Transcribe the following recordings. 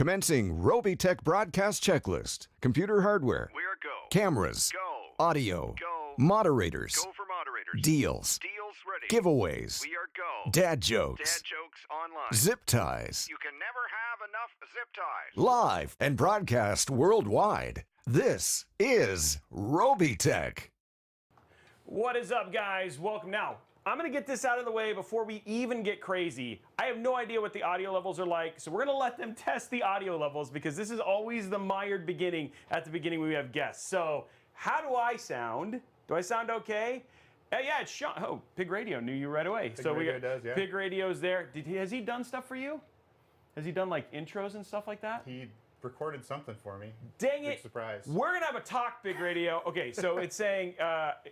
Commencing Robeytech broadcast checklist. Computer hardware. We are go. Cameras. Go. Audio. Go. Moderators. Go for moderators. Deals. Deals ready. Giveaways. We are go. Dad jokes. Dad jokes online. Zip ties. You can never have enough zip ties. Live and broadcast worldwide. This is Robeytech. What is up, guys? Welcome. Now, I'm going to get this out of the way before we even get crazy. I have no idea what the audio levels are like, so we're going to let them test the audio levels because this is always the mired beginning at the beginning when we have guests. So, how do I sound? Do I sound okay? Yeah, it's Sean. Oh, Pig Radio knew you right away. Pig Radio does, yeah. Pig Radio's there. Has he done stuff for you? Has he done like intros and stuff like that? He recorded something for me. Dang Big it. surprise. We're going to have a talk, Big Radio. Okay, so it's saying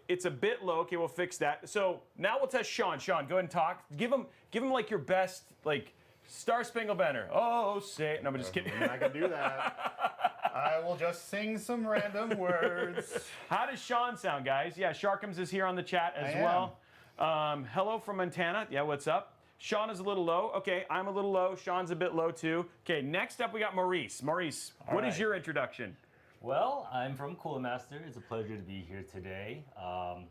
it's a bit low. Okay, we'll fix that. So now we'll test Sean. Sean, go ahead and talk. Give him like your best, like, Star Spangled Banner. Oh, say it. No, I'm just kidding. I can do that. I will just sing some random words. How does Sean sound, guys? Yeah, Sharkums is here on the chat as well. Hello from Montana. Yeah, what's up? Sean is a little low. Okay, I'm a little low. Sean's a bit low too. Okay, next up we got Maurice. Maurice, what is your introduction? Well, I'm from Cooler Master. It's a pleasure to be here today.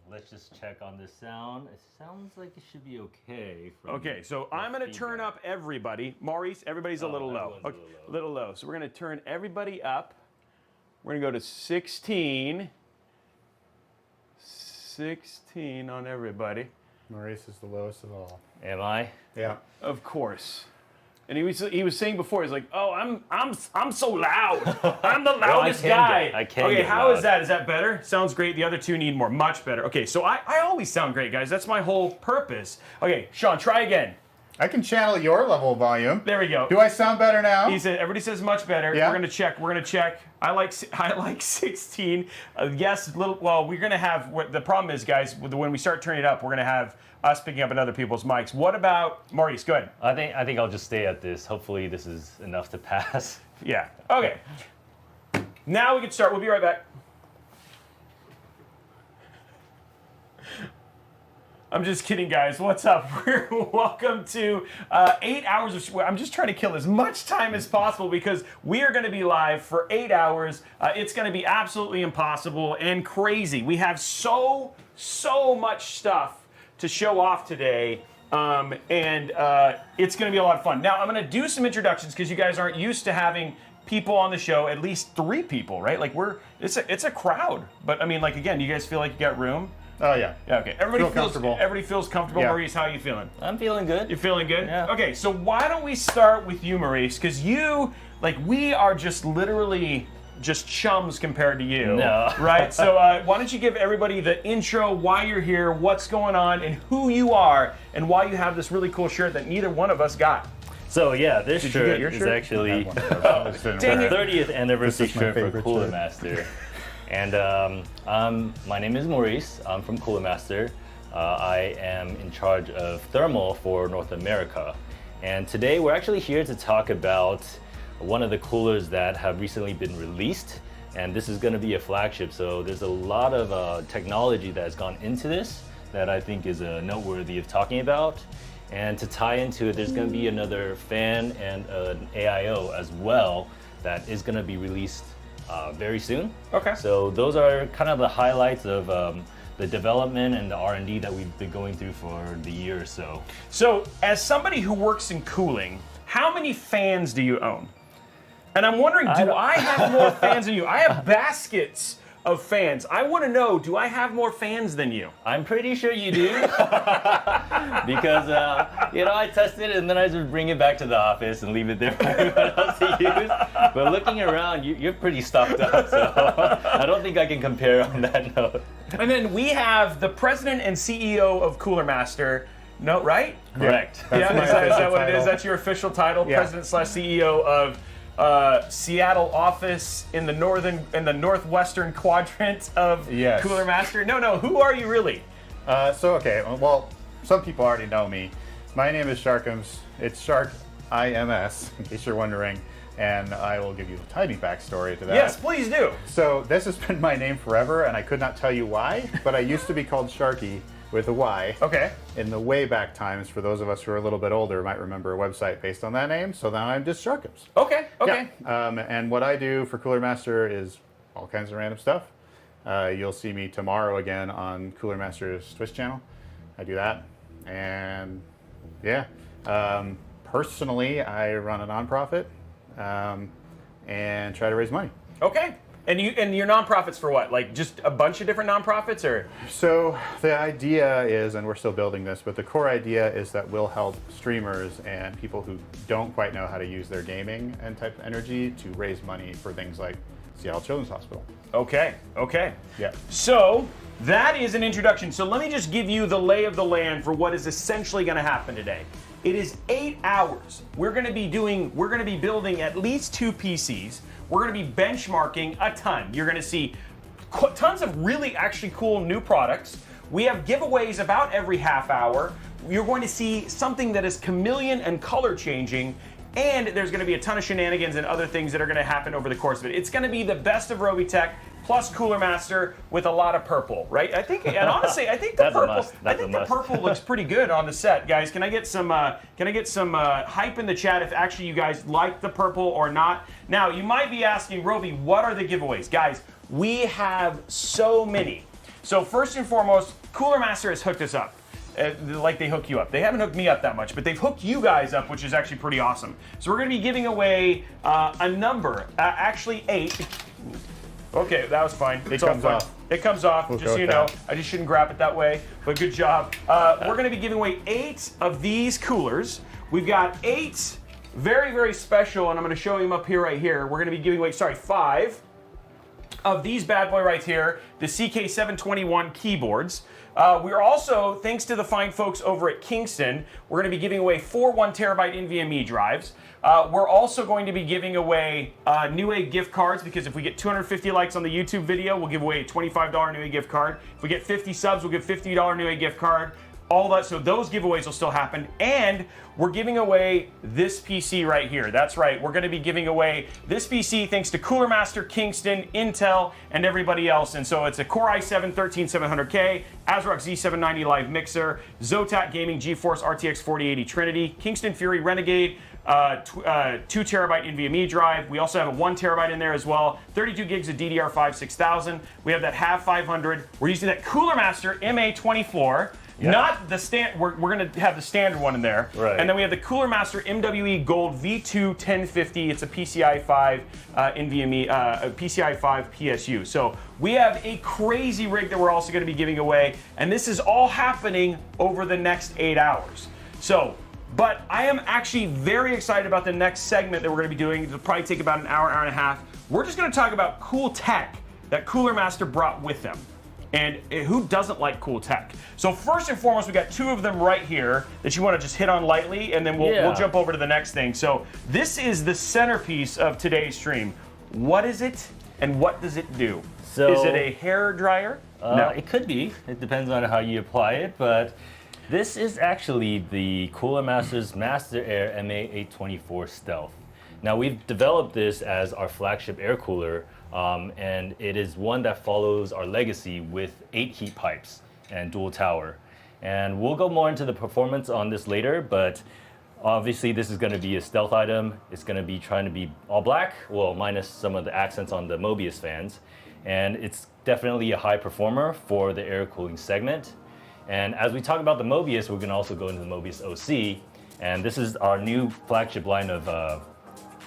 Let's just check on the sound. It sounds like it should be okay. Okay, so I'm going to turn up everybody. Maurice, everybody's a little low. Okay, a little low. So we're going to turn everybody up. We're going to go to 16. 16 on everybody. Maurice is the lowest of all. Am I? Yeah. Of course. And he was saying before, he's like, oh, I'm so loud. I'm the loudest guy. I can Okay, get how loud. is that? Is that better? Sounds great. The other two need more. Much better. Okay, so I always sound great, guys. That's my whole purpose. Okay, Sean, try again. I can channel your level of volume. There we go. Do I sound better now? He said, everybody says much better. Yeah. We're gonna check. We're gonna check. I like 16. Yes, little. Well, we're gonna have. The problem is, guys, when we start turning it up, we're gonna have us picking up on other people's mics. What about Maurice? Go ahead. I think I'll just stay at this. Hopefully, this is enough to pass. Yeah. Okay. Now we can start. We'll be right back. I'm just kidding, guys. What's up? Welcome to 8 hours of. I'm just trying to kill as much time as possible because we are going to be live for 8 hours. It's going to be absolutely impossible and crazy. We have so much stuff to show off today, and it's going to be a lot of fun. Now, I'm going to do some introductions because you guys aren't used to having people on the show. At least 3 people, right? Like it's a crowd. But I mean, like again, you guys feel like you got room? Oh, yeah. Yeah, okay. Everybody feels comfortable. Yeah. Maurice, how are you feeling? I'm feeling good. You're feeling good? Yeah. Okay, so why don't we start with you, Maurice? Because we are just literally just chums compared to you. No. Right? So why don't you give everybody the intro, why you're here, what's going on, and who you are, and why you have this really cool shirt that neither one of us got. So yeah, this Did you get shirt your is shirt? actually Dang it. 30th anniversary This is my shirt for favorite Cooler shirt. Master. And my name is Maurice. I'm from Cooler Master. I am in charge of thermal for North America. And today we're actually here to talk about one of the coolers that have recently been released. And this is going to be a flagship. So there's a lot of technology that has gone into this that I think is noteworthy of talking about. And to tie into it, there's going to be another fan and an AIO as well that is going to be released very soon. Okay. So those are kind of the highlights of the development and the R&D that we've been going through for the year or so. So, as somebody who works in cooling, how many fans do you own? And I'm wondering, do I have more fans than you? I have baskets of fans. I want to know, do I have more fans than you? I'm pretty sure you do. Because, I test it and then I just bring it back to the office and leave it there for everyone else to use. But looking around, you're pretty stocked up, so I don't think I can compare on that note. And then we have the president and CEO of Cooler Master. No, right? Correct. That's my is that official what it is? title. That's your official title, Yeah. president/CEO of Seattle office in the northwestern quadrant of Yes. Cooler Master. No, who are you really? Okay, well, some people already know me. My name is Sharkums. It's Shark IMS, in case you're wondering. And I will give you a tiny backstory to that. Yes, please do. So this has been my name forever, and I could not tell you why, but I used to be called Sharky with a Y. Okay. In the way back times, for those of us who are a little bit older, might remember a website based on that name. So now I'm just Sharkums. Okay. Okay. Yeah. And what I do for Cooler Master is all kinds of random stuff. You'll see me tomorrow again on Cooler Master's Twitch channel. I do that. And yeah, personally, I run a nonprofit and try to raise money. Okay. And your nonprofits for what? Like just a bunch of different nonprofits, or? So the idea is, and we're still building this, but the core idea is that we'll help streamers and people who don't quite know how to use their gaming and type of energy to raise money for things like Seattle Children's Hospital. Okay. Okay. Yeah. So that is an introduction. So let me just give you the lay of the land for what is essentially going to happen today. It is 8 hours. We're going to be building at least 2 PCs. We're going to be benchmarking a ton. You're going to see tons of really actually cool new products. We have giveaways about every half hour. You're going to see something that is chameleon and color changing. And there's going to be a ton of shenanigans and other things that are going to happen over the course of it. It's going to be the best of Robeytech plus Cooler Master with a lot of purple, right? I think, and honestly, I think the purple looks pretty good on the set, guys. Can I get some hype in the chat if actually you guys like the purple or not? Now, you might be asking, Robey, what are the giveaways, guys? We have so many. So first and foremost, Cooler Master has hooked us up. Like they hook you up. They haven't hooked me up that much, but they've hooked you guys up, which is actually pretty awesome. So we're going to be giving away a number, actually 8. Okay, that was fine. It comes off. It comes off, We'll just so you know. I just shouldn't grab it that way, but good job. We're going to be giving away 8 of these coolers. We've got 8 very, very special, and I'm going to show them up here right here. We're going to be giving away, 5 of these bad boy right here, the CK721 keyboards. We're also, thanks to the fine folks over at Kingston, we're going to be giving away 4 1TB NVMe drives. We're also going to be giving away Newegg gift cards, because if we get 250 likes on the YouTube video, we'll give away a $25 Newegg gift card. If we get 50 subs, we'll give a $50 Newegg gift card. All that, so those giveaways will still happen. And we're giving away this PC right here. That's right, we're gonna be giving away this PC thanks to Cooler Master, Kingston, Intel, and everybody else. And so it's a Core i7 13700K, ASRock Z790 Live Mixer, Zotac Gaming GeForce RTX 4080 Trinity, Kingston Fury Renegade, 2 terabyte NVMe drive. We also have a 1 terabyte in there as well. 32 gigs of DDR5 6000. We have that HAV 500. We're using that Cooler Master MA24. Yep. Not the stand. We're going to have the standard one in there, right. And then we have the Cooler Master MWE Gold V2 1050. It's a PCI 5 NVMe, PCI 5 PSU. So we have a crazy rig that we're also going to be giving away, and this is all happening over the next 8 hours. So, but I am actually very excited about the next segment that we're going to be doing. It'll probably take about an hour, hour and a half. We're just going to talk about cool tech that Cooler Master brought with them. And who doesn't like cool tech? So first and foremost, we got 2 of them right here that you want to just hit on lightly, and then we'll jump over to the next thing. So this is the centerpiece of today's stream. What is it, and what does it do? So, is it a hair dryer? No. It could be. It depends on how you apply it, but this is actually the Cooler Master's Master Air MA824 Stealth. Now we've developed this as our flagship air cooler. And it is one that follows our legacy with 8 heat pipes and dual tower. And we'll go more into the performance on this later, but obviously this is going to be a stealth item. It's going to be trying to be all black, well, minus some of the accents on the Mobius fans. And it's definitely a high performer for the air cooling segment. And as we talk about the Mobius, we're going to also go into the Mobius OC. And this is our new flagship line of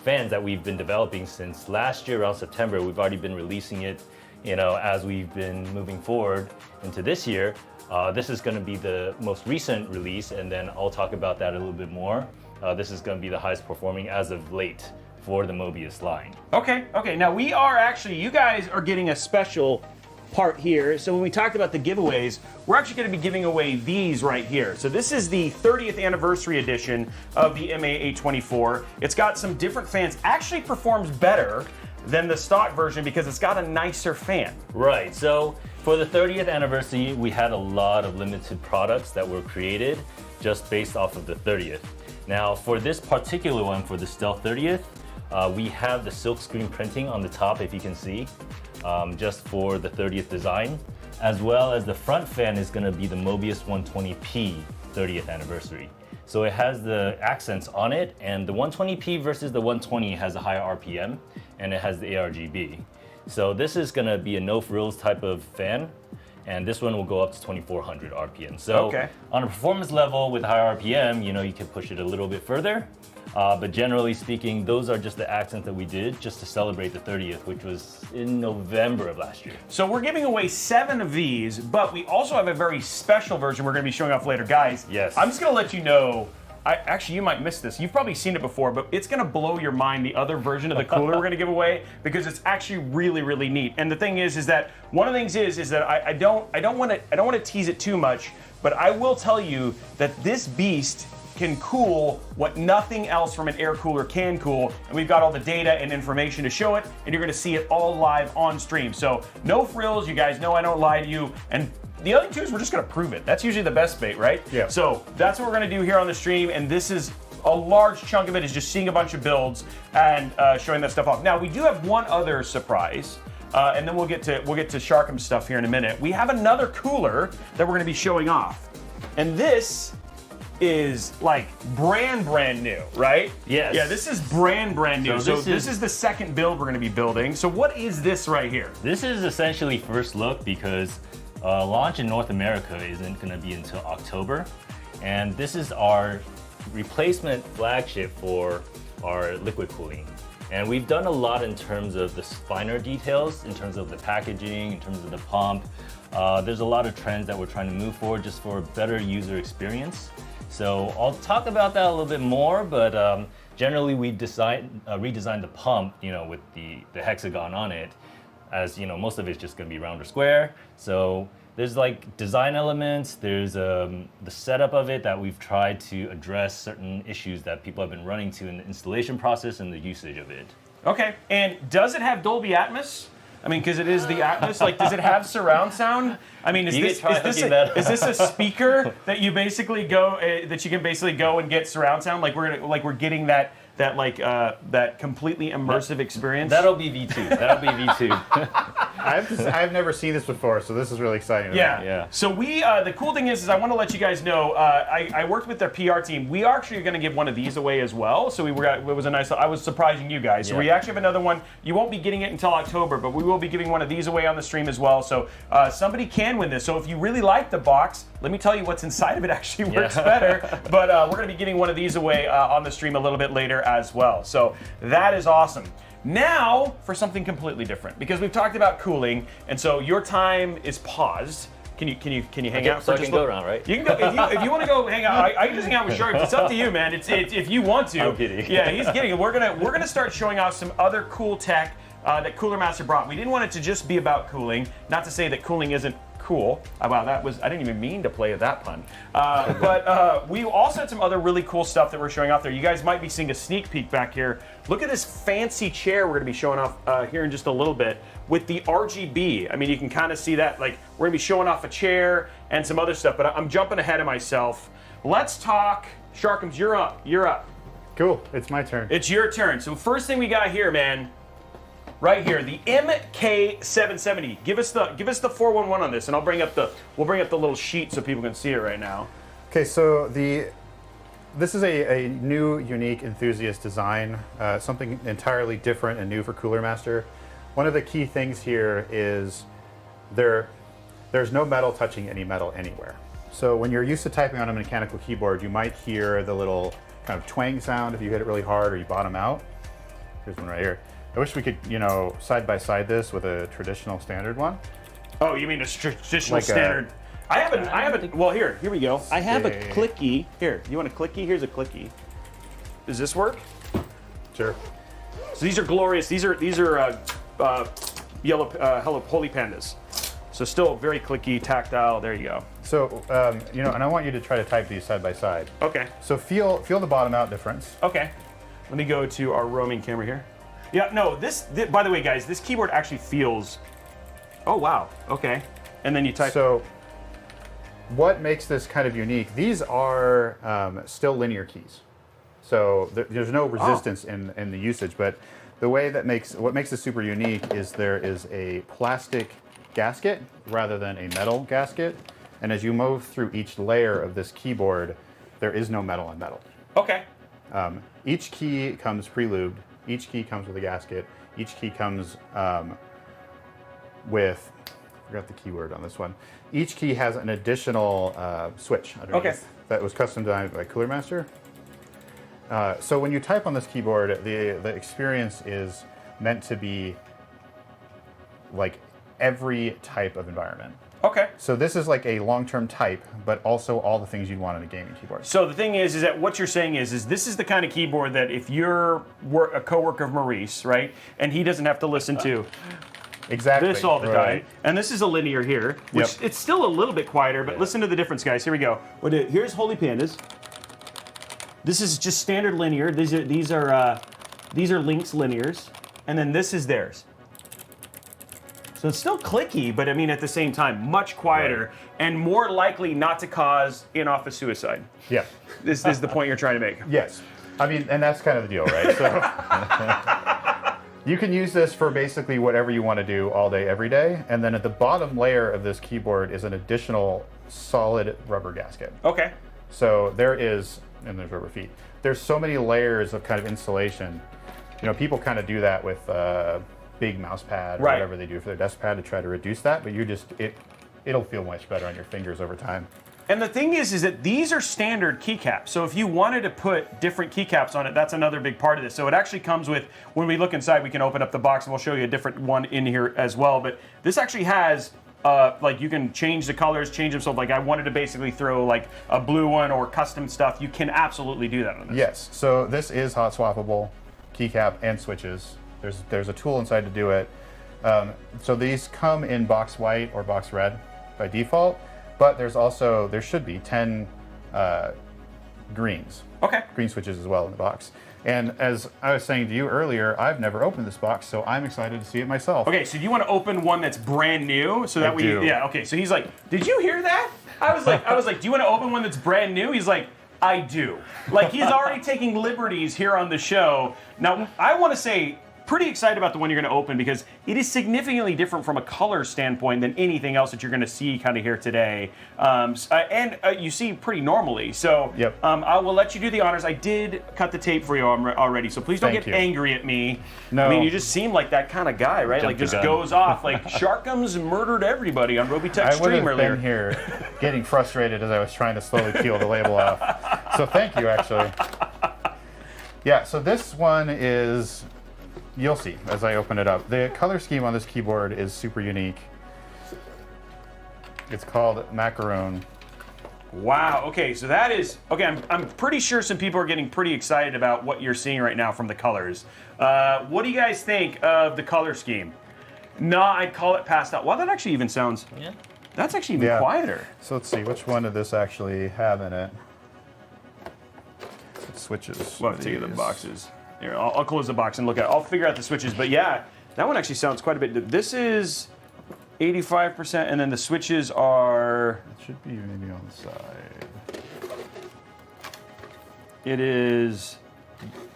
fans that we've been developing since last year around September. We've already been releasing it, as we've been moving forward into this year. This is going to be the most recent release, and then I'll talk about that a little bit more. This is going to be the highest performing as of late for the Mobius line. Okay. Now we are actually, you guys are getting a special part here. So when we talked about the giveaways, we're actually going to be giving away these right here. So this is the 30th anniversary edition of the MA824. It's got some different fans. Actually performs better than the stock version because it's got a nicer fan. Right. So for the 30th anniversary, we had a lot of limited products that were created just based off of the 30th. Now for this particular one, for the Stealth 30th, we have the silk screen printing on the top, if you can see, just for the 30th design. as well as the front fan is going to be the Mobius 120p 30th anniversary. So it has the accents on it, and the 120p versus the 120 has a higher RPM, and it has the ARGB. So this is going to be a no frills type of fan, and this one will go up to 2400 RPM. So on a performance level with higher RPM, you know, you can push it a little bit further. But generally speaking, those are just the accents that we did just to celebrate the 30th, which was in November of last year. So we're giving away 7 of these, but we also have a very special version we're going to be showing off later. Guys, yes. I'm just going to let you know, actually, you might miss this. You've probably seen it before, but it's going to blow your mind, the other version of the cooler we're going to give away, because it's actually really, really neat. And the thing is that one of the things is that I don't want to tease it too much, but I will tell you that this beast can cool what nothing else from an air cooler can cool, and we've got all the data and information to show it, and you're going to see it all live on stream. So no frills, you guys know I don't lie to you, and the other two is we're just going to prove it. That's usually the best bait, right? Yeah. So that's what we're going to do here on the stream, and this is a large chunk of it is just seeing a bunch of builds and showing that stuff off. Now we do have one other surprise. And then we'll get to Cybrpnk stuff here in a minute. We have another cooler that we're going to be showing off, and this is like brand new, right? Yes. Yeah, this is brand new. So this is the second build we're going to be building. So what is this right here? This is essentially first look because launch in North America isn't going to be until October. And this is our replacement flagship for our liquid cooling. And we've done a lot in terms of the finer details, in terms of the packaging, in terms of the pump. There's a lot of trends that we're trying to move forward just for a better user experience. So I'll talk about that a little bit more, but generally we redesigned the pump, you know, with the hexagon on it, as you know, most of it's just going to be round or square. So there's like design elements, there's the setup of it that we've tried to address certain issues that people have been running to in the installation process and the usage of it. Okay, and does it have Dolby Atmos? I mean, because it is the Atmos. Like, does it have surround sound? I mean, is this a speaker that you basically go that you can basically go and get surround sound? Like we're getting that completely immersive experience. That'll be V2. That'll be V2. I've never seen this before, so this is really exciting. Yeah. So the cool thing is I want to let you guys know. I worked with their PR team. We are actually going to give one of these away as well. So it was a nice. I was surprising you guys. So we actually have another one. You won't be getting it until October, but we will be giving one of these away on the stream as well. So somebody can win this. So if you really like the box, let me tell you what's inside of it actually works better. But we're going to be giving one of these away on the stream a little bit later as well. So that is awesome. Now for something completely different, because we've talked about cooling, and so your time is paused. Can you hang out? So I can go around, right? You can go if you want to go hang out. I can just hang out with Sharp. It's up to you, man. It's if you want to. I'm kidding. Yeah, he's kidding. We're gonna start showing off some other cool tech that Cooler Master brought. We didn't want it to just be about cooling. Not to say that cooling isn't cool. Wow, I didn't even mean to play that pun. But we also had some other really cool stuff that we're showing off there. You guys might be seeing a sneak peek back here. Look at this fancy chair we're going to be showing off here in just a little bit with the RGB. I mean, you can kind of see that. Like, we're going to be showing off a chair and some other stuff, but I'm jumping ahead of myself. Let's talk. Cybrpnk, you're up. You're up. Cool. It's my turn. It's your turn. So first thing we got here, man. Right here, the MK770. Give us the 411 on this, and we'll bring up the little sheet so people can see it right now. Okay, so this is a new, unique enthusiast design, something entirely different and new for Cooler Master. One of the key things here is there's no metal touching any metal anywhere. So when you're used to typing on a mechanical keyboard, you might hear the little kind of twang sound if you hit it really hard or you bottom out. Here's one right here. I wish we could, side by side this with a traditional standard one. Oh, you mean a traditional Like standard? I have a. Well, here we go. I have a clicky. Here, you want a clicky? Here's a clicky. Does this work? Sure. So these are glorious. These are yellow holy pandas. So still very clicky, tactile. There you go. So and I want you to try to type these side by side. Okay. So feel the bottom out difference. Okay. Let me go to our roaming camera here. Yeah, no, this by the way, guys, this keyboard actually feels. Oh wow. Okay. And then you type. So what makes this kind of unique? These are still linear keys. So there's no resistance in the usage, but the way what makes this super unique is there is a plastic gasket rather than a metal gasket. And as you move through each layer of this keyboard, there is no metal on metal. Okay. Each key comes pre-lubed. Each key comes with a gasket. Each key comes with, I forgot the keyword on this one. Each key has an additional switch underneath that was custom designed by Cooler Master. So when you type on this keyboard, the experience is meant to be like every type of environment. Okay. So this is like a long-term type, but also all the things you'd want in a gaming keyboard. So the thing is that what you're saying is this is the kind of keyboard that if you're a coworker of Maurice, right, and he doesn't have to listen to exactly this all the time, and this is a linear here, which it's still a little bit quieter, but listen to the difference, guys. Here we go. Here's Holy Pandas. This is just standard linear. These are Link's linears, and then this is theirs. So it's still clicky, but I mean at the same time, much quieter and more likely not to cause in-office suicide. Yeah. This is the point you're trying to make. Yes. I mean, and that's kind of the deal, right? So you can use this for basically whatever you want to do all day, every day. And then at the bottom layer of this keyboard is an additional solid rubber gasket. Okay. So there is, and there's rubber feet. There's so many layers of kind of insulation. You know, people kind of do that with big mouse pad or whatever they do for their desk pad to try to reduce that, but you just, it'll feel much better on your fingers over time. And the thing is that these are standard keycaps. So if you wanted to put different keycaps on it, that's another big part of this. So it actually comes with, when we look inside, we can open up the box and we'll show you a different one in here as well. But this actually has, like you can change the colors, change them. So like I wanted to basically throw like a blue one or custom stuff. You can absolutely do that on this. Yes, so this is hot swappable keycap and switches. There's a tool inside to do it. So these come in box white or box red by default, but there should be 10 greens. Okay. Green switches as well in the box. And as I was saying to you earlier, I've never opened this box, so I'm excited to see it myself. Okay, so you want to open one that's brand new, so that yeah. Okay, so he's like, did you hear that? I was like, do you want to open one that's brand new? He's like, I do. Like he's already taking liberties here on the show. Now I want to say, pretty excited about the one you're going to open because it is significantly different from a color standpoint than anything else that you're going to see kind of here today. And you see pretty normally. So I will let you do the honors. I did cut the tape for you already, so please don't get angry at me. No. I mean, you just seem like that kind of guy, right? Like just goes off. Like Sharkums murdered everybody on Robeytech stream earlier. I would have been here getting frustrated as I was trying to slowly peel the label off. So thank you, actually. Yeah, so this one is... You'll see as I open it up. The color scheme on this keyboard is super unique. It's called Macaroon. Wow, okay, so that is, okay, I'm pretty sure some people are getting pretty excited about what you're seeing right now from the colors. What do you guys think of the color scheme? No, I'd call it pastel. Wow, that actually even sounds, that's actually even quieter. So let's see, which one did this actually have in it? It switches. Well, take the boxes. Here, I'll close the box and look at it. I'll figure out the switches, but yeah, that one actually sounds quite a bit. This is 85%, and then the switches are... It should be maybe on the side.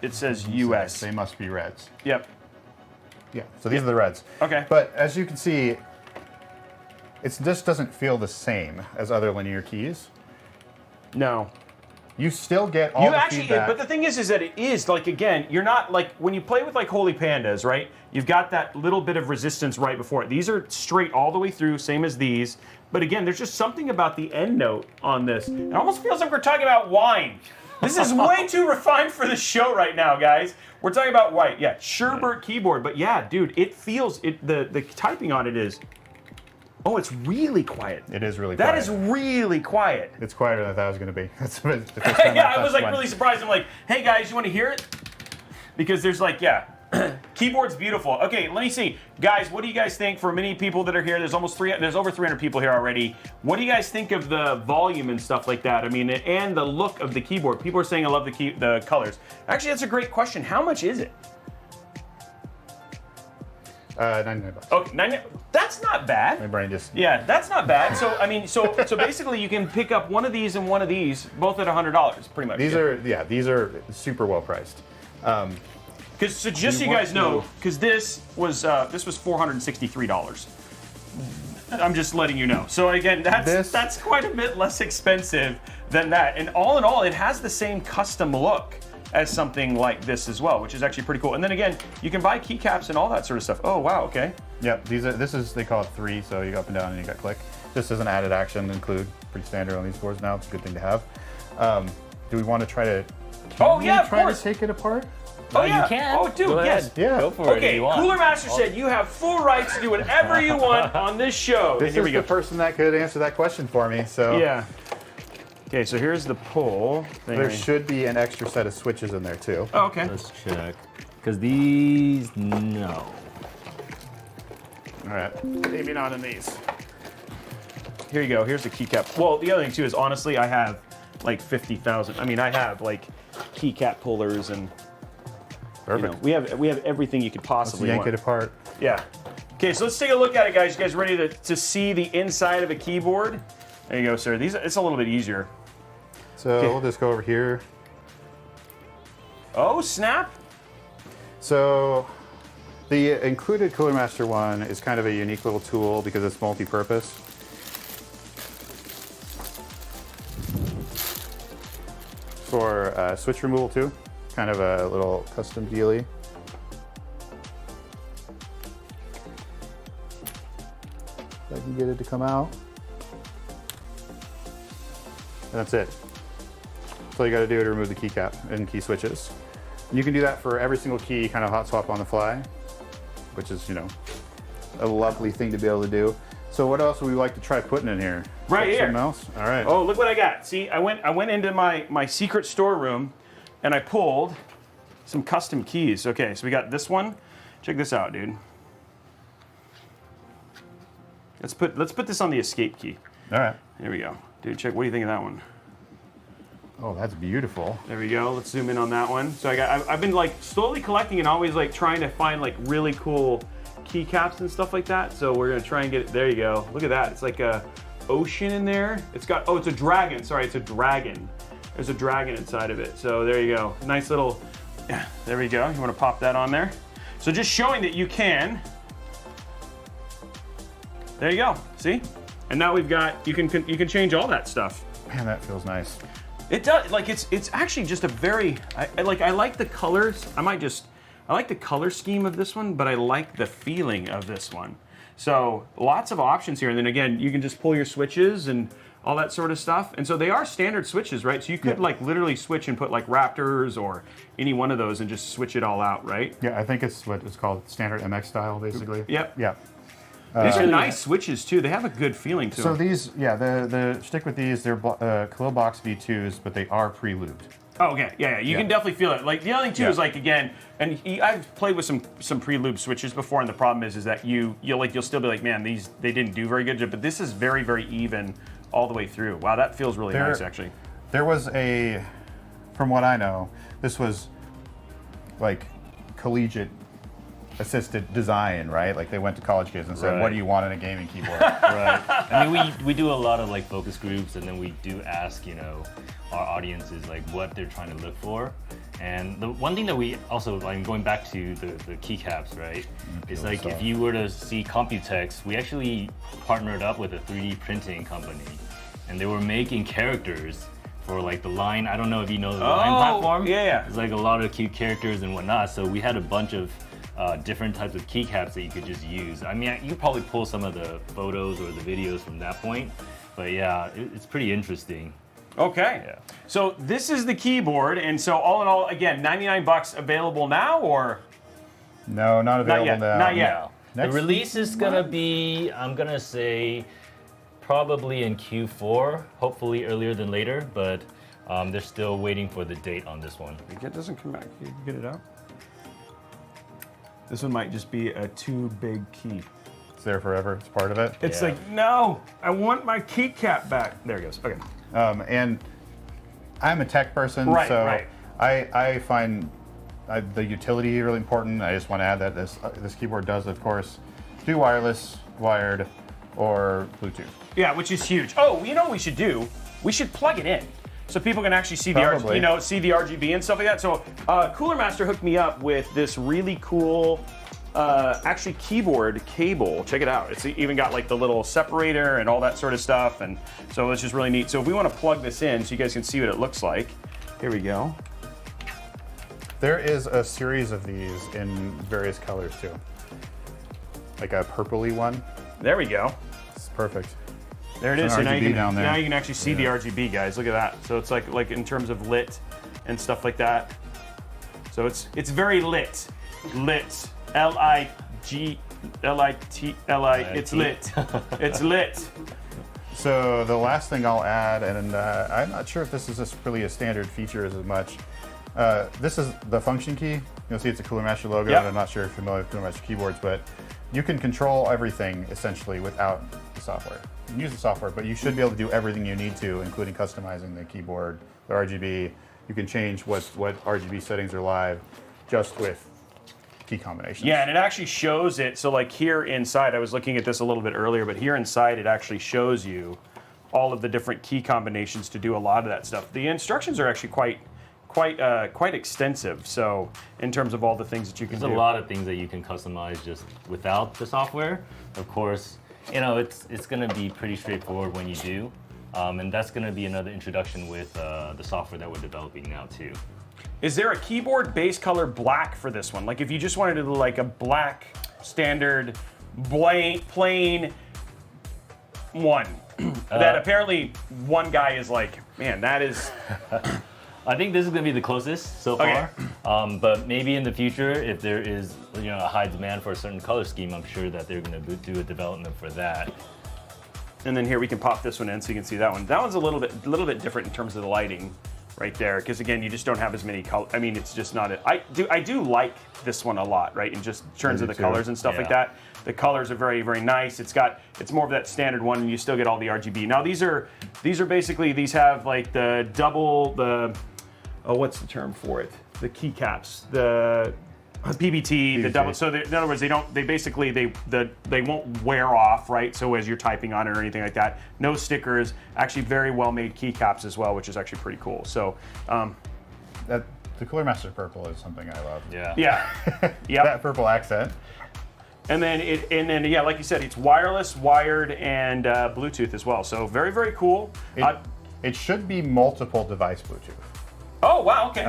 It says US. They must be reds. Yep. Yeah, so these are the reds. Okay. But as you can see, it just doesn't feel the same as other linear keys. No. You still get all the feedback. But the thing is that it is, like, again, you're not, like, when you play with, like, Holy Pandas, right, you've got that little bit of resistance right before it. These are straight all the way through, same as these. But again, there's just something about the end note on this. It almost feels like we're talking about wine. This is way too refined for the show right now, guys. We're talking about white. Yeah, Cybrpnk keyboard. But yeah, dude, it feels, the typing on it is... Oh, it's really quiet. It is really quiet. That is really quiet. It's quieter than I thought it was going to be. That's the first time yeah, I was like really surprised. I'm like, hey guys, you want to hear it? Because there's like, keyboard's beautiful. Okay, let me see. Guys, what do you guys think for many people that are here? There's over 300 people here already. What do you guys think of the volume and stuff like that? I mean, and the look of the keyboard. People are saying I love the colors. Actually, that's a great question. How much is it? $99. Okay, $99. That's not bad. My brain just... Yeah, that's not bad. So I mean, so basically, you can pick up one of these and one of these, both at $100, pretty much. These are super well priced. So just so you guys know, because this was $463. I'm just letting you know. So again, that's quite a bit less expensive than that. And all in all, it has the same custom look as something like this as well, which is actually pretty cool. And then again, you can buy keycaps and all that sort of stuff. Oh wow, okay. Yep, they call it 3, so you go up and down and you got click. This is an added action include, pretty standard on these boards now. It's a good thing to have. Do we want to try to? Oh yeah, of try course. to take it apart? Oh yeah, you can. Oh dude, Go yes. ahead. Yeah. Go for it if Okay, you want. Cooler Master said you have full rights to do whatever you want on this show. This And here is we go. the person that could answer that question for me. So Yeah. Okay, so here's the pull thing. there should be an extra set of switches in there too. Oh, okay. Let's check. Because these, no. All right, maybe not in these. Here you go. Here's the keycap. Well, the other thing too is honestly, I have like 50,000. I mean, I have like keycap pullers and Perfect. we have everything you could Let's possibly yank want. it apart. Yeah. Okay, so let's take a look at it, guys. You guys ready to see the inside of a keyboard? There you go, sir. It's a little bit easier. So we'll just go over here. Oh, snap. So the included Cooler Master one is kind of a unique little tool because it's multi-purpose. For switch removal too, kind of a little custom dealy. If I can get it to come out. And that's it. So all you got to do to remove the keycap and key switches. And you can do that for every single key, kind of hot swap on the fly, which is, you know, a lovely thing to be able to do. So what else would we like to try putting in here? Right here. Something else? All right. Oh, look what I got. See, I went into my secret storeroom and I pulled some custom keys. Okay, so we got this one. Check this out, dude. Let's put this on the escape key. All right. There we go. Dude, check. What do you think of that one? Oh, that's beautiful. There we go. Let's zoom in on that one. So I've been like slowly collecting and always like trying to find like really cool keycaps and stuff like that. So we're gonna try and get it. There you go. Look at that. It's like a ocean in there. It's got, oh, it's a dragon. Sorry, it's a dragon. There's a dragon inside of it. So there you go. Nice little, yeah, there we go. You wanna pop that on there? So just showing that you can. There you go. See? And now we've got, you can change all that stuff. Man, that feels nice. It does, like it's actually just a very, I like the colors. I like the color scheme of this one, but I like the feeling of this one. So lots of options here. And then again, you can just pull your switches and all that sort of stuff. And so they are standard switches, right? So you could like literally switch and put like Raptors or any one of those and just switch it all out, right? Yeah, I think it's what it's called, standard MX style, basically. Yep. Yeah. These are nice switches too. They have a good feeling to So them. these, yeah, the stick with these, they're Killbox V2s, but they are pre-lubed. Oh, okay, yeah, you can definitely feel it. Like the other thing too is like again, and I've played with some pre-lube switches before, and the problem is that you'll still be like, man, they didn't do very good, but this is very, very even all the way through. Wow, that feels really nice actually. There was from what I know, this was like collegiate assisted design, right? Like they went to college kids and said, Right. what do you want in a gaming keyboard? Right. I mean, we do a lot of like focus groups, and then we do ask, our audiences like what they're trying to look for. And the one thing that we also, like going back to the keycaps, right? It's like if you were to see Computex, we actually partnered up with a 3D printing company, and they were making characters for like the Line. I don't know if you know the Line platform. Yeah. There's like a lot of cute characters and whatnot. So we had a bunch of different types of keycaps that you could just use. I mean, you could probably pull some of the photos or the videos from that point, but yeah, it's pretty interesting. Okay. Yeah. So this is the keyboard, and so all in all, again, $99 available now, or No, not available yet, now. not yet. Yeah. Next- The release is gonna be, I'm gonna say, probably in Q4, hopefully earlier than later, but they're still waiting for the date on this one. It doesn't come back. You get it out. This one might just be a too big key. It's there forever. It's part of it. It's Yeah. like, no, I want my keycap back. There it goes. Okay. And I'm a tech person, Right, so right. I find the utility really important. I just want to add that this keyboard does, of course, do wireless, wired, or Bluetooth. Yeah, which is huge. Oh, you know what we should do? We should plug it in so people can actually see the see the RGB and stuff like that. So Cooler Master hooked me up with this really cool actually keyboard cable. Check it out. It's even got like the little separator and all that sort of stuff, and so it's just really neat. So if we want to plug this in so you guys can see what it looks like, here we go. There is a series of these in various colors too. Like a purpley one. There we go. It's perfect. There it is. It's So an now RGB you can, down there. now you can actually see the RGB, guys. Look at that. So it's like in terms of lit and stuff like that. So it's very lit. Lit. L-I-G-L-I-T-L-I. It's lit. It's lit. So the last thing I'll add, and I'm not sure if this is just really a standard feature as much. This is the function key. You'll see it's a Cooler Master logo, Yep. and I'm not sure if you're familiar with Cooler Master keyboards, but you can control everything essentially without the software. You can use the software, but you should be able to do everything you need to, including customizing the keyboard, the RGB. You can change what RGB settings are live just with key combinations. Yeah, and it actually shows it. So like here inside, I was looking at this a little bit earlier, but here inside it actually shows you all of the different key combinations to do a lot of that stuff. The instructions are actually quite extensive. So in terms of all the things that you can do. There's a lot of things that you can customize just without the software. Of course, you know, it's going to be pretty straightforward when you do. And that's going to be another introduction with the software that we're developing now too. Is there a keyboard base color black for this one? Like if you just wanted to do like a black standard plain one that apparently one guy is like, man, that is. I think this is going to be the closest so far. Okay. But maybe in the future, if there is a high demand for a certain color scheme, I'm sure that they're going to do a development for that. And then here we can pop this one in so you can see that one. That one's a little bit different in terms of the lighting right there, because again, you just don't have as many colors. I mean, it's just not. I do like this one a lot, right? In just terms of the colors and stuff like that. The colors are very, very nice. It's more of that standard one, and you still get all the RGB. Now these are basically, these have like the what's the term for it? The keycaps, the PBT, the double. So in other words, they won't wear off, right? So as you're typing on it or anything like that, no stickers. Actually, very well made keycaps as well, which is actually pretty cool. So, The Cooler Master purple is something I love. Yeah. yeah, That purple accent. And then yeah, like you said, it's wireless, wired, and Bluetooth as well. So very, very cool. It should be multiple device Bluetooth. Oh wow, okay.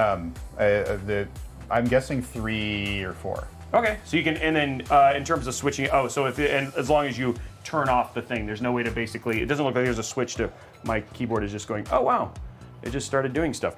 I'm guessing 3 or 4. Okay, so you can, and then in terms of switching, so and as long as you turn off the thing, there's no way to basically, it doesn't look like there's a switch to, my keyboard is just going, oh wow, it just started doing stuff.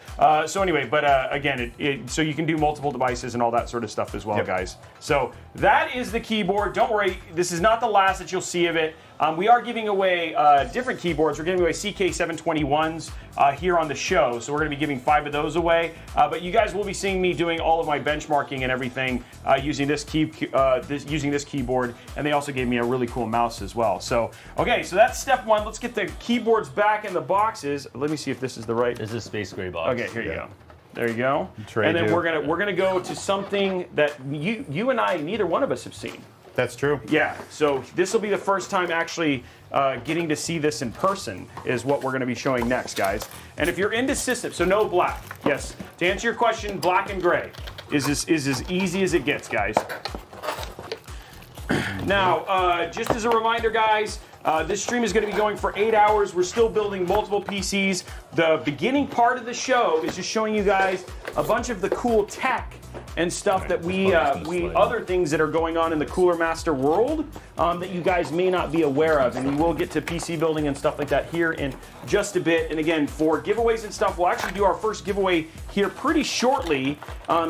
So anyway, but again, so you can do multiple devices and all that sort of stuff as well, guys. So that is the keyboard. Don't worry, this is not the last that you'll see of it. We are giving away different keyboards. We're giving away CK721s here on the show, so we're going to be giving 5 of those away. But you guys will be seeing me doing all of my benchmarking and everything using this keyboard, and they also gave me a really cool mouse as well. So okay, so that's step 1. Let's get the keyboards back in the boxes. Let me see if this is the right. This is space gray box. Okay, here you go. There you go. Trade and then you. we're gonna go to something that you and I, neither one of us have seen. That's true. Yeah, so this will be the first time actually getting to see this in person is what we're going to be showing next, guys. And if you're into systems, so no black. Yes, to answer your question, black and gray is as easy as it gets, guys. Now, just as a reminder, guys, this stream is going to be going for 8 hours. We're still building multiple PCs. The beginning part of the show is just showing you guys a bunch of the cool tech and stuff that other things that are going on in the Cooler Master world that you guys may not be aware of. And we will get to PC building and stuff like that here in just a bit. And again, for giveaways and stuff, we'll actually do our first giveaway here pretty shortly.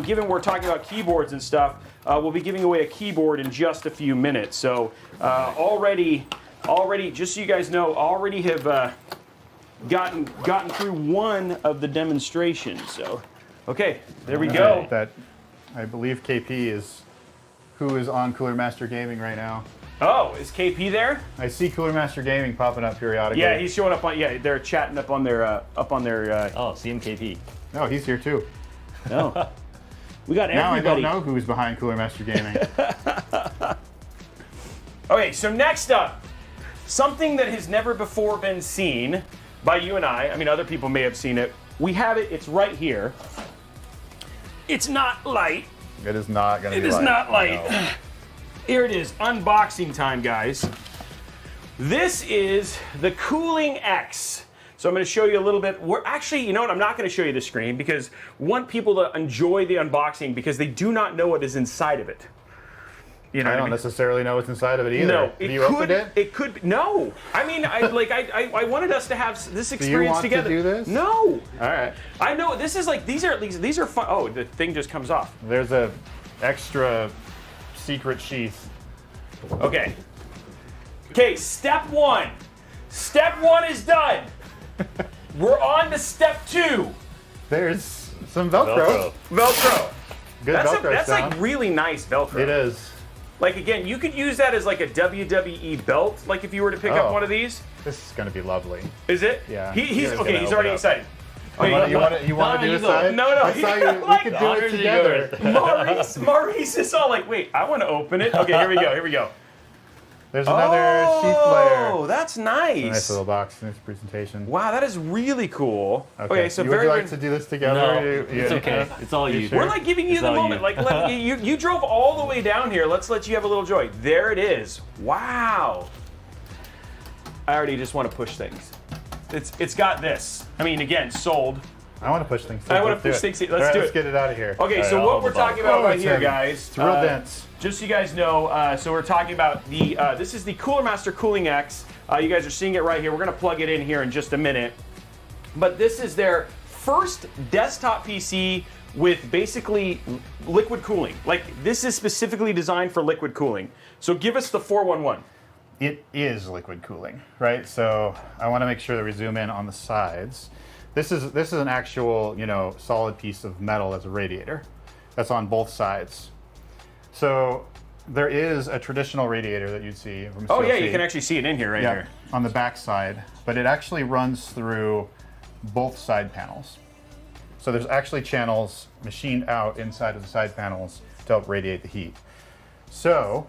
Given we're talking about keyboards and stuff, we'll be giving away a keyboard in just a few minutes. So already, just so you guys know, already have gotten through one of the demonstrations. So, okay, there we go. That I believe KP is who is on Cooler Master Gaming right now. Oh, is KP there? I see Cooler Master Gaming popping up periodically. Yeah, he's showing up on. Yeah, they're chatting up on their. Oh, CMKP. No, he's here too. No, we got Now everybody. I don't know who's behind Cooler Master Gaming. Okay, so next up, something that has never before been seen by you and I. I mean, other people may have seen it. We have it. It's right here. It's not light. It is not going to be It is light. not light. No. Here it is, unboxing time, guys. This is the Cooling X. So I'm going to show you a little bit. We're actually, you know what? I'm not going to show you the screen because I want people to enjoy the unboxing because they do not know what is inside of it. You know I don't necessarily know what's inside of it either. No, Have you opened it? It could be, no. I mean, I wanted us to have this experience together. Do you want to do this? No. All right. I know this is like these are fun. Oh, the thing just comes off. There's a extra secret sheath. Okay. Okay, step one. Step one is done. We're on to step two. There's some Velcro. Velcro. Good Velcro That's sound. like really nice Velcro. It is. Like again, you could use that as like a WWE belt. Like if you were to pick up one of these. This is going to be lovely. Is it? Yeah. He's gonna okay. He's open already up. excited. You want to do this side? No. I saw we could do it together. Maurice is all like, wait, I want to open it. Okay, here we go. Here we go. There's another sheath layer. Oh, that's nice. Nice little box, nice presentation. Wow, that is really cool. Okay, so would very you like to do this together? No, it's okay. It's all you. We're like giving you It's the all moment. you. Like you drove all the way down here. Let's let you have a little joy. There it is. Wow. I already just want to push things. It's got this. I mean, again, sold. I want to push things. I want to push things. Let's do it. Let's get it out of here. Okay, so I'll what hold we're the bottom. talking about right it's here, heavy. guys. It's real dense. Just so you guys know, so we're talking about the. This is the Cooler Master Cooling X. You guys are seeing it right here. We're going to plug it in here in just a minute. But this is their first desktop PC with basically liquid cooling. Like this is specifically designed for liquid cooling. So give us the 411. It is liquid cooling, right? So I want to make sure that we zoom in on the sides. This is an actual, solid piece of metal as a radiator. That's on both sides. So there is a traditional radiator that you'd see from Oh yeah, CLC. you can actually see it in here right here. On the back side, but it actually runs through both side panels. So there's actually channels machined out inside of the side panels to help radiate the heat. So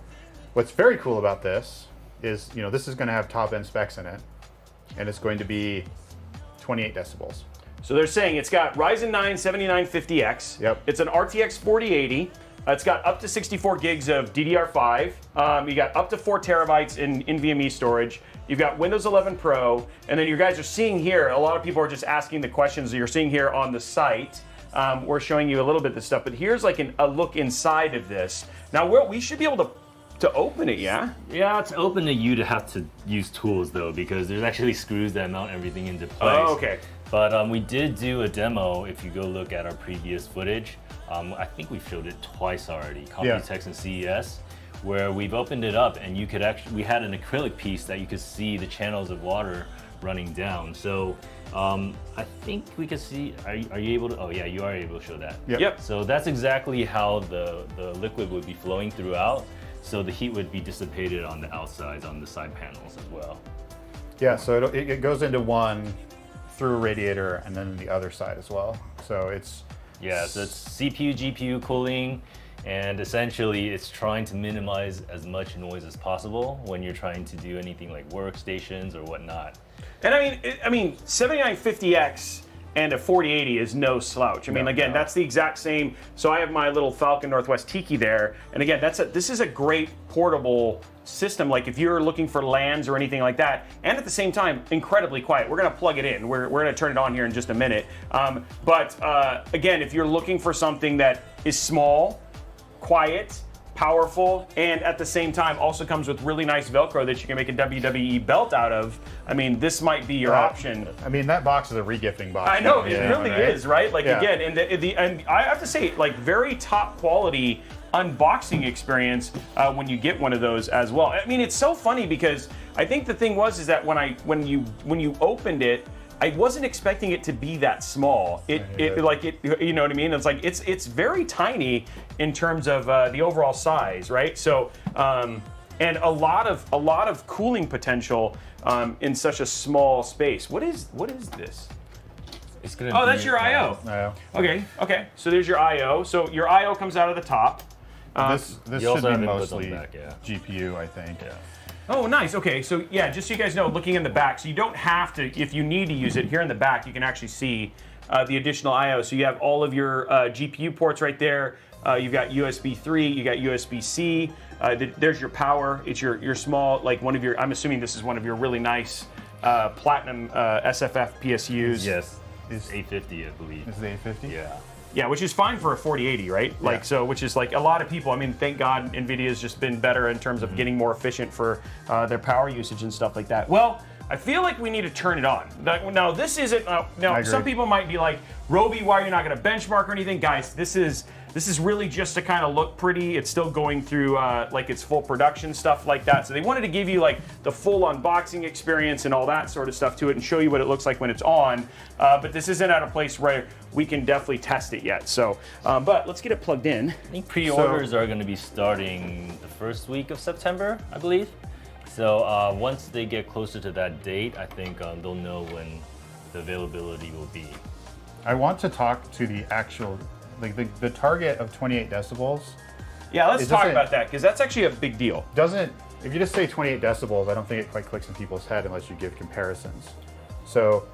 what's very cool about this is, this is going to have top end specs in it, and it's going to be 28 decibels. So they're saying it's got Ryzen 9 7950X. Yep. It's an RTX 4080. It's got up to 64 gigs of DDR5. You got up to 4 terabytes in NVMe storage. You've got Windows 11 Pro. And then you guys are seeing here, a lot of people are just asking the questions that you're seeing here on the site. We're showing you a little bit of this stuff, but here's like a look inside of this. Now, we should be able to open it, yeah? Yeah, it's open to you to have to use tools though, because there's actually screws that mount everything into place. Oh, okay. But we did do a demo. If you go look at our previous footage, I think we've showed it twice already, Computex and CES, where we've opened it up and you could we had an acrylic piece that you could see the channels of water running down. So I think we could see, are you able to, oh yeah, you are able to show that. Yep. So that's exactly how the liquid would be flowing throughout. So the heat would be dissipated on the outsides, on the side panels as well. Yeah, so it goes into one through a radiator and then the other side as well. So it's so it's CPU, GPU cooling, and essentially it's trying to minimize as much noise as possible when you're trying to do anything like workstations or whatnot. And I mean, 7950X and a 4080 is no slouch. I mean, again, that's the exact same. So I have my little Falcon Northwest Tiki there, and again, this is a great portable system. Like if you're looking for LANs or anything like that, and at the same time, incredibly quiet. We're gonna plug it in. We're gonna turn it on here in just a minute. But again, if you're looking for something that is small, quiet, powerful, and at the same time also comes with really nice Velcro that you can make a WWE belt out of, I mean, this might be your option. I mean, that box is a regifting box. I know, it really is, right? Like again, and I have to say, like very top quality unboxing experience when you get one of those as well. I mean, it's so funny because I think the thing is that when you opened it, I wasn't expecting it to be that small. You know what I mean? It's like it's very tiny in terms of the overall size, right? So and a lot of cooling potential in such a small space. What is this? It's gonna Oh, that's your I/O. Okay. So there's your I/O. So your I/O comes out of the top. This You should also be have inputs on mostly the back, yeah. GPU, I think. Yeah. Oh, nice. Okay, so yeah, just so you guys know, looking in the back, so you don't have to, if you need to use it, here in the back, you can actually see the additional I/O. So you have all of your GPU ports right there. You've got USB 3. You got USB-C. There's your power. It's your small, like one of your. I'm assuming this is one of your really nice platinum SFF PSUs. Yes, it's 850, I believe. This is the 850? Yeah. Yeah, which is fine for a 4080, right? Like, so, which is like a lot of people. I mean, thank God NVIDIA's just been better in terms of getting more efficient for their power usage and stuff like that. Well, I feel like we need to turn it on. Now, this isn't. Now, some people might be like, Robey, why are you not going to benchmark or anything, guys? This is really just to kind of look pretty. It's still going through like its full production stuff like that. So they wanted to give you like the full unboxing experience and all that sort of stuff to it and show you what it looks like when it's on. But this isn't at a place where we can definitely test it yet. So, but let's get it plugged in. I think pre-orders are going to be starting the first week of September, I believe. So once they get closer to that date, I think they'll know when the availability will be. I want to talk to the actual, like the target of 28 decibels. Yeah, let's talk about that because that's actually a big deal. If you just say 28 decibels, I don't think it quite clicks in people's head unless you give comparisons. So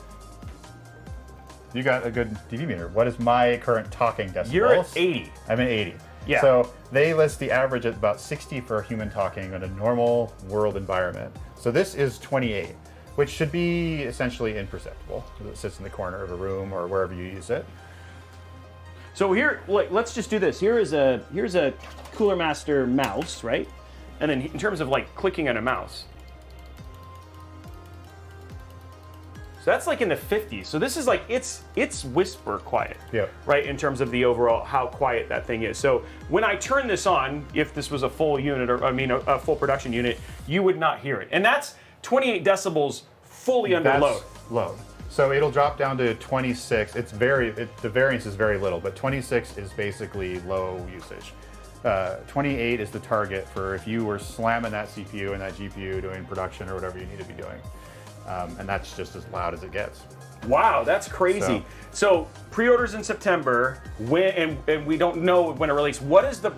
you got a good dB meter. What is my current talking decibels? You're at 80. I'm at 80. Yeah. So they list the average at about 60 for human talking in a normal world environment. So this is 28, which should be essentially imperceptible because it sits in the corner of a room or wherever you use it. So here, like, let's just do this. Here's a Cooler Master mouse, right? And then in terms of like clicking on a mouse. So that's like in the 50s. So this is like, it's whisper quiet, Yeah. right? In terms of the overall, how quiet that thing is. So when I turn this on, if this was a full unit, or I mean a full production unit, you would not hear it. And that's 28 decibels fully under load. Load. So it'll drop down to 26. The variance is very little, but 26 is basically low usage. 28 is the target for if you were slamming that CPU and that GPU doing production or whatever you need to be doing. And that's just as loud as it gets. Wow, that's crazy. So pre-orders in September, and we don't know when it releases. What is the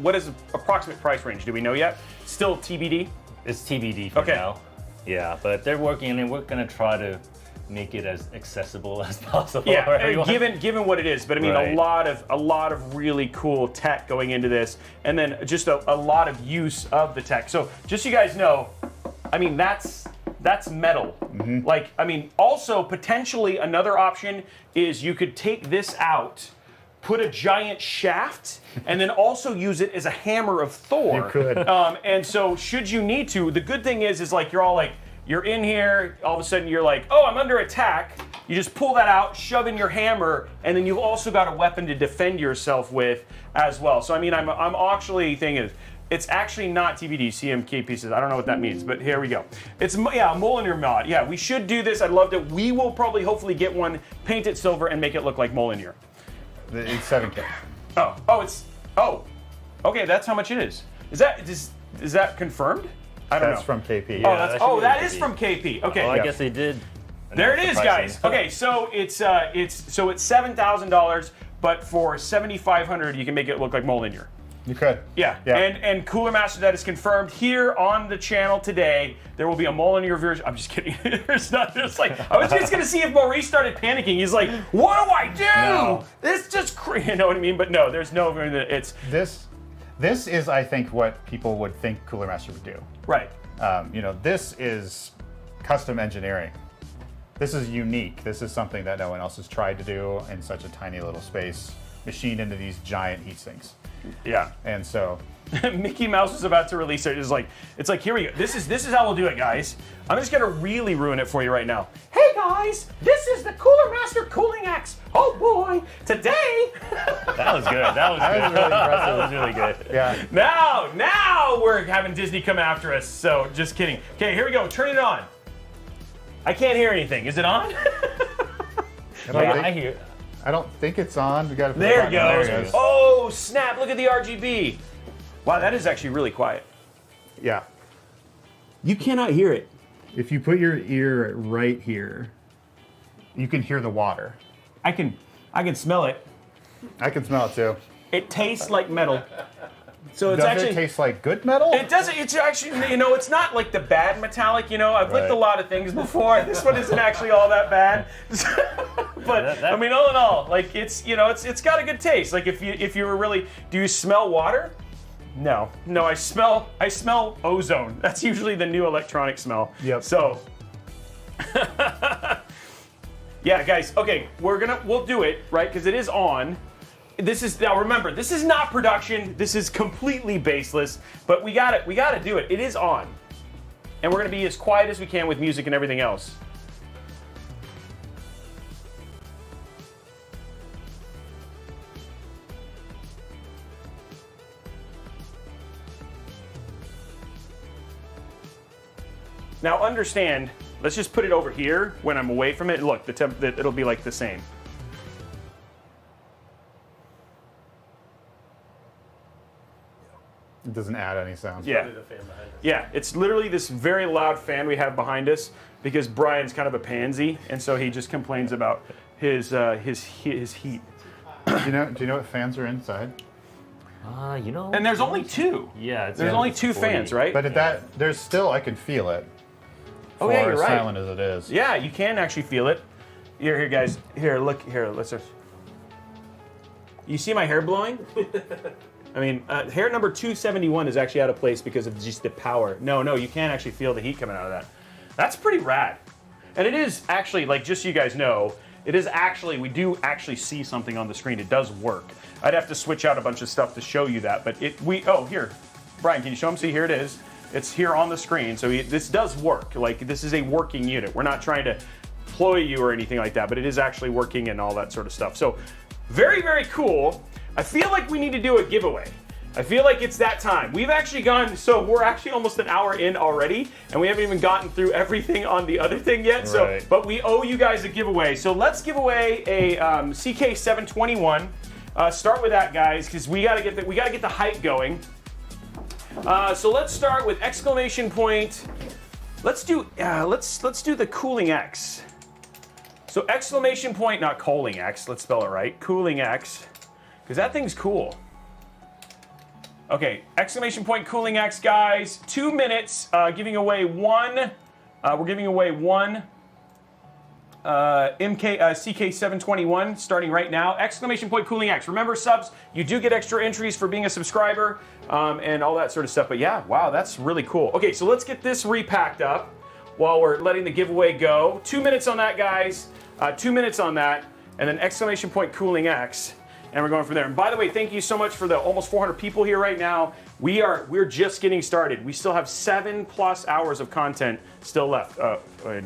approximate price range? Do we know yet? Still TBD? It's TBD for now. Yeah, but they're working and we're going to try to make it as accessible as possible. Yeah, given what it is, but I mean Right. a lot of really cool tech going into this, and then just a lot of use of the tech. So just so you guys know, I mean that's metal. Like, I mean, also potentially another option is you could take this out, put a giant shaft, and then also use it as a hammer of Thor. You could. And so should you need to, the good thing is like you're all like, you're in here, all of a sudden you're like, oh, I'm under attack. You just pull that out, shove in your hammer, and then you've also got a weapon to defend yourself with as well. So I mean, I'm actually thinking it's actually not TBD, CMK pieces. I don't know what that means, but here we go. It's, yeah, a Molinear mod. Yeah, we should do this. I'd love to. We will probably hopefully get one, paint it silver, and make it look like Molinear. It's 7K. Okay, that's how much it is. Is that confirmed? I don't know. That's from KP. Yeah. That is from KP. Okay. Well, I guess they did. There it is, guys. Okay, so it's $7,000, but for $7,500 you can make it look like Molinear. You could. Yeah. And Cooler Master, that is confirmed here on the channel today. There will be a Molinear version. I'm just kidding. There's not. There's like, I was just gonna see if Maurice started panicking. He's like, what do I do? No. This just you know what I mean? But no, there's no. It's This is, I think, what people would think Cooler Master would do. right. This is custom engineering. This is unique. This is something that no one else has tried to do in such a tiny little space, machined into these giant heat sinks. Yeah. And so Mickey Mouse was about to release it. It's like here we go. This is how we'll do it, guys. I'm just gonna really ruin it for you right now. Hey guys, this is the Cooler Master Cooling Axe. Oh boy, today. That was good. That was that was really impressive. That was really good. Yeah. Now we're having Disney come after us. So just kidding. Okay, here we go. Turn it on. I can't hear anything. Is it on? I hear. I don't think it's on. We got to. There it goes. There it is. Oh snap! Look at the RGB. Wow, that is actually really quiet. Yeah. You cannot hear it. If you put your ear right here, you can hear the water. I can smell it. I can smell it too. It tastes like metal. So it's Does actually it taste like good metal? It doesn't. It's actually, you know, it's not like the bad metallic. You know, I've licked Right. a lot of things before. This one isn't actually all that bad. But I mean, all in all, like it's, you know, it's got a good taste. Like if you were really, do you smell water? No, I smell ozone. That's usually the new electronic smell. Yep. So. Yeah, guys. Okay, we'll do it right because it is on. This is, now remember, this is not production. This is completely baseless, but we gotta do it. It is on. And we're gonna be as quiet as we can with music and everything else. Now understand, let's just put it over here when I'm away from it. Look, it'll be like the same. It doesn't add any sound. Yeah. Yeah, it's literally this very loud fan we have behind us because Brian's kind of a pansy, and so he just complains about his heat. Do you know what fans are inside? You know. And there's only two. Yeah, There's only two 40. fans, right? But there's still, I can feel it. Oh, yeah, for you're as right. silent as it is. Yeah, you can actually feel it. Here, guys. Here, look. Here, let's just. You see my hair blowing? I mean, hair number 271 is actually out of place because of just the power. No, you can't actually feel the heat coming out of that. That's pretty rad. And it is actually, like, just so you guys know, it is actually, we do actually see something on the screen. It does work. I'd have to switch out a bunch of stuff to show you that, but oh, here. Brian, can you show them? See, here it is. It's here on the screen, so this does work. Like, this is a working unit. We're not trying to ploy you or anything like that, but it is actually working and all that sort of stuff. So, very, very cool. I feel like we need to do a giveaway. I feel like it's that time. We've actually gone, so we're actually almost an hour in already, and we haven't even gotten through everything on the other thing yet. Right. So, but we owe you guys a giveaway. So let's give away a CK721. Start with that, guys, because we gotta get the hype going. So let's start with exclamation point. Let's do the Cooling X. So exclamation point, not Cooling X. Let's spell it right. Cooling X, because that thing's cool. Okay, exclamation point Cooling X, guys. 2 minutes. Giving away one. We're giving away one CK721 starting right now. Exclamation point Cooling X. Remember, subs, you do get extra entries for being a subscriber and all that sort of stuff. But yeah, wow, that's really cool. Okay, so let's get this repacked up while we're letting the giveaway go. 2 minutes on that, guys. 2 minutes on that, and then exclamation point Cooling X. And we're going from there. And by the way, thank you so much for the almost 400 people here right now. We're just getting started. We still have 7+ hours of content still left. Oh, I I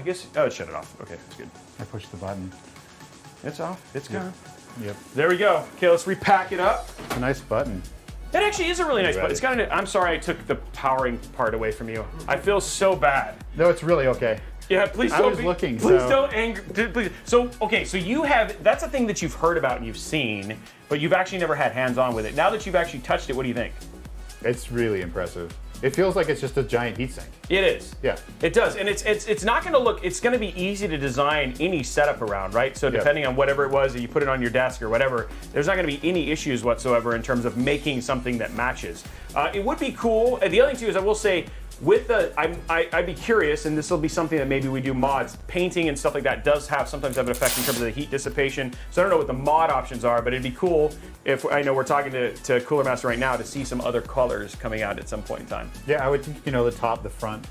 guess. Oh, shut it off. Okay, that's good. I pushed the button. It's off. It's gone. Yep. There we go. Okay, let's repack it up. It's a nice button. That actually is a really nice Ready. button. It's got I'm sorry I took the powering part away from you. I feel so bad. No, it's really okay. Yeah, please I don't was looking, Please so- don't anger. Please. So, okay, so you have, that's a thing that you've heard about and you've seen, but you've actually never had hands-on with it. Now that you've actually touched it, what do you think? It's really impressive. It feels like it's just a giant heatsink. It is. Yeah. It does, and it's not going to look. It's going to be easy to design any setup around, right? So depending on whatever it was that you put it on your desk or whatever, there's not going to be any issues whatsoever in terms of making something that matches. It would be cool. And the other thing too is I will say, with the, I'd be curious, and this will be something that maybe we do mods. Painting and stuff like that does sometimes have an effect in terms of the heat dissipation. So I don't know what the mod options are, but it'd be cool if, I know we're talking to Cooler Master right now to see some other colors coming out at some point in time. Yeah, I would think, the top, the front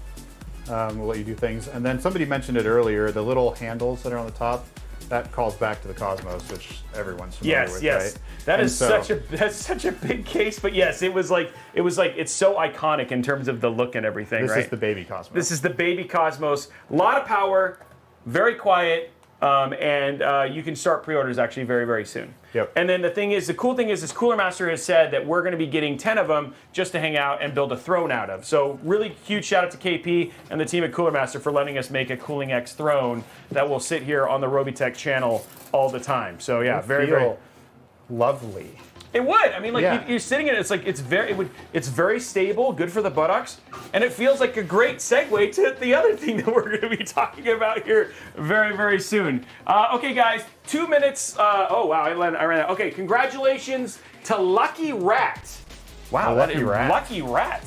will let you do things. And then somebody mentioned it earlier, the little handles that are on the top, that calls back to the Cosmos, which everyone's familiar with, Yes. right? That is that's such a big case, but yes, it was like it's so iconic in terms of the look and everything, This right? is the baby Cosmos. This is the baby Cosmos. A lot of power, very quiet, and you can start pre-orders actually very, very soon. Yep. And then the cool thing is Cooler Master has said that we're going to be getting 10 of them just to hang out and build a throne out of. So really huge shout out to KP and the team at Cooler Master for letting us make a Cooling X throne that will sit here on the Robeytech channel all the time. So yeah, very lovely. It would. I mean, like Yeah. you're sitting in it. It's like it's very stable, good for the buttocks, and it feels like a great segue to the other thing that we're going to be talking about here very, very soon. Okay, guys, 2 minutes. Oh wow, I ran out. Okay, congratulations to Lucky Rat. Wow, Lucky Rat. Lucky Rat.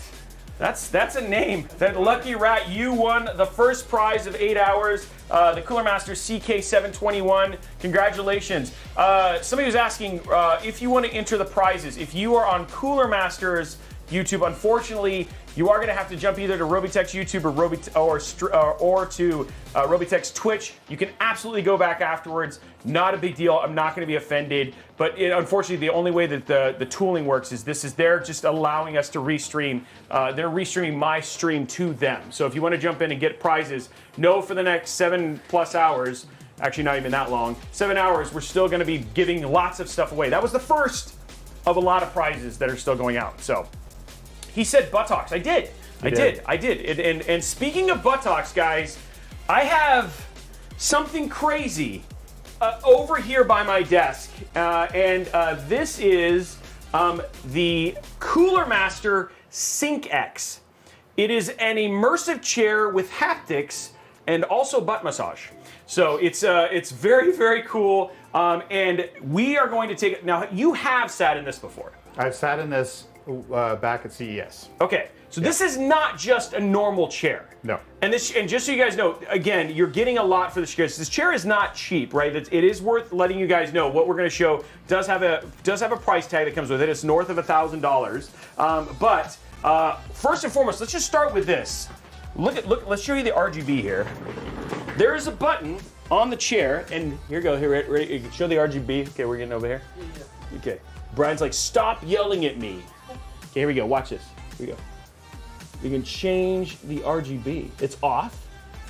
That's a name. That Lucky Rat, you won the first prize of 8 hours, the Cooler Master CK721. Congratulations. Somebody was asking if you want to enter the prizes. If you are on Cooler Master's YouTube, unfortunately, you are going to have to jump either to Robeytech's YouTube or to Robeytech's Twitch. You can absolutely go back afterwards. Not a big deal. I'm not going to be offended. But unfortunately, the only way that the tooling works is they're just allowing us to restream. They're restreaming my stream to them. So if you want to jump in and get prizes, know for the next 7+ hours, actually not even that long, 7 hours, we're still going to be giving lots of stuff away. That was the first of a lot of prizes that are still going out. So he said buttocks. I did. I did. And speaking of buttocks, guys, I have something crazy over here by my desk. This is the Cooler Master Cybrpnk. It is an immersive chair with haptics and also butt massage. So it's very, very cool. And we are going to take it. Now, you have sat in this before. I've sat in this back at CES. Okay, so this is not just a normal chair. No. And just so you guys know, again, you're getting a lot for this chair. This chair is not cheap, right? It is worth letting you guys know. What we're going to show does have a price tag that comes with it. It's north of $1,000. But first and foremost, let's just start with this. Look. Let's show you the RGB here. There is a button on the chair, and here you go. Here, ready? Show the RGB. Okay, we're getting over here. Okay. Brian's like, stop yelling at me. Okay, here we go. Watch this. Here we go. You can change the RGB. It's off.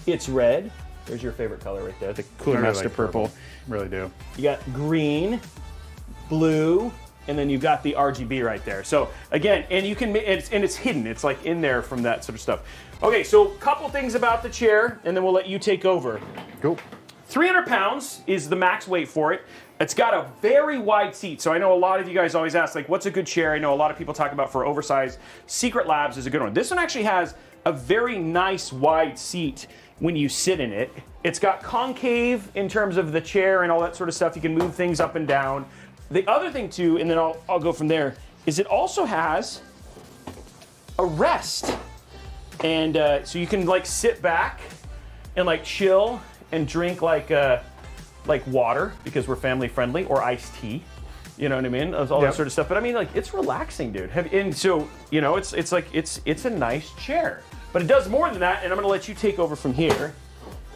It's red. There's your favorite color right there, the Cooler I really Master like purple. Really do. You got green, blue, and then you've got the RGB right there. So again, and you can, it's hidden. It's like in there from that sort of stuff. Okay, so a couple things about the chair, and then we'll let you take over. Cool. 300 pounds is the max weight for it. It's got a very wide seat. So I know a lot of you guys always ask, like, what's a good chair? I know a lot of people talk about for oversized. Secret Labs is a good one. This one actually has a very nice wide seat when you sit in it. It's got concave in terms of the chair and all that sort of stuff. You can move things up and down. The other thing too, and then I'll go from there, is it also has a rest. And so you can like sit back and like chill and drink like water, because we're family friendly, or iced tea. You know what I mean? All that sort of stuff. But I mean, like, it's relaxing, dude. And so, you know, it's a nice chair. But it does more than that, and I'm gonna let you take over from here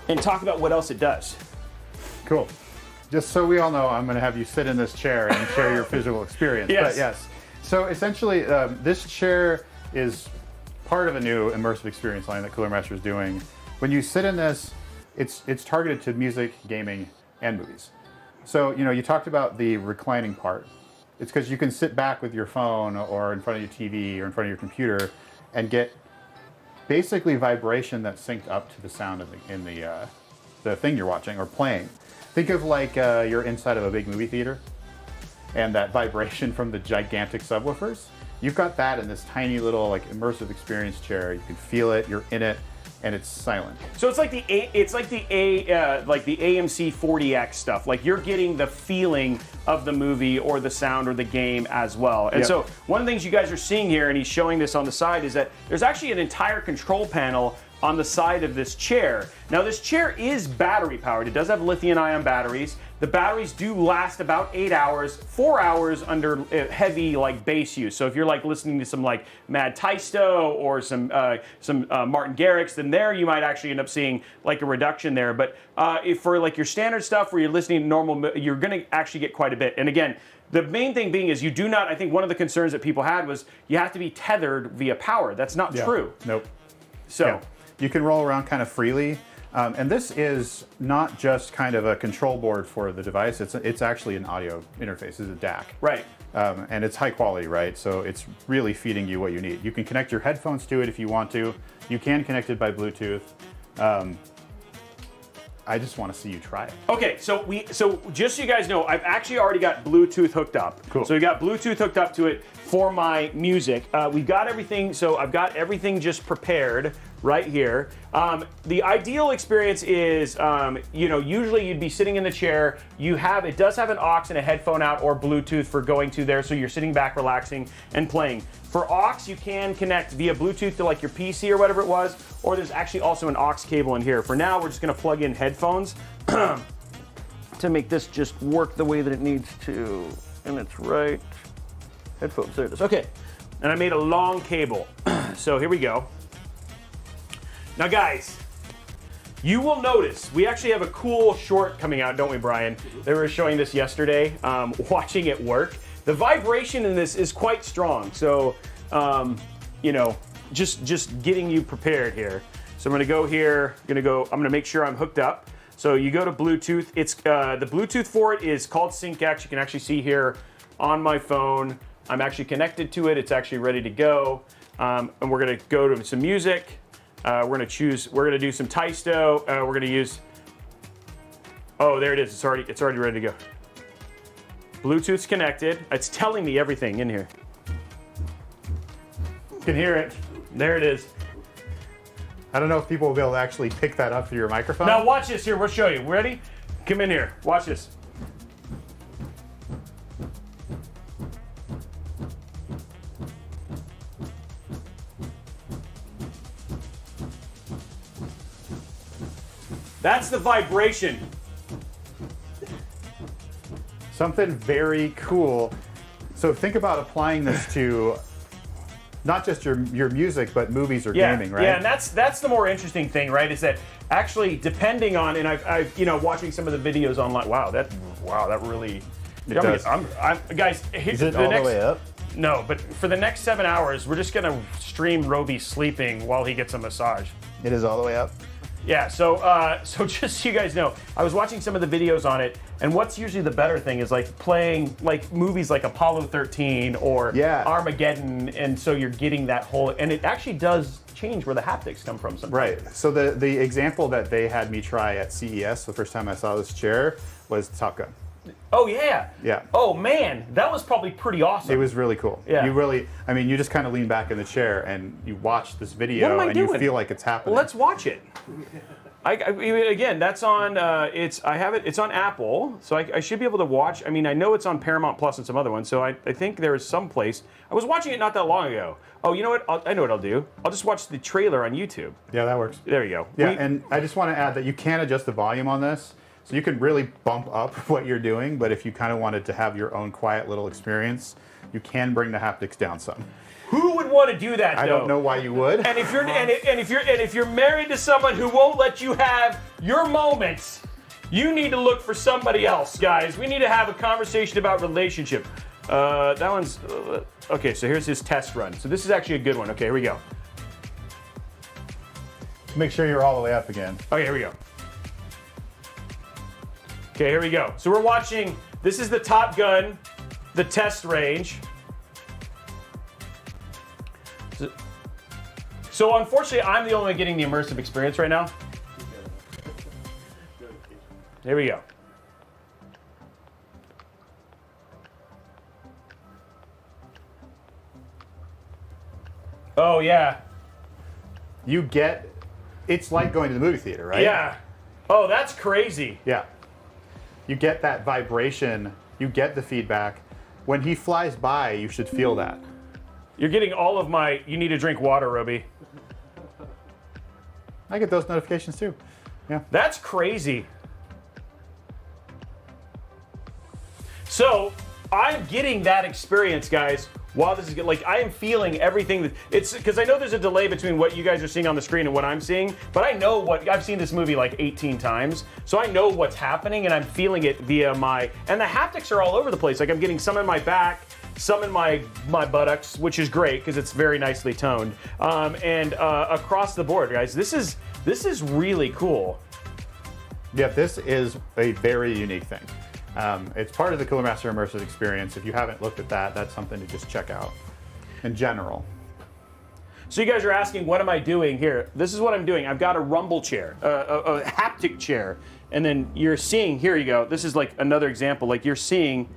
and talk about what else it does. Cool. Just so we all know, I'm going to have you sit in this chair and share your physical experience. Yes. But yes. So essentially, this chair is part of a new immersive experience line that Cooler Master is doing. When you sit in this, it's targeted to music, gaming, and movies. So, you know, you talked about the reclining part. It's because you can sit back with your phone or in front of your TV or in front of your computer and get basically vibration that's synced up to the sound in the thing you're watching or playing. Think of like you're inside of a big movie theater and that vibration from the gigantic subwoofers. You've got that in this tiny little like immersive experience chair. You can feel it, you're in it, and it's silent. So it's like the AMC 40X stuff. Like you're getting the feeling of the movie or the sound or the game as well. And so one of the things you guys are seeing here, and he's showing this on the side, is that there's actually an entire control panel on the side of this chair. Now this chair is battery powered. It does have lithium-ion batteries. The batteries do last about 8 hours, 4 hours under heavy like bass use. So if you're like listening to some like Mad Taisto or some Martin Garrix, then there you might actually end up seeing like a reduction there. But if for like your standard stuff where you're listening to normal, you're gonna actually get quite a bit. And again, the main thing being is you do not, I think one of the concerns that people had was you have to be tethered via power. That's not true. Nope. So. You can roll around kind of freely. And this is not just kind of a control board for the device. It's actually an audio interface. It's a DAC. Right. And it's high quality, right? So it's really feeding you what you need. You can connect your headphones to it if you want to. You can connect it by Bluetooth. I just want to see you try it. Okay, so just so you guys know, I've actually already got Bluetooth hooked up. Cool. So we got Bluetooth hooked up to it for my music. We've got everything, so I've got everything just prepared right here. The ideal experience is, you know, usually you'd be sitting in the chair. It does have an aux and a headphone out or Bluetooth for going to there, so you're sitting back, relaxing, and playing. For aux, you can connect via Bluetooth to like your PC or whatever it was, or there's actually also an aux cable in here. For now, we're just gonna plug in headphones to make this just work the way that it needs to. And it's right, headphones, there it is. Okay, and I made a long cable. So here we go. Now guys, you will notice, we actually have a cool short coming out, don't we, Brian? They were showing this yesterday, watching it work. The vibration in this is quite strong, so, you know, just getting you prepared here. So I'm gonna go here, I'm gonna make sure I'm hooked up. So you go to Bluetooth, it's, the Bluetooth for it is called SyncX. You can actually see here on my phone, I'm actually connected to it, it's actually ready to go. And we're gonna go to some music. We're gonna do some Taisto. We're gonna use, oh, there it is, it's already ready to go. Bluetooth's connected. It's telling me everything in here. You can hear it. There it is. I don't know if people will be able to actually pick that up through your microphone. Now watch this here, we'll show you. Ready? Come in here, watch this. That's the vibration. Something very cool. So think about applying this to not just your music, but movies or gaming, right? Yeah, and that's the more interesting thing, right? Is that actually depending on, and I've you know, watching some of the videos online. Wow, that really. It does. Guys, Is it all the way up? No, but for the next 7 hours, we're just gonna stream Robey sleeping while he gets a massage. It is all the way up. Yeah, so just so you guys know, I was watching some of the videos on it, and what's usually the better thing is like playing like movies like Apollo 13 or Armageddon, and so you're getting that whole, and it actually does change where the haptics come from sometimes. Right. So the example that they had me try at CES, the first time I saw this chair, was Top Gun. Oh yeah. Yeah. Oh man, that was probably pretty awesome. It was really cool. Yeah. You really, I mean, you just kind of lean back in the chair and you watch this video What am I and doing? you feel like it's happening. Well, let's watch it. Again, that's on. It's on Apple, so I should be able to watch. I mean, I know it's on Paramount Plus and some other ones, so I think there is some place. I was watching it not that long ago. Oh, you know what? I know what I'll do. I'll just watch the trailer on YouTube. Yeah, that works. There you go. Yeah, and I just want to add that you can adjust the volume on this. So you can really bump up what you're doing, but if you kind of wanted to have your own quiet little experience, you can bring the haptics down some. Who would want to do that? I don't know why you would. And if you're married to someone who won't let you have your moments, you need to look for somebody else, guys. We need to have a conversation about relationship. That one's okay. So here's his test run. So this is actually a good one. Okay, here we go. Make sure you're all the way up again. Okay, here we go. Okay, here we go. So we're watching, this is the Top Gun, the test range. So unfortunately, I'm the only one getting the immersive experience right now. Here we go. Oh yeah. You get, it's like going to the movie theater, right? Yeah. Oh, that's crazy. Yeah. You get that vibration, you get the feedback. When he flies by, you should feel that. You're getting all of my, you need to drink water, Robey. I get those notifications too. Yeah. That's crazy. So I'm getting that experience, guys, while this is like, I am feeling everything that it's, because I know there's a delay between what you guys are seeing on the screen and what I'm seeing, but I know what, I've seen this movie like 18 times, so I know what's happening and I'm feeling it via my, and the haptics are all over the place. Like I'm getting some in my back, some in my buttocks, which is great because it's very nicely toned, and across the board, guys. This is really cool. Yeah, this is a very unique thing. It's part of the Cooler Master immersive experience. If you haven't looked at that, that's something to just check out in general. So you guys are asking, what am I doing here? This is what I'm doing. I've got a rumble chair, a haptic chair. And then you're seeing, here you go. This is like another example. Like you're seeing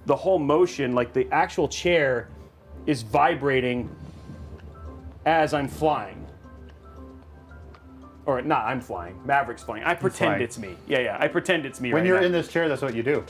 the whole motion, like the actual chair is vibrating as I'm flying. Or not, I'm flying. Maverick's flying. I pretend flying. it's me. Yeah, I pretend it's me When right you're now. in this chair, that's what you do.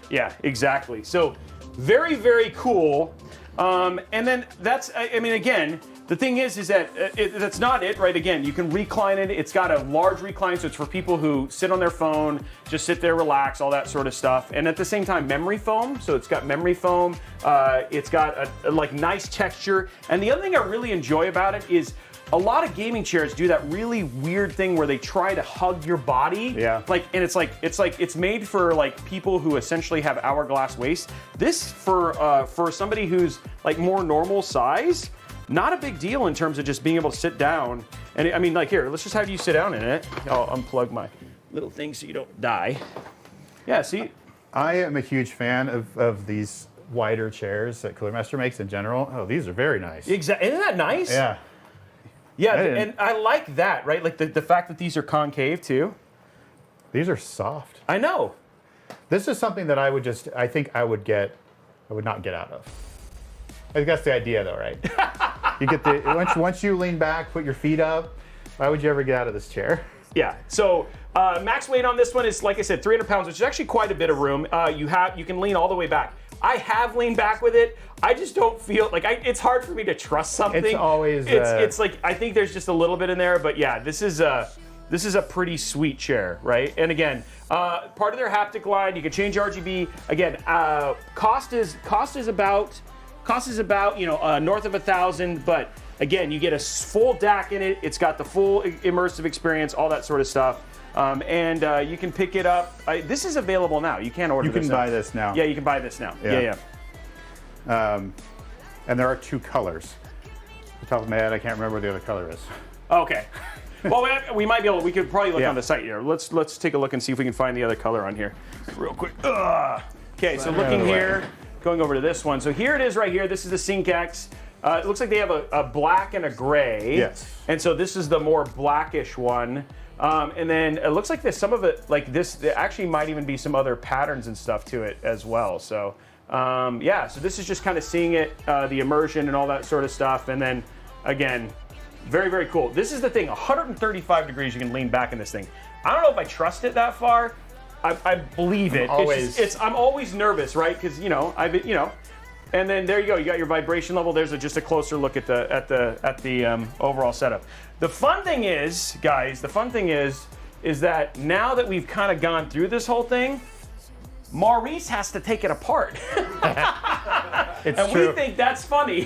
Yeah, exactly. So very, very cool. And then that's, I mean, again, the thing is that that's not it, right? Again, you can recline it. It's got a large recline, so it's for people who sit on their phone, just sit there, relax, all that sort of stuff. And at the same time, memory foam. So it's got memory foam. It's got a like nice texture. And the other thing I really enjoy about it is a lot of gaming chairs do that really weird thing where they try to hug your body. Yeah. Like, and it's made for like people who essentially have hourglass waist. This for somebody who's like more normal size, not a big deal in terms of just being able to sit down. And I mean, like here, let's just have you sit down in it. I'll unplug my little thing so you don't die. Yeah, see? I am a huge fan of these wider chairs that Cooler Master makes in general. Oh, these are very nice. Exactly. Isn't that nice? Yeah. Yeah, I didn't- and I like that, right? Like the fact that these are concave too. These are soft. I know. This is something that I think I would not get out of. I think that's the idea though, right? You get once you lean back, put your feet up, why would you ever get out of this chair? Yeah. So max weight on this one is, like I said, 300 pounds, which is actually quite a bit of room. You can lean all the way back. I have leaned back with it. I just don't feel like it's hard for me to trust something. It's always it's like I think there's just a little bit in there, but yeah, this is a pretty sweet chair, right? And again, part of their haptic line, you can change RGB. Again, cost is about north of $1,000, but again, you get a full DAC in it. It's got the full immersive experience, all that sort of stuff. And you can pick it up. This is available now. You can order. You can this buy now. this now. Yeah, you can buy this now. Yeah. Yeah. And there are 2 colors. Off the top of my head, I can't remember what the other color is. Okay. Well, we might be able. We could probably look Yeah. on the site here. Let's take a look and see if we can find the other color on here, real quick. Okay, so looking here, going over to this one. So here it is, right here. This is the Sync X. It looks like they have a black and a gray. Yes. And so this is the more blackish one. And then it looks like there's some of it, like this, there actually might even be some other patterns and stuff to it as well. So, yeah, so this is just kind of seeing it, the immersion and all that sort of stuff. And then, again, very, very cool. This is the thing, 135 degrees you can lean back in this thing. I don't know if I trust it that far. I believe it. I'm always nervous, right? Because, and then there you go. You got your vibration level. There's just a closer look at the overall setup. The fun thing is, guys, is that now that we've kind of gone through this whole thing, Maurice has to take it apart. It's true. We think that's funny.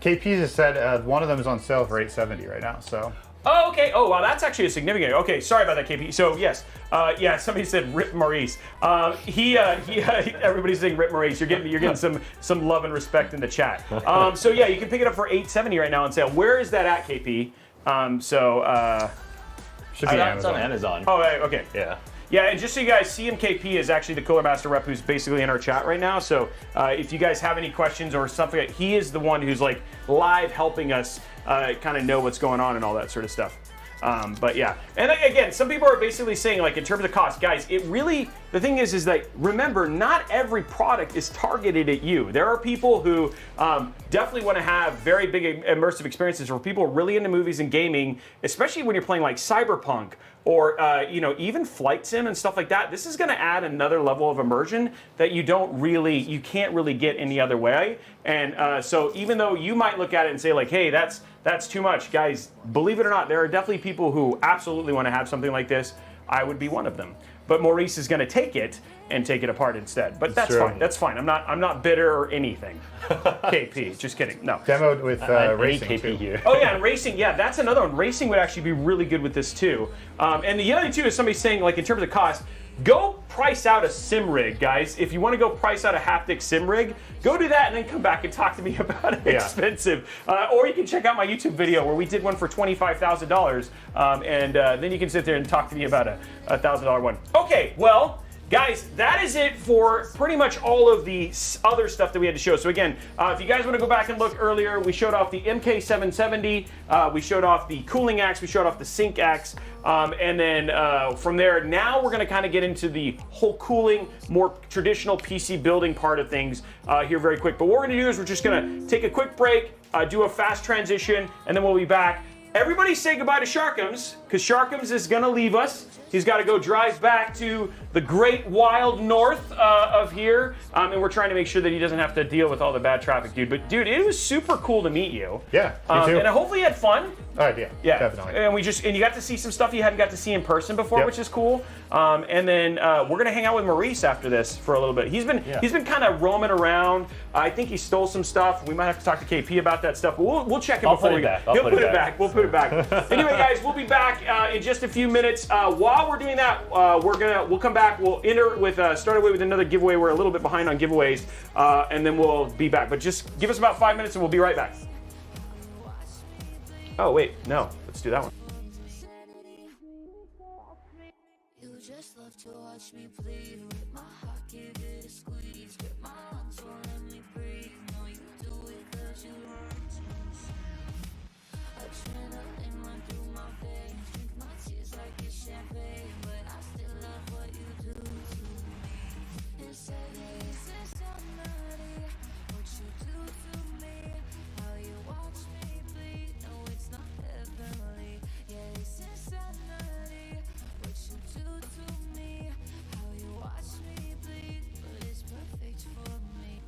KP just said one of them is on sale for $870 right now. So. Oh, okay. Oh, wow, that's actually a significant. Okay, sorry about that, KP. So yes, yeah, somebody said Rip Maurice. Everybody's saying Rip Maurice. You're getting some love and respect in the chat. So yeah, you can pick it up for $870 right now on sale. Where is that at, KP? Should be It's on Amazon. Oh, okay. Yeah. Yeah, and just so you guys, CMKP is actually the Cooler Master rep who's basically in our chat right now. So if you guys have any questions or something, he is the one who's like live helping us kind of know what's going on and all that sort of stuff. But yeah, and again, some people are basically saying, like, in terms of cost, guys, it really, the thing is that, remember, not every product is targeted at you. There are people who definitely want to have very big immersive experiences, for people really into movies and gaming, especially when you're playing like Cybrpnk or even Flight Sim and stuff like that. This is going to add another level of immersion that you can't really get any other way. And so even though you might look at it and say, like, hey, that's too much, guys, believe it or not, there are definitely people who absolutely want to have something like this. I would be one of them. But Maurice is going to take it and take it apart instead. But that's fine. That's fine. I'm not bitter or anything. KP, just kidding. No. Demoed with racing KP too. here. Oh yeah, and racing. Yeah, that's another one. Racing would actually be really good with this too. And the other two is somebody saying, like, in terms of cost, go price out a sim rig, guys. If you want to go price out a haptic sim rig, go do that and then come back and talk to me about it. Yeah. Expensive. Or you can check out my YouTube video where we did one for $25,000, and then you can sit there and talk to me about a $1,000 one. Okay, well, Guys, that is it for pretty much all of the other stuff that we had to show. So again, if you guys want to go back and look earlier, we showed off the MK770, we showed off the cooling axe, we showed off the sink axe, and then from there, now we're going to kind of get into the whole cooling, more traditional PC building part of things here very quick. But what we're going to do is we're just going to take a quick break, do a fast transition, and then we'll be back. Everybody say goodbye to Sharkums, because Sharkums is going to leave us. He's got to go drive back to the great wild north of here, and we're trying to make sure that he doesn't have to deal with all the bad traffic, dude. But dude, it was super cool to meet you. Yeah, me too. And hopefully you had fun. All right, yeah, definitely. And you got to see some stuff you hadn't got to see in person before, Yep. which is cool. And then we're gonna hang out with Maurice after this for a little bit. He's been kind of roaming around. I think he stole some stuff. We might have to talk to KP about that stuff, but we'll check it before we go. He'll put it back. We'll put it back. Anyway, guys, we'll be back in just a few minutes. While we're doing that, we'll come back. We'll enter with start away with another giveaway. We're a little bit behind on giveaways, and then we'll be back. But just give us about 5 minutes, and we'll be right back. Oh wait, no. Let's do that one. You just love to watch me bleed. With my heart, give it a squeeze. Get my lungs, won't let me breathe. No, you do it 'cause you want to. Adrenaline run through my veins. Drink my tears like it's champagne. But I still love what you do to me. It's insanity. What you do to me. How you watch me bleed. No, it's not heavenly. Yeah, it's insanity. What you do to me. How you watch me bleed. But it's perfect for me.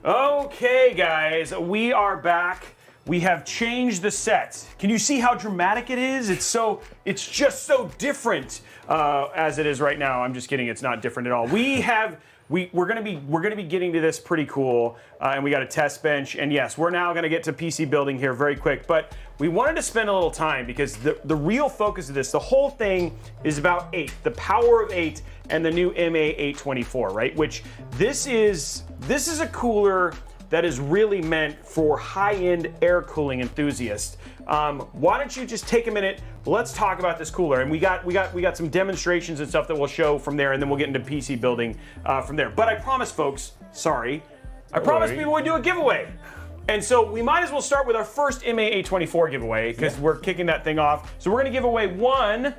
Okay, guys, we are back. We have changed the set. Can you see how dramatic it is? It's just so different as it is right now. I'm just kidding. It's not different at all. We're gonna be getting to this pretty cool, and we got a test bench. And yes, we're now gonna get to PC building here very quick. But we wanted to spend a little time because the real focus of this, the whole thing, is about 8, the power of 8, and the new MA824, right? Which this is a cooler that is really meant for high-end air cooling enthusiasts. Why don't you just take a minute? Let's talk about this cooler, and we got some demonstrations and stuff that we'll show from there, and then we'll get into PC building from there. But I promise, folks, I promised people we'd do a giveaway. And so we might as well start with our first MA824 giveaway because we're kicking that thing off. So we're gonna give away one,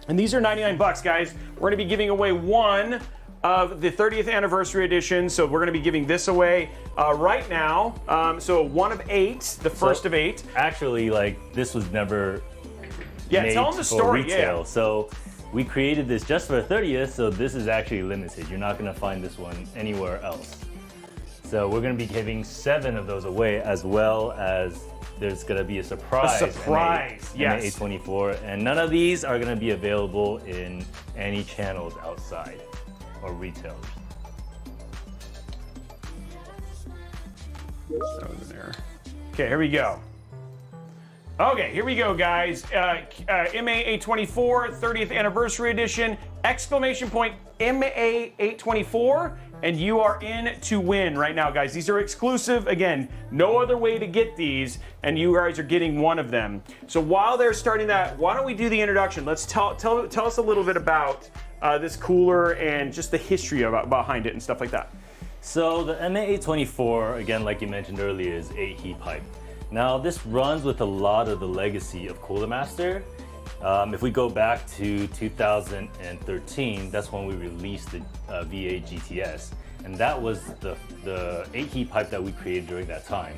and these are 99 bucks, guys. We're gonna be giving away one of the 30th anniversary edition. So we're gonna be giving this away right now. So one of 8, the first of 8. Actually, like, this was never made tell them the for story, retail. yeah. So we created this just for the 30th, so this is actually limited. You're not gonna find this one anywhere else. So we're gonna be giving 7 of those away, as well as there's gonna be a surprise. Yes. MA824, and none of these are gonna be available in any channels outside or retailers. Okay, here we go. Okay, here we go, guys. MA824 30th anniversary edition! Exclamation point MA824, and you are in to win right now, guys. These are exclusive. Again, no other way to get these, and you guys are getting one of them. So while they're starting that, why don't we do the introduction? Let's tell us a little bit about this cooler and just the history behind it and stuff like that. So the MA824, again, like you mentioned earlier, is a heat pipe. Now this runs with a lot of the legacy of Cooler Master. If we go back to 2013, that's when we released the V8 GTS, and that was the 8 heat pipe that we created during that time.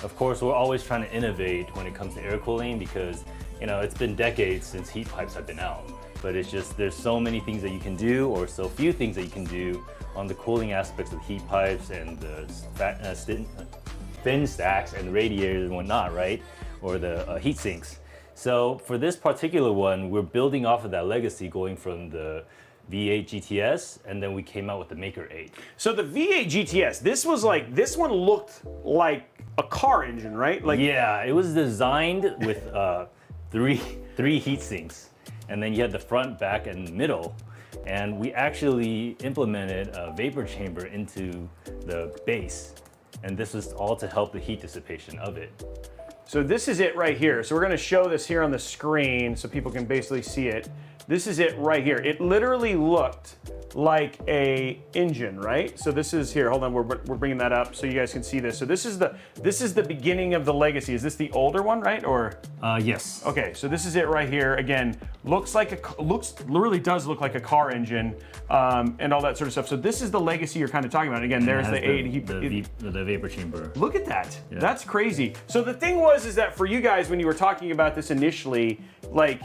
Of course, we're always trying to innovate when it comes to air cooling because, you know, it's been decades since heat pipes have been out. But it's just, there's so many things that you can do, or so few things that you can do on the cooling aspects of heat pipes and the fin stacks and radiators and whatnot, right? Or the heat sinks. So for this particular one, we're building off of that legacy, going from the V8 GTS, and then we came out with the Maker 8. So the V8 GTS, this one looked like a car engine, right? Like, yeah, it was designed with three heat sinks, and then you had the front, back, and middle. And we actually implemented a vapor chamber into the base, and this was all to help the heat dissipation of it. So this is it right here. So we're gonna show this here on the screen so people can basically see it. This is it right here. It literally looked like a engine, right? So this is here. Hold on, we're bringing that up so you guys can see this. So this is the beginning of the legacy. Is this the older one, right? Or yes. okay, so this is it right here. Again, literally does look like a car engine, and all that sort of stuff. So this is the legacy you're kind of talking about. Again, there's the 8. The vapor chamber. Look at that. Yeah. That's crazy. So the thing is that for you guys, when you were talking about this initially, like,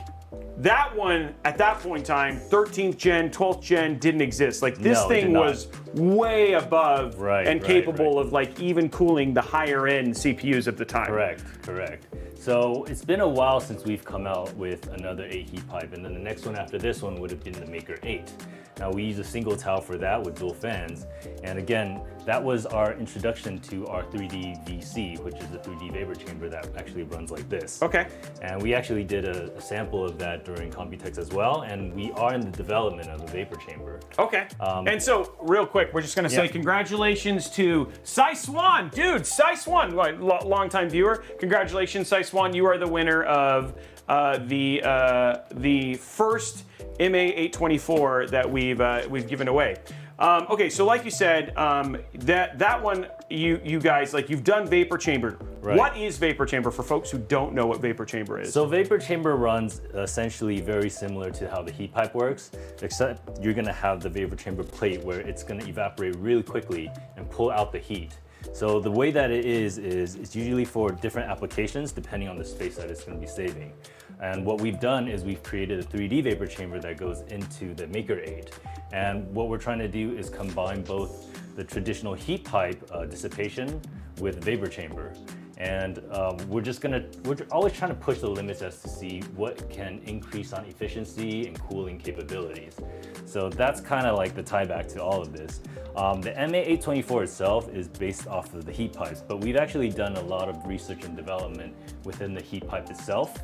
that one, at that point in time, 13th gen, 12th gen didn't exist. Like, this thing was way above and capable of, like, even cooling the higher end CPUs of the time. Correct. So it's been a while since we've come out with another 8 heat pipe, and then the next one after this one would have been the Maker 8. Now we use a single towel for that with dual fans, and again, that was our introduction to our 3D VC, which is a 3D vapor chamber that actually runs like this. Okay. And we actually did a sample of that during Computex as well, and we are in the development of a vapor chamber. Okay. And so, real quick, we're just gonna say congratulations to Cy Swan. Dude, Cy Swan, longtime viewer. Congratulations, Cy Swan. You are the winner of the first MA824 that we've given away. Okay, so like you said, that one you guys, like, you've done vapor chamber. Right. What is vapor chamber for folks who don't know what vapor chamber is? So vapor chamber runs essentially very similar to how the heat pipe works, except you're gonna have the vapor chamber plate where it's gonna evaporate really quickly and pull out the heat. So the way that it is it's usually for different applications depending on the space that it's going to be saving. And what we've done is we've created a 3D vapor chamber that goes into the Maker 8. And what we're trying to do is combine both the traditional heat pipe dissipation with vapor chamber. And we're always trying to push the limits as to see what can increase on efficiency and cooling capabilities. So that's kind of like the tie back to all of this. The MA824 itself is based off of the heat pipes, but we've actually done a lot of research and development within the heat pipe itself.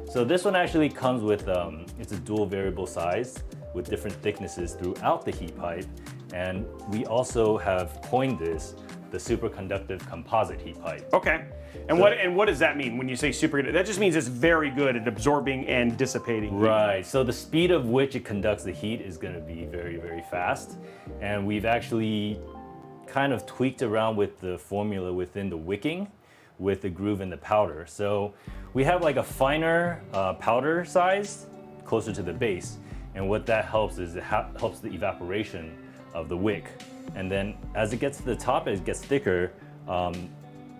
So this one actually comes with, it's a dual variable size with different thicknesses throughout the heat pipe. And we also have coined this the superconductive composite heat pipe. Okay. And what does that mean when you say superconductive? That just means it's very good at absorbing and dissipating heat. Right. So the speed of which it conducts the heat is going to be very, very fast. And we've actually kind of tweaked around with the formula within the wicking with the groove and the powder. So we have like a finer powder size closer to the base. And what that helps is it helps the evaporation of the wick. And then as it gets to the top, it gets thicker.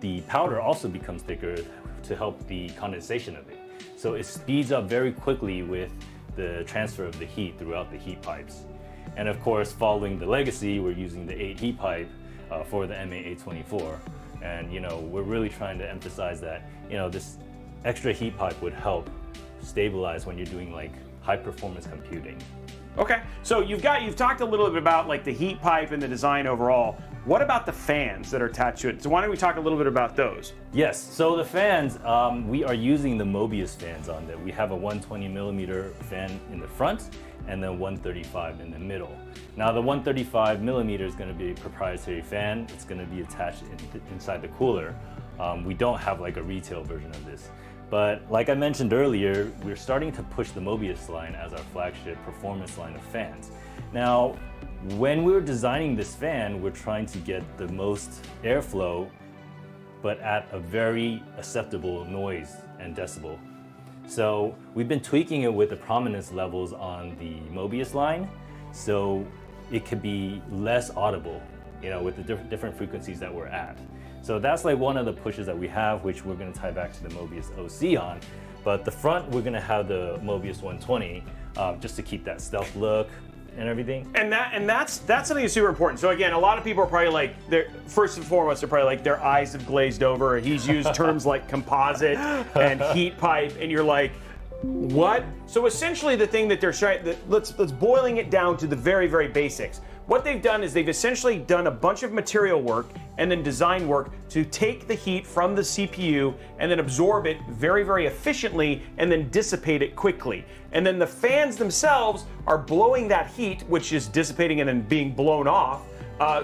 The powder also becomes thicker to help the condensation of it. So it speeds up very quickly with the transfer of the heat throughout the heat pipes. And of course, following the legacy, we're using the 8 heat pipe for the MA824. And we're really trying to emphasize that this extra heat pipe would help stabilize when you're doing like high performance computing. Okay, so you've talked a little bit about like the heat pipe and the design overall. What about the fans that are attached to it? So why don't we talk a little bit about those? Yes, so the fans, we are using the Mobius fans on that. We have a 120 millimeter fan in the front and then 135 in the middle. Now the 135 millimeter is going to be a proprietary fan. It's going to be attached inside the cooler. We don't have like a retail version of this. But like I mentioned earlier, we're starting to push the Mobius line as our flagship performance line of fans. Now, when we were designing this fan, we're trying to get the most airflow, but at a very acceptable noise and decibel. So we've been tweaking it with the prominence levels on the Mobius line, so it could be less audible, with the different frequencies that we're at. So that's like one of the pushes that we have, which we're going to tie back to the Mobius OC on. But the front, we're going to have the Mobius 120 just to keep that stealth look and everything. And that's something that's super important. So again, a lot of people are probably like, first and foremost, they're probably like their eyes have glazed over. He's used terms like composite and heat pipe, and you're like, what? So essentially, the thing that they're trying, let's boiling it down to the very, very basics. What they've done is they've essentially done a bunch of material work and then design work to take the heat from the CPU and then absorb it very, very efficiently and then dissipate it quickly. And then the fans themselves are blowing that heat, which is dissipating and then being blown off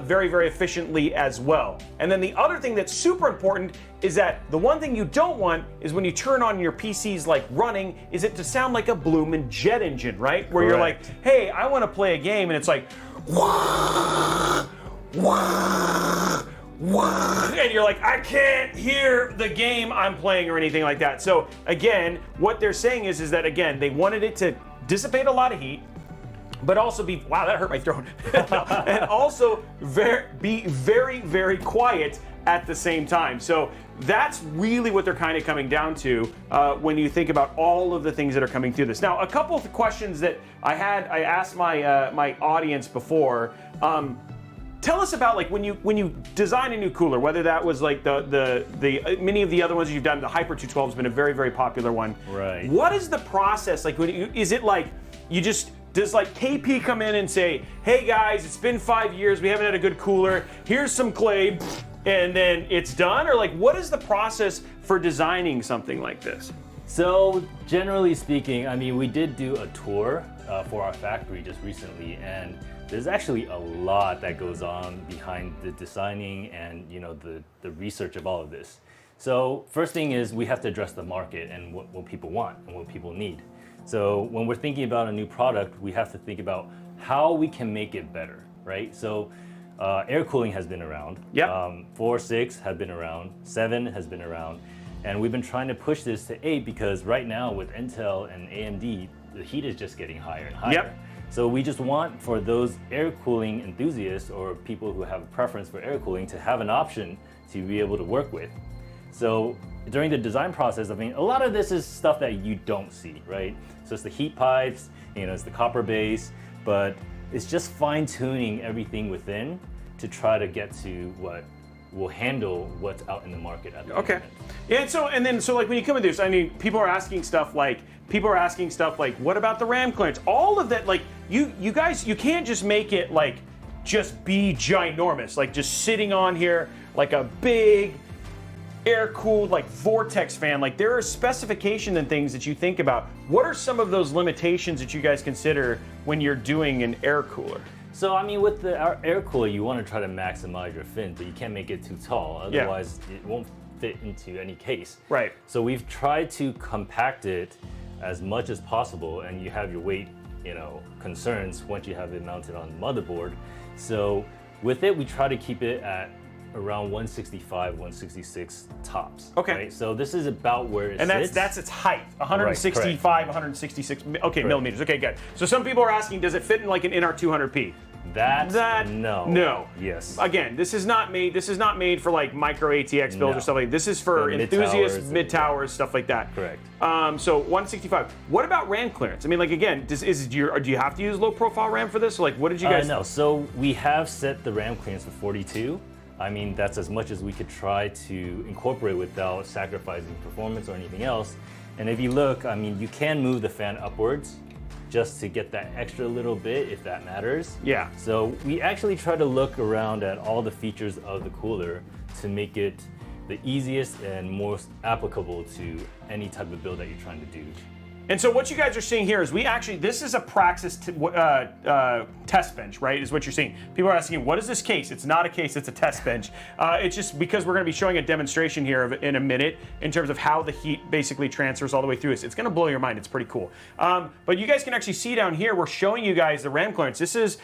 very, very efficiently as well. And then the other thing that's super important is that the one thing you don't want is when you turn on your PC's like running, is it to sound like a bloomin' jet engine, right? Where you're like, hey, I want to play a game, and it's like, wah, wah, wah, and you're like, I can't hear the game I'm playing or anything like that. So again, what they're saying is that again, they wanted it to dissipate a lot of heat, but also be, wow, that hurt my throat, and also be very, very quiet at the same time. So that's really what they're kind of coming down to when you think about all of the things that are coming through this. Now, a couple of questions that I asked my my audience before. Tell us about like when you design a new cooler, whether that was like the many of the other ones you've done. The Hyper 212 has been a very, very popular one. Right. What is the process like? Is it like you just does like KP come in and say, hey guys, it's been 5 years, we haven't had a good cooler, here's some clay, and then it's done? Or like, what is the process for designing something like this? So generally speaking, I mean, we did do a tour for our factory just recently, and there's actually a lot that goes on behind the designing and the research of all of this. So first thing is we have to address the market and what people want and what people need. So when we're thinking about a new product, we have to think about how we can make it better, right? So air cooling has been around. Yep. 4, 6 have been around, 7 has been around, and we've been trying to push this to 8 because right now with Intel and AMD, the heat is just getting higher and higher. Yep. So we just want for those air cooling enthusiasts or people who have a preference for air cooling to have an option to be able to work with. So during the design process, I mean, a lot of this is stuff that you don't see, right? So it's the heat pipes, it's the copper base, but it's just fine tuning everything within to try to get to what will handle what's out in the market at the moment. Yeah, and so like when you come with this, I mean, people are asking stuff like, what about the RAM clearance? All of that, like you guys, you can't just make it like just be ginormous, like just sitting on here like a big air-cooled like vortex fan. Like there are specifications and things that you think about. What are some of those limitations that you guys consider when you're doing an air cooler? So I mean, with the air cooler, you want to try to maximize your fin, but you can't make it too tall, otherwise it won't fit into any case. Right. So we've tried to compact it as much as possible, and you have your weight, concerns once you have it mounted on the motherboard. So with it, we try to keep it at around 165, 166 tops. Okay. Right? So this is about where it and sits. that's its height, 165, 166. Okay, millimeters. Okay, good. So some people are asking, does it fit in like an NR200P? No. No. Yes. Again, this is not made for like micro ATX builds or stuff like that. This is for The enthusiasts, mid-towers, mid-towers, stuff like that. Correct. So 165. What about RAM clearance? I mean, like again, do you have to use low profile RAM for this? Or like, what did you guys? No. So we have set the RAM clearance for 42. I mean, that's as much as we could try to incorporate without sacrificing performance or anything else. And if you look, I mean, you can move the fan upwards just to get that extra little bit if that matters. Yeah. So we actually try to look around at all the features of the cooler to make it the easiest and most applicable to any type of build that you're trying to do. And so what you guys are seeing here is this is a Praxis test bench, right, is what you're seeing. People are asking, what is this case? It's not a case, it's a test bench. It's just because we're gonna be showing a demonstration here in a minute in terms of how the heat basically transfers all the way through. It's gonna blow your mind, it's pretty cool. But you guys can actually see down here, we're showing you guys the RAM clearance. This is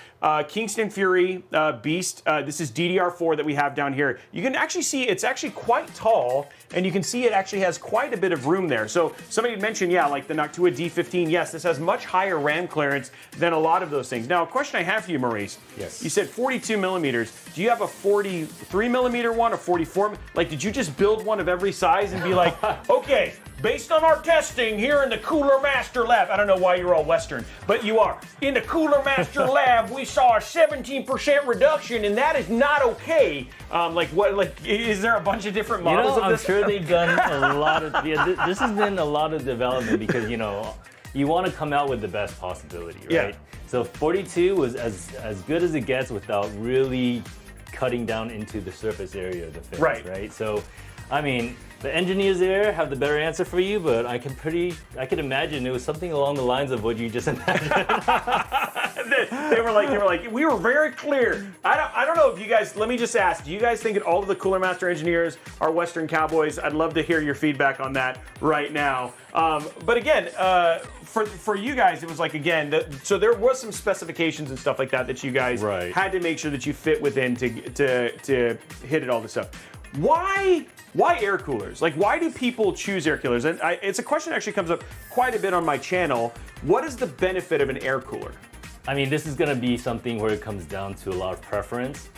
Kingston Fury Beast. This is DDR4 that we have down here. You can actually see it's actually quite tall, and you can see it actually has quite a bit of room there. So somebody mentioned, like the Noctua D15, yes, this has much higher RAM clearance than a lot of those things. Now, a question I have for you, Maurice. Yes. You said 42 millimeters. Do you have a 43 millimeter one, a 44? Like, did you just build one of every size and be like, okay, based on our testing here in the Cooler Master Lab, I don't know why you're all Western, but you are. In the Cooler Master Lab, we saw a 17% reduction, and that is not okay. Is there a bunch of different models of I'm this? sure they've done a lot of, this has been a lot of development because, you want to come out with the best possibility, right? Yeah. So 42 was as good as it gets without really cutting down into the surface area of the fins, right? So, I mean, the engineers there have the better answer for you, but I can imagine it was something along the lines of what you just imagined. they were like, we were very clear. I don't know if you guys, let me just ask, do you guys think that all of the Cooler Master engineers are Western cowboys? I'd love to hear your feedback on that right now. But again, for you guys, it was like, again, so there was some specifications and stuff like that you guys had to make sure that you fit within to hit it all this stuff. Why air coolers? Like, why do people choose air coolers? And it's a question that actually comes up quite a bit on my channel. What is the benefit of an air cooler? I mean, this is going to be something where it comes down to a lot of preference.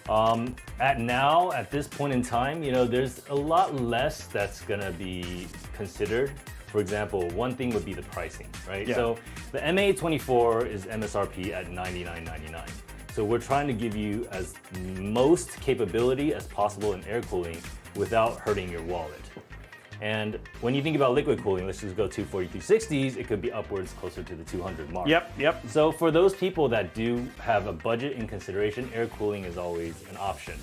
At this point in time, there's a lot less that's going to be considered. For example, one thing would be the pricing, right? Yeah. So the M.2 is MSRP at $99.99. So we're trying to give you as most capability as possible in air cooling without hurting your wallet. And when you think about liquid cooling, let's just go to 4360s, it could be upwards closer to the 200 mark. Yep. So for those people that do have a budget in consideration, air cooling is always an option.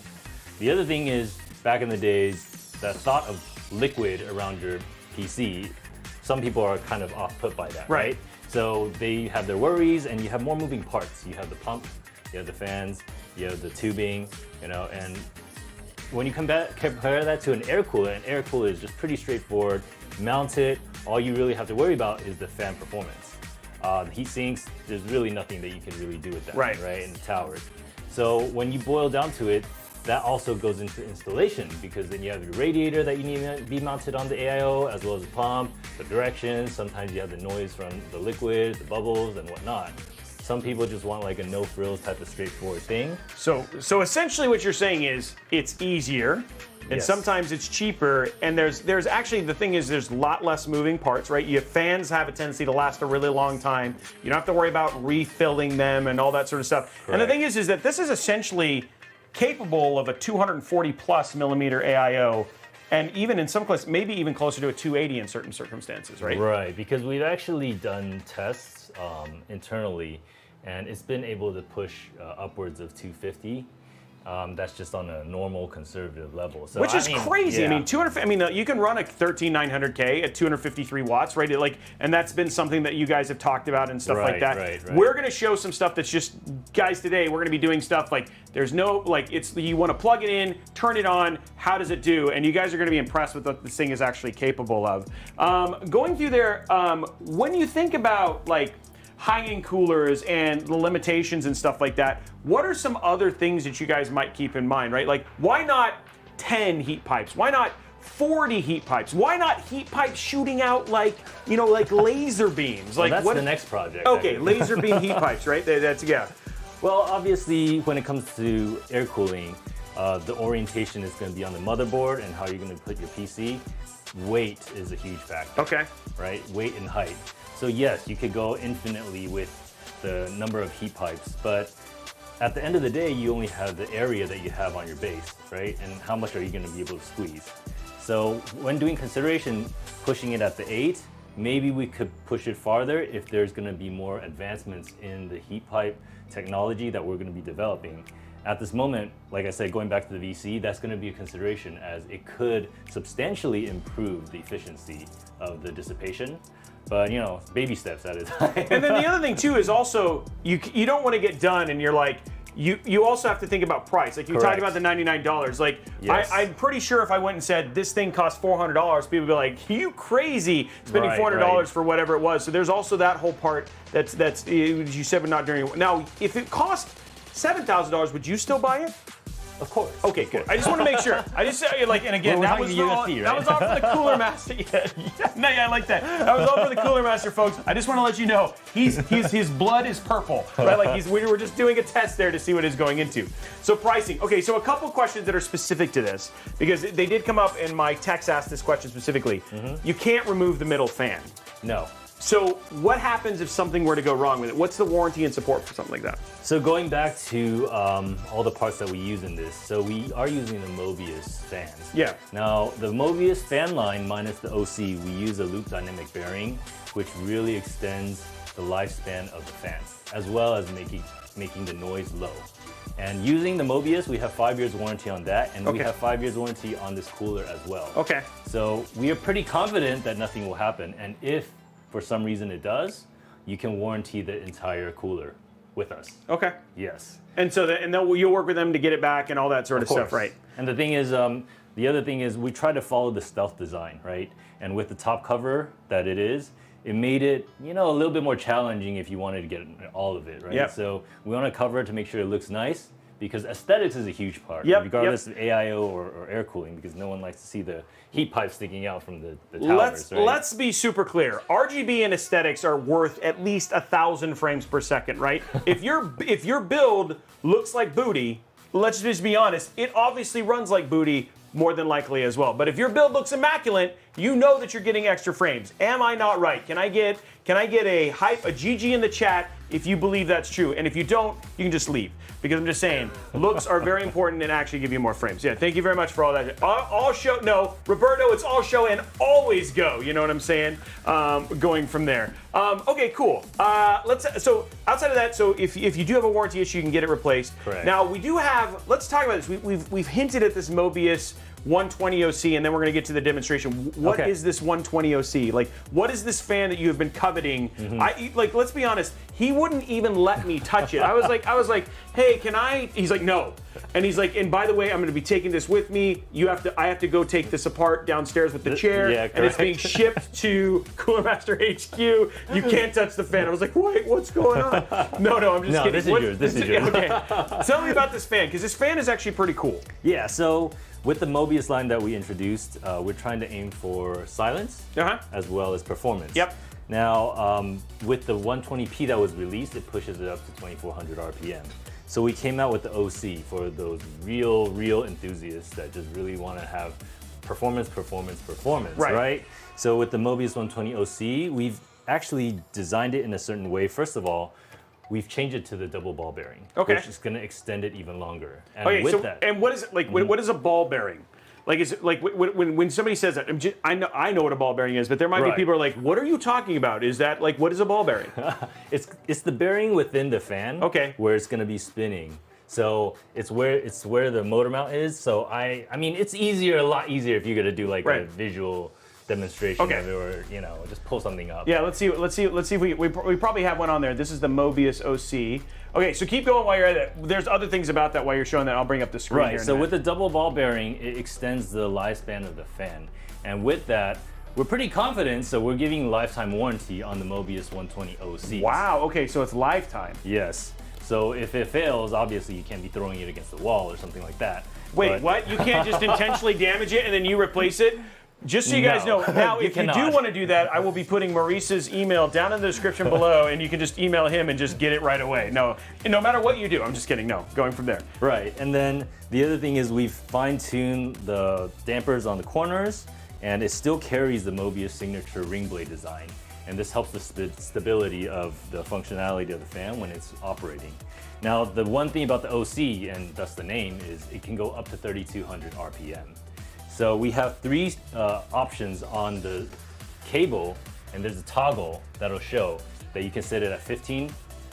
The other thing is, back in the days, the thought of liquid around your PC, some people are kind of off-put by that, right? So they have their worries, and you have more moving parts. You have the pump, you have the fans, you have the tubing, and when you compare that to an air cooler is just pretty straightforward. Mount it, all you really have to worry about is the fan performance. The heat sinks, there's really nothing that you can really do with that, right? In the towers. So when you boil down to it, that also goes into installation because then you have your radiator that you need to be mounted on the AIO, as well as the pump, the directions. Sometimes you have the noise from the liquid, the bubbles, and whatnot. Some people just want like a no frills type of straightforward thing. So essentially what you're saying is it's easier, and Yes. sometimes it's cheaper, and there's actually, the thing is there's a lot less moving parts, right? Your fans have a tendency to last a really long time. You don't have to worry about refilling them and all that sort of stuff. And the Correct. thing is that this is essentially capable of a 240 plus millimeter AIO, and even in some cases, maybe even closer to a 280 in certain circumstances, right? Right, because we've actually done tests internally, and it's been able to push upwards of 250. That's just on a normal conservative level. So, Which is crazy. yeah. I mean, 200. I mean, you can run a 13900K at 253 watts, right? And that's been something that you guys have talked about and stuff like Right, that. right. We're going to show some stuff that's just, guys. Today we're going to be doing stuff like there's no it's you want to plug it in, turn it on. How does it do? And you guys are going to be impressed with what this thing is actually capable of. Going through there, when you think about like high-end coolers and the limitations and stuff like that, what are some other things that you guys might keep in mind, right? Like, why not 10 heat pipes? Why not 40 heat pipes? Why not heat pipes shooting out like, like laser beams? Like, That's what? the next project. Okay, actually. laser beam heat pipes, right? That's, yeah. Well, obviously, when it comes to air cooling, the orientation is going to be on the motherboard and how you're going to put your PC. Weight is a huge factor. Okay. Right? Weight and height. So yes, you could go infinitely with the number of heat pipes, but at the end of the day, you only have the area that you have on your base, right? And how much are you going to be able to squeeze? So when doing consideration, pushing it at the 8, maybe we could push it farther if there's going to be more advancements in the heat pipe technology that we're going to be developing. At this moment, like I said, going back to the VC, that's going to be a consideration as it could substantially improve the efficiency of the dissipation. But baby steps at a time. And then the other thing too is also you don't want to get done and you're like you also have to think about price. Like you talked Correct. about the $99. Like Yes. I'm pretty sure if I went and said this thing costs $400, people would be like, "You crazy spending Right, $400 right. for whatever it was." So there's also that whole part that's you said, but not during. Now, if it cost $7,000, would you still buy it? Of course. Okay, good. I just want to make sure. I just like, and again, Well, that we're was talking all, USD, that was right? all for the Cooler Master. Yeah, I like that. That was all for the Cooler Master, folks. I just want to let you know his blood is purple, right? Like we were just doing a test there to see what he's going into. So pricing. Okay, so a couple questions that are specific to this because they did come up, and my text asked this question specifically. You can't remove the middle fan. No. So what happens if something were to go wrong with it? What's the warranty and support for something like that? So going back to all the parts that we use in this, so we are using the Mobius fans. Yeah. Now, the Mobius fan line minus the OC, we use a loop dynamic bearing, which really extends the lifespan of the fan, as well as making the noise low. And using the Mobius, we have 5 years warranty on that, and we Okay. have 5 years warranty on this cooler as well. Okay. So we are pretty confident that nothing will happen, and if for some reason it does, you can warranty the entire cooler with us. Okay. Yes. And so you'll work with them to get it back and all that sort of stuff, right? And the thing is, the other thing is we try to follow the stealth design, right? And with the top cover that it is, it made it, a little bit more challenging if you wanted to get all of it, right? Yep. So we want to cover it to make sure it looks nice, because aesthetics is a huge part, Yep, regardless of AIO or air cooling, because no one likes to see the heat pipe sticking out from the towers, right? Let's be super clear. RGB and aesthetics are worth at least 1,000 frames per second, right? if your build looks like booty, let's just be honest, it obviously runs like booty more than likely as well. But if your build looks immaculate, you know that you're getting extra frames. Am I not right? Can I get a GG in the chat if you believe that's true? And if you don't, you can just leave. Because I'm just saying, looks are very important and actually give you more frames. Yeah, thank you very much for all that. All show, no, Roberto, it's all show and always go. You know what I'm saying? Going from there. Okay, cool. So outside of that, so if you do have a warranty issue, you can get it replaced. Correct. Now we do have. Let's talk about this. We've hinted at this Mobius 120 OC, and then we're going to get to the demonstration. What is this 120 OC? Like, what is this fan that you have been coveting? Let's be honest. He wouldn't even let me touch it. I was like, hey, can I? He's like, no. And he's like, and by the way, I'm going to be taking this with me. I have to go take this apart downstairs with the chair, yeah, and it's correct. being shipped to Cooler Master HQ. You can't touch the fan. I was like, wait, what's going on? No, I'm just No, kidding. this is yours. This is yours. Okay. Tell me about this fan, because this fan is actually pretty cool. Yeah, so with the Mobius line that we introduced, we're trying to aim for silence Uh-huh. as well as performance. Yep. Now, with the 120p that was released, it pushes it up to 2400 RPM. So we came out with the OC for those real enthusiasts that just really want to have performance, right? So with the Mobius 120 OC, we've actually designed it in a certain way. First of all, we've changed it to the double ball bearing, which is going to extend it even longer. And and what is it like? What is a ball bearing? Like, is it like when somebody says that? I know what a ball bearing is, but there might be people who are like, "What are you talking about? Is that like what is a ball bearing?" It's the bearing within the fan, where it's going to be spinning. So it's where the motor mount is. So I mean, it's a lot easier if you're going to do like a visual demonstration of it, or just pull something up. Yeah, let's see if we probably have one on there. This is the Mobius OC. Okay, so keep going while you're at it. There's other things about that while you're showing that. I'll bring up the screen here. Right, so with the double ball bearing, it extends the lifespan of the fan. And with that, we're pretty confident, so we're giving lifetime warranty on the Mobius 120 OC. Wow, okay, so it's lifetime. Yes. So if it fails, obviously you can't be throwing it against the wall or something like that. Wait, what? You can't just intentionally damage it and then you replace it? Just so you guys know, now if you do want to do that, I will be putting Maurice's email down in the description below, and you can just email him and just get it right away. No matter what you do, I'm just kidding. No, going from there. Right, and then the other thing is we've fine-tuned the dampers on the corners, and it still carries the Mobius signature ring blade design. And this helps the stability of the functionality of the fan when it's operating. Now, the one thing about the OC, and thus the name, is it can go up to 3200 RPM. So we have three options on the cable, and there's a toggle that'll show that you can set it at 15,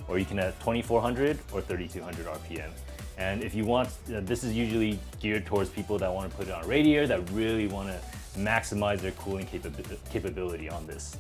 or you can at 2400 or 3200 RPM. And if you want, this is usually geared towards people that want to put it on a radiator, that really want to maximize their cooling capability on this.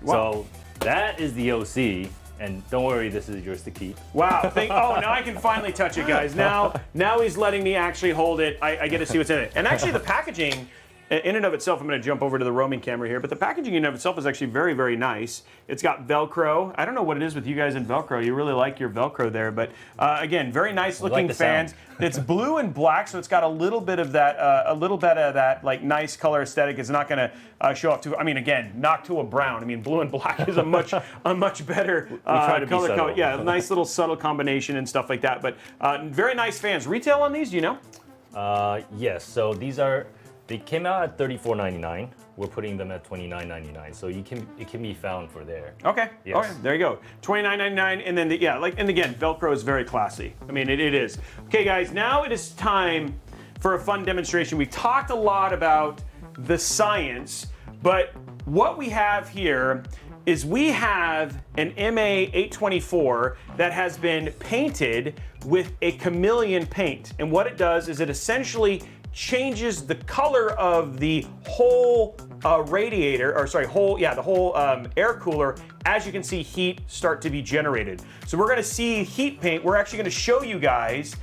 Wow. So that is the OC. And don't worry, this is yours to keep. Wow, now I can finally touch it, guys. Now he's letting me actually hold it. I get to see what's in it. And actually the packaging, in and of itself, I'm going to jump over to the roaming camera here, but the packaging in and of itself is actually very, very nice. It's got Velcro. I don't know what it is with you guys in Velcro. You really like your Velcro there, but again, very nice looking fans. It's blue and black, so it's got a little bit of that, like nice color aesthetic. It's not going to show up to. I mean, again, not to a brown. I mean, blue and black is a much better color. Yeah, nice little subtle combination and stuff like that. But very nice fans. Retail on these, do you know? Yes. So they came out at $34.99. We're putting them at $29.99, so it can be found for there. Okay. Yes. Okay. There you go. $29.99, and then and again, Velcro is very classy. I mean, it is. Okay, guys. Now it is time for a fun demonstration. We've talked a lot about the science, but what we have here is we have an MA824 that has been painted with a chameleon paint, and what it does is it essentially changes the color of the whole radiator, or sorry, the whole air cooler, as you can see heat start to be generated. So we're gonna see heat paint. We're actually gonna show you guys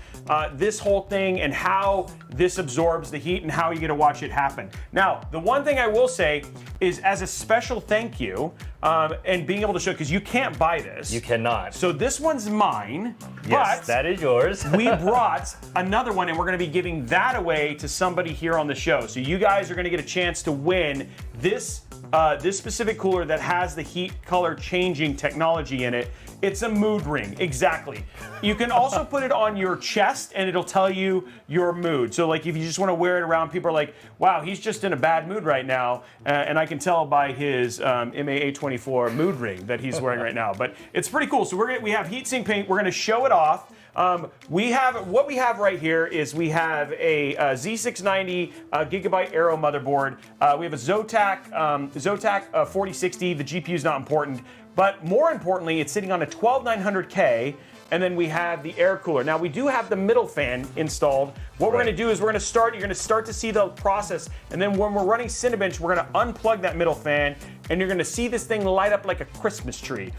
this whole thing and how this absorbs the heat and how you're gonna watch it happen. Now, the one thing I will say is, as a special thank you, and being able to show, because you can't buy this. You cannot. So this one's mine, yes, but that is yours. we brought another one, and we're gonna be giving that away to somebody here on the show. So you guys are gonna get a chance to win this specific cooler that has the heat color changing technology in it. It's a mood ring, exactly. You can also put it on your chest and it'll tell you your mood. So like if you just want to wear it around, people are like, wow, he's just in a bad mood right now. And I can tell by his MA824 mood ring that he's wearing right now. But it's pretty cool. So we have heatsink paint. We're going to show it off. What we have right here is we have a Z690 Gigabyte Aero motherboard. We have a Zotac 4060. The GPU is not important, but more importantly, it's sitting on a 12900K. And then we have the air cooler. Now we do have the middle fan installed. What we're gonna do is you're gonna start to see the process, and then when we're running Cinebench, we're gonna unplug that middle fan, and you're gonna see this thing light up like a Christmas tree,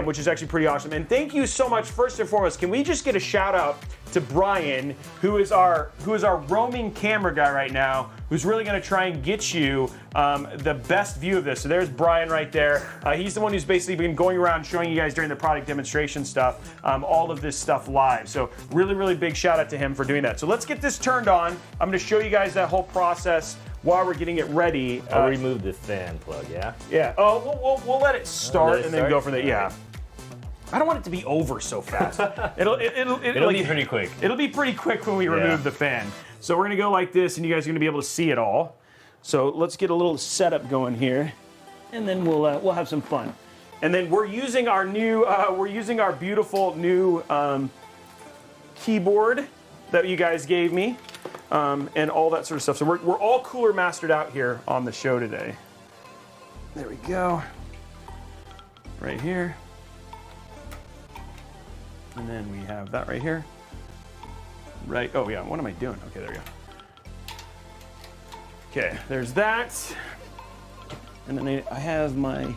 which is actually pretty awesome. And thank you so much, first and foremost. Can we just get a shout out to Brian, who is our roaming camera guy right now, who's really gonna try and get you the best view of this. So there's Brian right there. He's the one who's basically been going around showing you guys during the product demonstration stuff, all of this stuff live. So really, really big shout out to him for doing that. So let's get this turned on. I'm gonna show you guys that whole process while we're getting it ready. I'll remove the fan plug, yeah? Yeah. Oh, we'll let it start let it and then start? go from there. Yeah. I don't want it to be over so fast. It'll It'll be pretty quick. It'll be pretty quick when we remove the fan. So we're gonna go like this, and you guys are gonna be able to see it all. So let's get a little setup going here, and then we'll have some fun. And then we're using our new, our beautiful new keyboard that you guys gave me, and all that sort of stuff. So we're all Cooler Mastered out here on the show today. There we go. Right here. And then we have that right here. Right, oh yeah, what am I doing? Okay, there we go. Okay, there's that. And then I have my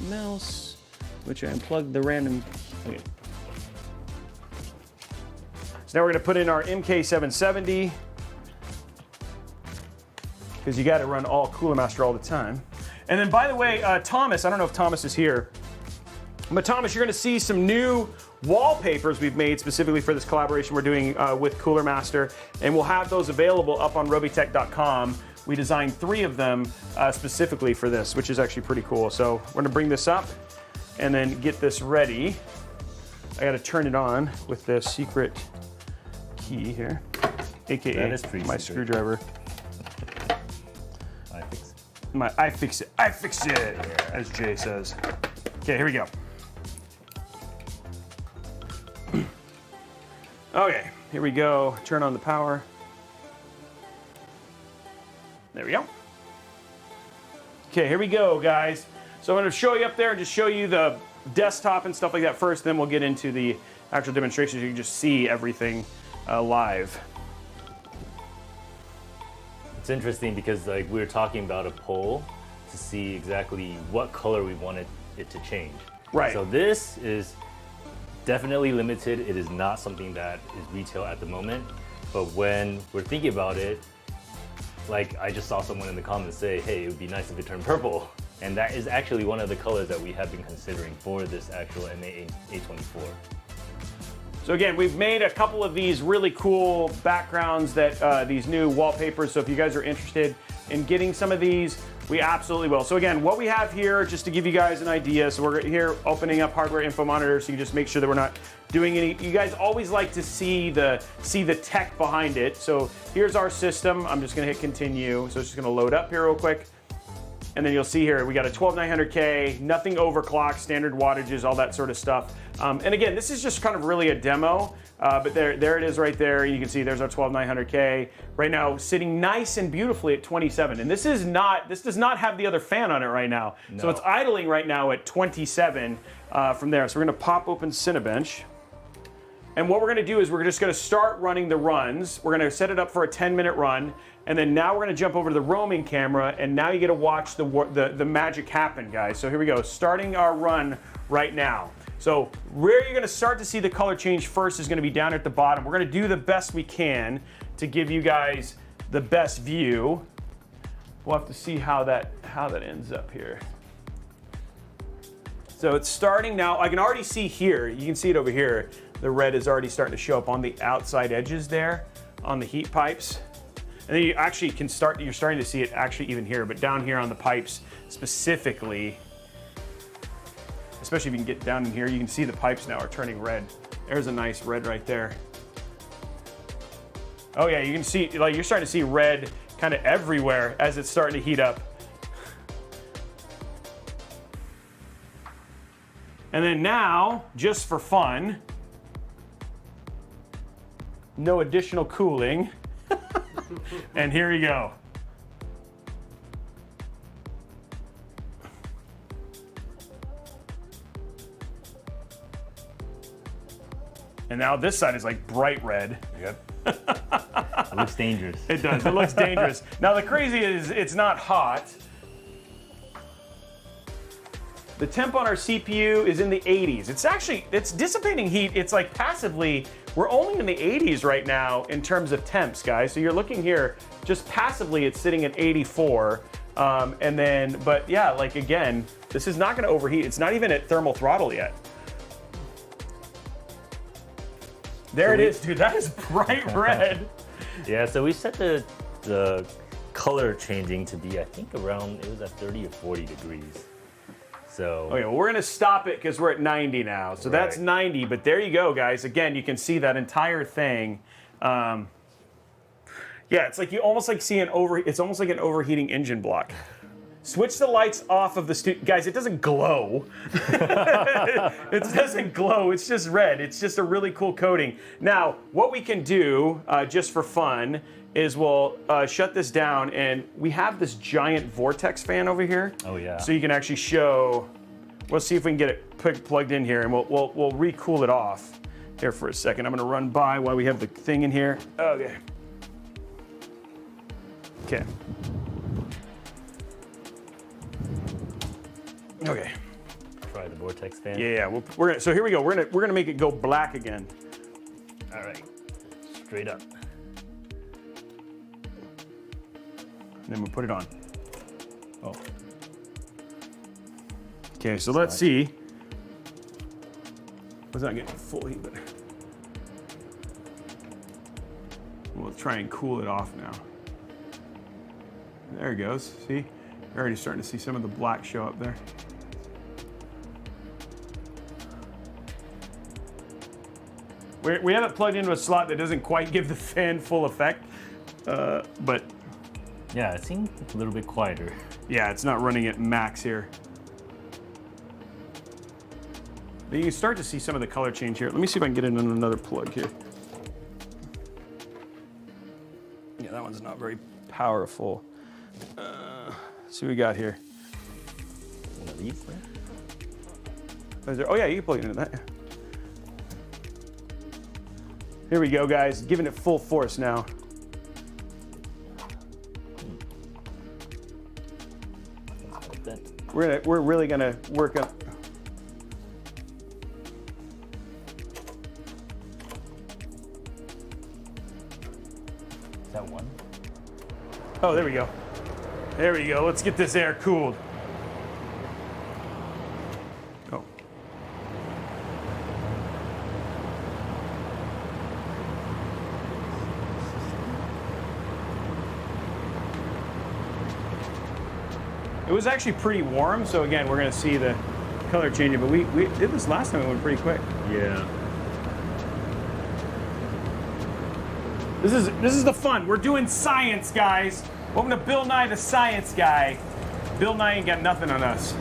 mouse, which I unplugged the random, okay. So now we're gonna put in our MK770, because you gotta run all Cooler Master all the time. And then by the way, Thomas, I don't know if Thomas is here, but Thomas, you're gonna see some new wallpapers we've made specifically for this collaboration we're doing with Cooler Master, and we'll have those available up on Robeytech.com. We designed 3 of them specifically for this, which is actually pretty cool. So we're gonna bring this up and then get this ready. I gotta turn it on with this secret key here, AKA That is pretty my secret. screwdriver. I fix it, as Jay says. Okay, here we go. Okay, here we go. Turn on the power. There we go. Okay, here we go, guys. So I'm going to show you up there and just show you the desktop and stuff like that first. Then we'll get into the actual demonstration so you can just see everything live. It's interesting because like we were talking about a poll to see exactly what color we wanted it to change. Right. So this is definitely limited. It is not something that is retail at the moment. But when we're thinking about it, like I just saw someone in the comments say, hey, it would be nice if it turned purple. And that is actually one of the colors that we have been considering for this actual MA-A24. So again, we've made a couple of these really cool backgrounds that these new wallpapers. So if you guys are interested in getting some of these, we absolutely will. So again, what we have here, just to give you guys an idea, so we're here opening up hardware info monitor, so you can just make sure that we're not doing any. You guys always like to see the tech behind it. So here's our system. I'm just gonna hit continue. So it's just gonna load up here real quick. And then you'll see here, we got a 12900K, nothing overclocked, standard wattages, all that sort of stuff. And again, this is just kind of really a demo, but there it is right there. You can see there's our 12900K. Right now, sitting nice and beautifully at 27. And this does not have the other fan on it right now. No. So it's idling right now at 27 from there. So we're gonna pop open Cinebench. And what we're gonna do is we're just gonna start running the runs. We're gonna set it up for a 10-minute run. And then now we're gonna jump over to the roaming camera, and now you get to watch the magic happen, guys. So here we go, starting our run right now. So where you're gonna start to see the color change first is gonna be down at the bottom. We're gonna do the best we can to give you guys the best view. We'll have to see how that ends up here. So it's starting now. I can already see here, you can see it over here, the red is already starting to show up on the outside edges there, on the heat pipes. And then you actually can start, you're starting to see it actually even here, but down here on the pipes specifically, especially if you can get down in here, you can see the pipes now are turning red. There's a nice red right there. Oh yeah, you can see, like you're starting to see red kind of everywhere as it's starting to heat up. And then now, just for fun, no additional cooling. And here we go. And now this side is like bright red. Yep. It looks dangerous. It does, it looks dangerous. Now the crazy is it's not hot. The temp on our CPU is in the 80s. It's dissipating heat. It's like passively, we're only in the 80s right now in terms of temps, guys. So you're looking here, just passively, it's sitting at 84. But yeah, like again, this is not gonna overheat. It's not even at thermal throttle yet. There it is, dude, that is bright red. Yeah, so we set the color changing to be, I think around, it was at 30 or 40 degrees. So. Okay, well, we're gonna stop it because we're at 90 now. So that's 90, but there you go, guys. Again, you can see that entire thing. Yeah, it's like you almost like see it's almost like an overheating engine block. Switch the lights off of the studio. Guys, it doesn't glow. It doesn't glow, it's just red. It's just a really cool coating. Now, what we can do, just for fun, is we'll shut this down, and we have this giant vortex fan over here. Oh yeah. So you can actually show, we'll see if we can get it plugged in here, and we'll re-cool it off here for a second. I'm gonna run by while we have the thing in here. Okay. Okay. Okay. Try the vortex fan. Yeah. We're gonna. So here we go. We're gonna make it go black again. All right. Straight up. And then we'll put it on. Oh. Okay. So let's see. Was not getting full heat, but we'll try and cool it off now. There it goes. See, you're already starting to see some of the black show up there. We have it plugged into a slot that doesn't quite give the fan full effect, but yeah, it seemed a little bit quieter. Yeah, it's not running at max here. But you can start to see some of the color change here. Let me see if I can get it in another plug here. Yeah, that one's not very powerful. See what we got here. One of these there? Oh yeah, you can plug it into that. Here we go, guys. Giving it full force now. We're really gonna work up. Is that one? Oh, there we go. There we go. Let's get this air cooled. Oh. It was actually pretty warm, so again, we're gonna see the color changing, but we did this last time, it went pretty quick. Yeah. This is the fun. We're doing science, guys. Welcome to Bill Nye the Science Guy. Bill Nye ain't got nothing on us.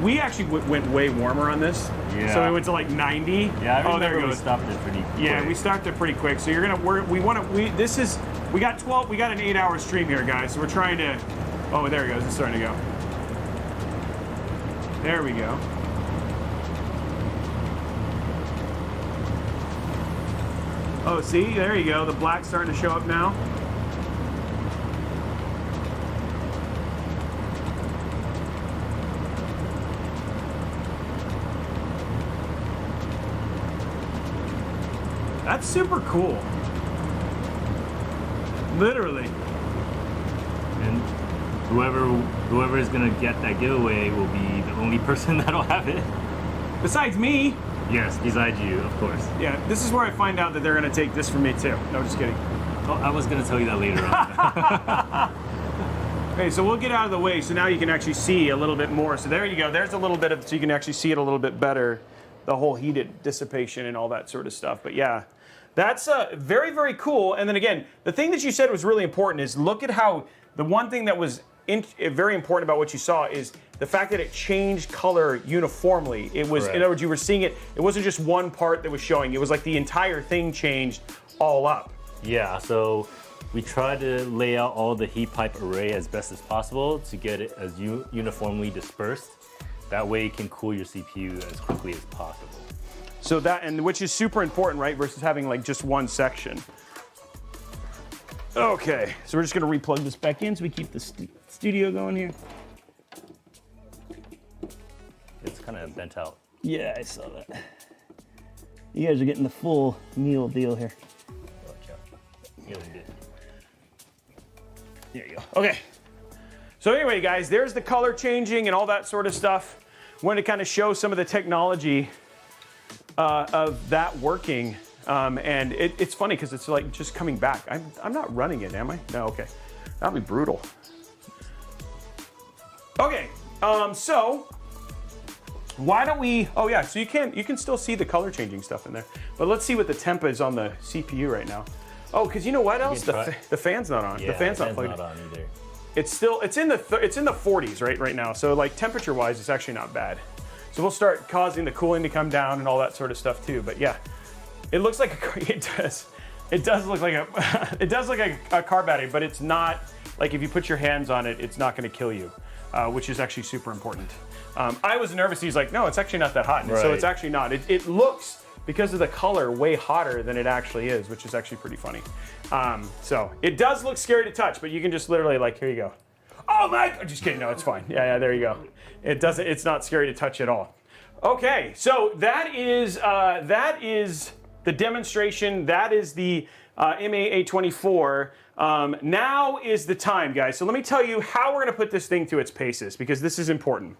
We actually went way warmer on this. Yeah. So we went to like 90. Yeah, I remember there it we goes. stopped it pretty quick. Yeah, we stopped it pretty quick. So you're gonna we got an 8-hour stream here, guys. So we're trying to. Oh, there it goes. It's starting to go. There we go. Oh, see, there you go. The black's starting to show up now. That's super cool. Literally. And whoever is gonna get that giveaway will be the only person that'll have it. Besides me. Yes, besides you, of course. Yeah, this is where I find out that they're gonna take this from me too. No, just kidding. Oh, I was gonna tell you that later on. Okay, so we'll get out of the way so now you can actually see a little bit more. So there you go. There's a little bit of, so you can actually see it a little bit better, the whole heated dissipation and all that sort of stuff. But yeah, that's very, very cool. And then again, the thing that you said was really important is look at how, the one thing that was very important about what you saw is the fact that it changed color uniformly. It was, in other words, you were seeing it, it wasn't just one part that was showing, it was like the entire thing changed all up. Yeah, so we tried to lay out all the heat pipe array as best as possible to get it as uniformly dispersed. That way you can cool your CPU as quickly as possible. So that, and which is super important, right? Versus having like just one section. Okay, so we're just gonna replug this back in so we keep the studio going here. It's kind of bent out. Yeah, I saw that. You guys are getting the full meal deal here. Watch out. Really good. There you go. Okay. So anyway, guys, there's the color changing and all that sort of stuff. Wanted to kind of show some of the technology of that working. And it's funny because it's like just coming back. I'm not running it, am I? No, okay. That'd be brutal. Okay, so why don't we, oh yeah, so you can still see the color changing stuff in there. But let's see what the temp is on the CPU right now. Oh, because you know what else? The fan's not on. Yeah, the fan's not plugged in. not on either. It's in the 40s right now. So like temperature wise, it's actually not bad. So we'll start causing the cooling to come down and all that sort of stuff too. But yeah, it looks like it does look like a car battery, but it's not like if you put your hands on it, it's not going to kill you, which is actually super important. I was nervous. He's like, no, it's actually not that hot. And so it's actually not. It looks, because of the color, way hotter than it actually is, which is actually pretty funny. So it does look scary to touch, but you can just literally like, here you go. Oh my, just kidding, no, it's fine. Yeah, there you go. It's not scary to touch at all. Okay, so that is the demonstration. That is the MA824. Now is the time, guys. So let me tell you how we're gonna put this thing through its paces, because this is important.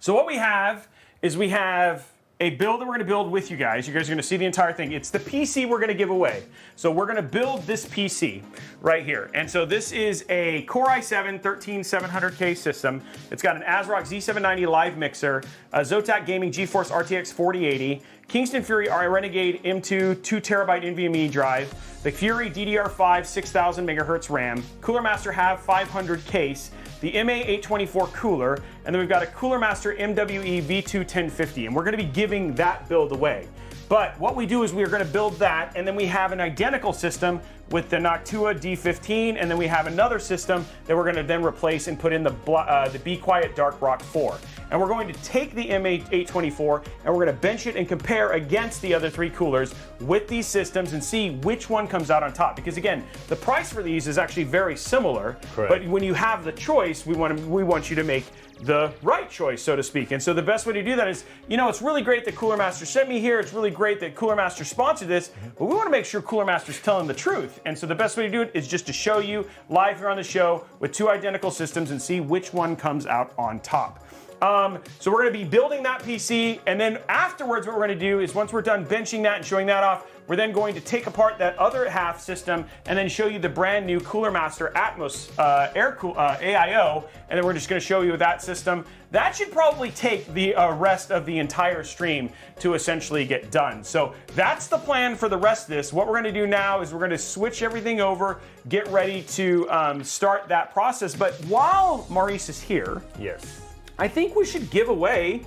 So what we have is we have a build that we're gonna build with you guys. You guys are gonna see the entire thing. It's the PC we're gonna give away. So we're gonna build this PC right here. And so this is a Core i7 13700K system. It's got an ASRock Z790 live mixer, a Zotac Gaming GeForce RTX 4080, Kingston Fury Renegade M.2 2TB NVMe drive, the Fury DDR5 6000 MHz RAM, Cooler Master Have 500 case, the MA824 cooler, and then we've got a Cooler Master MWE V2 1050, and we're gonna be giving that build away. But what we do is we are gonna build that, and then we have an identical system with the Noctua D15, and then we have another system that we're gonna then replace and put in the Be Quiet Dark Rock 4. And we're going to take the MA824 and we're gonna bench it and compare against the other three coolers with these systems and see which one comes out on top. Because again, the price for these is actually very similar, but when you have the choice, we want you to make the right choice, so to speak. And so the best way to do that is, you know, it's really great that Cooler Master sent me here. It's really great that Cooler Master sponsored this, but we want to make sure Cooler Master's telling the truth. And so the best way to do it is just to show you live here on the show with two identical systems and see which one comes out on top. So we're going to be building that PC, and then afterwards what we're going to do is once we're done benching that and showing that off, we're then going to take apart that other half system and then show you the brand new Cooler Master Atmos AIO, and then we're just going to show you that system. That should probably take the rest of the entire stream to essentially get done. So that's the plan for the rest of this. What we're going to do now is we're going to switch everything over, get ready to start that process. But while Maurice is here, Yes. I think we should give away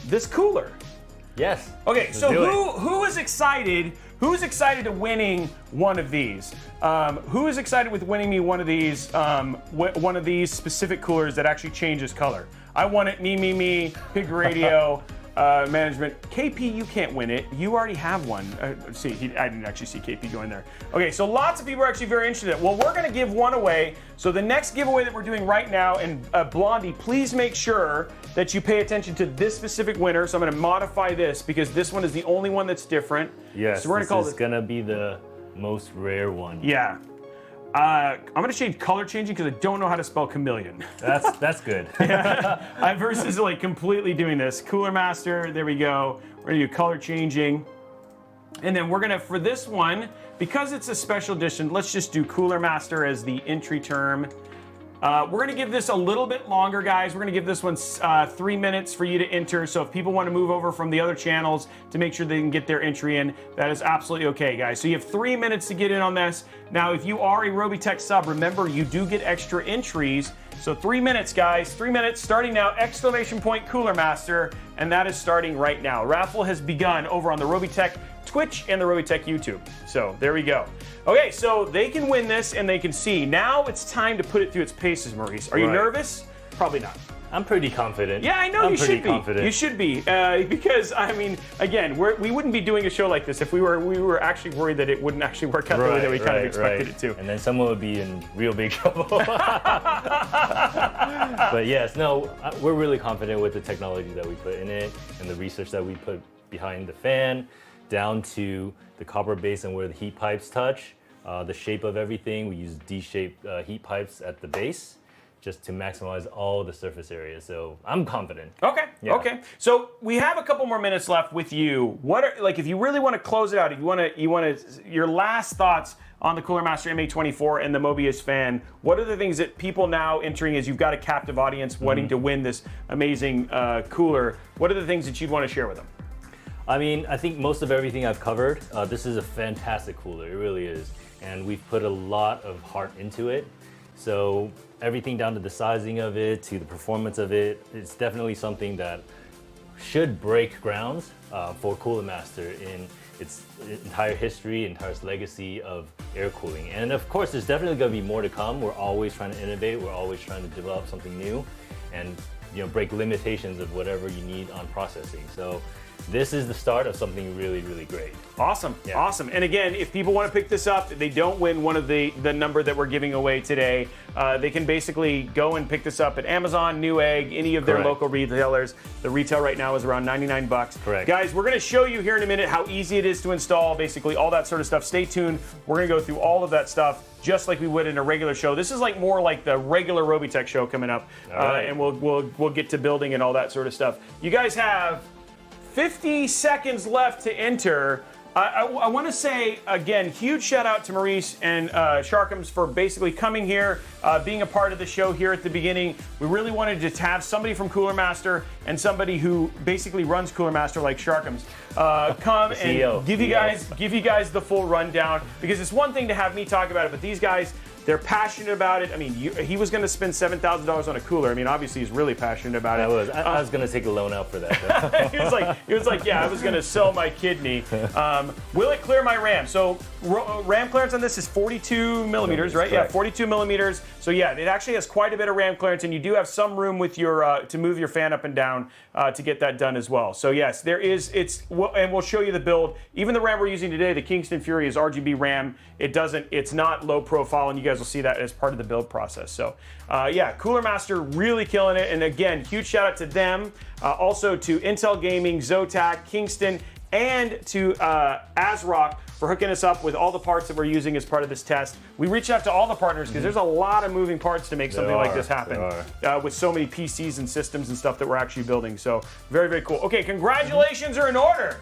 this cooler. Yes. Okay, Let's so do it. who is excited? Who's excited to winning one of these? Who is excited with winning me one of these? One of these specific coolers that actually changes color. I want it. Me. Pig Radio. Management. KP, you can't win it. You already have one. I didn't actually see KP going there. Okay, so lots of people are actually very interested in it. Well, we're gonna give one away. So the next giveaway that we're doing right now, and Blondie, please make sure that you pay attention to this specific winner. So I'm gonna modify this because this one is the only one that's different. Yes, so we're gonna call this is gonna be the most rare one. Yeah. I'm gonna change color changing because I don't know how to spell chameleon. That's good. Versus like completely doing this. Cooler Master, there we go. We're gonna do color changing. And then we're gonna, for this one, because it's a special edition, let's just do Cooler Master as the entry term. We're gonna give this a little bit longer, guys. We're gonna give this one 3 minutes for you to enter. So if people wanna move over from the other channels to make sure they can get their entry in, that is absolutely okay, guys. So you have 3 minutes to get in on this. Now, if you are a Robeytech sub, remember you do get extra entries. So 3 minutes, guys, 3 minutes, starting now, exclamation point Cooler Master, and that is starting right now. Raffle has begun over on the Robeytech Twitch and the Robeytech YouTube. So there we go. Okay, so they can win this and they can see. Now it's time to put it through its paces, Maurice. Are you nervous? Probably not. I'm pretty confident. Yeah, I know I'm you pretty should be. confident. You should be, because I mean, again, we wouldn't be doing a show like this if we were actually worried that it wouldn't actually work out the way that we kind of expected it to. And then someone would be in real big trouble. But yes, no, we're really confident with the technology that we put in it and the research that we put behind the fan, down to the copper base and where the heat pipes touch, the shape of everything. We use D-shaped heat pipes at the base just to maximize all the surface area. So I'm confident. Okay. Yeah. Okay. So we have a couple more minutes left with you. What are, like, if you really want to close it out, if you want to, your last thoughts on the Cooler Master MA24 and the Mobius fan, what are the things that people now entering as you've got a captive audience wanting to win this amazing cooler? What are the things that you'd want to share with them? I mean, I think most of everything I've covered. This is a fantastic cooler, it really is. And we've put a lot of heart into it. So everything down to the sizing of it, to the performance of it, it's definitely something that should break grounds for Cooler Master in its entire history, entire legacy of air cooling. And of course, there's definitely gonna be more to come. We're always trying to innovate, we're always trying to develop something new and break limitations of whatever you need on processing. So this is the start of something really, really great. Awesome, Yeah. awesome. And again, if people want to pick this up, they don't win one of the number that we're giving away today. They can basically go and pick this up at Amazon, Newegg, any of their Correct. local retailers. The retail right now is around 99 bucks. Correct. Guys, we're going to show you here in a minute how easy it is to install, basically all that sort of stuff. Stay tuned. We're going to go through all of that stuff just like we would in a regular show. This is like more like the regular Robeytech show coming up. All right. And we'll get to building and all that sort of stuff. You guys have 50 seconds left to enter. I want to say, again, huge shout out to Maurice and Sharkums for basically coming here, being a part of the show here at the beginning. We really wanted to have somebody from Cooler Master and somebody who basically runs Cooler Master like Sharkums come and CEO. give you guys the full rundown, because it's one thing to have me talk about it, but these guys, they're passionate about it. I mean, he was going to spend $7,000 on a cooler. I mean, obviously he's really passionate about it. I was gonna take a loan out for that. he was like, yeah, I was going to sell my kidney. Will it clear my RAM? So RAM clearance on this is 42 millimeters, right? Correct. Yeah, 42 millimeters. So yeah, it actually has quite a bit of RAM clearance, and you do have some room with your to move your fan up and down to get that done as well. So yes, there is. And we'll show you the build. Even the RAM we're using today, the Kingston Fury, is RGB RAM. It's not low profile, and you guys will see that as part of the build process. So yeah, Cooler Master really killing it. And again, huge shout out to them. Also to Intel Gaming, Zotac, Kingston, and to ASRock for hooking us up with all the parts that we're using as part of this test. We reached out to all the partners because there's a lot of moving parts to make something like this happen with so many PCs and systems and stuff that we're actually building. So very, very cool. Okay, congratulations are in order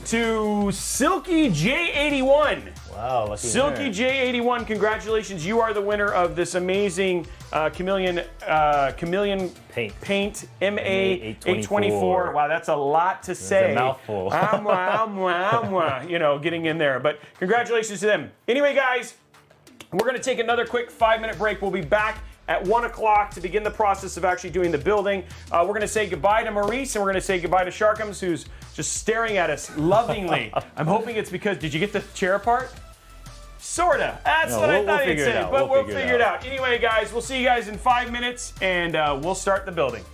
to Silky J81. Wow, lucky Silky winner. J81, congratulations. You are the winner of this amazing Chameleon Paint MA824. Wow, that's a lot to say. a mouthful. Getting in there. But congratulations to them. Anyway, guys, we're going to take another quick 5-minute break. We'll be back at 1 o'clock to begin the process of actually doing the building. We're going to say goodbye to Maurice, and we're going to say goodbye to Sharkums, who's just staring at us lovingly. I'm hoping it's because, did you get the chair apart? Sorta. That's what I thought he'd say, but we'll figure it out. Anyway, guys, we'll see you guys in 5 minutes, and we'll start the building.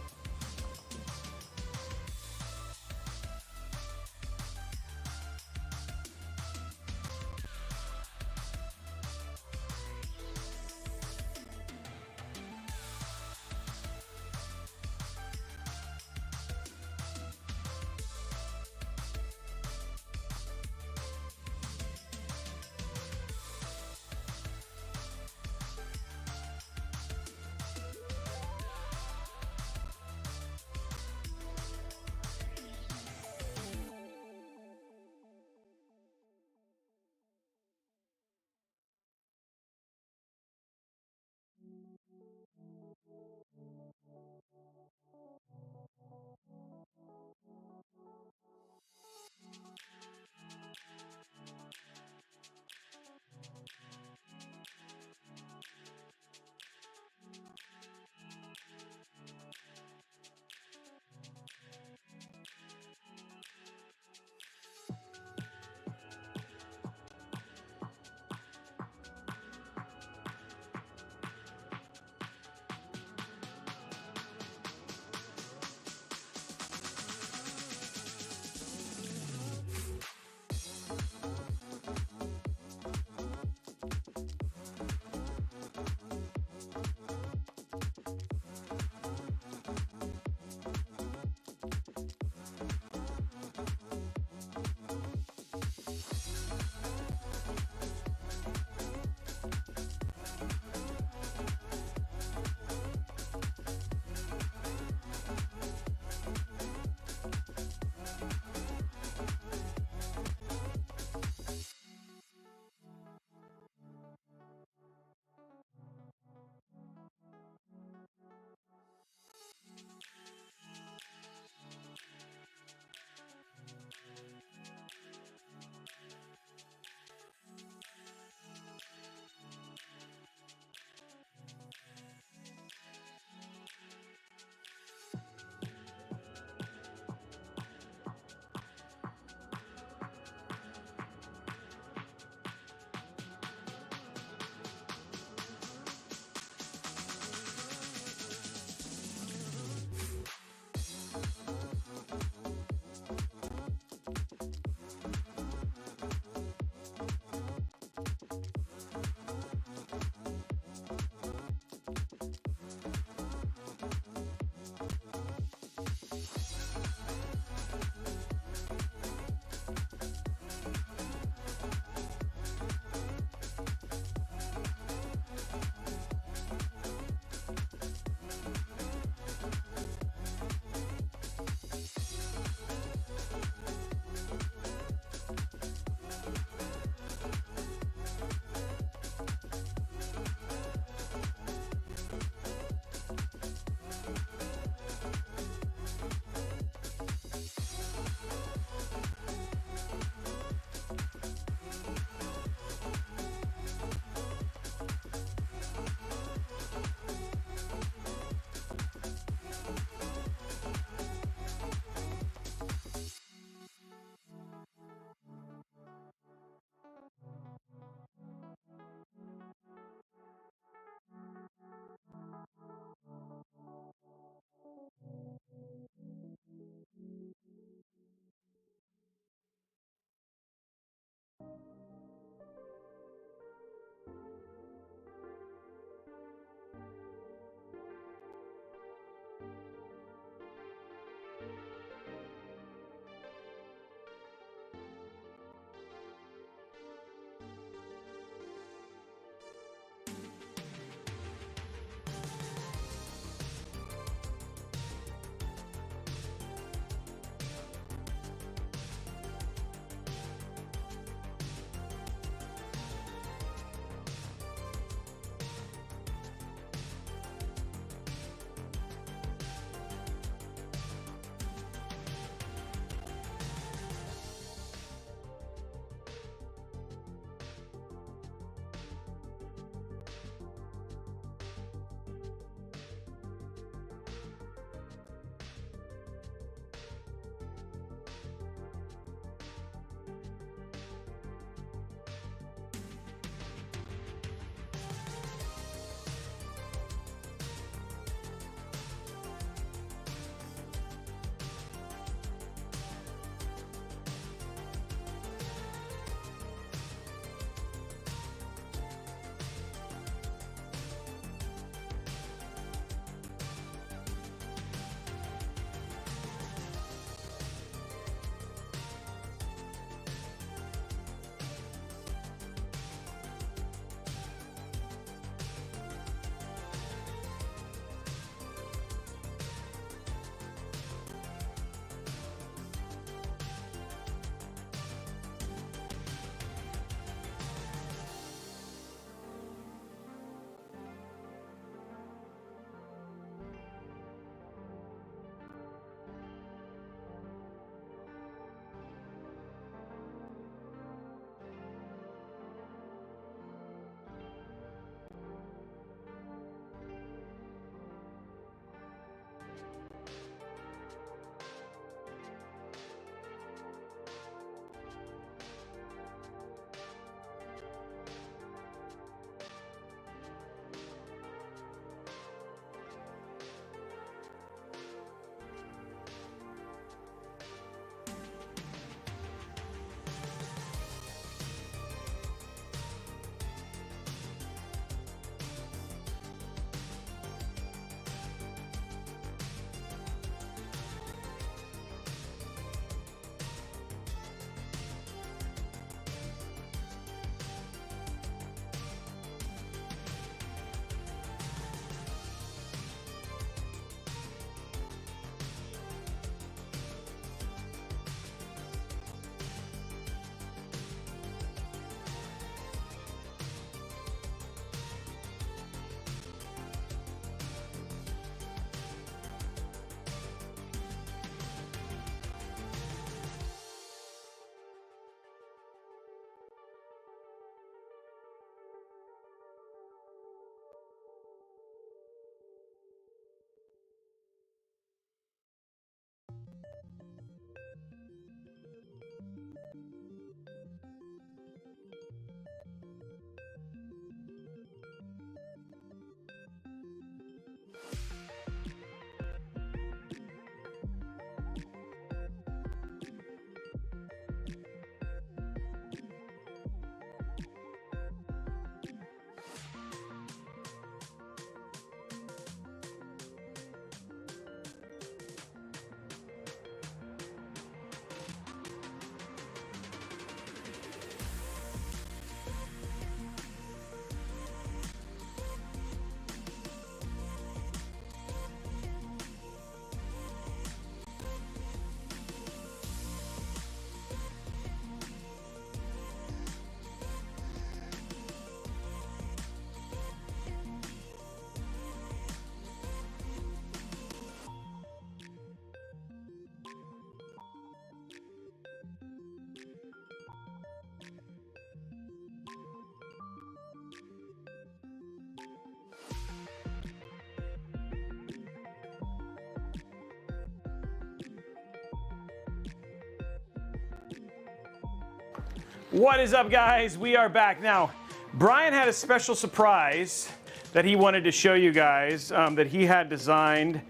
What is up, guys? We are back. Now, Brian had a special surprise that he wanted to show you guys that he had designed.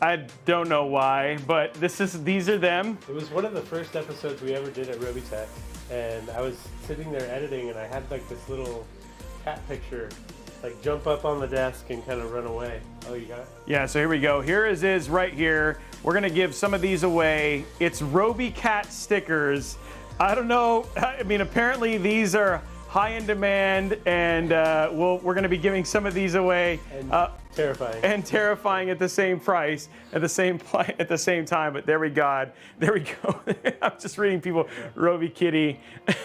I don't know why, but these are them. It was one of the first episodes we ever did at Robeytech, and I was sitting there editing, and I had like this little cat picture, like jump up on the desk and kind of run away. Oh, you got it? Yeah, so here we go. Here is right here. We're gonna give some of these away. It's Robey cat stickers. I don't know, I mean, apparently these are high in demand, and we're gonna be giving some of these away. And terrifying. And terrifying at the same price, at the same time. But there we go. I'm just reading people. Robey Kitty. If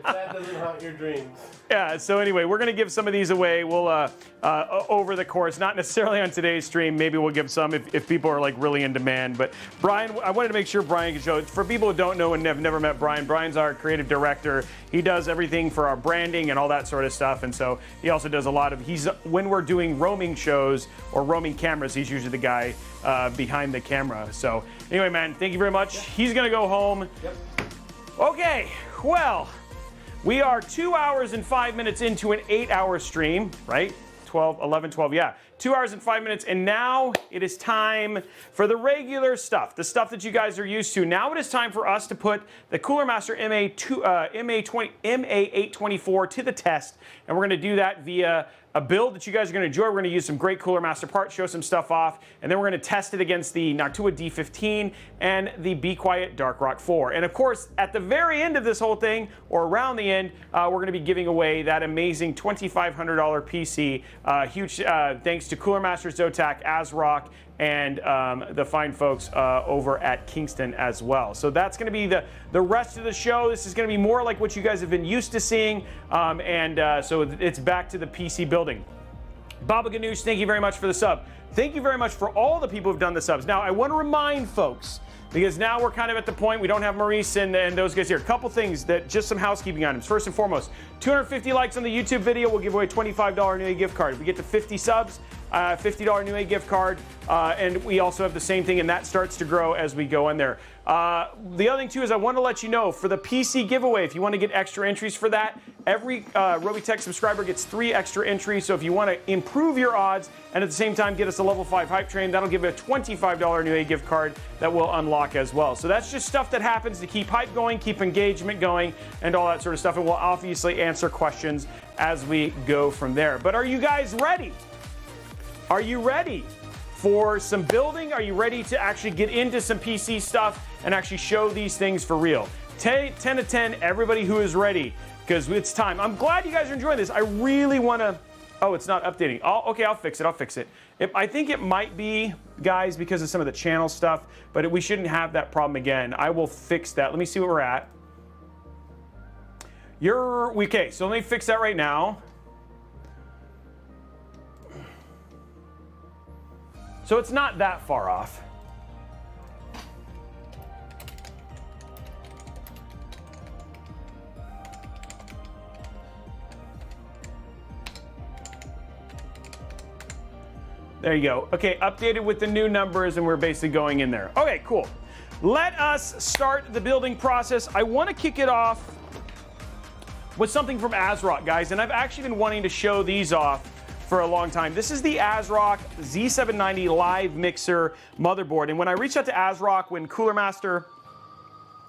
that doesn't haunt your dreams. Yeah, so anyway, we're gonna give some of these away. We'll over the course, not necessarily on today's stream. Maybe we'll give some if people are like really in demand. But Brian, I wanted to make sure Brian could show it. For people who don't know and have never met Brian, Brian's our creative director. He does everything for our branding and all that sort of stuff. And so he also does a lot of, when we're doing roaming shows or roaming cameras, he's usually the guy behind the camera. So anyway, man, thank you very much. Yep. He's gonna go home. Yep. Okay, well, we are 2 hours and 5 minutes into an 8-hour stream, right? 11, 12, yeah. 2 hours and 5 minutes, and now it is time for the regular stuff, the stuff that you guys are used to. Now it is time for us to put the Cooler Master MA824 to the test, and we're gonna do that via a build that you guys are going to enjoy. We're going to use some great Cooler Master parts, show some stuff off, and then we're going to test it against the Noctua D15 and the Be Quiet Dark Rock 4. And of course, at the very end of this whole thing, or around the end, we're going to be giving away that amazing $2,500 PC. Huge thanks to Cooler Master, Zotac, ASRock, and the fine folks over at Kingston as well. So that's going to be the rest of the show. This is going to be more like what you guys have been used to seeing, so it's back to the PC building. Baba Ganoush, thank you very much for the sub. Thank you very much for all the people who've done the subs. Now, I want to remind folks, because now we're kind of at the point, we don't have Maurice and those guys here. A couple things, just some housekeeping items. First and foremost, 250 likes on the YouTube video, we'll give away a $25 Newegg gift card. If we get to 50 subs, $50 Newegg gift card, and we also have the same thing, and that starts to grow as we go in there. The other thing too is I want to let you know, for the PC giveaway, if you want to get extra entries for that, every Robeytech subscriber gets 3 extra entries. So if you want to improve your odds and at the same time get us a level 5 hype train, that'll give you a $25 Newegg gift card that will unlock as well. So that's just stuff that happens to keep hype going, keep engagement going, and all that sort of stuff. And we'll obviously answer questions as we go from there. But are you guys ready? Are you ready for some building? Are you ready to actually get into some PC stuff and actually show these things for real? 10 to 10, everybody who is ready, because it's time. I'm glad you guys are enjoying this. I really want to... Oh, it's not updating. Okay, I'll fix it. I think it might be, guys, because of some of the channel stuff, but we shouldn't have that problem again. I will fix that. Let me see where we're at. Okay, so let me fix that right now. So it's not that far off. There you go. Okay, updated with the new numbers, and we're basically going in there. Okay, cool. Let us start the building process. I want to kick it off with something from ASRock, guys, and I've actually been wanting to show these off for a long time. This is the ASRock Z790 live mixer motherboard. And when I reached out to ASRock, when Cooler Master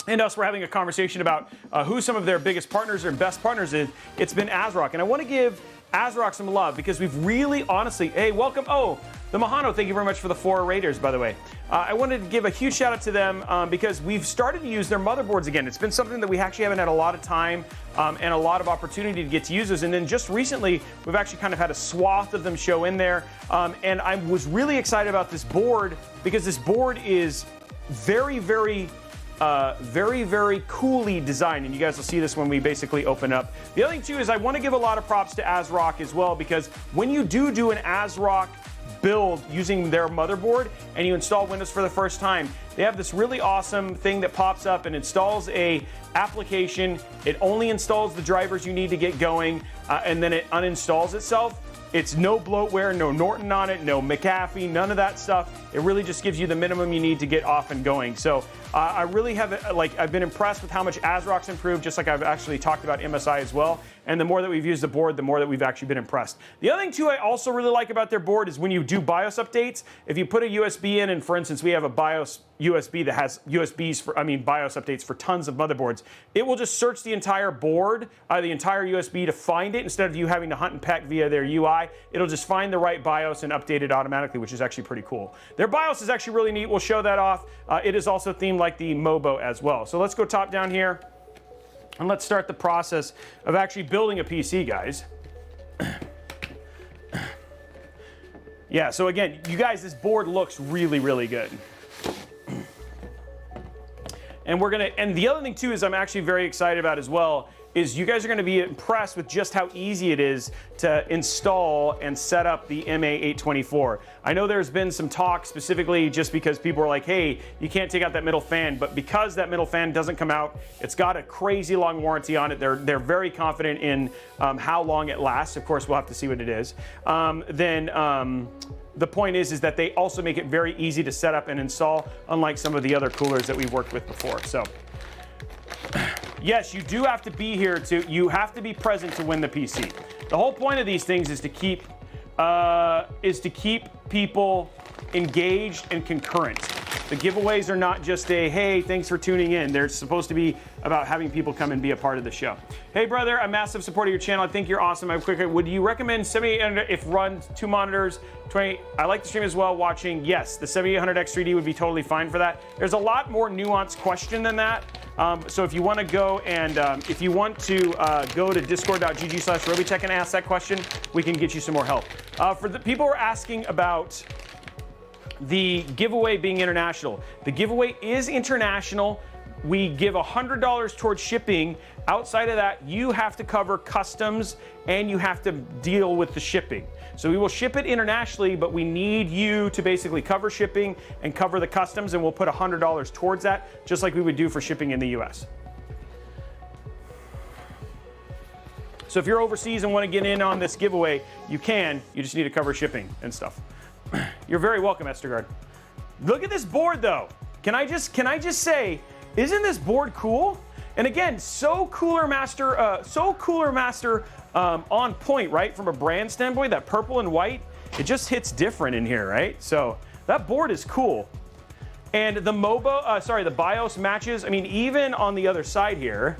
and us were having a conversation about who some of their biggest partners or best partners is, it's been ASRock. And I want to give ASRock some love because we've really, honestly, hey, welcome. Oh, the Mahano, thank you very much for the 4 Raiders, by the way. I wanted to give a huge shout out to them because we've started to use their motherboards again. It's been something that we actually haven't had a lot of time and a lot of opportunity to get to use those. And then just recently, we've actually kind of had a swath of them show in there. And I was really excited about this board because this board is very, very coolly designed, and you guys will see this when we basically open up. The other thing too is I want to give a lot of props to ASRock as well, because when you do an ASRock build using their motherboard and you install Windows for the first time, they have this really awesome thing that pops up and installs a application. It only installs the drivers you need to get going, and then it uninstalls itself. It's no bloatware, no Norton on it, no McAfee, none of that stuff. It really just gives you the minimum you need to get off and going. So I really have, I've been impressed with how much ASRock's improved, just like I've actually talked about MSI as well. And the more that we've used the board, the more that we've actually been impressed. The other thing too I also really like about their board is when you do BIOS updates, if you put a USB in, and for instance, we have a BIOS USB that has BIOS updates for tons of motherboards, it will just search the entire board, the entire USB to find it, instead of you having to hunt and peck via their UI. It'll just find the right BIOS and update it automatically, which is actually pretty cool. Their BIOS is actually really neat. We'll show that off. It is also themed like the Mobo as well. So let's go top down here. And let's start the process of actually building a PC, guys. Yeah, so again, you guys, this board looks really, really good. And the other thing too is I'm actually very excited about as well is you guys are going to be impressed with just how easy it is to install and set up the MA824. I know there's been some talk specifically just because people are like, hey, you can't take out that middle fan, but because that middle fan doesn't come out, it's got a crazy long warranty on it. They're very confident in how long it lasts. Of course, we'll have to see what it is. The point is that they also make it very easy to set up and install, unlike some of the other coolers that we've worked with before. So yes, you do have to be here you have to be present to win the PC. The whole point of these things is to keep people engaged and concurrent. The giveaways are not just a, hey, thanks for tuning in. They're supposed to be about having people come and be a part of the show. Hey brother, I'm a massive supporter of your channel. I think you're awesome. Would you recommend 7800 if run 2 monitors, 20? I like the stream as well watching. Yes, the 7800X3D would be totally fine for that. There's a lot more nuanced question than that. So if you want to go and go to discord.gg/Robeytech and ask that question, we can get you some more help. For the people who are asking about the giveaway being international, the giveaway is international. We give $100 towards shipping. Outside of that, you have to cover customs and you have to deal with the shipping. So we will ship it internationally, but we need you to basically cover shipping and cover the customs, and we'll put $100 towards that, just like we would do for shipping in the US. So if you're overseas and want to get in on this giveaway, you can. You just need to cover shipping and stuff. You're very welcome, Estergaard. Look at this board, though. Can I just say, isn't this board cool? And again, so Cooler Master on point, right? From a brand standpoint, that purple and white, it just hits different in here, right? So that board is cool. And the the BIOS matches. I mean, even on the other side here,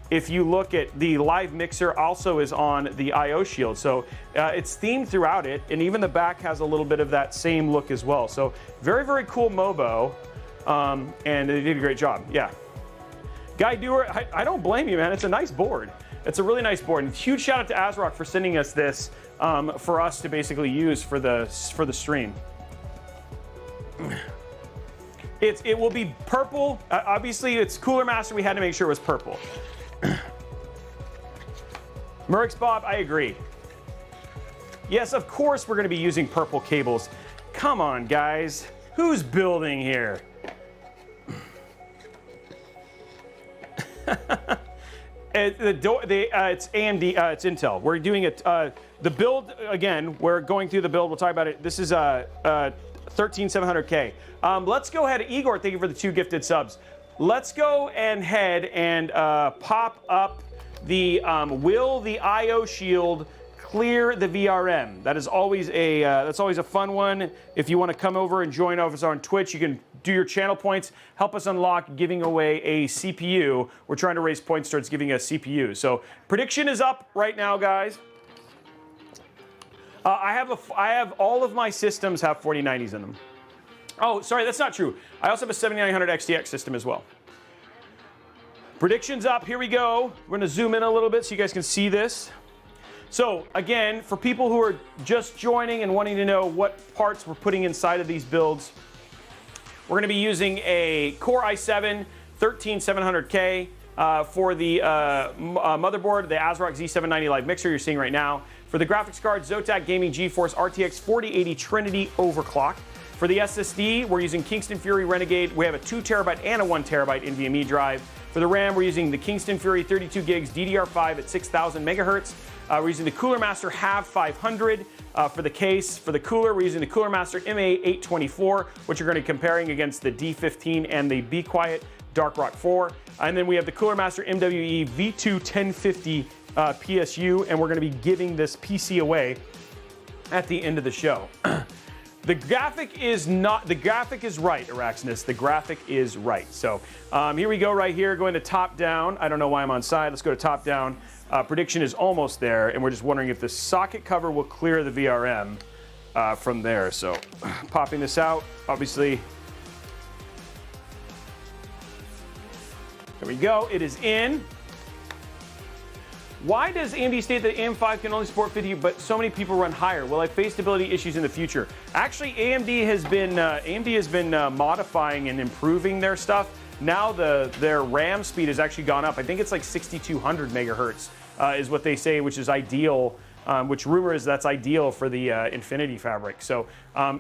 if you look at the live mixer, also is on the I/O shield. So it's themed throughout it, and even the back has a little bit of that same look as well. So very, very cool Mobo, and they did a great job. Yeah. Guy Doer, I don't blame you, man. It's a nice board. It's a really nice board. And huge shout out to ASRock for sending us this for us to basically use for the stream. It will be purple. Obviously, it's Cooler Master. We had to make sure it was purple. Merix Bob, I agree. Yes, of course we're going to be using purple cables. Come on, guys. Who's building here? It's AMD, it's Intel. We're doing it. The build, again, we're going through the build. We'll talk about it. This is 13700K. Let's go ahead. Igor, thank you for the 2 gifted subs. Let's go ahead and pop up the will the I/O shield clear the VRM? That is always a fun one. If you want to come over and join us on Twitch, you can do your channel points, help us unlock giving away a CPU. We're trying to raise points towards giving a CPU. So prediction is up right now, guys. I have all of my systems have 4090s in them. Oh, sorry, that's not true. I also have a 7900 XTX system as well. Predictions up. Here we go. We're going to zoom in a little bit so you guys can see this. So, again, for people who are just joining and wanting to know what parts we're putting inside of these builds, we're going to be using a Core i7 13700K for the motherboard, the ASRock Z790 Live Mixer you're seeing right now. For the graphics card, Zotac Gaming GeForce RTX 4080 Trinity Overclock. For the SSD, we're using Kingston Fury Renegade. We have a 2 terabyte and a 1 terabyte NVMe drive. For the RAM, we're using the Kingston Fury 32 gigs DDR5 at 6,000 megahertz. We're using the Cooler Master HAV 500 for the case. For the cooler, we're using the Cooler Master MA824, which we're going to be comparing against the D15 and the Be Quiet Dark Rock 4. And then we have the Cooler Master MWE V2 1050 PSU, and we're going to be giving this PC away at the end of the show. The graphic is right, Araxinus. The graphic is right. So here we go right here, going to top down. I don't know why I'm on side. Let's go to top down. Prediction is almost there, and we're just wondering if the socket cover will clear the VRM from there. So popping this out, obviously. There we go. It is in. Why does AMD state that AM5 can only support 50, but so many people run higher? Will I face stability issues in the future? Actually, AMD has been modifying and improving their stuff. Now their RAM speed has actually gone up. I think it's like 6,200 megahertz is what they say, which is ideal. Which rumor is that's ideal for the Infinity Fabric. So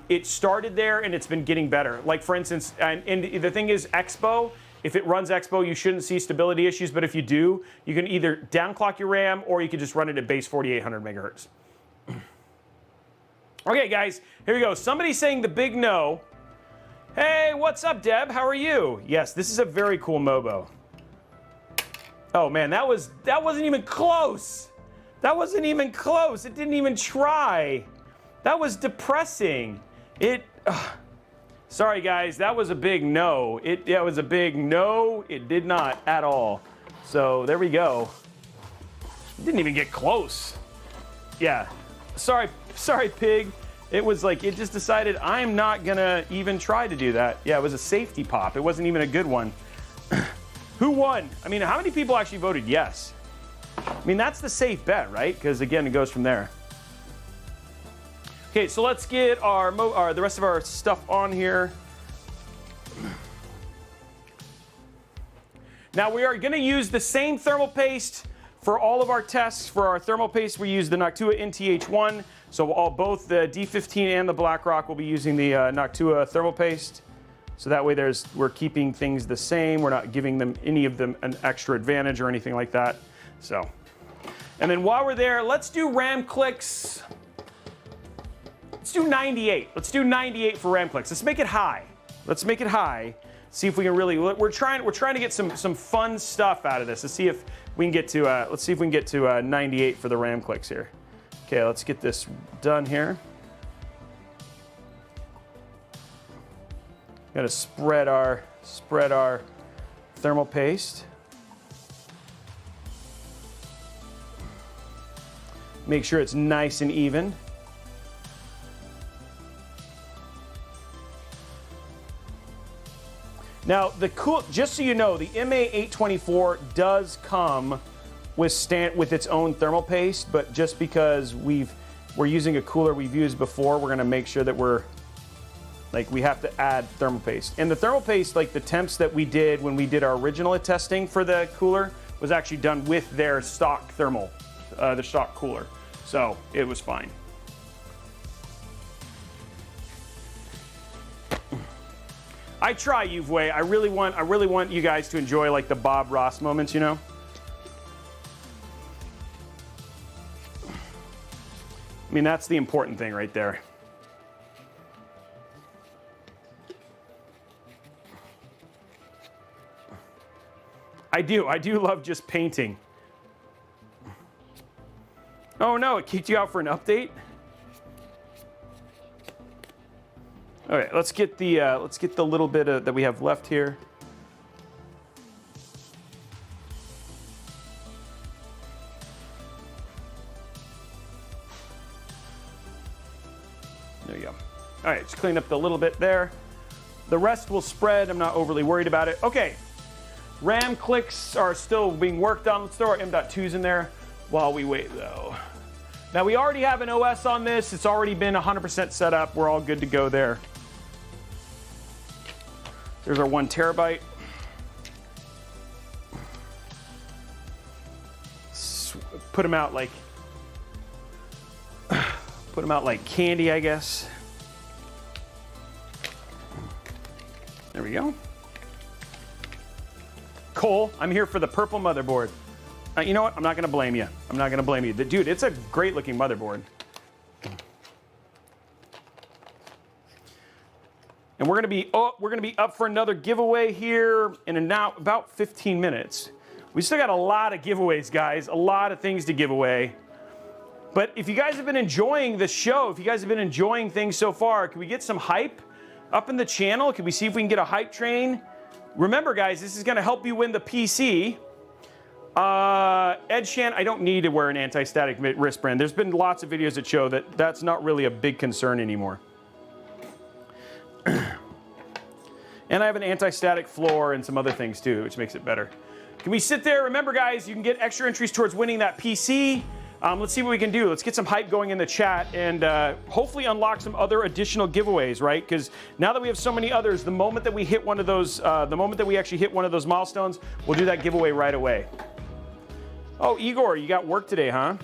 it started there and it's been getting better. Like for instance, and the thing is, Expo. If it runs Expo, you shouldn't see stability issues, but if you do, you can either downclock your RAM or you can just run it at base 4,800 megahertz. Okay, guys, here we go. Somebody's saying the big no. Hey, what's up, Deb? How are you? Yes, this is a very cool Mobo. Oh man, that wasn't even close. That wasn't even close. It didn't even try. That was depressing. Sorry guys, that was a big no. That was a big no. It did not at all. So there we go. It didn't even get close. Yeah. Sorry, pig. It was like it just decided I'm not gonna even try to do that. Yeah, it was a safety pop. It wasn't even a good one. Who won? I mean, how many people actually voted yes? I mean, that's the safe bet, right? Because again, it goes from there. Okay, so let's get the rest of our stuff on here. Now we are going to use the same thermal paste for all of our tests. For our thermal paste, we use the Noctua NTH1. So both the D15 and the BlackRock will be using the Noctua thermal paste. So that way we're keeping things the same. We're not giving any of them an extra advantage or anything like that. So, and then while we're there, let's do RAM clicks. Let's do 98. Let's do 98 for RAM clicks. Let's make it high. Let's make it high. See if we can really. We're trying to get some fun stuff out of this. Let's see if we can get to. Let's see if we can get to 98 for the RAM clicks here. Okay, let's get this done here. Got to spread our thermal paste. Make sure it's nice and even. Now, just so you know, the MA824 does come with its own thermal paste, but just because we're using a cooler we've used before, we're going to make sure that we have to add thermal paste. And the thermal paste, like the temps that we did when we did our original testing for the cooler, was actually done with their stock thermal, the stock cooler. So it was fine. I try, Yuvway. I really want you guys to enjoy like the Bob Ross moments, you know? I mean, that's the important thing right there. I do love just painting. Oh no, it kicked you out for an update? All right, let's get the little bit that we have left here. There you go. All right, just clean up the little bit there. The rest will spread. I'm not overly worried about it. Okay, RAM clicks are still being worked on. Let's throw our M.2s in there while we wait, though. Now, we already have an OS on this. It's already been 100% set up. We're all good to go there. There's our 1 terabyte. Put them out like candy, I guess. There we go. Cole, I'm here for the purple motherboard. You know what? I'm not going to blame you. I'm not going to blame you. Dude, it's a great looking motherboard. And we're going to be up for another giveaway here in now about 15 minutes. We still got a lot of giveaways, guys. A lot of things to give away. But if you guys have been enjoying the show, if you guys have been enjoying things so far, can we get some hype up in the channel? Can we see if we can get a hype train? Remember, guys, this is going to help you win the PC. Ed Shan, I don't need to wear an anti-static wristband. There's been lots of videos that show that that's not really a big concern anymore. And I have an anti-static floor and some other things too, which makes it better. Can we sit there? Remember, guys, you can get extra entries towards winning that PC. Let's see what we can do. Let's get some hype going in the chat and hopefully unlock some other additional giveaways, right? Because now that we have so many others, the moment that we hit one of those, the moment that we actually hit one of those milestones, we'll do that giveaway right away. Oh, Igor, you got work today, huh?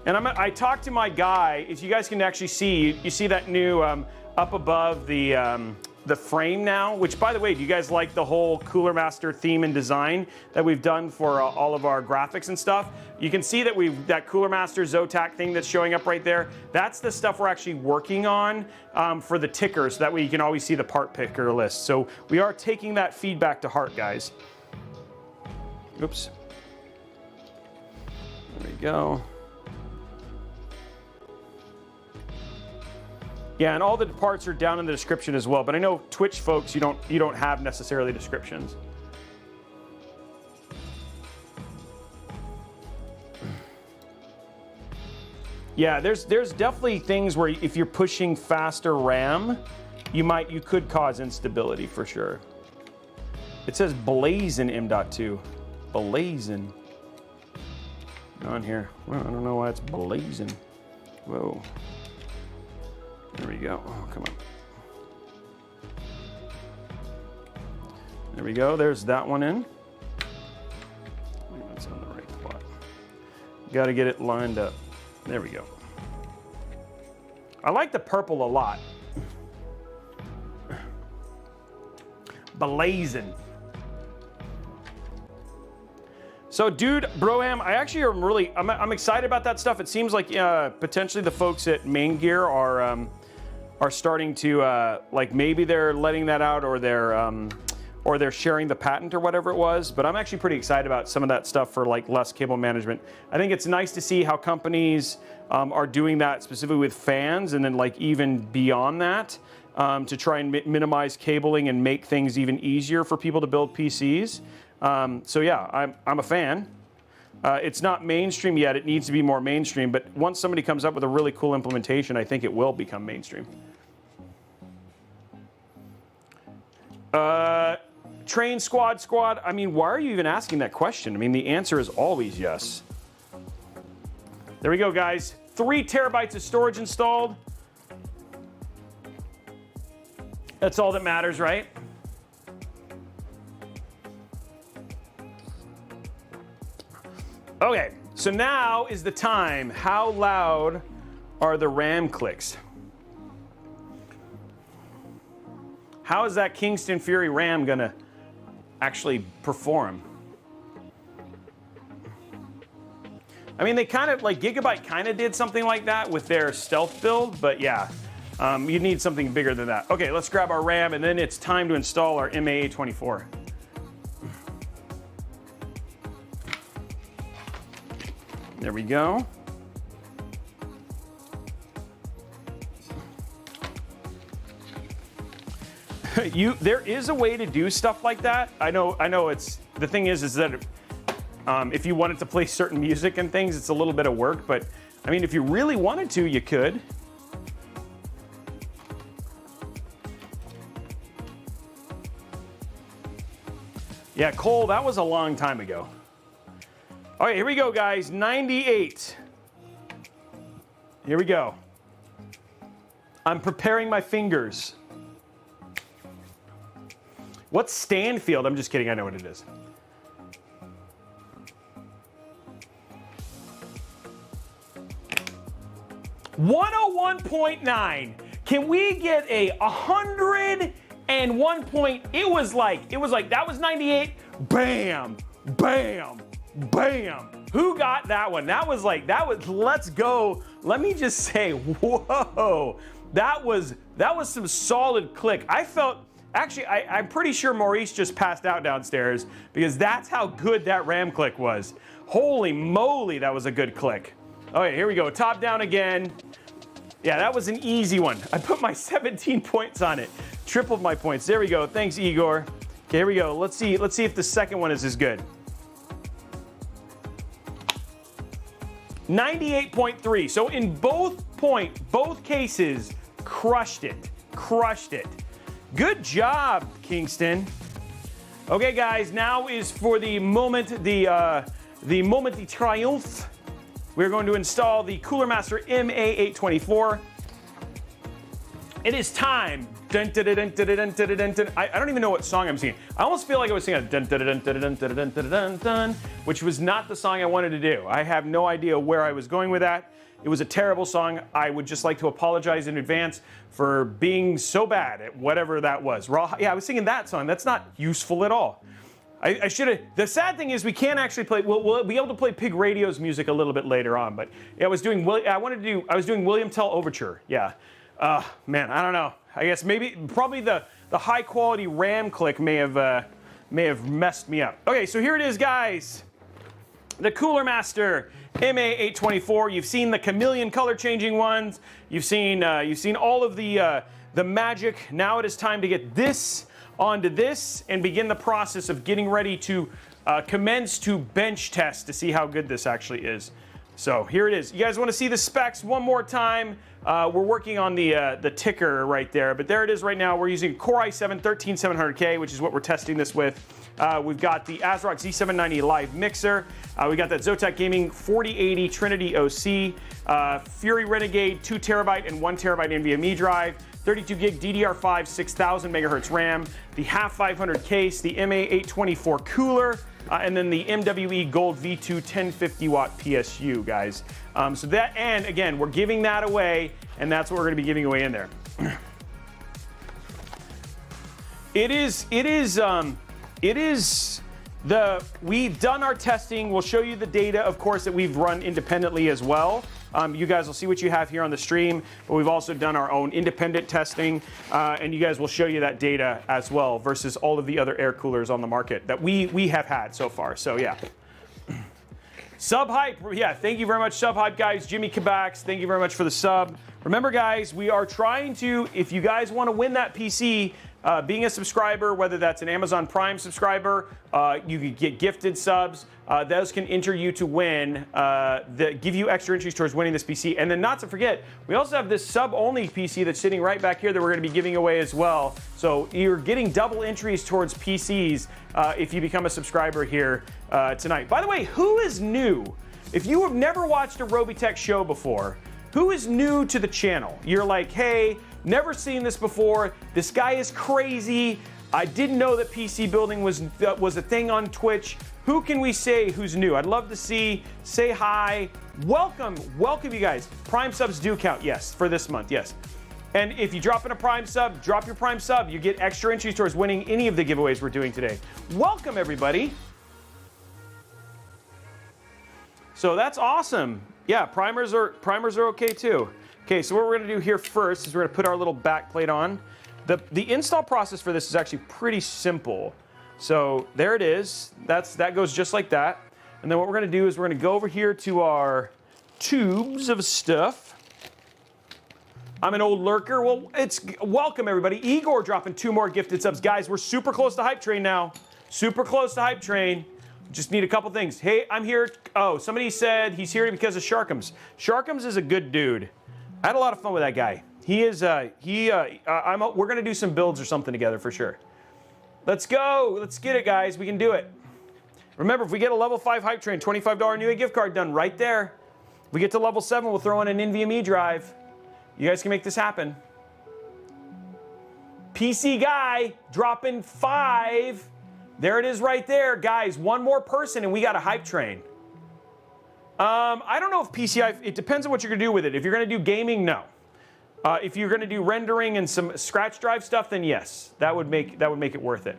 And I talked to my guy. As you guys can actually see, you see that new up above the frame now. Which, by the way, do you guys like the whole Cooler Master theme and design that we've done for all of our graphics and stuff? You can see that that Cooler Master Zotac thing that's showing up right there. That's the stuff we're actually working on for the ticker, so that way you can always see the part picker list. So we are taking that feedback to heart, guys. Oops. There we go. Yeah, and all the parts are down in the description as well. But I know Twitch folks, you don't have necessarily descriptions. Yeah, there's definitely things where if you're pushing faster RAM, you could cause instability for sure. It says blazing M.2. Blazing. On here. Well, I don't know why it's blazing. Whoa. There we go. Oh, come on. There we go. There's that one in. That's on the right spot. Got to get it lined up. There we go. I like the purple a lot. Blazing. So, dude, Broham, I actually am really, I'm excited about that stuff. It seems like potentially the folks at Main Gear are starting to like maybe they're letting that out or they're sharing the patent or whatever it was. But I'm actually pretty excited about some of that stuff for like less cable management. I think it's nice to see how companies are doing that specifically with fans, and then like even beyond that to try and minimize cabling and make things even easier for people to build PCs. So yeah, I'm a fan. It's not mainstream yet. It needs to be more mainstream. But once somebody comes up with a really cool implementation, I think it will become mainstream. Train squad. I mean, why are you even asking that question? I mean, the answer is always yes. There we go, guys. 3 terabytes of storage installed. That's all that matters, right? Okay, so now is the time. How loud are the RAM clicks? How is that Kingston Fury RAM gonna actually perform? I mean, they kind of, like Gigabyte kind of did something like that with their stealth build, but yeah, you need something bigger than that. Okay, let's grab our RAM, and then it's time to install our MAA24. There we go. There is a way to do stuff like that. I know. It's the thing is that if you wanted to play certain music and things, it's a little bit of work. But I mean, if you really wanted to, you could. Yeah, Cole, that was a long time ago. All right, here we go, guys. 98. Here we go. I'm preparing my fingers. What's Stanfield? I'm just kidding. I know what it is. 101.9. Can we get a 101 point? It was like that was 98. Bam, bam, bam. Who got that one? That was let's go. Let me just say, whoa. That was some solid click. I felt, actually, I'm pretty sure Maurice just passed out downstairs because that's how good that RAM click was. Holy moly, that was a good click. Okay, here we go, top down again. Yeah, that was an easy one. I put my 17 points on it. Tripled my points. There we go, thanks Igor. Okay, here we go, let's see if the second one is as good. 98.3, so in both cases, crushed it. Good job, Kingston. Okay, guys, now is for the moment, the moment de triomphe. We're going to install the Cooler Master MA824. It is time. Dun, dun, dun, dun, dun, dun, dun, dun, dun. I don't even know what song I'm singing. I almost feel like I was singing dun, dun, dun, dun, dun, dun, dun, dun, dun, dun, which was not the song I wanted to do. I have no idea where I was going with that. It was a terrible song. I would just like to apologize in advance for being so bad at whatever that was. Yeah, I was singing that song. That's not useful at all. I should have. The sad thing is we can't actually play. We'll be able to play Pig Radio's music a little bit later on. But yeah, I was doing William Tell Overture. Yeah. Man, I don't know. I guess probably the high quality RAM click may have messed me up. Okay, so here it is, guys. The Cooler Master MA824. You've seen the chameleon color changing ones. You've seen all of the magic. Now it is time to get this onto this and begin the process of getting ready to commence to bench test to see how good this actually is. So here it is. You guys want to see the specs one more time? We're working on the ticker right there, but there it is right now. We're using Core i7 13700K, which is what we're testing this with. We've got the ASRock Z790 live mixer. We got that Zotac Gaming 4080 Trinity OC, Fury Renegade 2 terabyte and 1 terabyte NVMe drive, 32 gig DDR5 6000 megahertz RAM, the half 500 case, the MA824 cooler, and then the MWE Gold V2 1050 watt PSU, guys. So that, and again, we're giving that away, and that's what we're going to be giving away in there. We've done our testing. We'll show you the data, of course, that we've run independently as well. You guys will see what you have here on the stream, but we've also done our own independent testing, and you guys will show you that data as well versus all of the other air coolers on the market that we have had so far. So yeah. Sub-hype, yeah, thank you very much, Sub-hype, guys. Jimmy Kabax, thank you very much for the sub. Remember, guys, we are trying to, if you guys want to win that PC, being a subscriber, whether that's an Amazon Prime subscriber, you could get gifted subs. Those can enter you to win, give you extra entries towards winning this PC. And then not to forget, we also have this sub-only PC that's sitting right back here that we're going to be giving away as well. So you're getting double entries towards PCs if you become a subscriber here tonight. By the way, who is new? If you have never watched a Robeytech show before, who is new to the channel? You're like, hey, never seen this before. This guy is crazy. I didn't know that PC building was a thing on Twitch. Who can we say who's new? I'd love to say hi. Welcome you guys. Prime subs do count, yes, for this month, yes. And if you drop in a Prime sub, drop your Prime sub. You get extra entries towards winning any of the giveaways we're doing today. Welcome, everybody. So that's awesome. Yeah, primers are okay too. Okay, so what we're gonna do here first is we're gonna put our little back plate on. The install process for this is actually pretty simple. So there it is. That goes just like that. And then what we're gonna do is we're gonna go over here to our tubes of stuff. I'm an old lurker. Well, welcome everybody. Igor dropping 2 more gifted subs. Guys, we're super close to Hype Train now. Super close to Hype Train. Just need a couple things. Hey, I'm here. Oh, somebody said he's here because of Sharkums. Sharkums is a good dude. I had a lot of fun with that guy. He is, we're gonna do some builds or something together for sure. Let's go, let's get it, guys, we can do it. Remember, if we get a level 5 Hype Train, $25 Newegg gift card done right there. If we get to level 7, we'll throw in an NVMe drive. You guys can make this happen. PC guy, dropping 5. There it is right there, guys. One more person and we got a Hype Train. I don't know if PCI, it depends on what you're gonna do with it. If you're gonna do gaming, no. If you're gonna do rendering and some scratch drive stuff, then yes, that would make it worth it.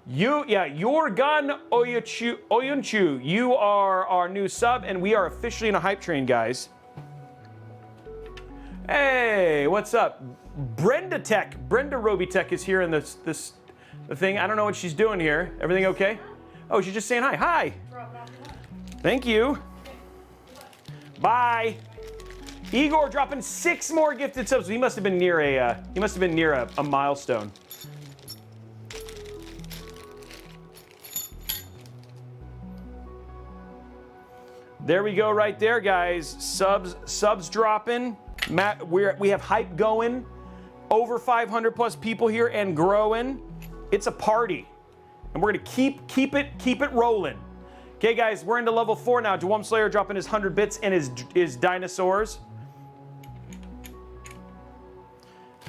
Your gun Oyunchu, you are our new sub, and we are officially in a hype train, guys. Hey, what's up? Brenda Robeytech is here in the thing. I don't know what she's doing here. Everything okay? Oh, she's just saying hi. Hi. Thank you. Bye. Igor dropping 6 more gifted subs. He must have been near a milestone. There we go, right there, guys. Subs dropping. Matt, we have hype going. Over 500 plus people here and growing. It's a party, and we're gonna keep it rolling. Okay, guys, we're into level 4 now. Dwom Slayer dropping his 100 bits and his dinosaurs.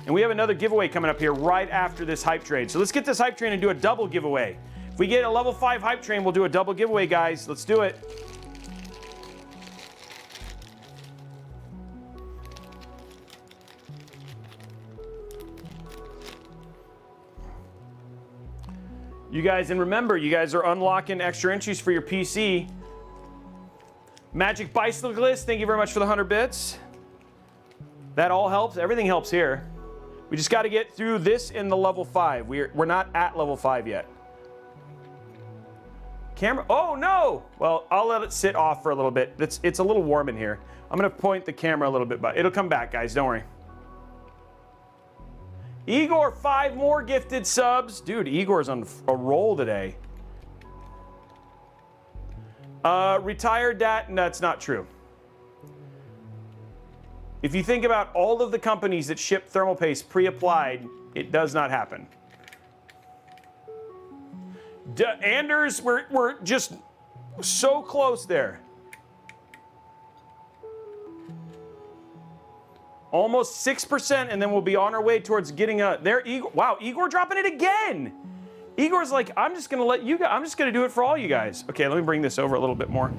And we have another giveaway coming up here right after this hype train. So let's get this hype train and do a double giveaway. If we get a level 5 hype train, we'll do a double giveaway, guys. Let's do it. You guys, and remember, you guys are unlocking extra entries for your PC. Magic Bicyclist, thank you very much for the 100 bits. That all helps. Everything helps here. We just got to get through this in the level 5. We're not at level 5 yet. Camera. Oh no! Well, I'll let it sit off for a little bit. It's a little warm in here. I'm gonna point the camera a little bit, but it'll come back, guys. Don't worry. Igor, 5 more gifted subs. Dude, Igor's on a roll today. Retired dat, no, that's not true. If you think about all of the companies that ship thermal paste pre-applied, it does not happen. Anders, we're just so close there. Almost 6%, and then we'll be on our way towards getting there. Igor, wow, Igor dropping it again. Igor's like, I'm just gonna let you guys, I'm just gonna do it for all you guys. Okay, let me bring this over a little bit more.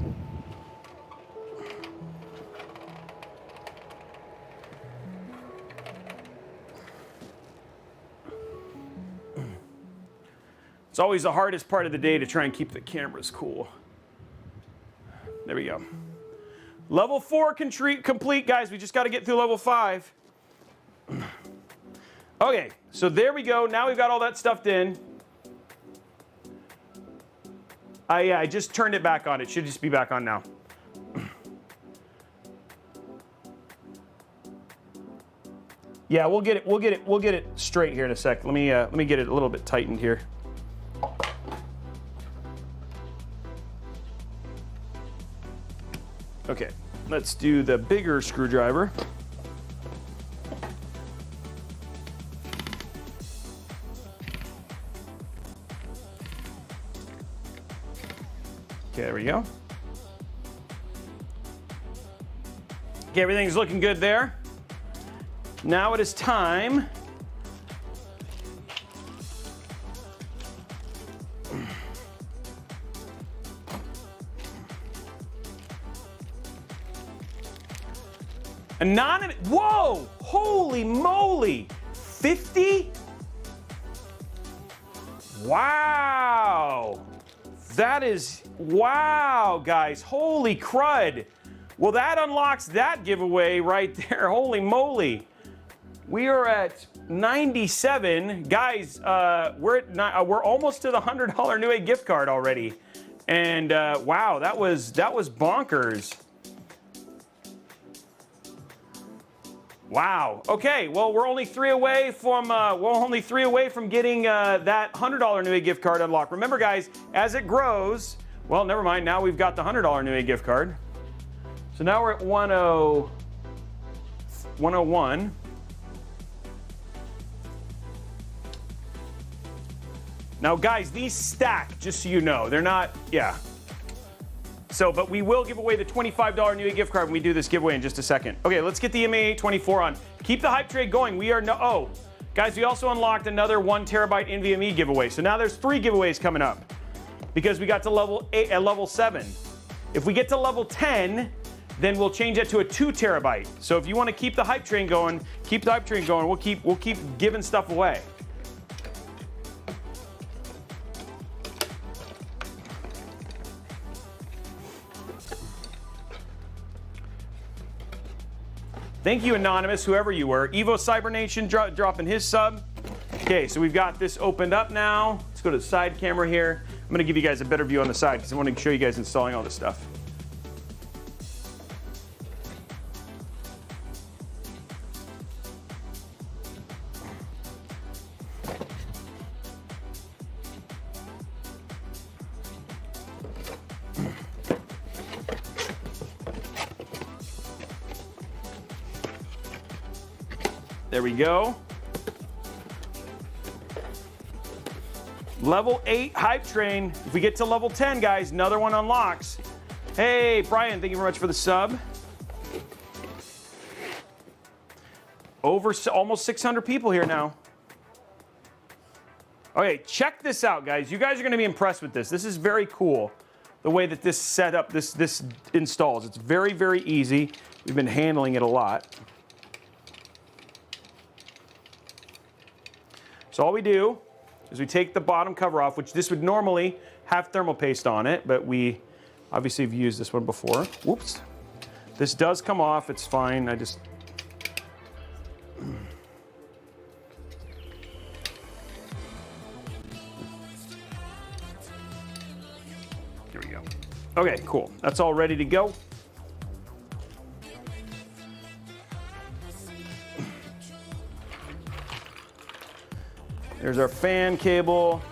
It's always the hardest part of the day to try and keep the cameras cool. There we go. Level 4 complete, guys. We just got to get through level 5. Okay, so there we go. Now we've got all that stuffed in. I just turned it back on. It should just be back on now. Yeah, we'll get it straight here in a sec. Let me get it a little bit tightened here. Okay, let's do the bigger screwdriver. Okay, there we go. Okay, everything's looking good there. Now it is time . Anonymous, whoa, holy moly, 50? Wow, that is, wow, guys, holy crud. Well, that unlocks that giveaway right there, holy moly. We are at 97, guys, we're almost to the $100 Newegg gift card already. And wow, that was bonkers. Wow. Okay. Well, we're only 3 away from getting that $100 Newegg gift card unlocked. Remember, guys, as it grows, well, never mind. Now we've got the $100 Newegg gift card. So now we're at 101. Now, guys, these stack, just so you know. They're not, yeah. So, but we will give away the $25 Newegg gift card when we do this giveaway in just a second. Okay, let's get the MA824 on. Keep the hype trade going. We are oh, guys, we also unlocked another 1 terabyte NVMe giveaway. So now there's 3 giveaways coming up because we got to level 7. If we get to level 10, then we'll change that to a 2 terabyte. So if you want to keep the hype train going, keep the hype train going. We'll keep giving stuff away. Thank you, Anonymous, whoever you were. Evo Cybernation dropping his sub. Okay, so we've got this opened up now. Let's go to the side camera here. I'm gonna give you guys a better view on the side because I want to show you guys installing all this stuff. There we go. Level 8 hype train. If we get to level 10, guys, another one unlocks. Hey, Brian, thank you very much for the sub. Over almost 600 people here now. Okay, check this out, guys. You guys are going to be impressed with this. This is very cool, the way that this setup, this installs. It's very, very easy. We've been handling it a lot. So all we do is we take the bottom cover off, which this would normally have thermal paste on it, but we obviously have used this one before. Whoops. This does come off, it's fine. I just... Here we go. Okay, cool. That's all ready to go. There's our fan cable.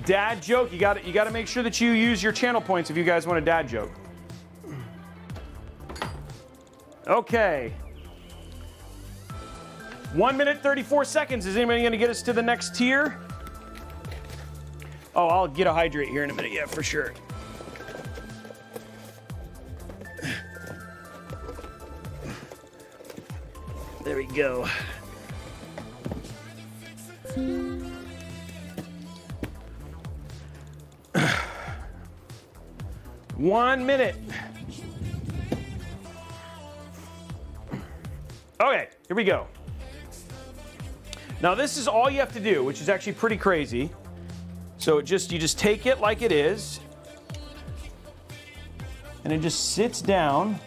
Dad joke, you got to make sure that you use your channel points if you guys want a dad joke. Okay. 1 minute 34 seconds. Is anybody going to get us to the next tier? Oh, I'll get a hydrate here in a minute. Yeah, for sure. There we go. One minute. Okay, here we go. Now this is all you have to do, which is actually pretty crazy. So you just take it like it is, and it just sits down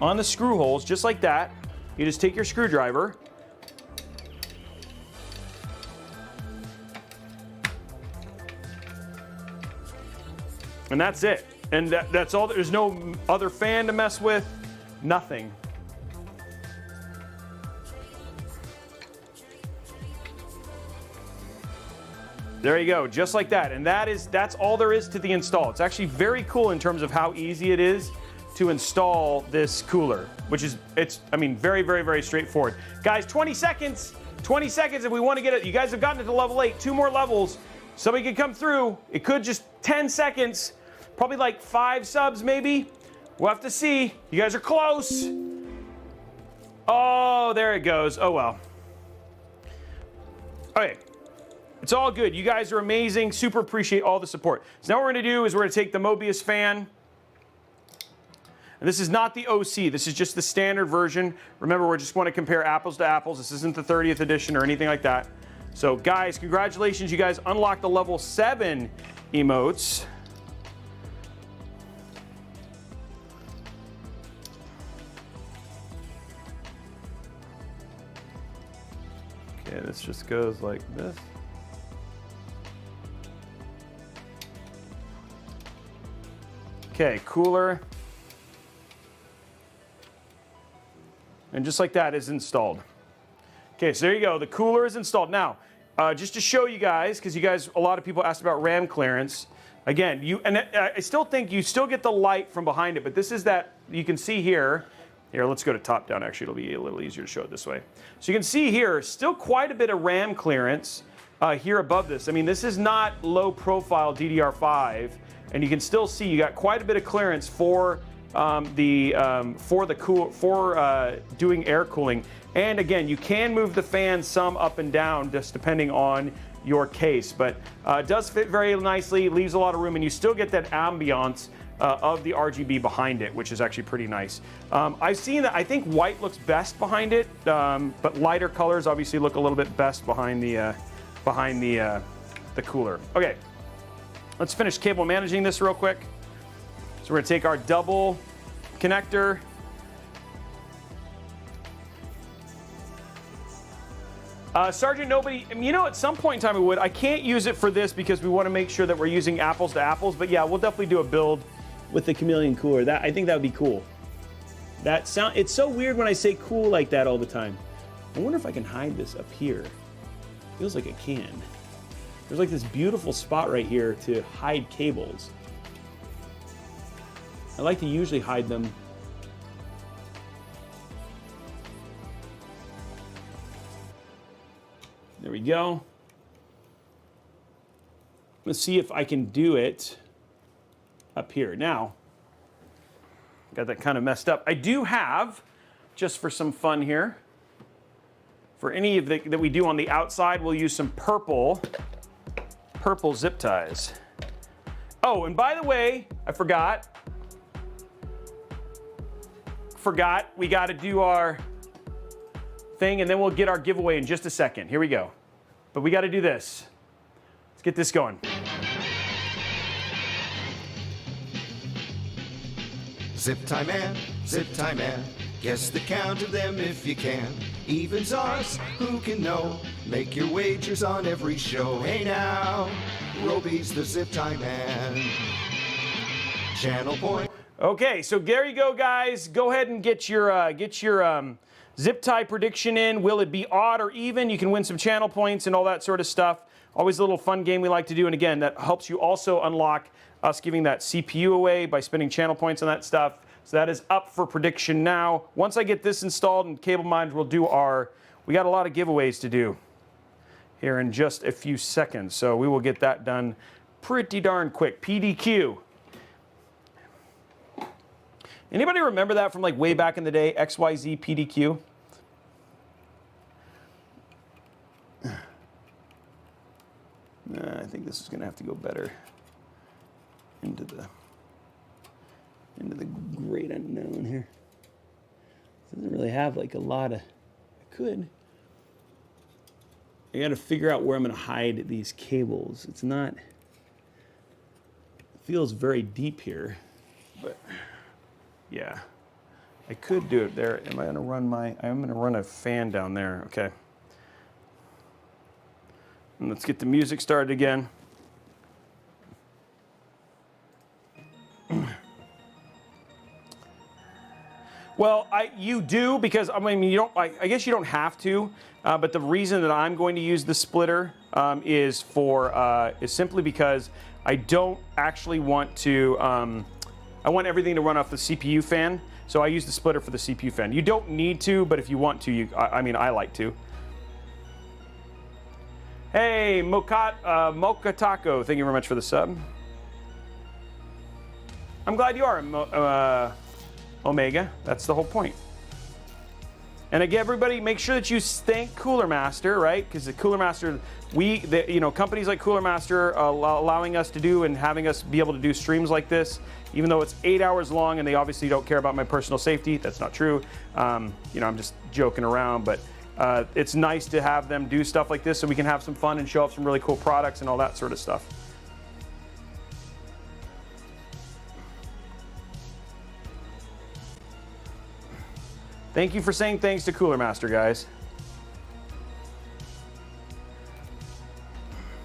on the screw holes just like that. You just take your screwdriver, and that's it. And that's all. There's no other fan to mess with, nothing. There you go, just like that. And that's all there is to the install. It's actually very cool in terms of how easy it is to install this cooler, which is, I mean, very, very, very straightforward. Guys, 20 seconds. 20 seconds if we want to get it. You guys have gotten it to level 8, 2 more levels. Somebody could come through. It could just 10 seconds. Probably like 5 subs maybe. We'll have to see. You guys are close. Oh, there it goes. Oh, well. Okay. It's all good. You guys are amazing. Super appreciate all the support. So now what we're going to do is we're going to take the Mobius fan. And this is not the OC. This is just the standard version. Remember, we just want to compare apples to apples. This isn't the 30th edition or anything like that. So, guys, congratulations. You guys unlocked the level 7 emotes. Okay, this just goes like this. Okay, cooler. And just like that is installed. Okay, so there you go. The cooler is installed. Now, just to show you guys, because a lot of people asked about RAM clearance. Again, I still think you still get the light from behind it, but this is that, you can see here. Here, let's go to top down. Actually, it'll be a little easier to show it this way. So you can see here, still quite a bit of RAM clearance here above this. I mean, this is not low profile DDR5, and you can still see you got quite a bit of clearance for doing air cooling. And again, you can move the fan some up and down just depending on your case. But it does fit very nicely, leaves a lot of room, and you still get that ambiance of the RGB behind it, which is actually pretty nice. I've seen that. I think white looks best behind it, but lighter colors obviously look a little bit best behind the cooler. Okay, let's finish cable managing this real quick. So we're gonna take our double connector. Sergeant Nobody, you know, at some point in time we would. I can't use it for this because we want to make sure that we're using apples to apples, but yeah, we'll definitely do a build with the Chameleon cooler. I think that would be cool. It's so weird when I say cool like that all the time. I wonder if I can hide this up here. Feels like I can. There's like this beautiful spot right here to hide cables. I like to usually hide them. There we go. Let's see if I can do it up here. Now, got that kind of messed up. I do have, just for some fun here, for any of that we do on the outside, we'll use some purple zip ties. Oh, and by the way, I forgot, we got to do our thing, and then we'll get our giveaway in just a second. Here we go. But we got to do this. Let's get this going. Zip tie man, guess the count of them if you can. Evens ours, who can know? Make your wagers on every show. Hey now, Robey's the zip tie man. Channel point. Okay, so there you go, guys. Go ahead and get your zip tie prediction in. Will it be odd or even? You can win some channel points and all that sort of stuff. Always a little fun game we like to do, and again, that helps you also unlock us giving that CPU away by spending channel points on that stuff. So that is up for prediction now. Once I get this installed and cable mined, we'll do we got a lot of giveaways to do here in just a few seconds. So we will get that done pretty darn quick. PDQ. Anybody remember that from like way back in the day? XYZ PDQ? I think this is gonna have to go better into the great unknown here. It doesn't really have like a lot of, I could. I gotta figure out where I'm gonna hide these cables. It's not, it feels very deep here, but yeah, I could do it there. Am I gonna run I'm gonna run a fan down there, okay. And let's get the music started again. Well, you do, because I mean, you don't. I guess you don't have to, but the reason that I'm going to use the splitter is simply because I don't actually want to. I want everything to run off the CPU fan, so I use the splitter for the CPU fan. You don't need to, but if you want to, I mean, I like to. Hey, Mocha Taco, thank you very much for the sub. I'm glad you are, Omega. That's the whole point. And again, everybody, make sure that you thank Cooler Master, right? Because the Cooler Master, companies like Cooler Master allowing us to do and having us be able to do streams like this, even though it's 8 hours long and they obviously don't care about my personal safety. That's not true. I'm just joking around, but it's nice to have them do stuff like this so we can have some fun and show off some really cool products and all that sort of stuff. Thank you for saying thanks to Cooler Master, guys.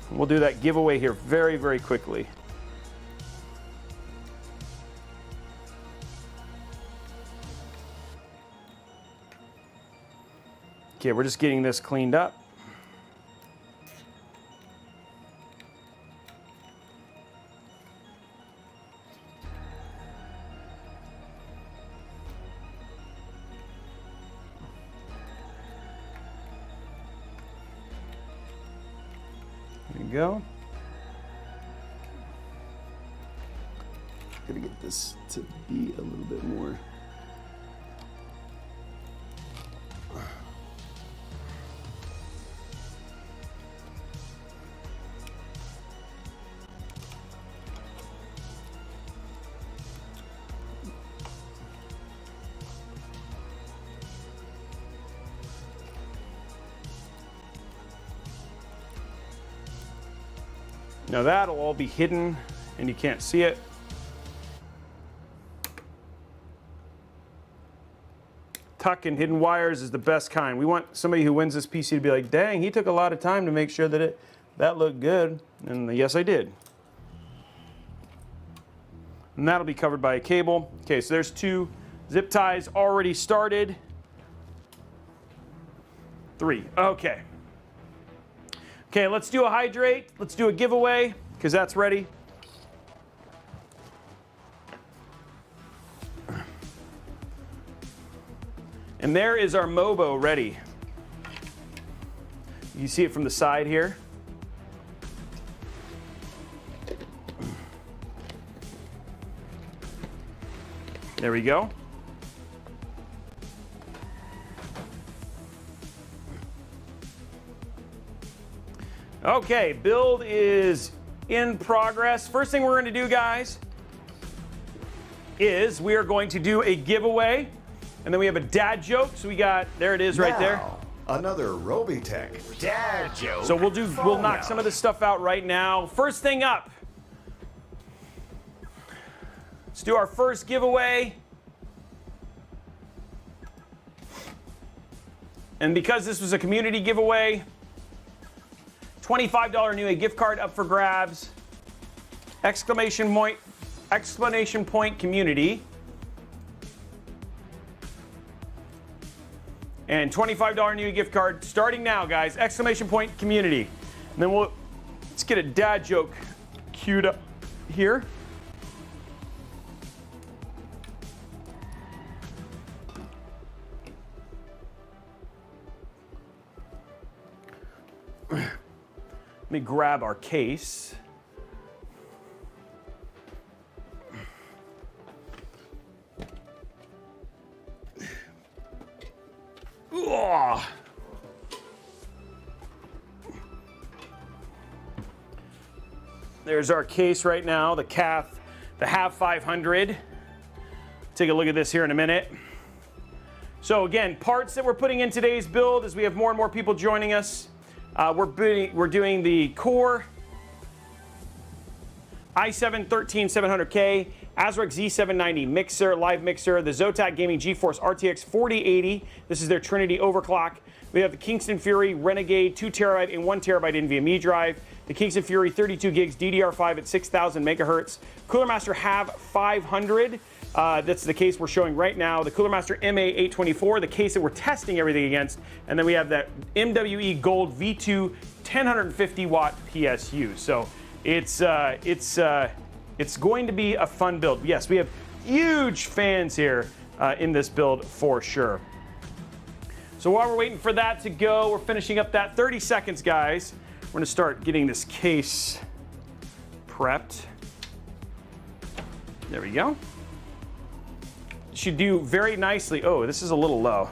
We'll do that giveaway here very, very quickly. Okay, we're just getting this cleaned up. There you go. Gotta get this to be a little bit more. Now that'll all be hidden and you can't see it. Tuck and hidden wires is the best kind. We want somebody who wins this PC to be like, dang, he took a lot of time to make sure that that looked good. And yes, I did. And that'll be covered by a cable. Okay, so there's 2 zip ties already started. 3, okay. Okay, let's do a hydrate. Let's do a giveaway, because that's ready. And there is our Mobo ready. You see it from the side here. There we go. Okay, build is in progress. First thing we're going to do, guys, is we are going to do a giveaway. And then we have a dad joke. So we got, there it is right there. Another Robeytech dad joke. So we'll knock some of this stuff out right now. First thing up. Let's do our first giveaway. And because this was a community giveaway, $25 Newegg gift card up for grabs. Exclamation point community. And $25 Newegg gift card starting now, guys. Exclamation point community. And then let's get a dad joke queued up here. Let me grab our case. Ugh. There's our case right now, the HAV 500. Take a look at this here in a minute. So again, parts that we're putting in today's build as we have more and more people joining us. We're doing the Core i7-13700K, ASRock Z790 mixer, live mixer, the Zotac Gaming GeForce RTX 4080. This is their Trinity overclock. We have the Kingston Fury Renegade 2TB and 1TB NVMe drive. The Kingston Fury 32 gigs DDR5 at 6,000 megahertz. Cooler Master HAV 500. That's the case we're showing right now. The Cooler Master MA824, the case that we're testing everything against. And then we have that MWE Gold V2 1050 watt PSU. So it's going to be a fun build. Yes, we have huge fans here in this build for sure. So while we're waiting for that to go, we're finishing up that 30 seconds, guys. We're gonna start getting this case prepped. There we go. Should do very nicely. Oh, this is a little low.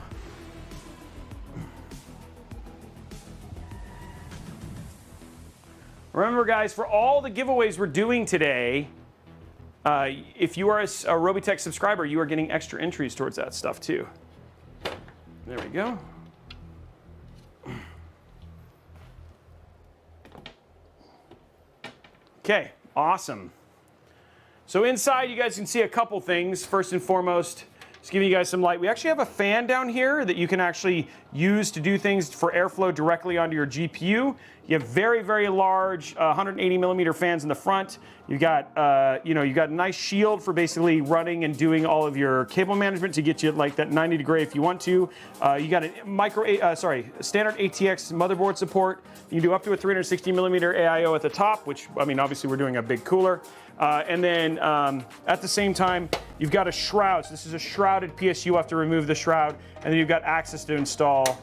Remember, guys, for all the giveaways we're doing today, if you are a Robeytech subscriber, you are getting extra entries towards that stuff too. There we go. Okay, awesome. So inside, you guys can see a couple things. First and foremost, just giving you guys some light. We actually have a fan down here that you can actually use to do things for airflow directly onto your GPU. You have very, very large 180 millimeter fans in the front. You've got, you've got a nice shield for basically running and doing all of your cable management to get you like that 90 degree if you want to. You got a standard ATX motherboard support. You can do up to a 360 millimeter AIO at the top, which, I mean, obviously we're doing a big cooler. And then at the same time, you've got a shroud. So this is a shrouded PSU. You have to remove the shroud. And then you've got access to install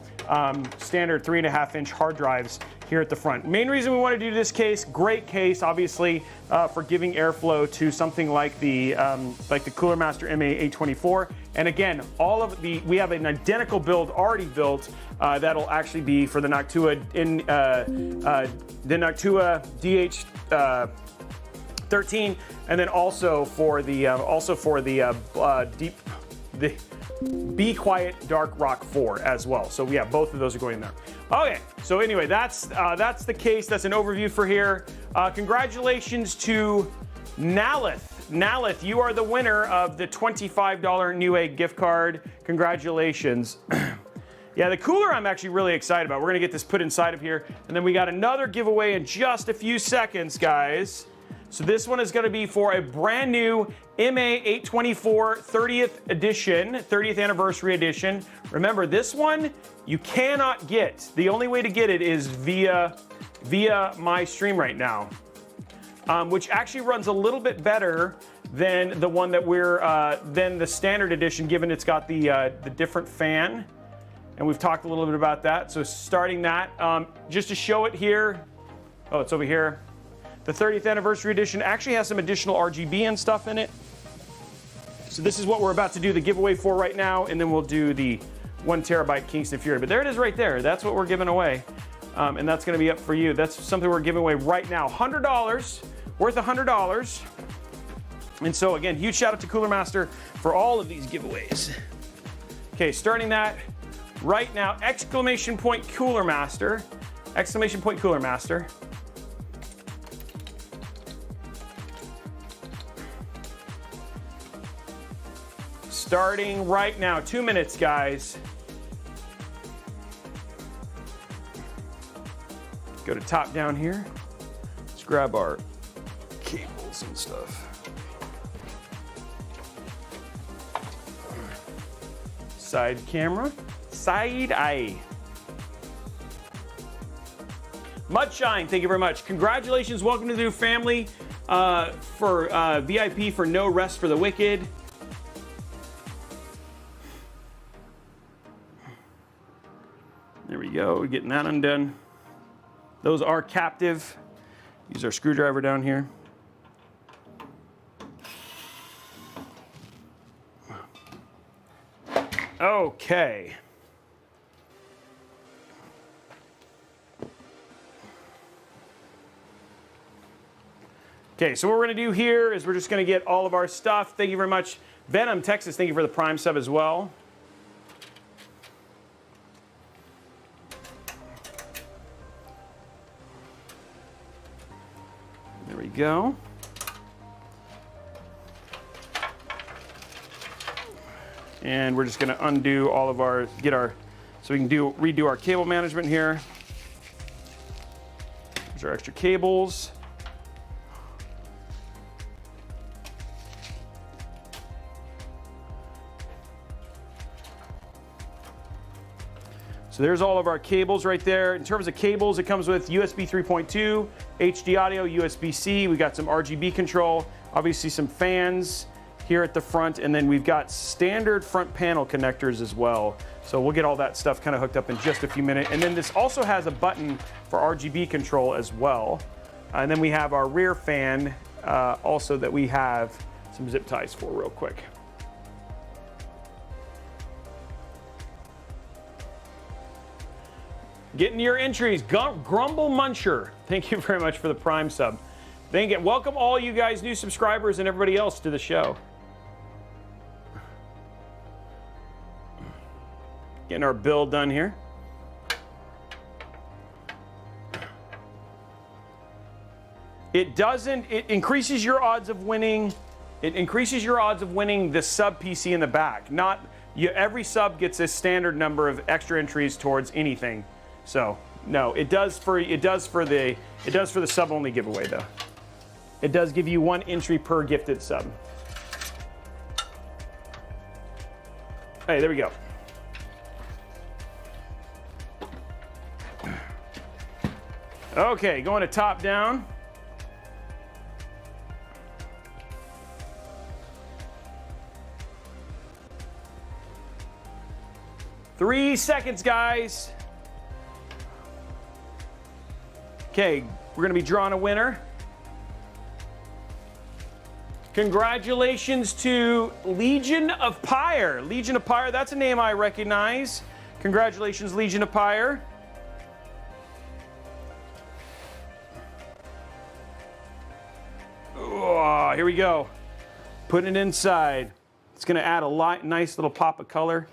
standard 3.5-inch hard drives here at the front. Main reason we want to do this case, great case, obviously, for giving airflow to something like the Cooler Master MA824. And again, we have an identical build already built that'll actually be for the Noctua DH. 13, and then also for the Be Quiet Dark Rock 4 as well. So yeah, both of those are going in there. Okay, so anyway, that's the case. That's an overview for here. Congratulations to Nalith. Nalith, you are the winner of the $25 Newegg gift card. Congratulations. Yeah, the cooler I'm actually really excited about. We're gonna get this put inside of here, and then we got another giveaway in just a few seconds, guys. So this one is gonna be for a brand new MA824 30th edition, 30th anniversary edition. Remember, this one you cannot get. The only way to get it is via my stream right now, which actually runs a little bit better than the one that than the standard edition, given it's got the different fan. And we've talked a little bit about that. So starting that, just to show it here. Oh, it's over here. The 30th anniversary edition actually has some additional RGB and stuff in it. So this is what we're about to do the giveaway for right now, and then we'll do the 1 terabyte Kingston Fury. But there it is right there. That's what we're giving away. And that's gonna be up for you. That's something we're giving away right now. $100, worth $100. And so again, huge shout out to Cooler Master for all of these giveaways. Okay, starting that right now, exclamation point Cooler Master, exclamation point Cooler Master. Starting right now, 2 minutes, guys. Go to top down here. Let's grab our cables and stuff. Side camera, side eye. Mudshine, thank you very much. Congratulations, welcome to the new family for VIP for No Rest for the Wicked. There we go, getting that undone. Those are captive. Use our screwdriver down here. Okay. Okay, so what we're gonna do here is we're just gonna get all of our stuff. Thank you very much. Venom, Texas, thank you for the Prime sub as well. There we go. And we're just gonna undo all of our, so we can redo our cable management here. There's our extra cables. So there's all of our cables right there. In terms of cables, it comes with USB 3.2, HD audio, USB-C. We got some RGB control, obviously some fans here at the front, and then we've got standard front panel connectors as well. So we'll get all that stuff kind of hooked up in just a few minutes. And then this also has a button for RGB control as well. And then we have our rear fan also that we have some zip ties for real quick. Getting your entries, Grumble Muncher. Thank you very much for the Prime sub. Thank you. Welcome all you guys, new subscribers, and everybody else to the show. Getting our build done here. It increases your odds of winning. It increases your odds of winning the sub PC in the back. Not every sub gets a standard number of extra entries towards anything. So no, it does for the sub only giveaway though. It does give you 1 entry per gifted sub. Hey, there we go. Okay, going to top down. Three seconds, guys. Okay, we're gonna be drawing a winner. Congratulations to Legion of Pyre. Legion of Pyre, that's a name I recognize. Congratulations, Legion of Pyre. Oh, here we go. Putting it inside. It's gonna add a nice little pop of color.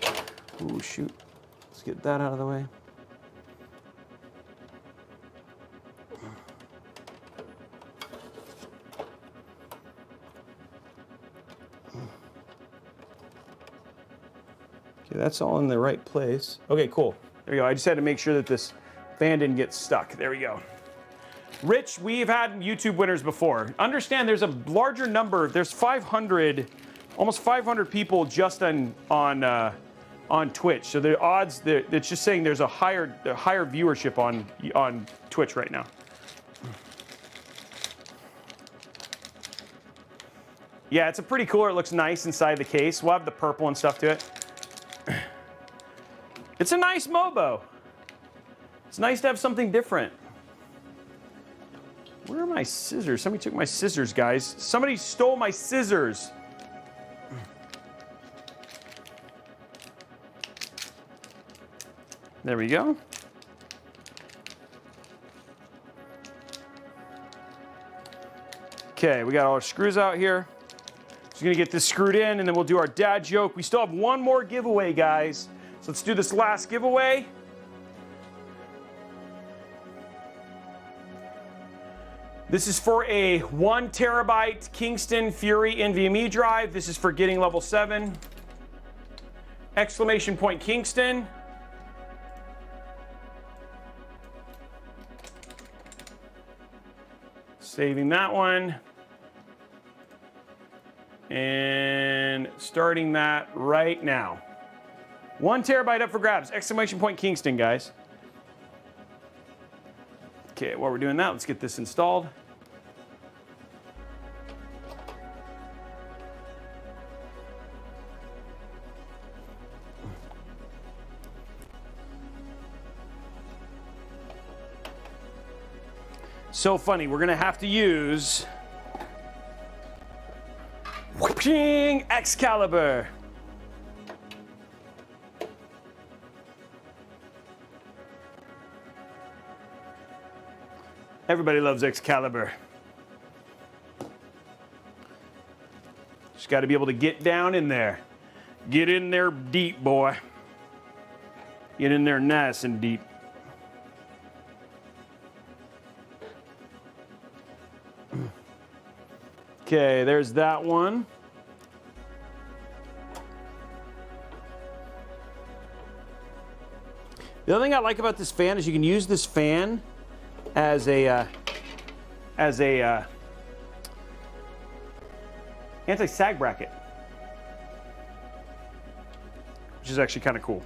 Ooh, shoot. Let's get that out of the way. Okay, that's all in the right place. Okay, cool. There we go. I just had to make sure that this fan didn't get stuck. There we go. Rich, we've had YouTube winners before. Understand there's a larger number. There's 500, almost 500 people just on Twitch. So the odds, it's just saying there's a higher viewership on Twitch right now. Yeah, it's a pretty cooler. It looks nice inside the case. We'll have the purple and stuff to it. It's a nice Mobo. It's nice to have something different. Where are my scissors? Somebody took my scissors, guys. Somebody stole my scissors. There we go. Okay, we got all our screws out here. Just gonna get this screwed in and then we'll do our dad joke. We still have one more giveaway, guys. So let's do this last giveaway. This is for a 1 terabyte Kingston Fury NVMe drive. This is for getting level 7. Exclamation point Kingston. Saving that one. And starting that right now. 1 terabyte up for grabs. Exclamation point Kingston, guys. Okay, while we're doing that, let's get this installed. So funny, we're gonna have to use Whooping Excalibur. Everybody loves Excalibur. Just got to be able to get down in there. Get in there deep, boy. Get in there nice and deep. Okay, there's that one. The other thing I like about this fan is you can use this fan as a anti-sag bracket, which is actually kind of cool.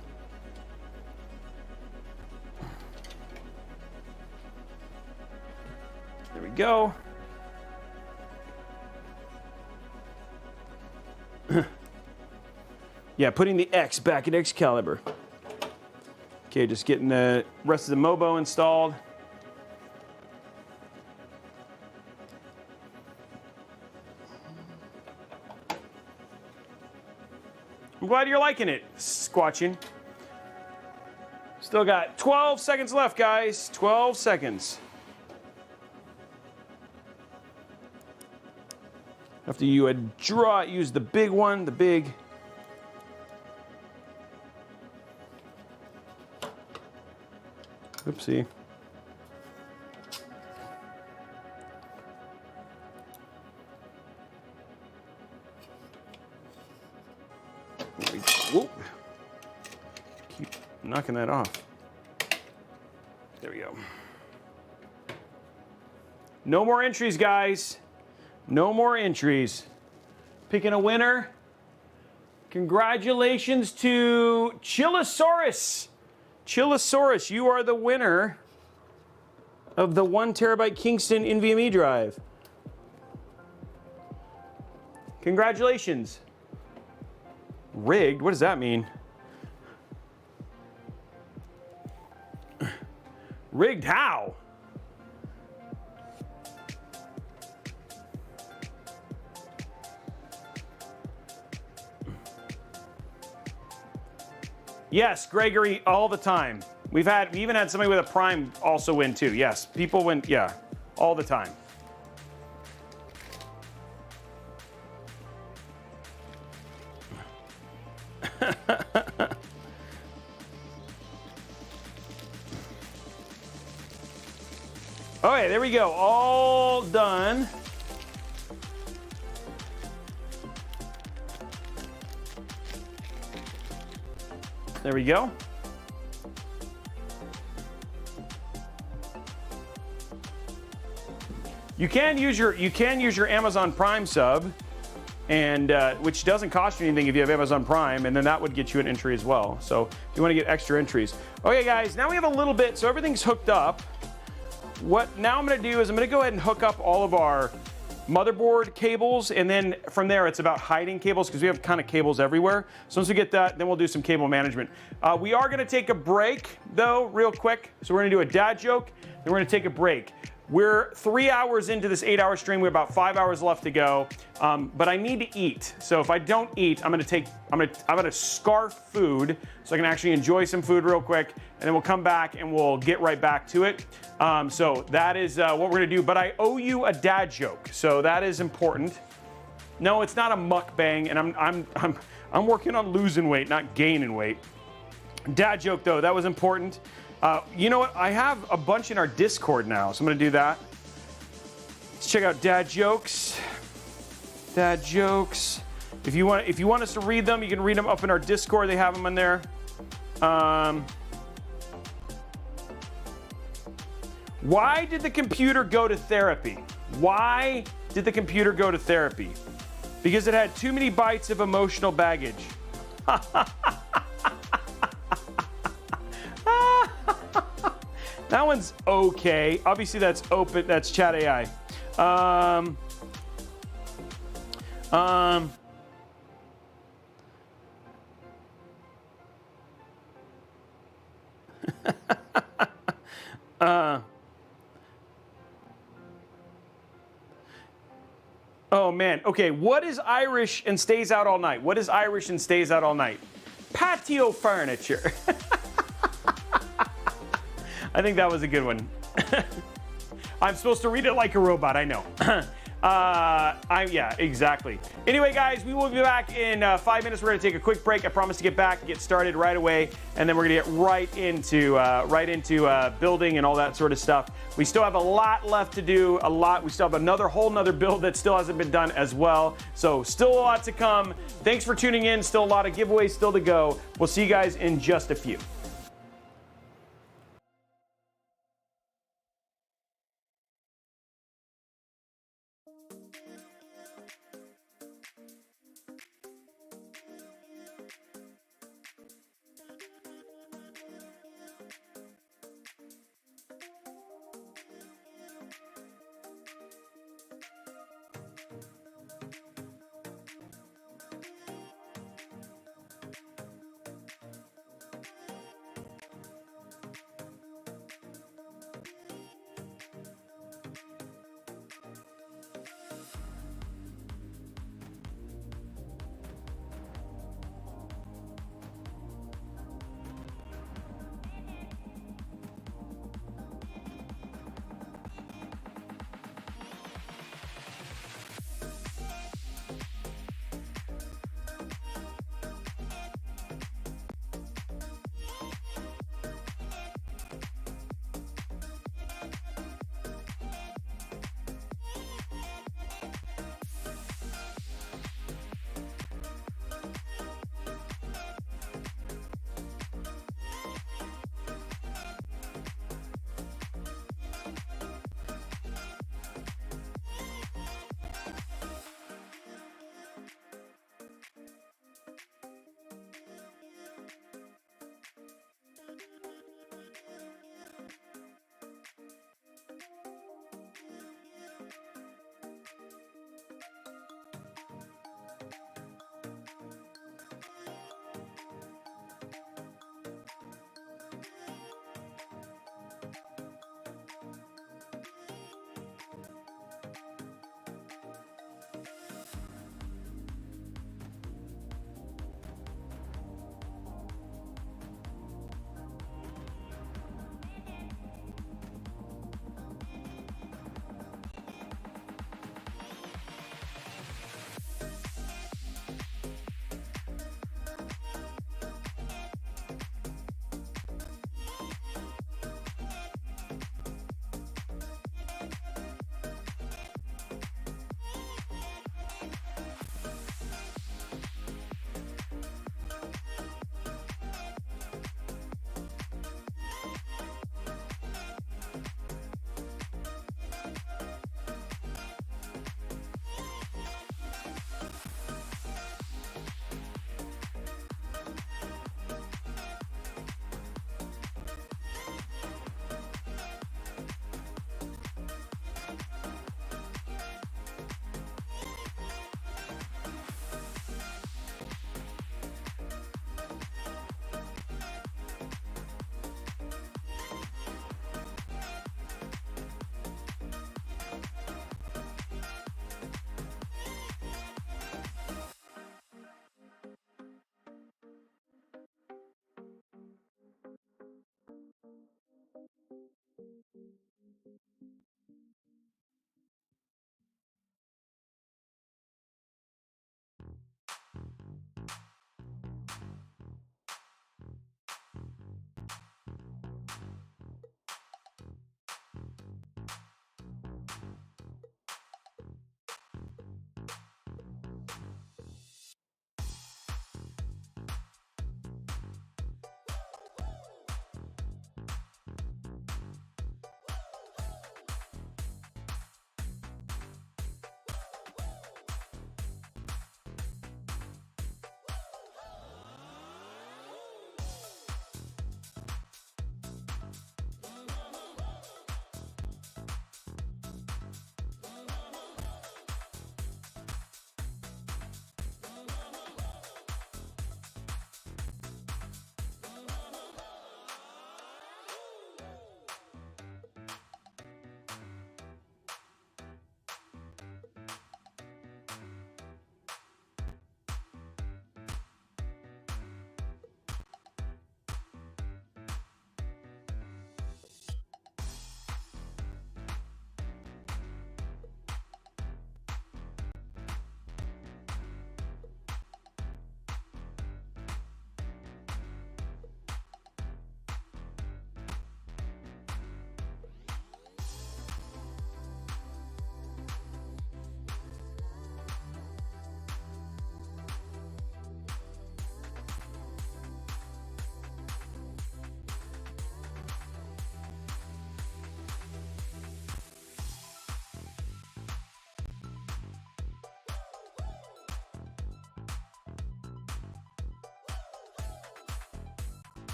There we go. Yeah, putting the X back in Excalibur. Okay, just getting the rest of the Mobo installed. I'm glad you're liking it, Squatching. Still got 12 seconds left, guys. 12 seconds. After you use the big one, the big. Oopsie. Whoop. Keep knocking that off. There we go. No more entries, guys. No more entries. Picking a winner. Congratulations to Chillosaurus. Chillosaurus, you are the winner of the 1 terabyte Kingston NVMe drive. Congratulations. Rigged? What does that mean? Rigged how? Yes, Gregory, all the time. We even had somebody with a Prime also win too. Yes, people win, yeah, all the time. Okay, there we go, all done. There we go. You can use your Amazon Prime sub, and which doesn't cost you anything if you have Amazon Prime, and then that would get you an entry as well. So if you want to get extra entries. Okay, guys, now we have a little bit, so everything's hooked up. What now I'm going to do is I'm going to go ahead and hook up all of our motherboard cables, and then from there it's about hiding cables because we have kind of cables everywhere. So once we get that, then we'll do some cable management. We are going to take a break though, real quick. So we're going to do a dad joke, then we're going to take a break. We're 3 hours into this 8-hour stream. We have about 5 hours left to go, but I need to eat. So if I don't eat, I'm gonna scarf food so I can actually enjoy some food real quick, and then we'll come back and we'll get right back to it. So that is what we're gonna do. But I owe you a dad joke, so that is important. No, it's not a mukbang, and I'm working on losing weight, not gaining weight. Dad joke though, that was important. You know what? I have a bunch in our Discord now, so I'm gonna do that. Let's check out dad jokes. Dad jokes. If you want us to read them, you can read them up in our Discord. They have them in there. Why did the computer go to therapy? Why did the computer go to therapy? Because it had too many bytes of emotional baggage. That one's okay. Obviously, that's open. That's chat AI. Oh man. Okay. What is Irish and stays out all night? What is Irish and stays out all night? Patio furniture. I think that was a good one. I'm supposed to read it like a robot, I know. Yeah, exactly. Anyway, guys, we will be back in 5 minutes. We're gonna take a quick break. I promise to get back, get started right away, and then we're gonna get right into building and all that sort of stuff. We still have a lot left to do, We still have whole nother build that still hasn't been done as well. So still a lot to come. Thanks for tuning in. Still a lot of giveaways still to go. We'll see you guys in just a few.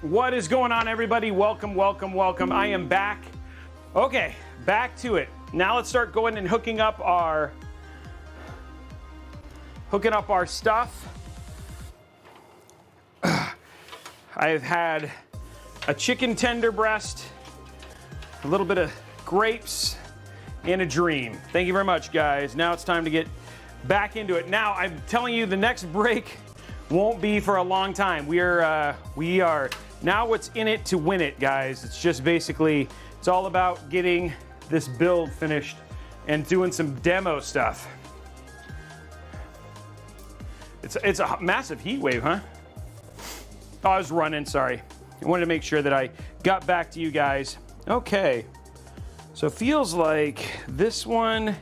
What is going on, everybody? Welcome, welcome, welcome. I am back. Okay, back to it. Now let's start going and hooking up our stuff. I've had a chicken tender breast, a little bit of grapes, and a dream. Thank you very much, guys. Now it's time to get back into it. Now, I'm telling you, the next break won't be for a long time. We are now what's in it to win it, guys. It's just basically, it's all about getting this build finished and doing some demo stuff. It's a massive heat wave, huh? Oh, I was running, sorry. I wanted to make sure that I got back to you guys. Okay, so it feels like this one,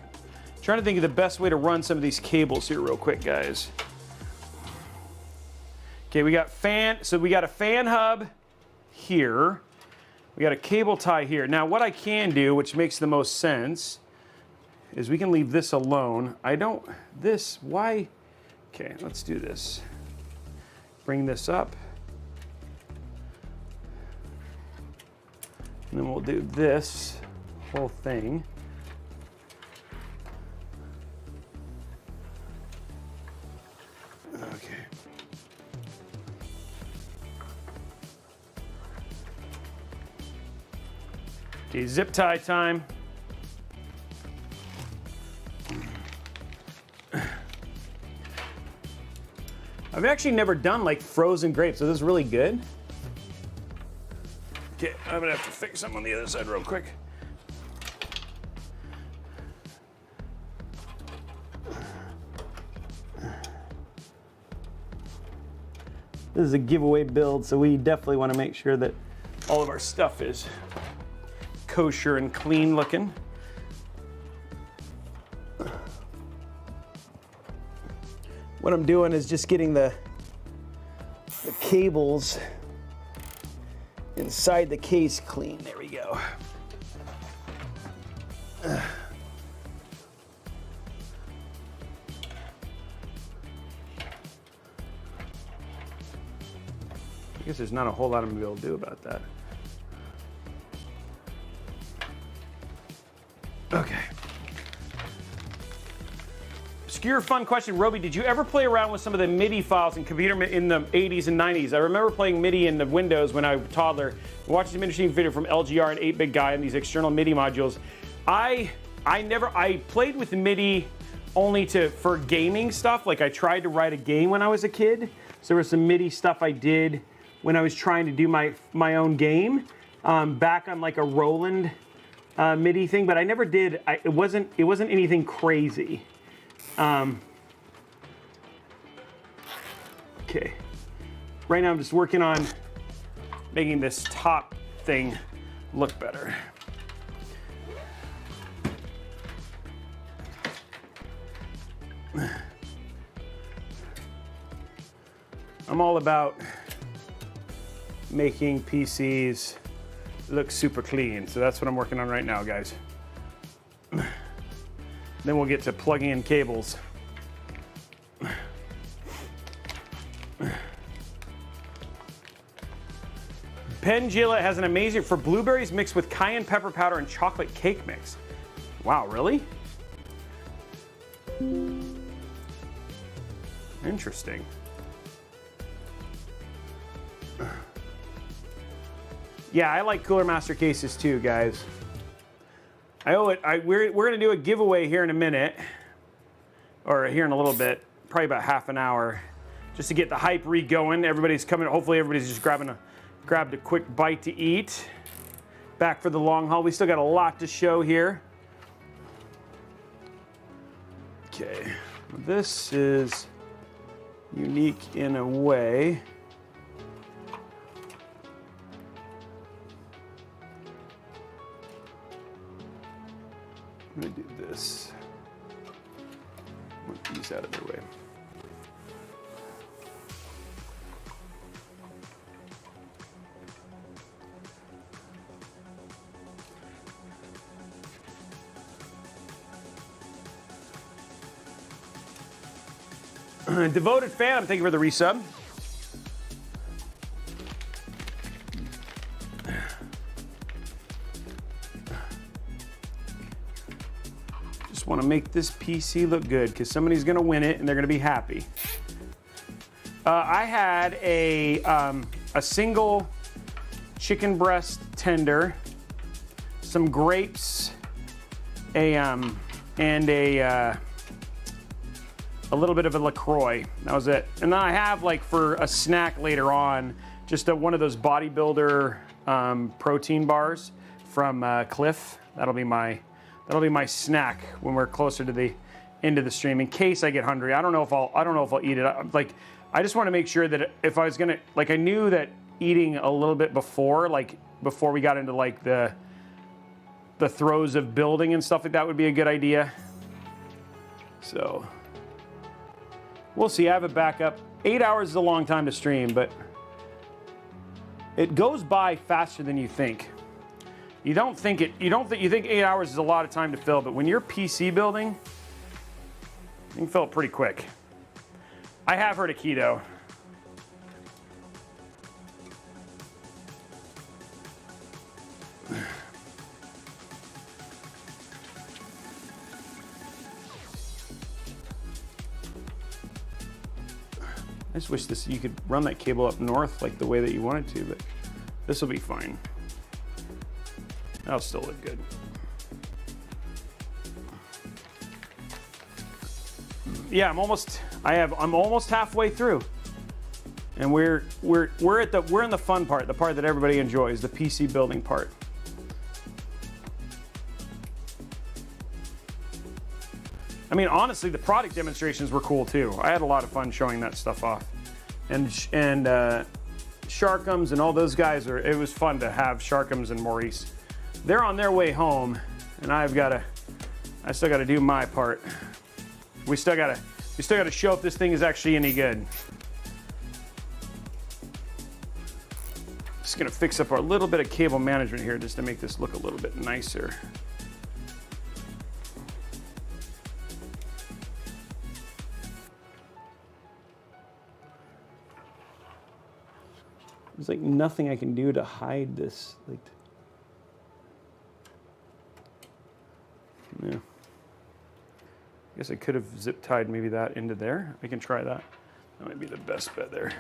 trying to think of the best way to run some of these cables here real quick, guys. Okay, we got a fan hub here. We got a cable tie here. Now what I can do, which makes the most sense, is we can leave this alone. Why? Okay, let's do this. Bring this up. And then we'll do this whole thing. Okay. Okay, zip tie time. I've actually never done like frozen grapes, so this is really good. Okay, I'm gonna have to fix something on the other side real quick. This is a giveaway build, so we definitely want to make sure that all of our stuff is kosher and clean looking. What I'm doing is just getting the cables inside the case clean. There we go. I guess there's not a whole lot I'm gonna be able to do about that. Okay. Obscure fun question, Robey, did you ever play around with some of the MIDI files in computer in the 80s and 90s? I remember playing MIDI in the Windows when I was a toddler, watching some interesting video from LGR and 8-Bit Guy and these external MIDI modules. I played with MIDI only for gaming stuff. Like I tried to write a game when I was a kid. So there was some MIDI stuff I did when I was trying to do my own game back on like a Roland MIDI thing, but I never did. It wasn't anything crazy. Okay. Right now I'm just working on making this top thing look better. I'm all about making PCs look super clean, so that's what I'm working on right now, guys. Then we'll get to plugging in cables. Pengilla has an amazing for blueberries mixed with cayenne pepper powder and chocolate cake mix. Wow, really? Interesting. Yeah, I like Cooler Master cases too, guys. I owe it. We're gonna do a giveaway here in a minute, or here in a little bit, probably about half an hour, just to get the hype re-going. Everybody's coming. Hopefully, everybody's just grabbed a quick bite to eat. Back for the long haul. We still got a lot to show here. Okay, this is unique in a way. I'm gonna do this. Move these out of their way. Devoted fan, thank you for the resub. just want to make this PC look good because somebody's going to win it and they're going to be happy. I had a single chicken breast tender, some grapes, and a little bit of a LaCroix. That was it. And then I have, like, for a snack later on, just one of those bodybuilder protein bars from Cliff. That'll be my snack when we're closer to the end of the stream, in case I get hungry. I don't know if I'll eat it. Like, I just want to make sure that if I was gonna, like, I knew that eating a little bit before we got into like the throes of building and stuff like that would be a good idea. So we'll see. I have a backup. 8 hours is a long time to stream, but it goes by faster than you think. You think 8 hours is a lot of time to fill, but when you're PC building, you can fill it pretty quick. I have heard of keto. I just wish you could run that cable up north like the way that you wanted to, but this will be fine. That'll still look good. Yeah, I'm almost halfway through. And we're in the fun part, the part that everybody enjoys, the PC building part. I mean, honestly, the product demonstrations were cool too. I had a lot of fun showing that stuff off. And Sharkums and all those guys it was fun to have Sharkums and Maurice. They're on their way home, and I still gotta do my part. We still gotta show if this thing is actually any good. Just gonna fix up our little bit of cable management here just to make this look a little bit nicer. There's like nothing I can do to hide this. Like, yeah. I guess I could have zip tied maybe that into there. I can try that. That might be the best bet there.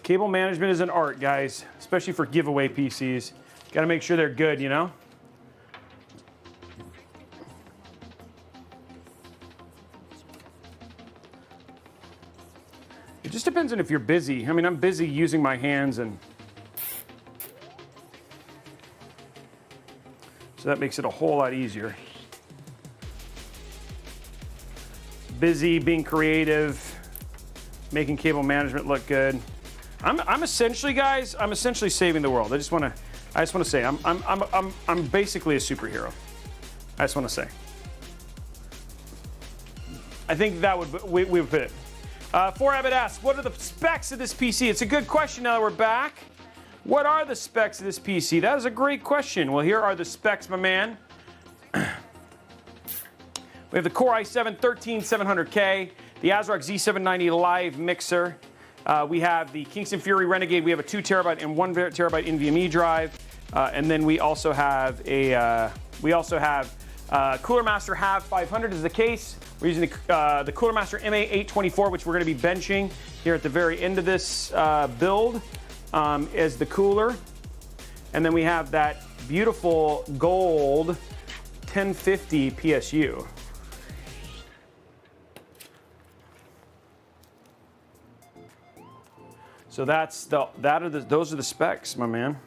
Cable management is an art, guys, especially for giveaway PCs. Got to make sure they're good, you know? It just depends on if you're busy. I mean, I'm busy using my hands, and so that makes it a whole lot easier. Busy, being creative, making cable management look good. I'm essentially, guys, I'm essentially saving the world. I just want to say I'm basically a superhero. I just want to say. I think that we would put it. 4Abbott asks, what are the specs of this PC? It's a good question now that we're back. What are the specs of this PC? That is a great question. Well, here are the specs, my man. We have the Core i7-13700K, the ASRock Z790 Live Mixer. We have the Kingston Fury Renegade. We have a 2 terabyte and 1 terabyte NVMe drive. And then we also have Cooler Master Have 500 is the case. We're using the Cooler Master MA824, which we're going to be benching here at the very end of this build as the cooler. And then we have that beautiful gold 1050 PSU. So those are the specs, my man.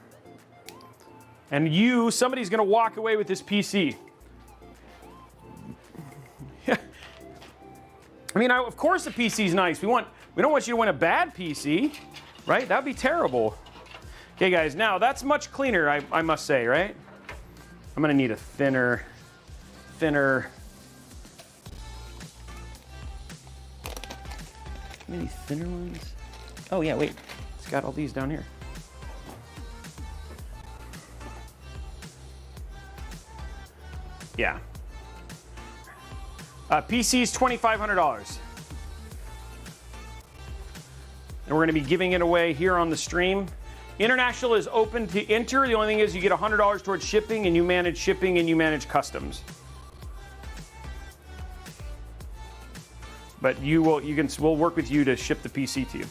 And somebody's going to walk away with this PC. I mean, of course the PC's nice. We don't want you to win a bad PC, right? That'd be terrible. Okay, guys, now that's much cleaner, I must say, right? I'm gonna need a thinner. Any thinner ones? Oh yeah, wait. It's got all these down here. Yeah. PC's $2,500. And we're going to be giving it away here on the stream. International is open to enter. The only thing is you get $100 towards shipping, and you manage shipping and you manage customs. But we'll work with you to ship the PC to you.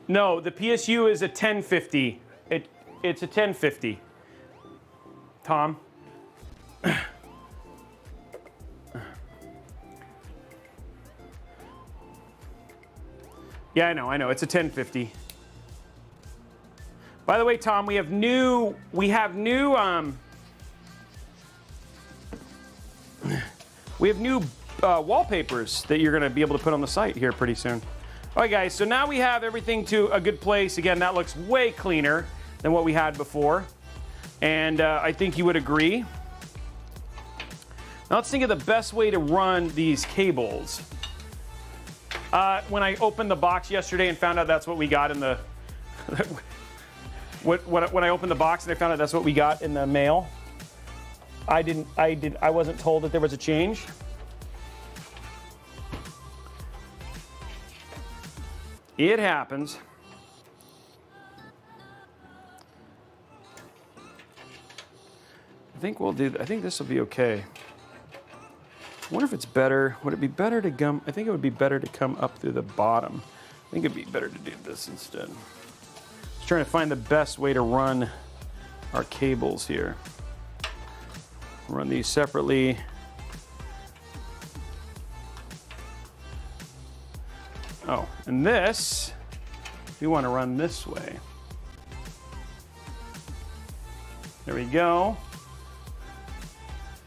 No, the PSU is a 1050. It's a 1050. Tom. Yeah, I know. It's a 1050. By the way, Tom, we have new wallpapers that you're going to be able to put on the site here pretty soon. All right, guys, so now we have everything to a good place. Again, that looks way cleaner than what we had before. And I think you would agree. Now let's think of the best way to run these cables. When I opened the box yesterday and found out that's what we got in the... when I opened the box and I found out that's what we got in the mail, I wasn't told that there was a change. It happens. I think this will be okay. I wonder if it's better. Would it be better to come? I think it would be better to come up through the bottom. I think it'd be better to do this instead. Just trying to find the best way to run our cables here. Run these separately. Oh, and this, we want to run this way. There we go.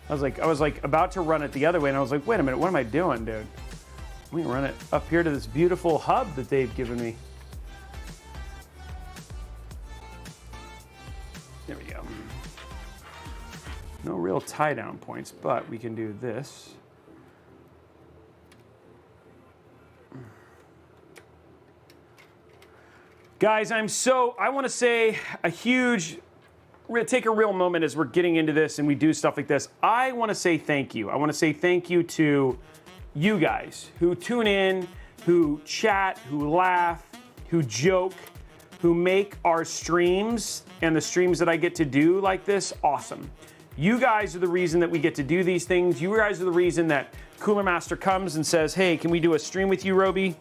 I was like about to run it the other way, and I was like, wait a minute, what am I doing, dude? Let me run it up here to this beautiful hub that they've given me. There we go. No real tie down points, but we can do this. Guys, I want to say a huge, we're going to take a real moment as we're getting into this and we do stuff like this. I want to say thank you. I want to say thank you to you guys who tune in, who chat, who laugh, who joke, who make our streams and the streams that I get to do like this awesome. You guys are the reason that we get to do these things. You guys are the reason that Cooler Master comes and says, hey, can we do a stream with you, Robey?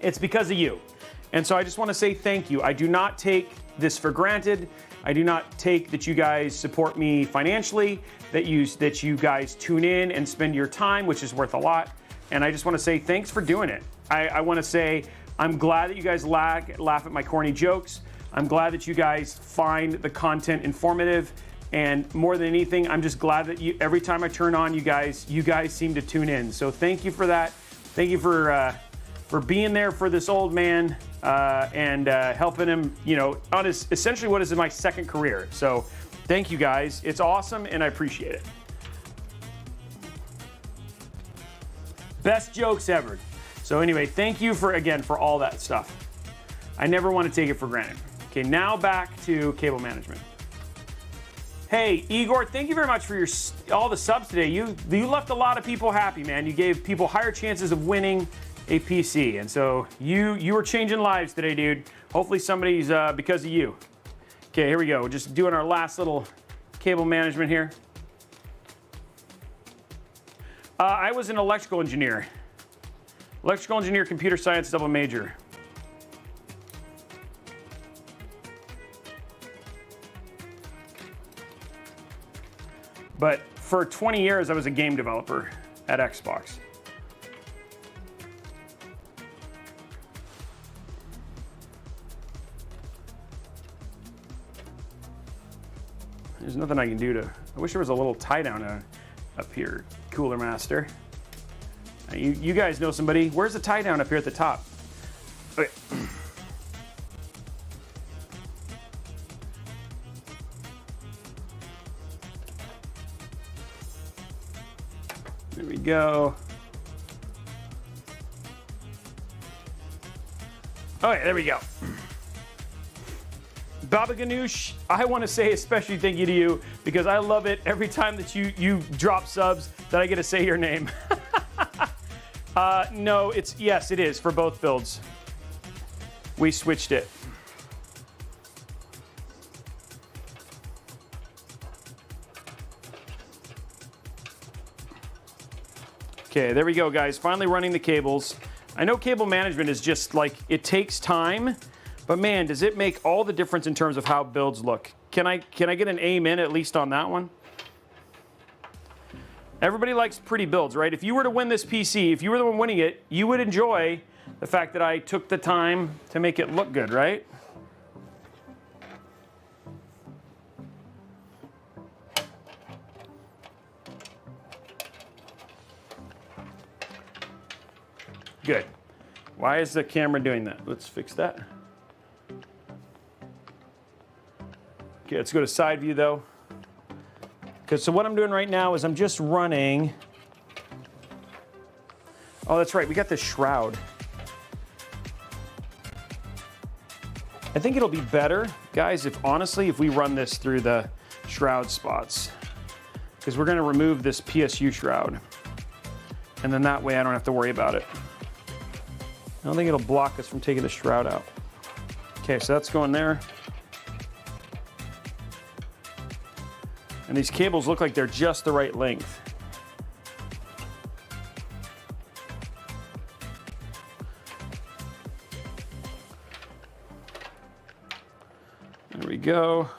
It's because of you. And so I just want to say thank you. I do not take this for granted. I do not take that you guys support me financially, that you guys tune in and spend your time, which is worth a lot. And I just want to say thanks for doing it. I want to say I'm glad that you guys laugh at my corny jokes. I'm glad that you guys find the content informative. And more than anything, I'm just glad that every time I turn on, you guys seem to tune in. So thank you for that. Thank you for being there for this old man and helping him, on essentially what is my second career. So thank you guys. It's awesome and I appreciate it. Best jokes ever. So anyway, thank you for all that stuff. I never want to take it for granted. Okay, now back to cable management. Hey, Igor, thank you very much for all the subs today. You left a lot of people happy, man. You gave people higher chances of winning a PC, and so you were changing lives today, dude. Hopefully somebody's because of you. Okay, here we go. We're just doing our last little cable management here. I was an electrical engineer. Electrical engineer, computer science, double major. But for 20 years, I was a game developer at Xbox. There's nothing I can do to... I wish there was a little tie down up here, Cooler Master. You guys know somebody. Where's the tie down up here at the top? Okay. There we go. Okay, there we go. Baba Ganoush, I want to say especially thank you to you because I love it every time that you drop subs that I get to say your name. No, yes, it is for both builds. we switched it. Okay, there we go, guys. Finally running the cables. I know cable management is just like, it takes time, but man, does it make all the difference in terms of how builds look. Can I get an amen at least on that one? Everybody likes pretty builds, right? If you were to win this PC, if you were the one winning it, you would enjoy the fact that I took the time to make it look good, right? Good. Why is the camera doing that? Let's fix that. Okay, let's go to side view though. Okay, so what I'm doing right now is I'm just running. Oh, that's right, we got this shroud. I think it'll be better, guys, if honestly, if we run this through the shroud spots. Because we're gonna remove this PSU shroud. And then that way I don't have to worry about it. I don't think it'll block us from taking the shroud out. Okay, so that's going there. And these cables look like they're just the right length. There we go.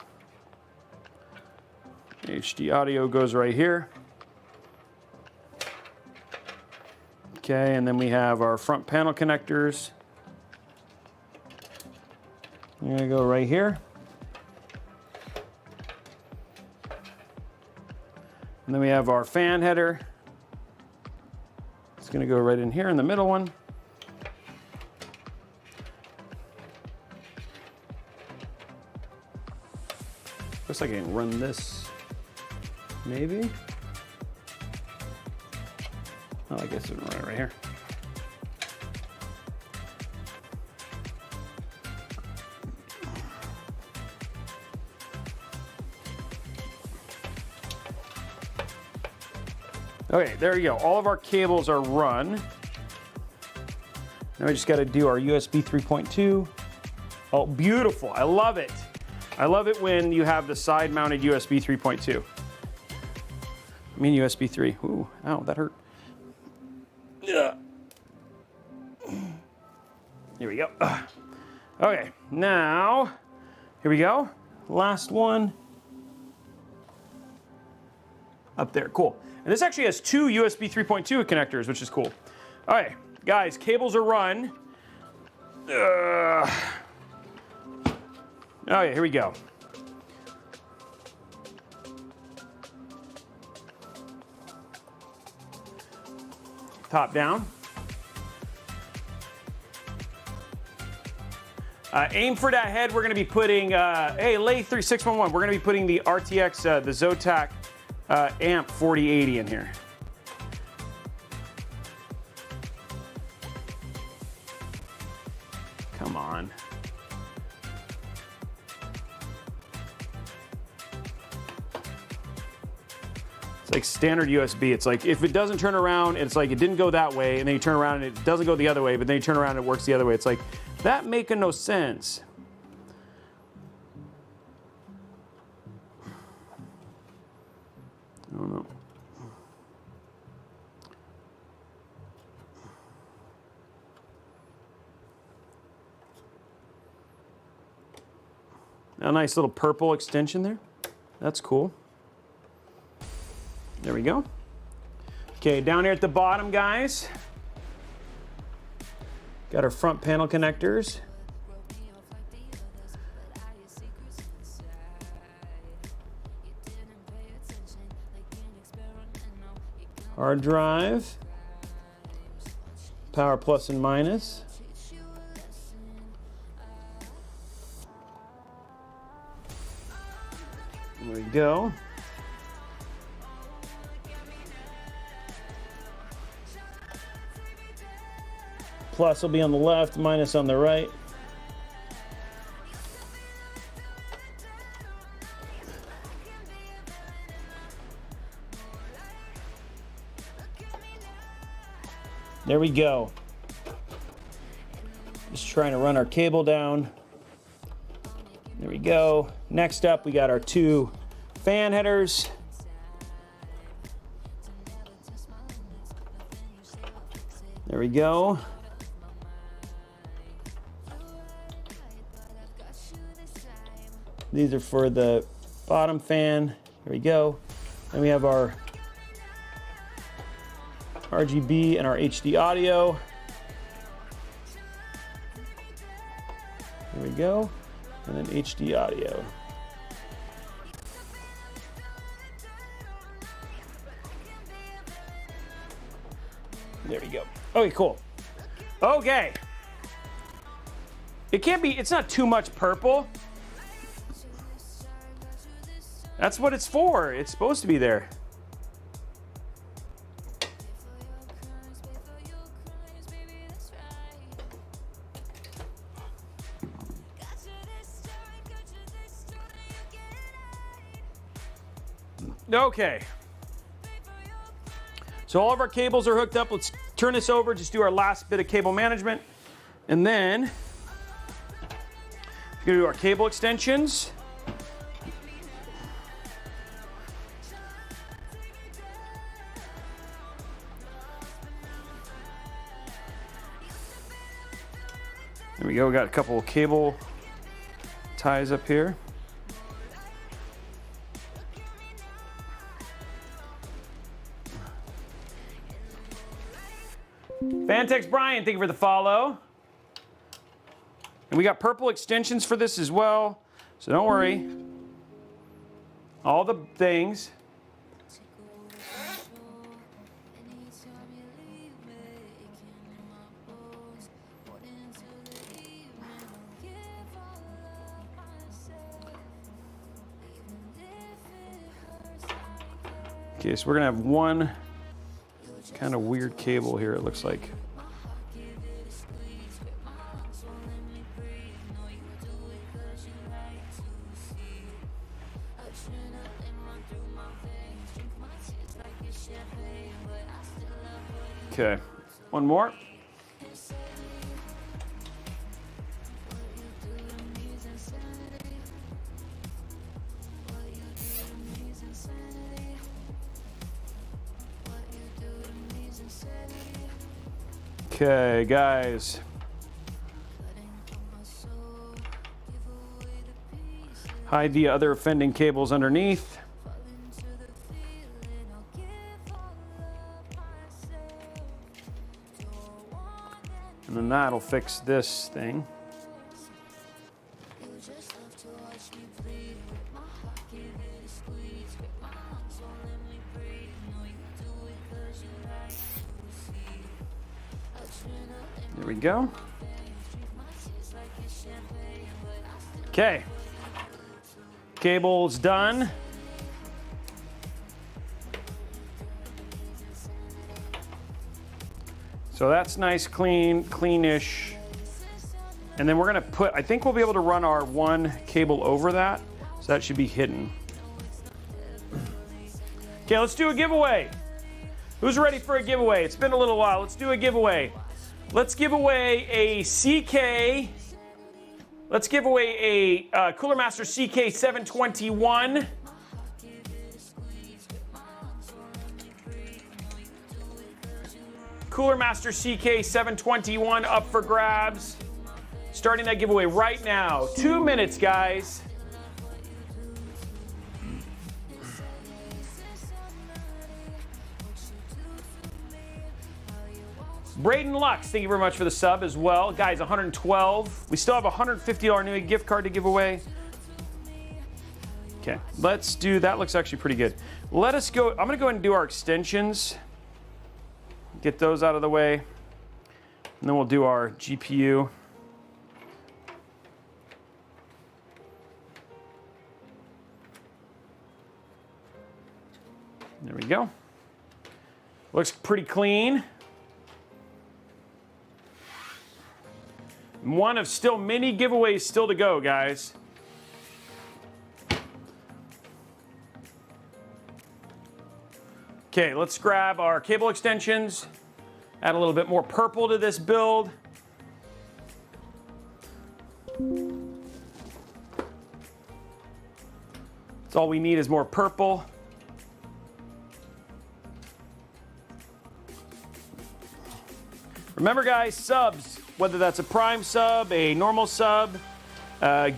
HD audio goes right here. Okay, and then we have our front panel connectors. I'm gonna go right here. And then we have our fan header. It's gonna go right in here in the middle one. Looks like I can run this, maybe. Oh, I guess we can run it right here. Okay, there you go. All of our cables are run. Now we just got to do our USB 3.2. Oh, beautiful. I love it. I love it when you have the side-mounted USB 3.2. I mean USB 3. Ooh, ow, that hurt. Yeah. Here we go. Okay, now, here we go. Last one. Up there, cool. And this actually has two USB 3.2 connectors, which is cool. All right, guys, cables are run. Oh yeah, here we go. Top down. Aim for that head. We're going to be putting, hey, Lathe 3611. We're going to be putting the RTX, the Zotac amp 4080 in here. Come on. It's like standard USB. It's like if it doesn't turn around, it's like it didn't go that way, and then you turn around and it doesn't go the other way, but then you turn around and it works the other way. It's like, that making no sense. I don't know. A nice little purple extension there. That's cool. There we go. Okay, down here at the bottom, guys, got our front panel connectors. Hard drive, power plus and minus. There we go. Plus will be on the left, minus on the right. There we go. Just trying to run our cable down. There we go. Next up, we got our 2 fan headers. There we go. These are for the bottom fan. There we go. Then we have our RGB and our HD audio. There we go. And then HD audio. There we go. Okay, cool. Okay. It's not too much purple. That's what it's for. It's supposed to be there. Okay. So all of our cables are hooked up. Let's turn this over, just do our last bit of cable management. And then we're gonna do our cable extensions. There we go, we got a couple of cable ties up here. Fantex Brian, thank you for the follow. And we got purple extensions for this as well, so don't worry. All the things. Okay, so we're gonna have one kind of weird cable here, it looks like. Okay, one more. Okay, guys. Hide the other offending cables underneath. And then that'll fix this thing. There we go. Okay. Cable's done. So that's nice, cleanish. And then we're gonna put, I think we'll be able to run our one cable over that. So that should be hidden. Okay, let's do a giveaway. Who's ready for a giveaway? It's been a little while. Let's do a giveaway. Let's give away a CK. Let's give away a Cooler Master CK 721. Cooler Master CK 721 up for grabs. Starting that giveaway right now. 2 minutes, guys. Braden Lux, thank you very much for the sub as well. Guys, 112. We still have a $150 Newegg gift card to give away. Okay, let's do, that looks actually pretty good. Let us go, I'm gonna go ahead and do our extensions. Get those out of the way. And then we'll do our GPU. There we go. Looks pretty clean. One of still many giveaways still to go, guys. Okay, let's grab our cable extensions. Add a little bit more purple to this build. That's all we need is more purple. Remember guys, subs, whether that's a Prime sub, a normal sub,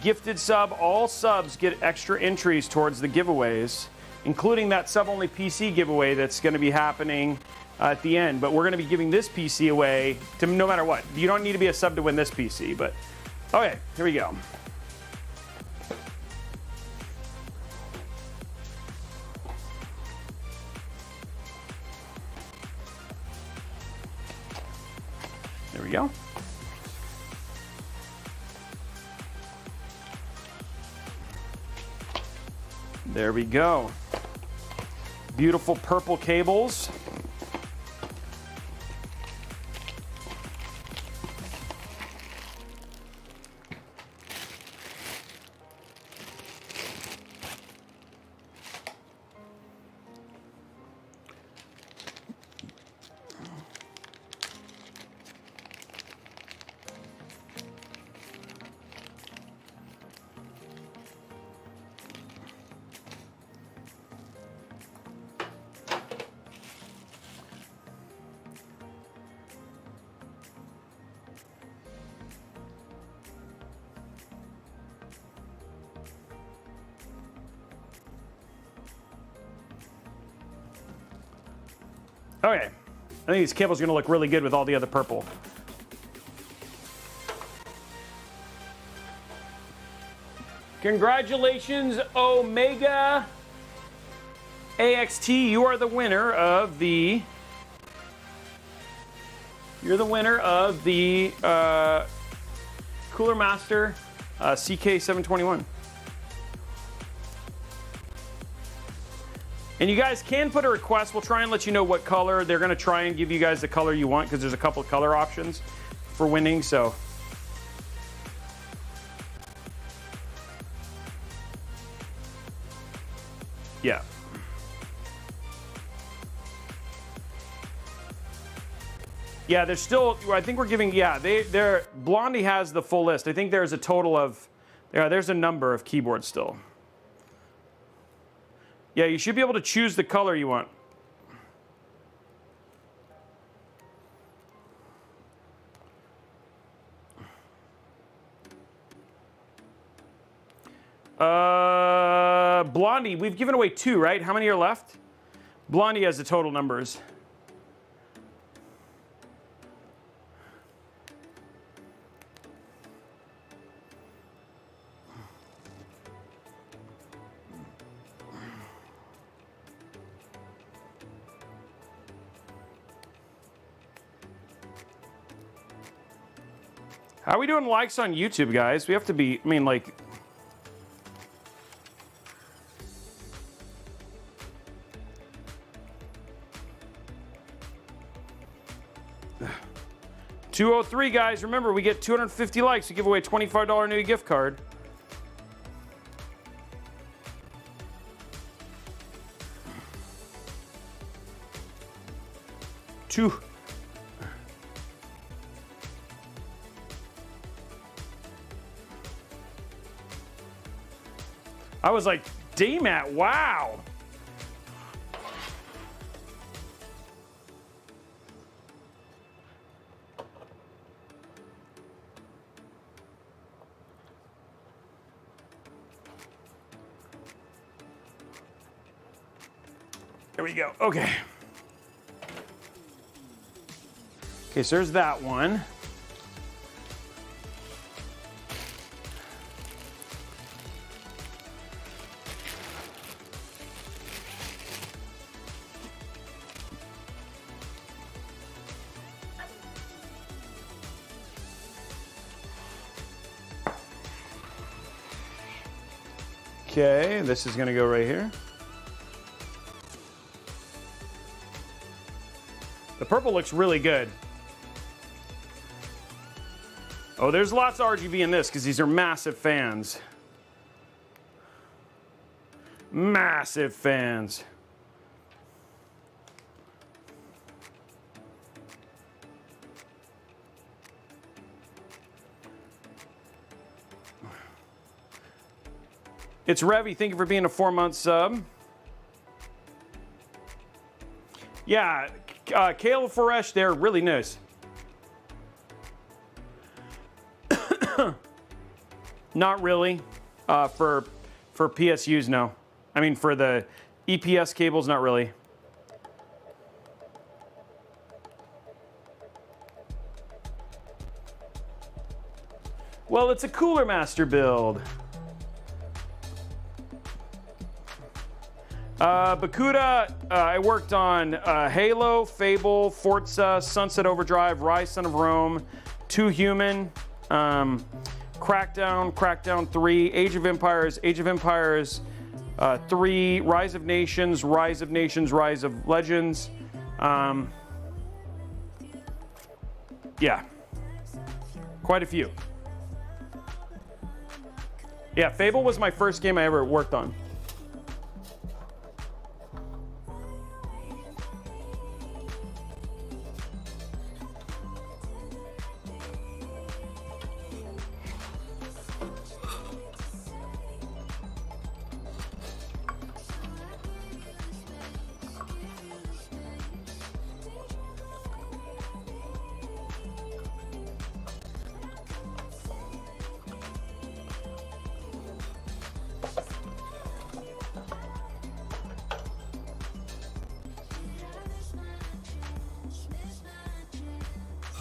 gifted sub, all subs get extra entries towards the giveaways, including that sub-only PC giveaway that's going to be happening at the end. But we're going to be giving this PC away to no matter what. You don't need to be a sub to win this PC, but okay, here we go. There we go. There we go. Beautiful purple cables. Okay, I think these cables are going to look really good with all the other purple. Congratulations, Omega AXT. You are the winner of the. You're the winner of the Cooler Master CK721. And you guys can put a request. We'll try and let you know what color. They're going to try and give you guys the color you want because there's a couple of color options for winning. So, yeah. Yeah, there's still, I think we're giving, yeah, they're, Blondie has the full list. I think there's a total of, yeah, there's a number of keyboards still. Yeah, you should be able to choose the color you want. Blondie, we've given away 2, right? How many are left? Blondie has the total numbers. How are we doing likes on YouTube, guys? We have to be, I mean, like... $203, guys. Remember, we get 250 likes. We give away a $25 new gift card. I was like, D-Mat, wow. There we go. Okay. Okay, so there's that one. Okay, this is gonna go right here. The purple looks really good. Oh, there's lots of RGB in this because these are massive fans. Massive fans. It's Revy. Thank you for being a 4-month sub. Yeah, Kale Foresh, they're really nice. Not really. For PSUs, no. I mean, for the EPS cables, not really. Well, it's a Cooler Master build. Bakuda, I worked on Halo, Fable, Forza, Sunset Overdrive, Rise Son of Rome, 2 Human, Crackdown, Crackdown 3, Age of Empires, 3, Rise of Nations, Rise of Legends. Yeah, quite a few. Yeah, Fable was my first game I ever worked on.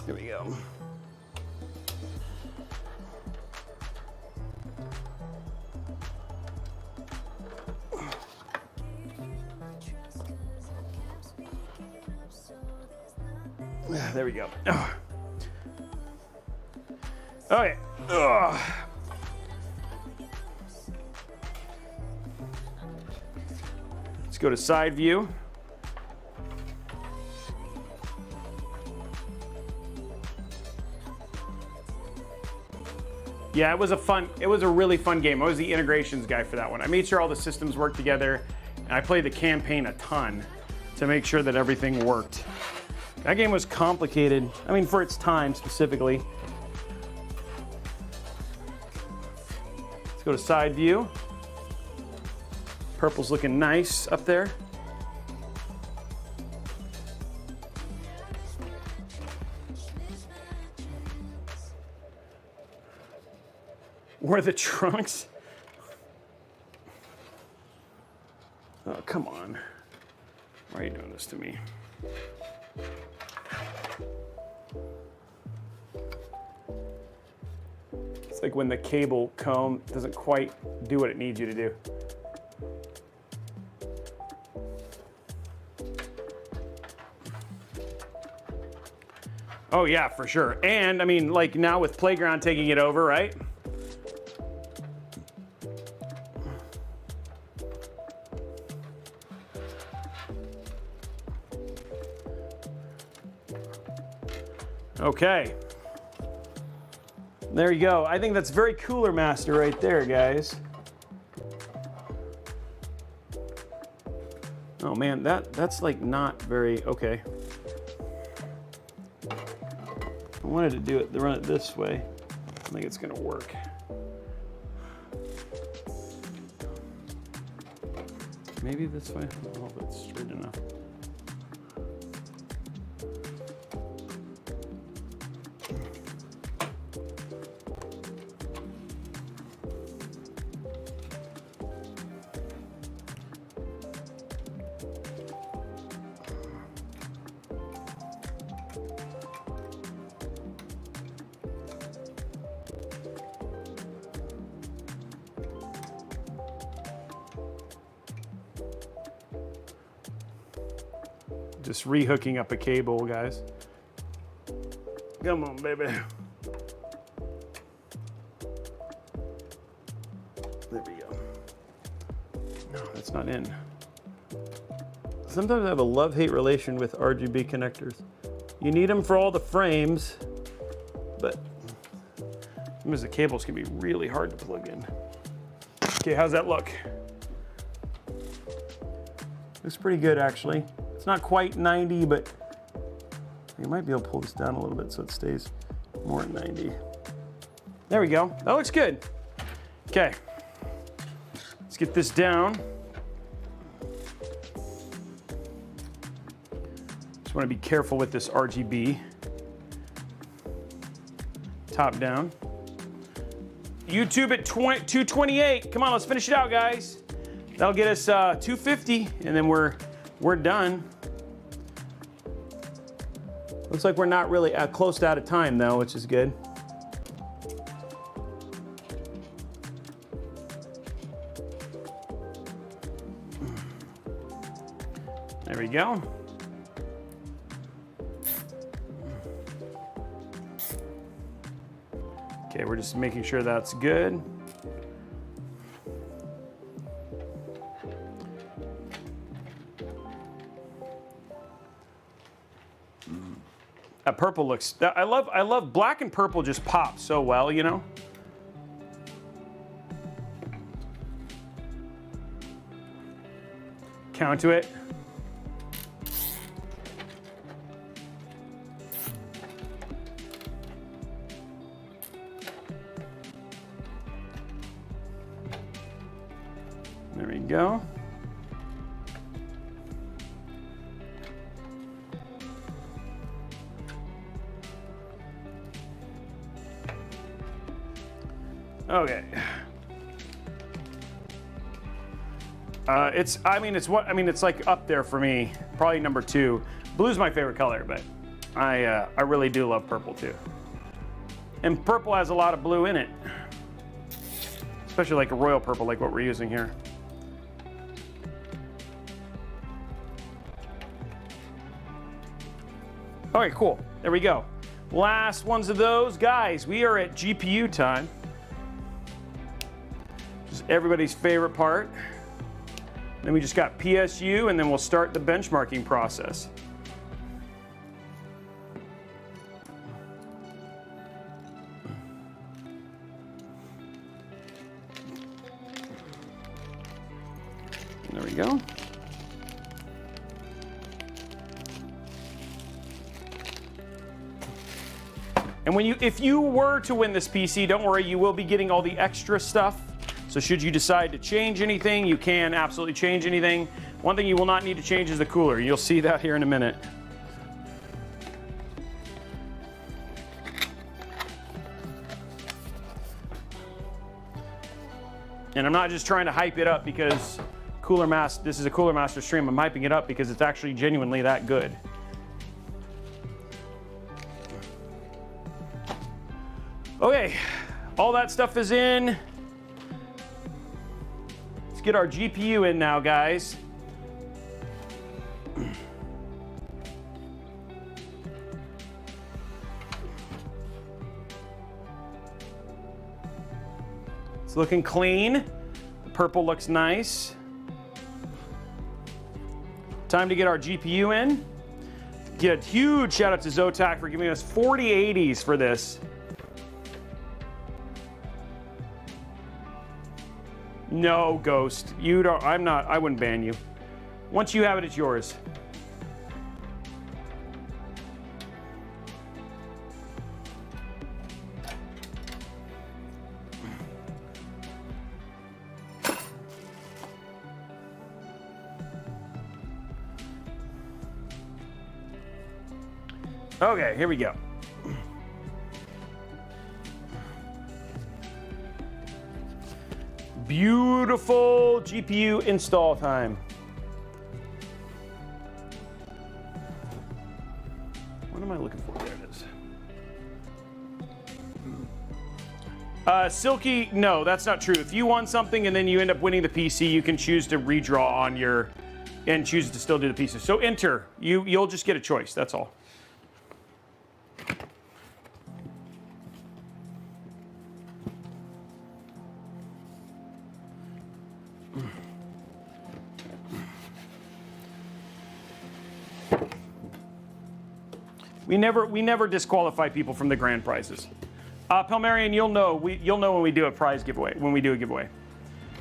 Here we go. There we go. Okay. Let's go to side view. Yeah, it was a really fun game. I was the integrations guy for that one. I made sure all the systems worked together, and I played the campaign a ton to make sure that everything worked. That game was complicated. I mean, for its time specifically. Let's go to side view. Purple's looking nice up there. Where are the trunks? Oh, come on. Why are you doing this to me? It's like when the cable comb doesn't quite do what it needs you to do. Oh yeah, for sure. And I mean, like now with Playground taking it over, right? Okay. There you go. I think that's very Cooler Master right there, guys. Oh man, that's like not very okay. I wanted to do it, run it this way. I think it's gonna work. Maybe this way. I don't know if it's straight enough. Just re-hooking up a cable, guys. Come on, baby. There we go. No, that's not in. Sometimes I have a love-hate relation with RGB connectors. You need them for all the frames, but sometimes the cables can be really hard to plug in. Okay, how's that look? Looks pretty good, actually. It's not quite 90, but you might be able to pull this down a little bit so it stays more at 90. There we go. That looks good. Okay. Let's get this down. Just want to be careful with this RGB. Top down. YouTube at 228. Come on, let's finish it out, guys. That'll get us 250, and then we're done. Looks like we're not really close to out of time though, which is good. There we go. Okay, we're just making sure that's good. That purple looks, I love black and purple just pop so well, you know? Count to it. There we go. Okay. It's like up there for me. Probably number 2. Blue's my favorite color, but I really do love purple too. And purple has a lot of blue in it, especially like a royal purple, like what we're using here. Okay, cool. There we go. Last ones of those, guys. We are at GPU time. Everybody's favorite part. Then we just got PSU, and then we'll start the benchmarking process. There we go. And if you were to win this PC, don't worry, you will be getting all the extra stuff. So should you decide to change anything, you can absolutely change anything. One thing you will not need to change is the cooler. You'll see that here in a minute. And I'm not just trying to hype it up because this is a Cooler Master stream. I'm hyping it up because it's actually genuinely that good. Okay, all that stuff is in. Let's get our GPU in now, guys. It's looking clean. The purple looks nice. Time to get our GPU in. Get a huge shout out to Zotac for giving us 4080s for this. No, Ghost. You don't. I wouldn't ban you. Once you have it, it's yours. Okay, here we go. Beautiful GPU install time. What am I looking for? There it is. Silky, no, that's not true. If you won something and then you end up winning the PC, you can choose to redraw on your, and choose to still do the PC. So enter, you'll just get a choice, that's all. We never disqualify people from the grand prizes. Palmarian, you'll know when we do a prize giveaway, when we do a giveaway.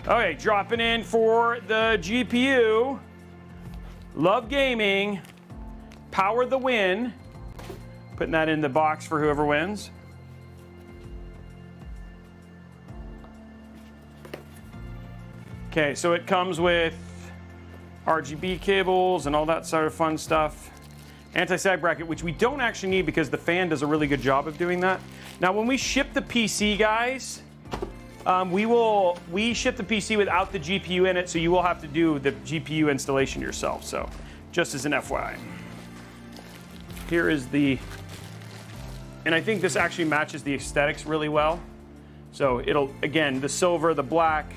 Okay, dropping in for the GPU. Love gaming. Power the win. Putting that in the box for whoever wins. Okay, so it comes with RGB cables and all that sort of fun stuff. Anti-sag bracket, which we don't actually need because the fan does a really good job of doing that. Now, when we ship the PC, guys, we ship the PC without the GPU in it, so you will have to do the GPU installation yourself. So, just as an FYI. Here is the, and I think this actually matches the aesthetics really well. So it'll, again, the silver, the black,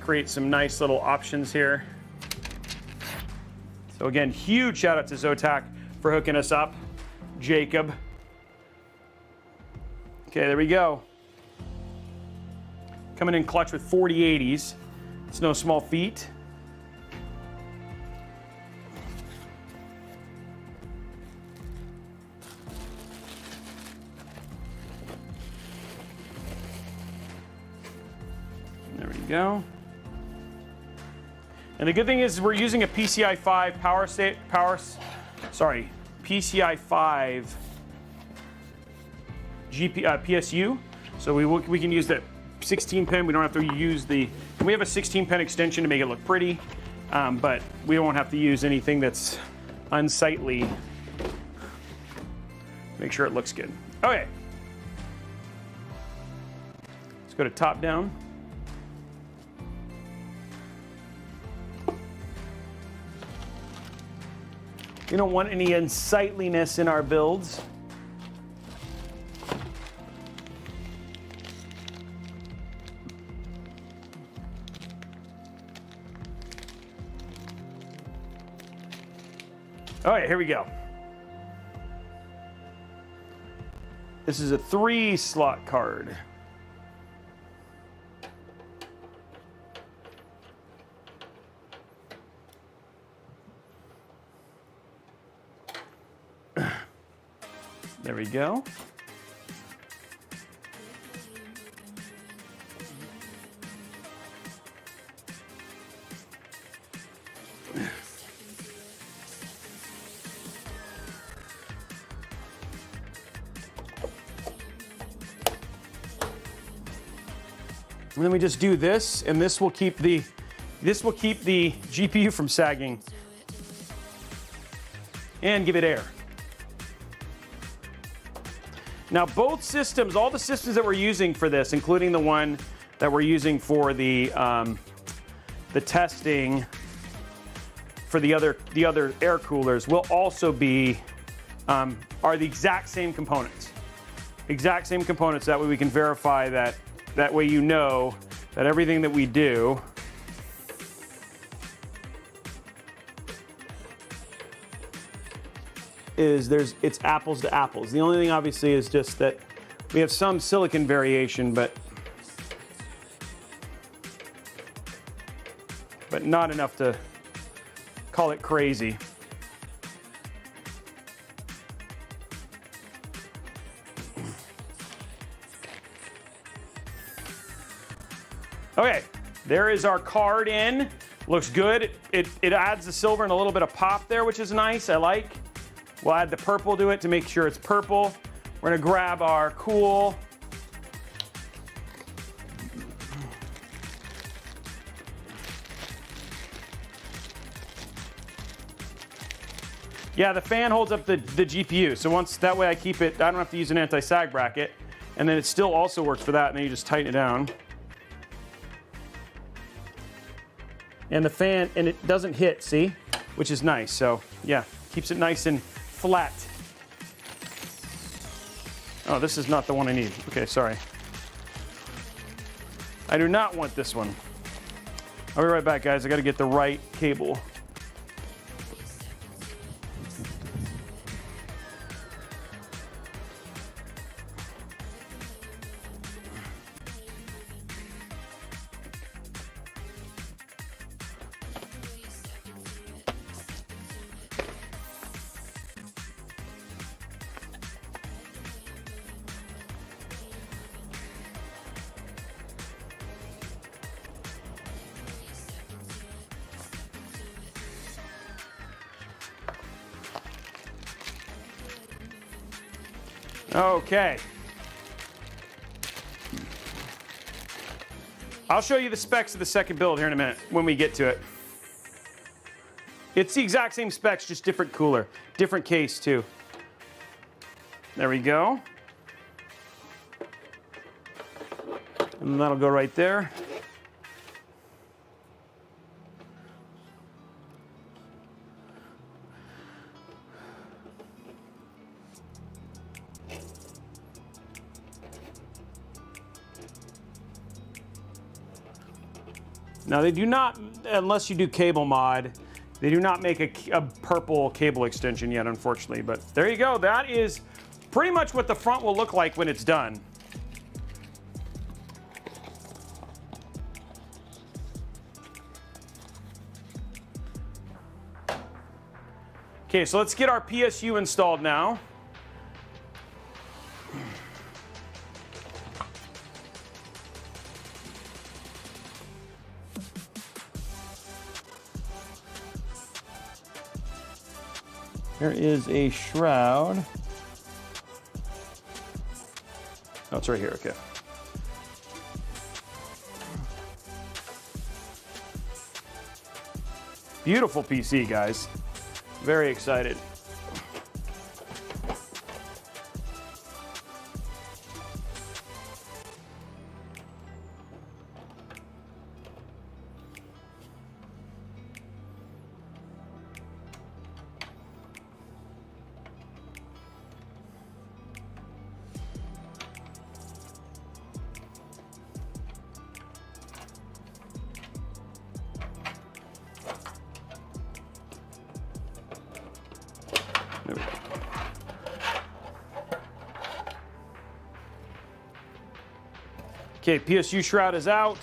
create some nice little options here. So again, huge shout out to Zotac for hooking us up. Jacob. Okay, there we go. Coming in clutch with 4080s. It's no small feat. There we go. And the good thing is we're using a PCI 5 PCI 5 PSU. So we can use that 16 pin. We don't have to use the, we have a 16 pin extension to make it look pretty, but we won't have to use anything that's unsightly. Make sure it looks good. Okay. Let's go to top down. We don't want any unsightliness in our builds. All right, here we go. This is a 3-slot card. There we go. And then we just do this, and this will keep the GPU from sagging and give it air. Now, both systems, all the systems that we're using for this, including the one that we're using for the testing for the other air coolers, will also be are the exact same components. Exact same components. That way we can verify that. That way you know that everything that we do it's apples to apples. The only thing obviously is just that we have some silicon variation, but not enough to call it crazy. Okay, there is our card in. Looks good. It adds the silver and a little bit of pop there, which is nice. I like. We'll add the purple to it to make sure it's purple. We're gonna grab our cool. Yeah, the fan holds up the GPU. So once, that way I keep it, I don't have to use an anti-sag bracket. And then it still also works for that, and then you just tighten it down. And the fan, and it doesn't hit, see? Which is nice, so yeah, keeps it nice and flat. Oh, this is not the one I need. Okay, sorry. I do not want this one. I'll be right back, guys. I gotta get the right cable. Okay. I'll show you the specs of the second build here in a minute when we get to it. It's the exact same specs, just different cooler, different case too. There we go. And that'll go right there. Now they do not, unless you do cable mod, they do not make a purple cable extension yet, unfortunately. But there you go. That is pretty much what the front will look like when it's done. Okay, so let's get our PSU installed now. There is a shroud. Oh, it's right here, okay. Beautiful PC, guys. Very excited. There we go. Okay, PSU shroud is out.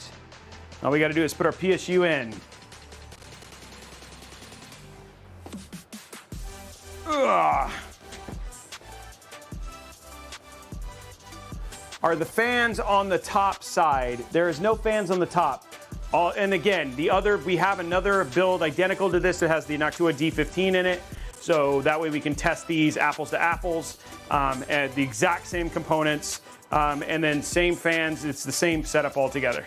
All we got to do is put our PSU in. Ugh. Are the fans on the top side? There is no fans on the top. And again, we have another build identical to this that has the Noctua D15 in it. So that way we can test these apples to apples, and the exact same components, and then same fans. It's the same setup altogether.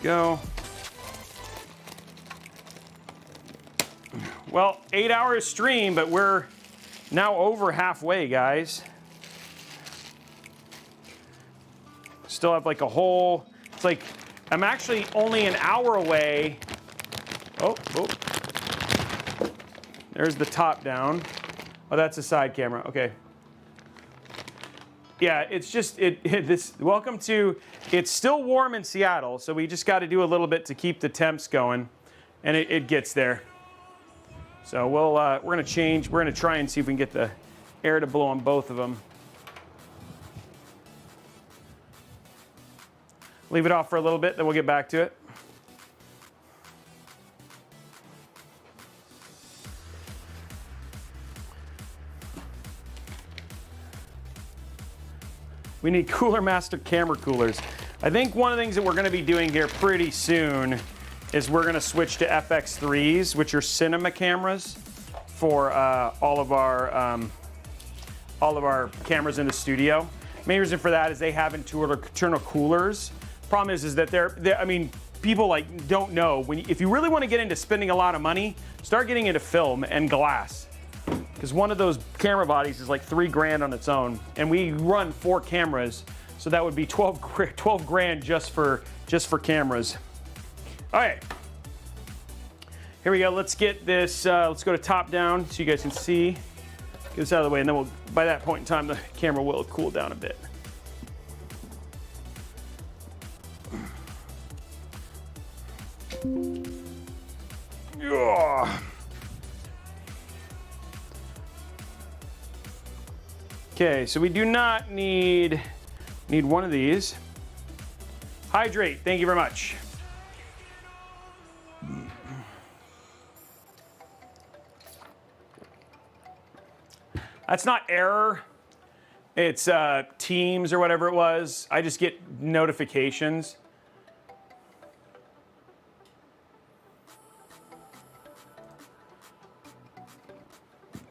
Go. Well, 8 hours stream, but we're now over halfway, guys. Still have like a whole, it's like, I'm actually only an hour away. Oh. There's the top down. Oh, that's a side camera, okay. Yeah, it's just, welcome to, it's still warm in Seattle, so we just got to do a little bit to keep the temps going, and it gets there. So we're going to try and see if we can get the air to blow on both of them. Leave it off for a little bit, then we'll get back to it. We need Cooler Master camera coolers. I think one of the things that we're going to be doing here pretty soon is we're going to switch to FX3s, which are cinema cameras, for all of our cameras in the studio. Main reason for that is they have internal coolers. Problem is that I mean, people like don't know if you really want to get into spending a lot of money, start getting into film and glass. Because one of those camera bodies is like $3 grand on its own, and we run 4 cameras, so that would be 12 grand just for cameras. All right, here we go. Let's get this. Let's go to top down so you guys can see. Get this out of the way, and then by that point in time, the camera will cool down a bit. Ugh. Okay, so we do not need one of these. Hydrate, thank you very much. That's not error. It's Teams or whatever it was. I just get notifications.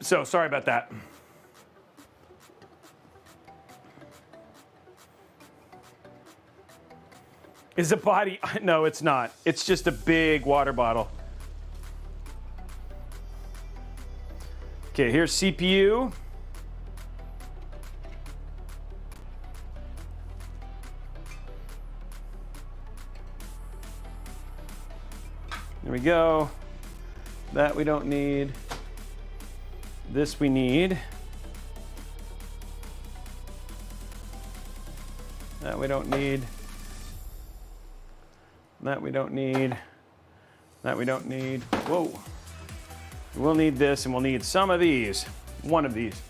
So sorry about that. Is a body? No, it's not. It's just a big water bottle. Okay, here's CPU. There we go. That we don't need. This we need. That we don't need. That we don't need. That we don't need. Whoa. We'll need this and we'll need some of these. One of these.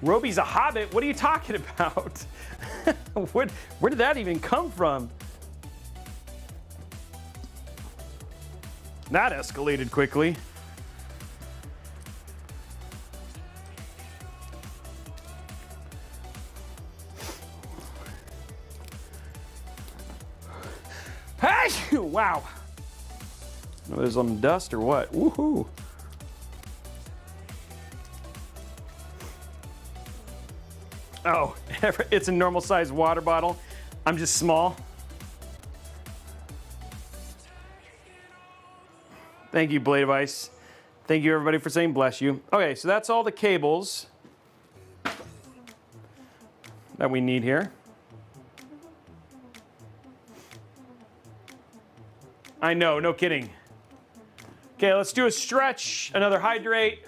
Robey's a hobbit? What are you talking about? Where did that even come from? That escalated quickly. Hey! Wow. There's some dust or what? Woohoo! Oh, it's a normal sized water bottle. I'm just small. Thank you, Blade of Ice. Thank you, everybody, for saying bless you. Okay, so that's all the cables that we need here. I know, no kidding. Okay, let's do a stretch, another hydrate.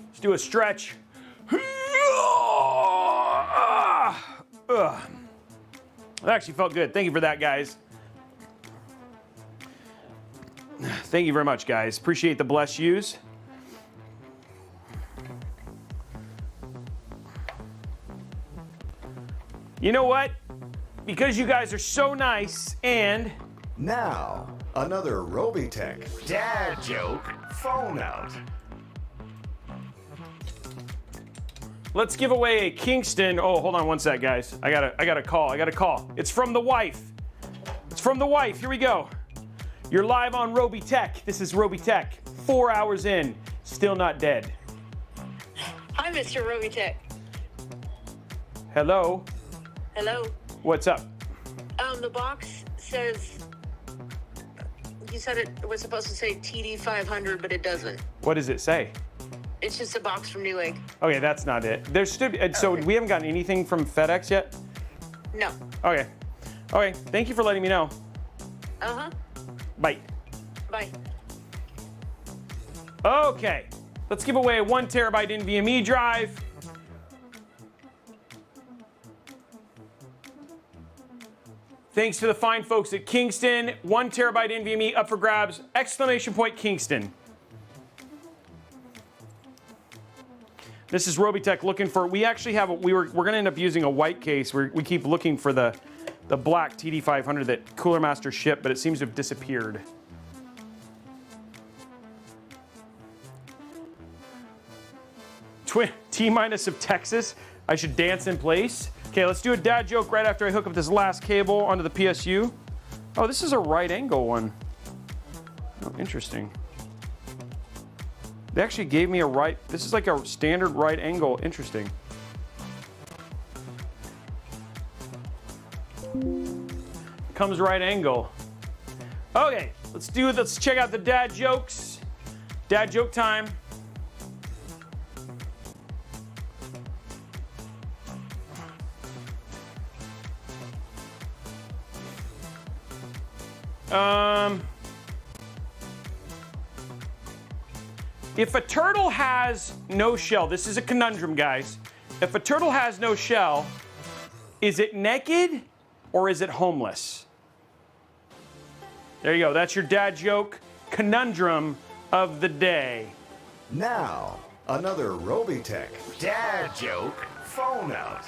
Let's do a stretch. That actually felt good. Thank you for that, guys. Thank you very much, guys. Appreciate the bless yous. You know what? Because you guys are so nice and... Now, another Robeytech dad joke phone out. Let's give away a Kingston. Oh, hold on one sec, guys. I got a call. It's from the wife. It's from the wife. Here we go. You're live on Robeytech. This is Robeytech. 4 hours in, still not dead. Hi, Mr. Robeytech. Hello. Hello. What's up? The box says, you said it was supposed to say TD500, but it doesn't. What does it say? It's just a box from Newegg. Okay, that's not it. There's still, so we haven't gotten anything from FedEx yet? No. Okay. Okay, thank you for letting me know. Uh-huh. Bye. Bye. Okay, let's give away a 1 terabyte NVMe drive. Thanks to the fine folks at Kingston. 1 terabyte NVMe up for grabs. Exclamation point Kingston. This is Robeytech looking for, we actually have, we're gonna end up using a white case. We keep looking for the black TD500 that Cooler Master shipped, but it seems to have disappeared. T-minus of Texas. I should dance in place. Okay, let's do a dad joke right after I hook up this last cable onto the PSU. Oh, this is a right angle one. Oh, interesting. They actually gave me a right, this is like a standard right angle. Interesting. Comes right angle. Okay, let's check out the dad jokes. Dad joke time. If a turtle has no shell, this is a conundrum, guys. If a turtle has no shell, is it naked or is it homeless? There you go. That's your dad joke conundrum of the day. Now, another Robeytech dad joke phone out.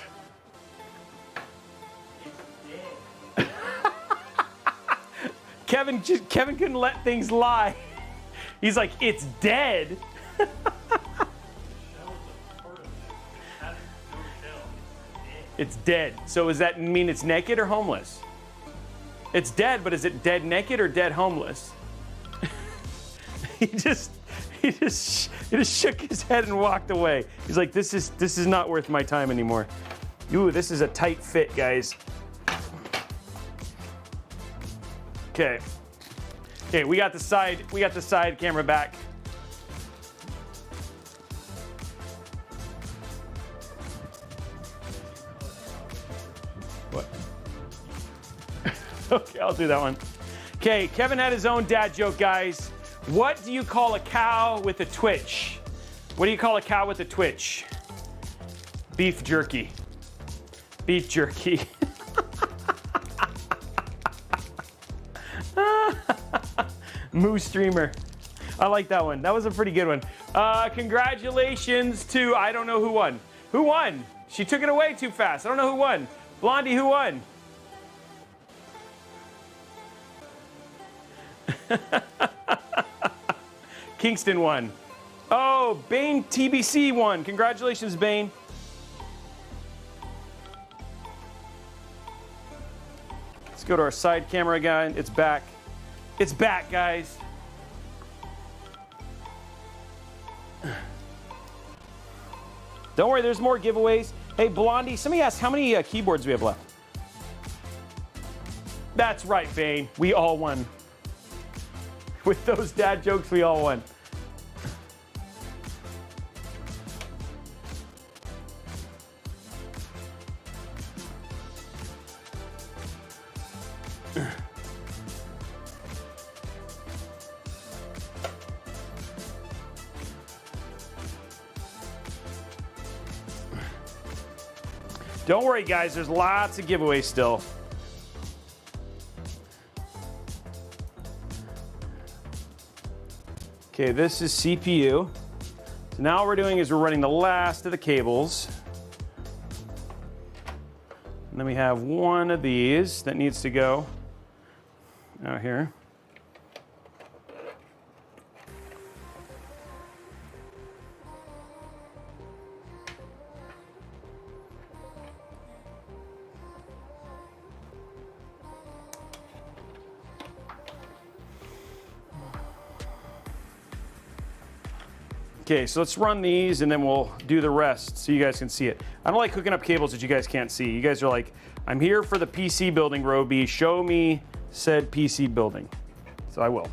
Kevin couldn't let things lie. He's like, it's dead. It's dead. So does that mean it's naked or homeless? It's dead, but is it dead naked or dead homeless? He just shook his head and walked away. He's like, this is not worth my time anymore. Ooh, this is a tight fit, guys. Okay. Okay, we got the side camera back. What? Okay, I'll do that one. Okay, Kevin had his own dad joke, guys. What do you call a cow with a twitch? What do you call a cow with a twitch? Beef jerky. Beef jerky. Moo streamer. I like that one. That was a pretty good one. Congratulations to, I don't know who won. Who won? She took it away too fast. I don't know who won. Blondie, who won? Kingston won. Oh, Bane TBC won. Congratulations, Bane. Let's go to our side camera again. It's back. It's back, guys. Don't worry, there's more giveaways. Hey, Blondie, somebody asked how many keyboards we have left. That's right, Bane. We all won. With those dad jokes, we all won. Don't worry, guys. There's lots of giveaways still. Okay, this is CPU. So now what we're doing is we're running the last of the cables. And then we have one of these that needs to go out here. Okay, so let's run these and then we'll do the rest so you guys can see it. I don't like hooking up cables that you guys can't see. You guys are like, I'm here for the PC building, Robey. Show me said PC building. So I will.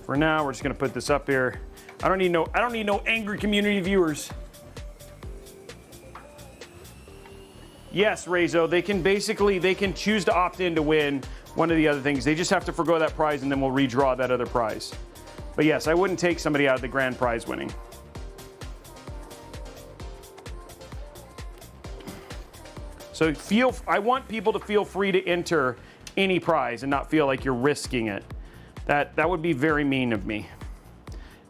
For now, we're just gonna put this up here. I don't need no angry community viewers. Yes, Rezo, they can choose to opt in to win one of the other things. They just have to forgo that prize and then we'll redraw that other prize. But yes, I wouldn't take somebody out of the grand prize winning. So I want people to feel free to enter any prize and not feel like you're risking it. That would be very mean of me.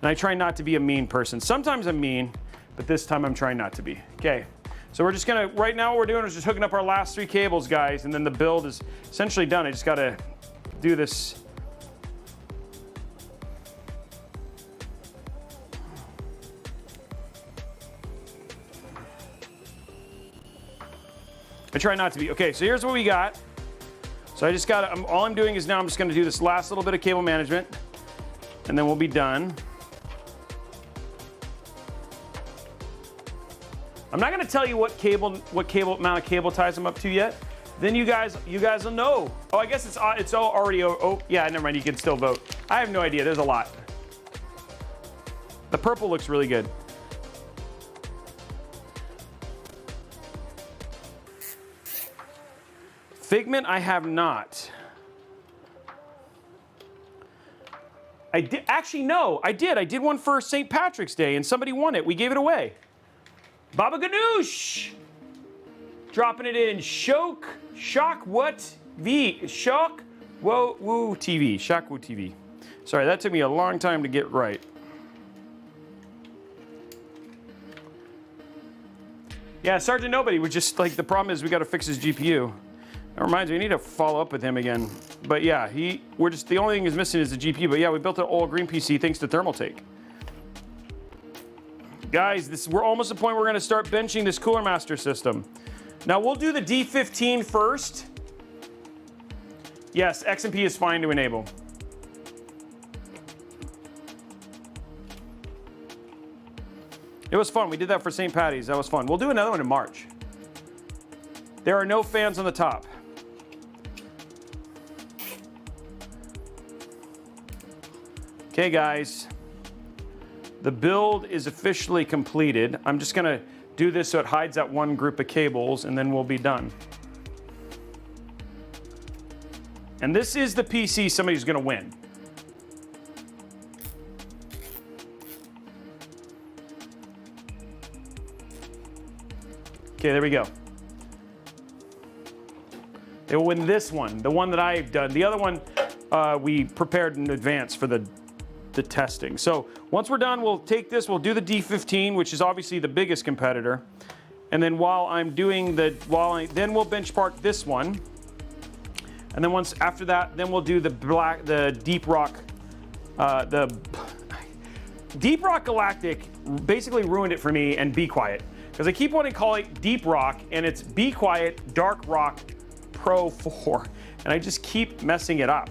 And I try not to be a mean person. Sometimes I'm mean, but this time I'm trying not to be. Okay. So we're just gonna, right now what we're doing is just hooking up our last 3 cables, guys, and then the build is essentially done. I just gotta do this. I try not to be. Okay, so here's what we got. So I just got, all I'm doing is now I'm just gonna do this last little bit of cable management, and then we'll be done. I'm not going to tell you what amount of cable ties I'm up to yet. Then you guys will know. Oh, I guess it's all already. Oh, yeah, never mind. You can still vote. I have no idea. There's a lot. The purple looks really good. Figment, I have not. I did actually no. I did one for St. Patrick's Day, and somebody won it. We gave it away. Baba Ganoush! Dropping it in. Shock what? V. Shock Whoa, woo TV, Shaq Woo TV. Sorry, that took me a long time to get right. Yeah, Sergeant Nobody was just like, the problem is we got to fix his GPU. That reminds me, we need to follow up with him again. But yeah, we're just, the only thing is missing is the GPU. But yeah, we built an all green PC thanks to Thermaltake. Guys, we're almost at the point where we're gonna start benching this Cooler Master system. Now we'll do the D15 first. Yes, XMP is fine to enable. It was fun. We did that for St. Patty's. That was fun. We'll do another one in March. There are no fans on the top. Okay, guys. The build is officially completed. I'm just gonna do this so it hides that one group of cables, and then we'll be done. And this is the PC somebody's gonna win. Okay, there we go. They will win this one, the one that I've done. The other one we prepared in advance for the testing. So once we're done, we'll take this, we'll do the D15, which is obviously the biggest competitor. And then while I'm doing then we'll benchmark this one. And then once after that, then we'll do the Deep Rock, the Deep Rock Galactic basically ruined it for me, and Be Quiet. Because I keep wanting to call it Deep Rock, and it's Be Quiet Dark Rock Pro 4. And I just keep messing it up.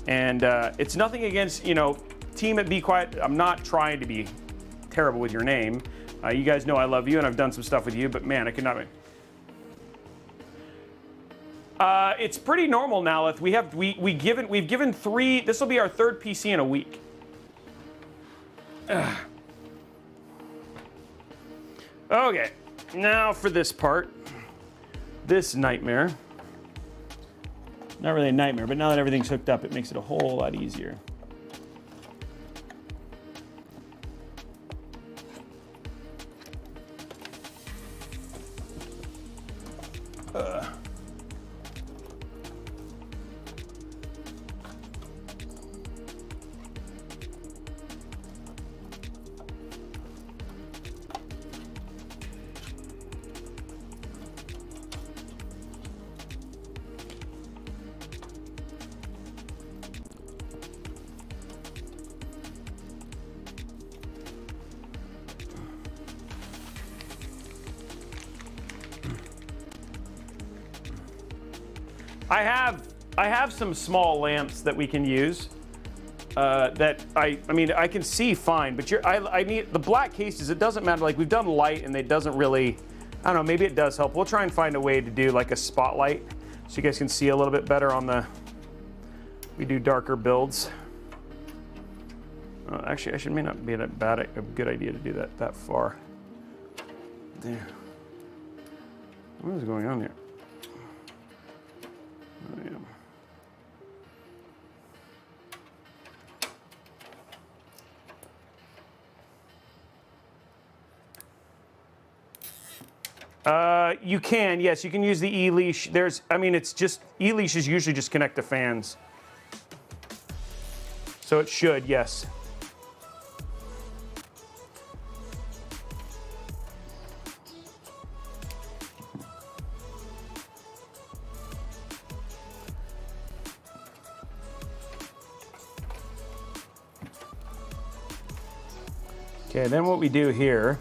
And it's nothing against, you know, team at Be Quiet. I'm not trying to be terrible with your name. You guys know I love you, and I've done some stuff with you, but man, I could not. It's pretty normal now. We've given 3. This will be our 3rd PC in a week. Okay, now for this part, this nightmare. Not really a nightmare, but now that everything's hooked up, it makes it a whole lot easier. I have some small lamps that we can use. That I mean I can see fine, but I need the black cases. It doesn't matter. Like, we've done light, and it doesn't really. I don't know. Maybe it does help. We'll try and find a way to do like a spotlight, so you guys can see a little bit better on the. We do darker builds. Actually, it may not be a good idea to do that far. There. What is going on here? Oh, yeah. You can, yes, you can use the E-leash. It's just, E-leashes usually just connect to fans. So it should, yes. Okay, then what we do here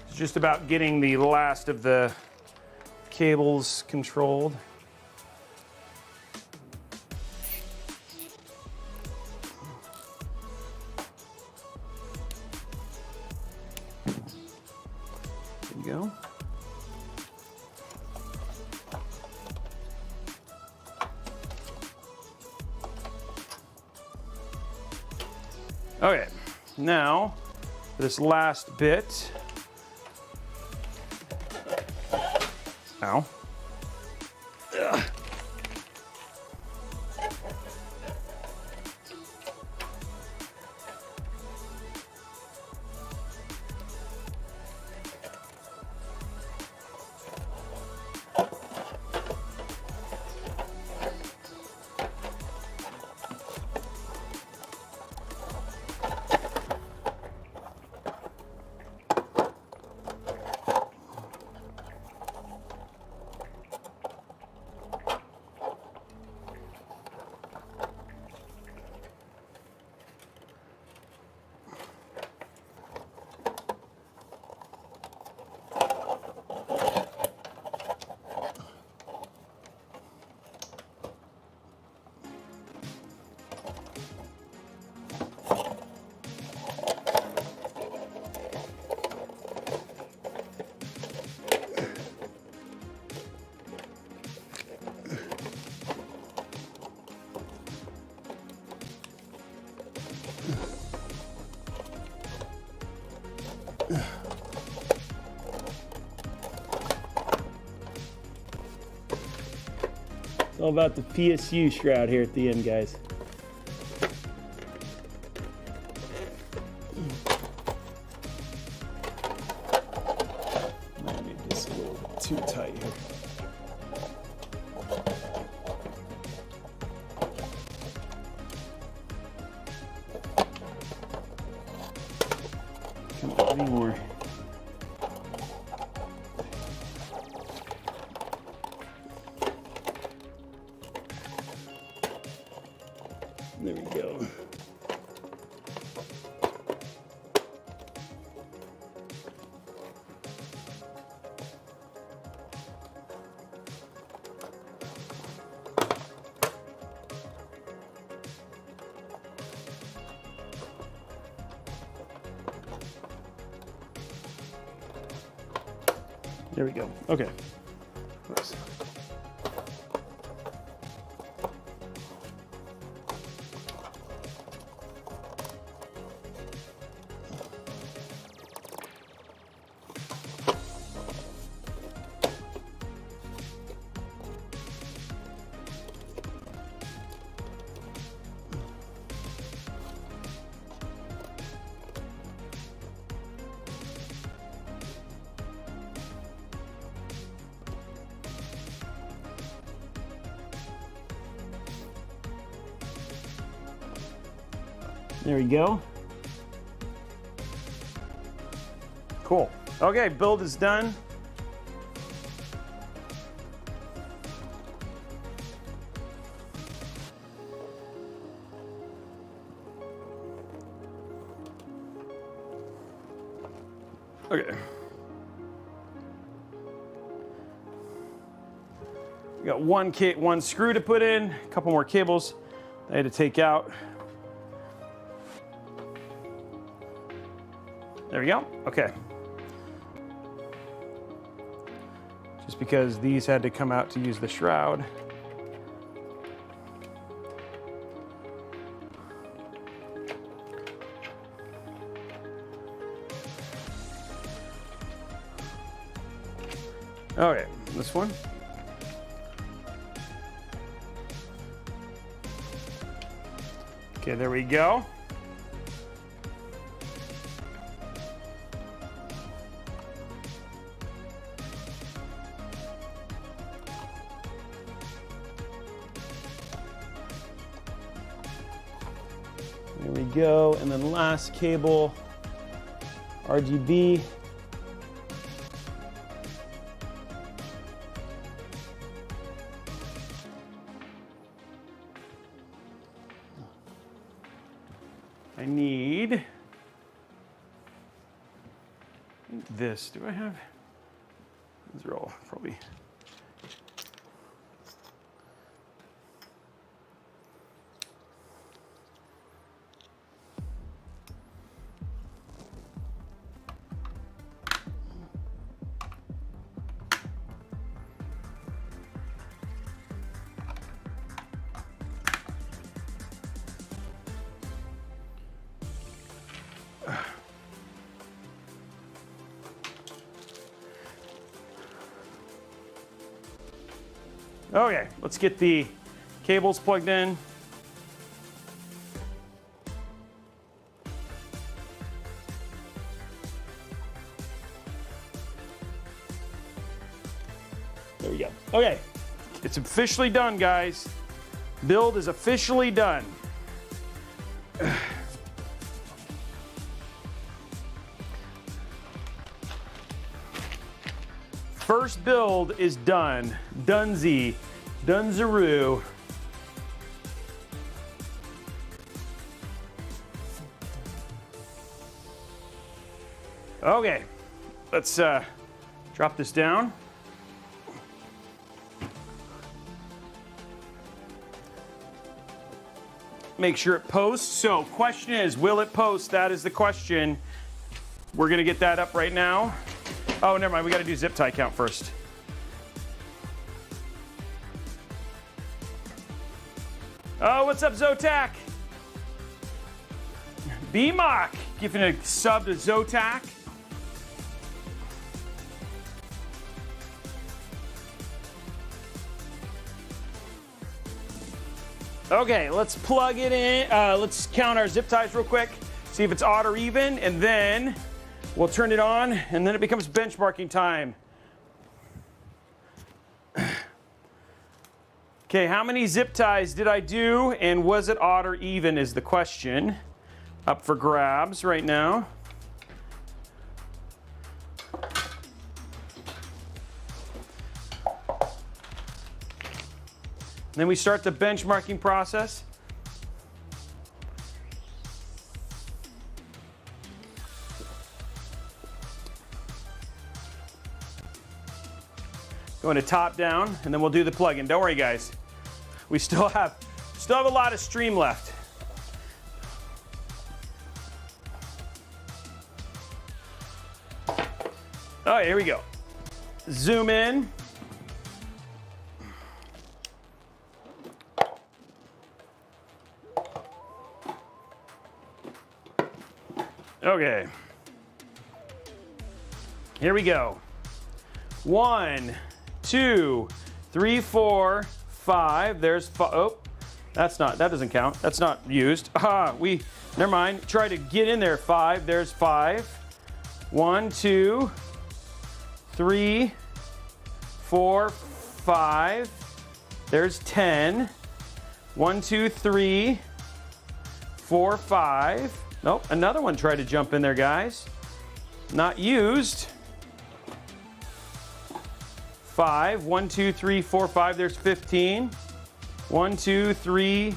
is just about getting the last of the cables controlled. Go. Okay, now for this last bit, Ow. Ugh. It's all about the PSU shroud here at the end, guys. Might be just a little too tight here. Come on, any more. There we go. There we go. Okay. Oops. There we go. Cool. Okay, build is done. Okay. We got one screw to put in, a couple more cables I had to take out. There we go. Okay. Just because these had to come out to use the shroud. Okay, this one. Okay, there we go. There we go, and then last cable, RGB. I need this. Do I have? These are all probably. Okay, let's get the cables plugged in. There we go. Okay, it's officially done, guys. Build is officially done. First build is done. Dunzy. Dunzaroo. Okay, let's drop this down. Make sure it posts. So, question is, will it post? That is the question. We're gonna get that up right now. Oh, never mind, we gotta do zip tie count first. Oh, what's up, Zotac? B-Mock, giving a sub to Zotac. Okay, let's plug it in. Let's count our zip ties real quick, see if it's odd or even, and then we'll turn it on, and then it becomes benchmarking time. Okay, how many zip ties did I do, and was it odd or even is the question. Up for grabs right now. Then we start the benchmarking process. Going to top down, and then we'll do the plug-in. Don't worry, guys. We still have a lot of stream left. All right, here we go. Zoom in. Okay. Here we go. 1, 2, 3, 4, 5. There's 5. Oh, that doesn't count. That's not used. Never mind. Try to get in there. 5. There's 5. 1, 2, 3, 4, 5. There's 10. 1, 2, 3, 4, 5. Nope, another one tried to jump in there, guys. Not used. 5. 1, 2, 3, 4, 5. There's 15. 1, 2, 3,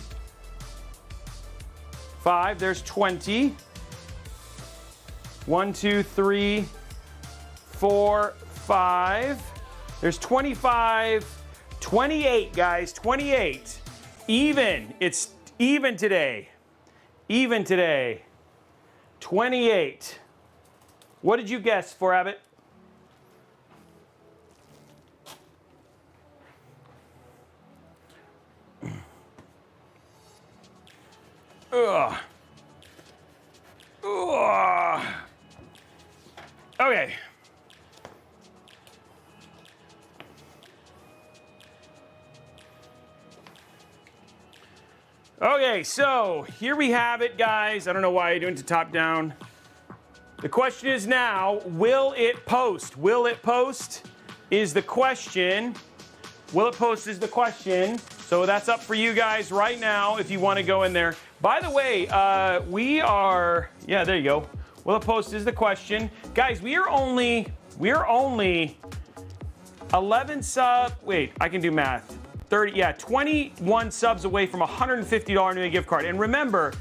5. There's 20. 1, 2, 3, 4, 5. There's 25. 28, guys. 28. Even. It's even today. Even today. 28. What did you guess for, Abbott? Ugh. Ugh. Okay. Okay, so here we have it, guys. I don't know why you're doing it to top down. The question is now, will it post? Will it post is the question. Will it post is the question. So that's up for you guys right now if you want to go in there. By the way, yeah, there you go. Will it post is the question. Guys, we are only 11 sub, wait, I can do math. 21 subs away from a $150 Newegg gift card. And remember,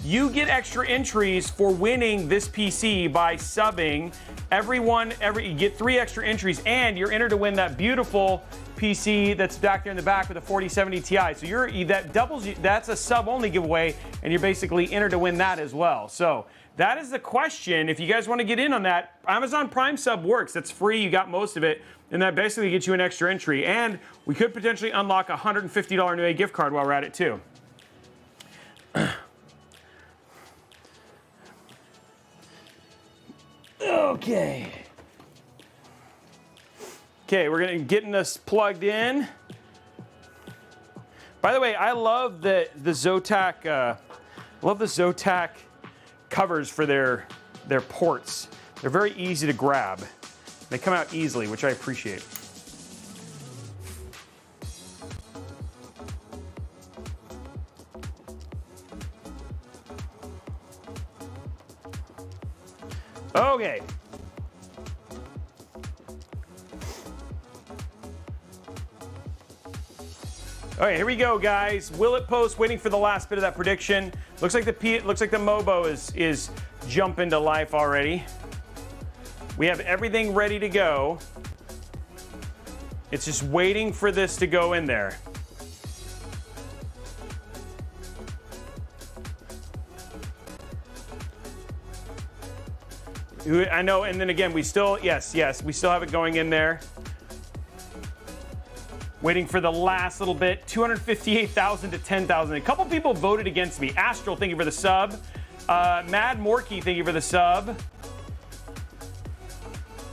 you get extra entries for winning this PC by subbing. You get 3 extra entries, and you're entered to win that beautiful PC that's back there in the back with a 4070 Ti. So that's a sub-only giveaway, and you're basically entered to win that as well. So that is the question. If you guys want to get in on that, Amazon Prime sub works. That's free. You got most of it. And that basically gets you an extra entry. And we could potentially unlock a $150 Newegg gift card while we're at it, too. Okay, we're getting this plugged in. By the way, I love the Zotac. Love the Zotac covers for their ports. They're very easy to grab. They come out easily, which I appreciate. Okay. Okay, here we go, guys. Will it post? Waiting for the last bit of that prediction. Looks like the Mobo is jumping to life already. We have everything ready to go. It's just waiting for this to go in there. I know, and then again, we still, yes, we still have it going in there. Waiting for the last little bit. 258,000 to 10,000. A couple people voted against me. Astral, thank you for the sub. Mad Morky, thank you for the sub.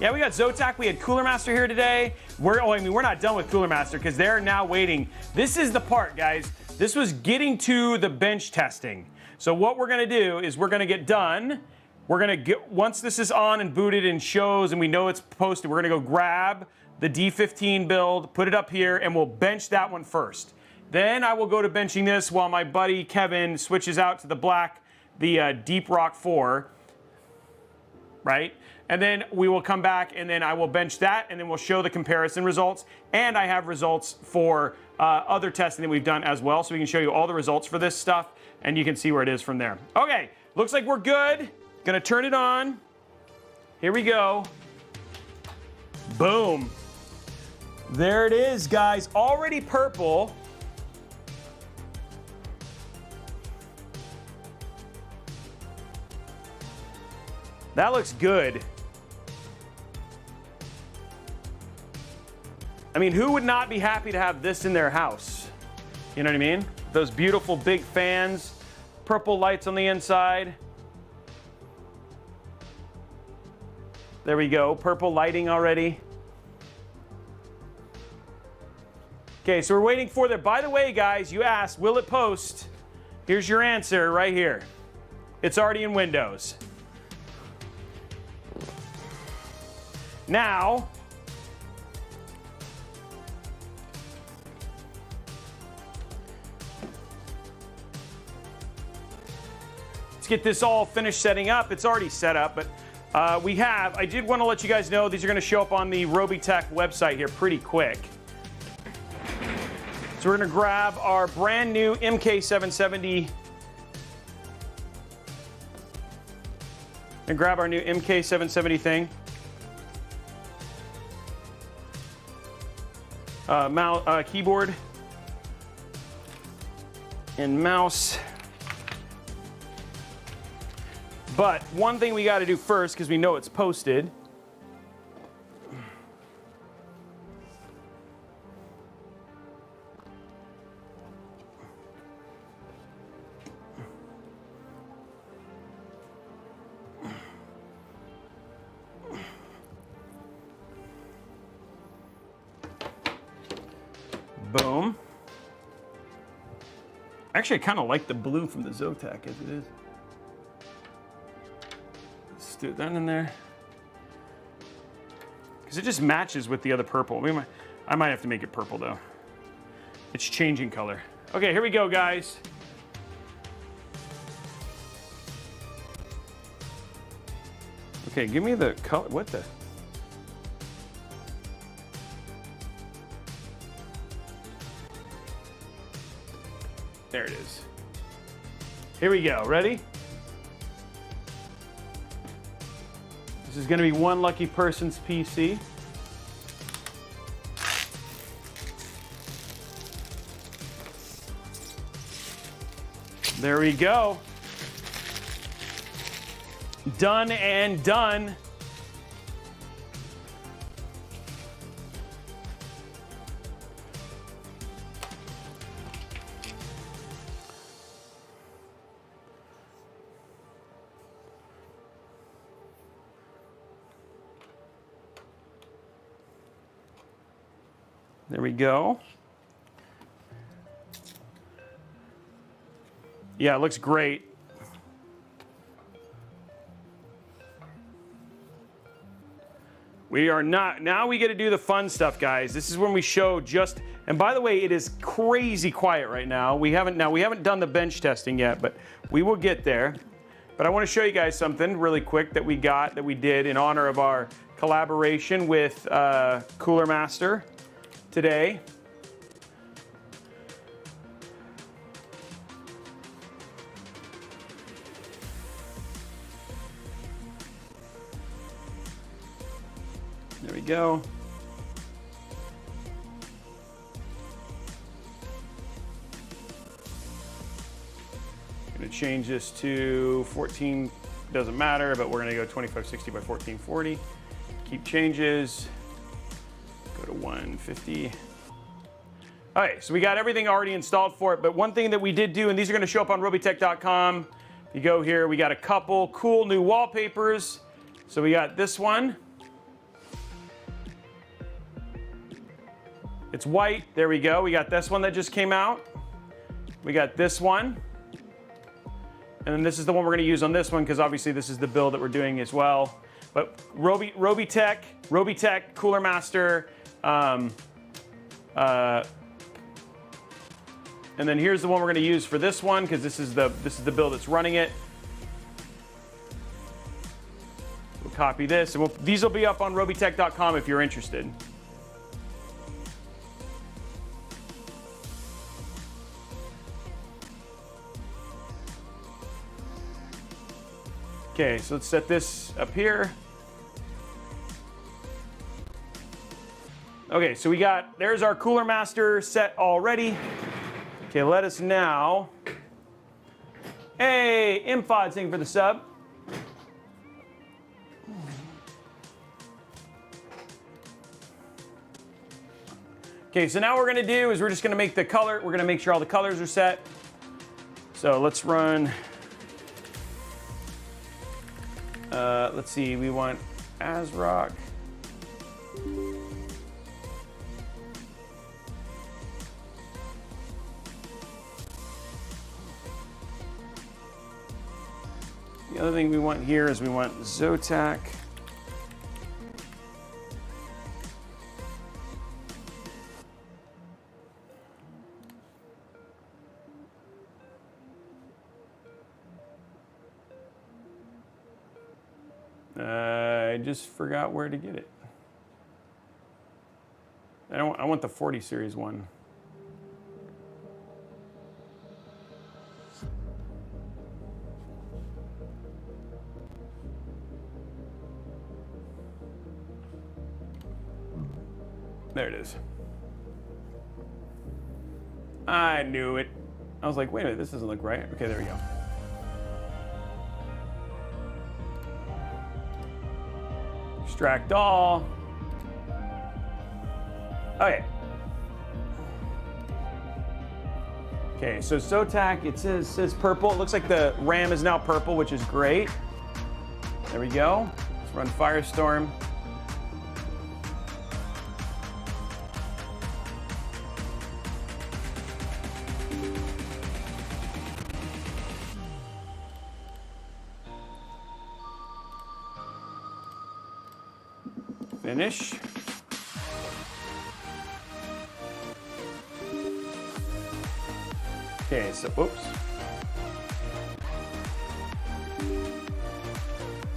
Yeah, we got Zotac. We had Cooler Master here today. We're not done with Cooler Master because they're now waiting. This is the part, guys. This was getting to the bench testing. So what we're gonna do is we're gonna get done. We're gonna get, once this is on and booted and shows and we know it's posted, we're gonna go grab the D15 build, put it up here, and we'll bench that one first. Then I will go to benching this while my buddy Kevin switches out to the Deep Rock 4, right? And then we will come back and then I will bench that and then we'll show the comparison results. And I have results for other testing that we've done as well. So we can show you all the results for this stuff and you can see where it is from there. Okay, looks like we're good. Gonna turn it on. Here we go. Boom. There it is, guys. Already purple. That looks good. I mean, who would not be happy to have this in their house? You know what I mean? Those beautiful big fans, purple lights on the inside. There we go, purple lighting already. Okay, so we're waiting for that. By the way, guys, you asked, will it post? Here's your answer right here. It's already in Windows. Now, let's get this all finished setting up. It's already set up, but I did want to let you guys know these are going to show up on the Robeytech website here pretty quick. So we're going to grab our brand new MK770. And grab our new MK770 thing. Keyboard and mouse. But one thing we got to do first, because we know it's posted. Boom. Actually, I kind of like the blue from the Zotac as it is. Let's do that in there. Because it just matches with the other purple. I might have to make it purple though. It's changing color. Okay, here we go, guys. Okay, give me the color. What the? There it is. Here we go. Ready? This is going to be one lucky person's PC. There we go. Done and done. There we go. Yeah, it looks great. We are not, now we get to do the fun stuff, guys. This is when we show just, and by the way, it is crazy quiet right now. We haven't done the bench testing yet, but we will get there. But I want to show you guys something really quick that we did in honor of our collaboration with Cooler Master today. There we go. Gonna change this to 14, doesn't matter, but we're gonna go 2560 by 1440. Keep changes, go to 150. All right, so we got everything already installed for it, but one thing that we did do, and these are gonna show up on Robeytech.com. If you go here, we got a couple cool new wallpapers. So we got this one. It's white, there we go. We got this one that just came out. We got this one. And then this is the one we're gonna use on this one because obviously this is the build that we're doing as well. But Robeytech, Cooler Master, and then here's the one we're gonna use for this one because this is the build that's running it. We'll copy this, and these will be up on Robeytech.com if you're interested. Okay, so let's set this up here. Okay, so there's our Cooler Master set already. Okay, let us now. Hey, Imfod, thank you for the sub. Okay, so now what we're gonna do is we're just gonna make the color, we're gonna make sure all the colors are set. So let's run. Let's see, we want ASRock. The other thing we want here is we want Zotac. I just forgot where to get it. I want the 40 series one. There it is. I knew it. I was like, wait a minute, this doesn't look right. Okay, there we go. Extract all. Okay. Okay, so Zotac, it says purple. It looks like the RAM is now purple, which is great. There we go. Let's run Firestorm. Finish. Okay, so whoops.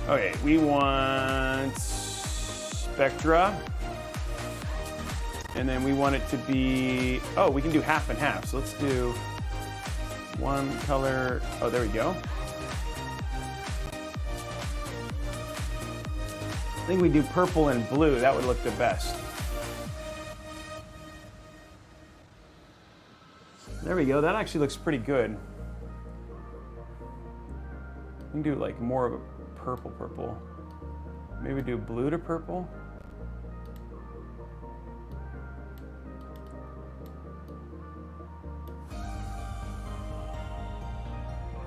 Okay, we want Spectra. And then we want it to be, oh, we can do half and half. So let's do one color. Oh, there we go. I think we do purple and blue. That would look the best. There we go. That actually looks pretty good. We can do like more of a purple. Maybe do blue to purple.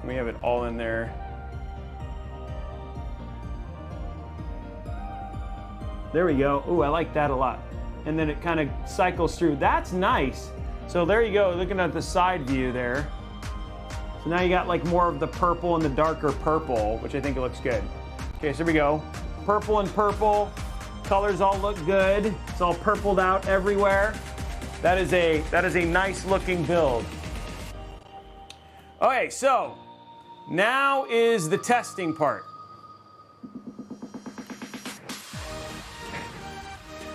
We have it all in there. There we go. Ooh, I like that a lot. And then it kind of cycles through. That's nice. So there you go, looking at the side view there. So now you got like more of the purple and the darker purple, which I think looks good. Okay, so here we go. Purple and purple. Colors all look good. It's all purpled out everywhere. That is a nice looking build. Okay, so now is the testing part.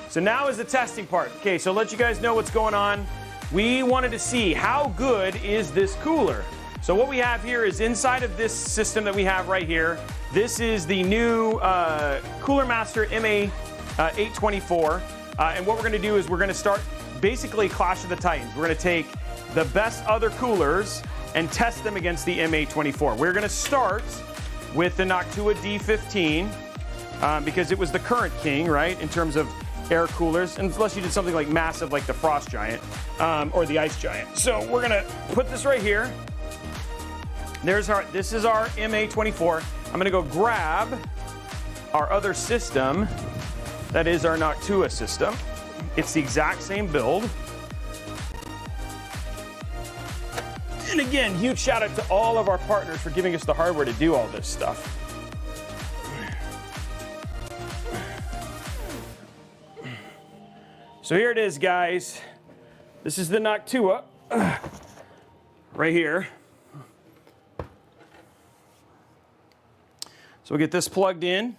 So now is the testing part. Okay, so let you guys know what's going on. We wanted to see how good is this cooler. So what we have here is inside of this system that we have right here. This is the new Cooler Master MA824. And what we're gonna do is we're gonna start basically Clash of the Titans. We're gonna take the best other coolers and test them against the MA24. We're gonna start with the Noctua D15 because it was the current king, right, in terms of air coolers, unless you did something like massive like the Frost Giant or the Ice Giant. So we're gonna put this right here. This is our MA24. I'm gonna go grab our other system. That is our Noctua system. It's the exact same build. And again, huge shout out to all of our partners for giving us the hardware to do all this stuff. So here it is, guys. This is the Noctua right here. So we'll get this plugged in.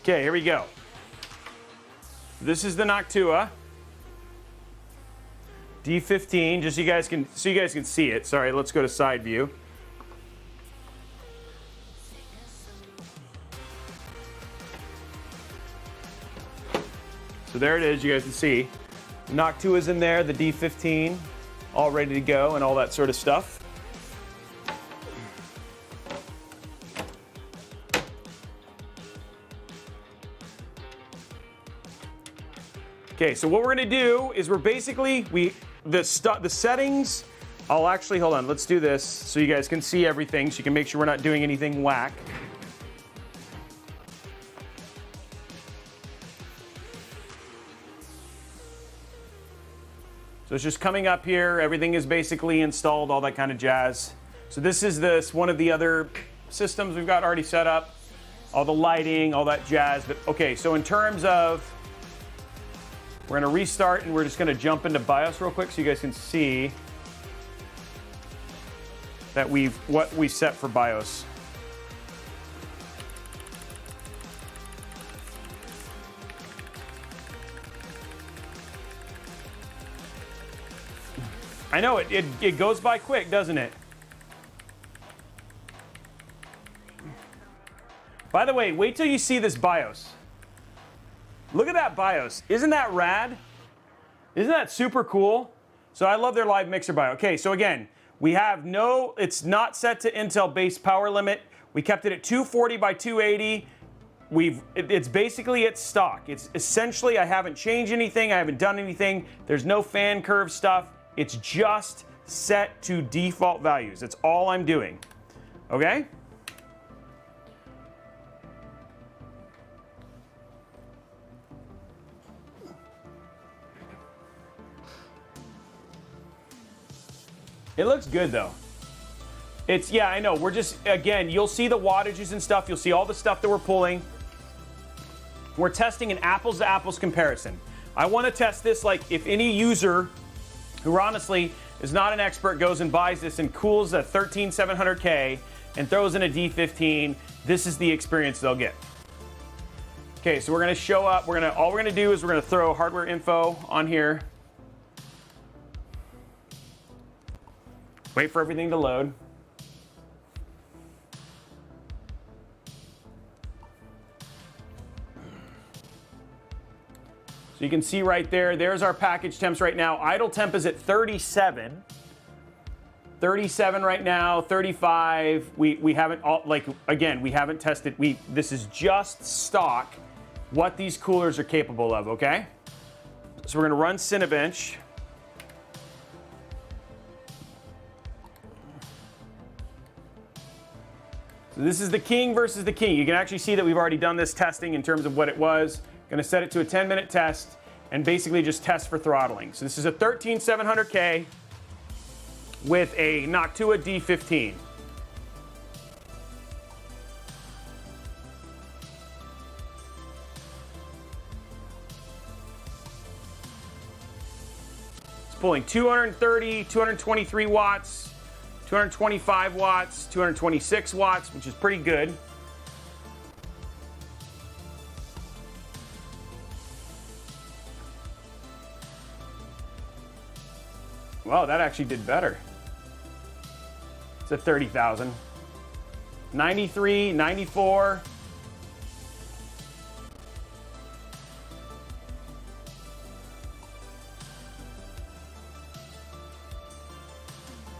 Okay, here we go. This is the Noctua D15, just so you guys can see it. Sorry, let's go to side view. So there it is, you guys can see. Noctua's in there, the D15, all ready to go and all that sort of stuff. Okay, so what we're gonna do is we're basically, the settings, I'll actually, hold on, let's do this so you guys can see everything, so you can make sure we're not doing anything whack. So it's just coming up here, everything is basically installed, all that kind of jazz. So this is one of the other systems we've got already set up, all the lighting, all that jazz. But okay, so in terms of, we're gonna restart and we're just gonna jump into BIOS real quick so you guys can see that what we set for BIOS. I know it goes by quick, doesn't it? By the way, wait till you see this BIOS. Look at that BIOS. Isn't that rad? Isn't that super cool? So I love their live mixer BIOS. Okay, so again, it's not set to Intel base power limit. We kept it at 240 by 280. It's basically its stock. It's essentially, I haven't changed anything. I haven't done anything. There's no fan curve stuff. It's just set to default values. That's all I'm doing. Okay? It looks good though. Yeah, I know. We're just, again, you'll see the wattages and stuff. You'll see all the stuff that we're pulling. We're testing an apples to apples comparison. I want to test this like if any user who honestly is not an expert goes and buys this and cools a 13700K and throws in a D15, this is the experience they'll get. Okay, so we're gonna show up. All we're gonna do is we're gonna throw hardware info on here. Wait for everything to load. So you can see right there, there's our package temps right now. Idle temp is at 37. 37 right now, 35. We haven't we haven't tested. This is just stock what these coolers are capable of, okay? So we're gonna run Cinebench. So this is the king versus the king. You can actually see that we've already done this testing in terms of what it was. Gonna set it to a 10-minute test and basically just test for throttling. So this is a 13700K with a Noctua D15. It's pulling 230, 223 watts, 225 watts, 226 watts, which is pretty good. Wow, that actually did better. It's at 30,000. 93, 94.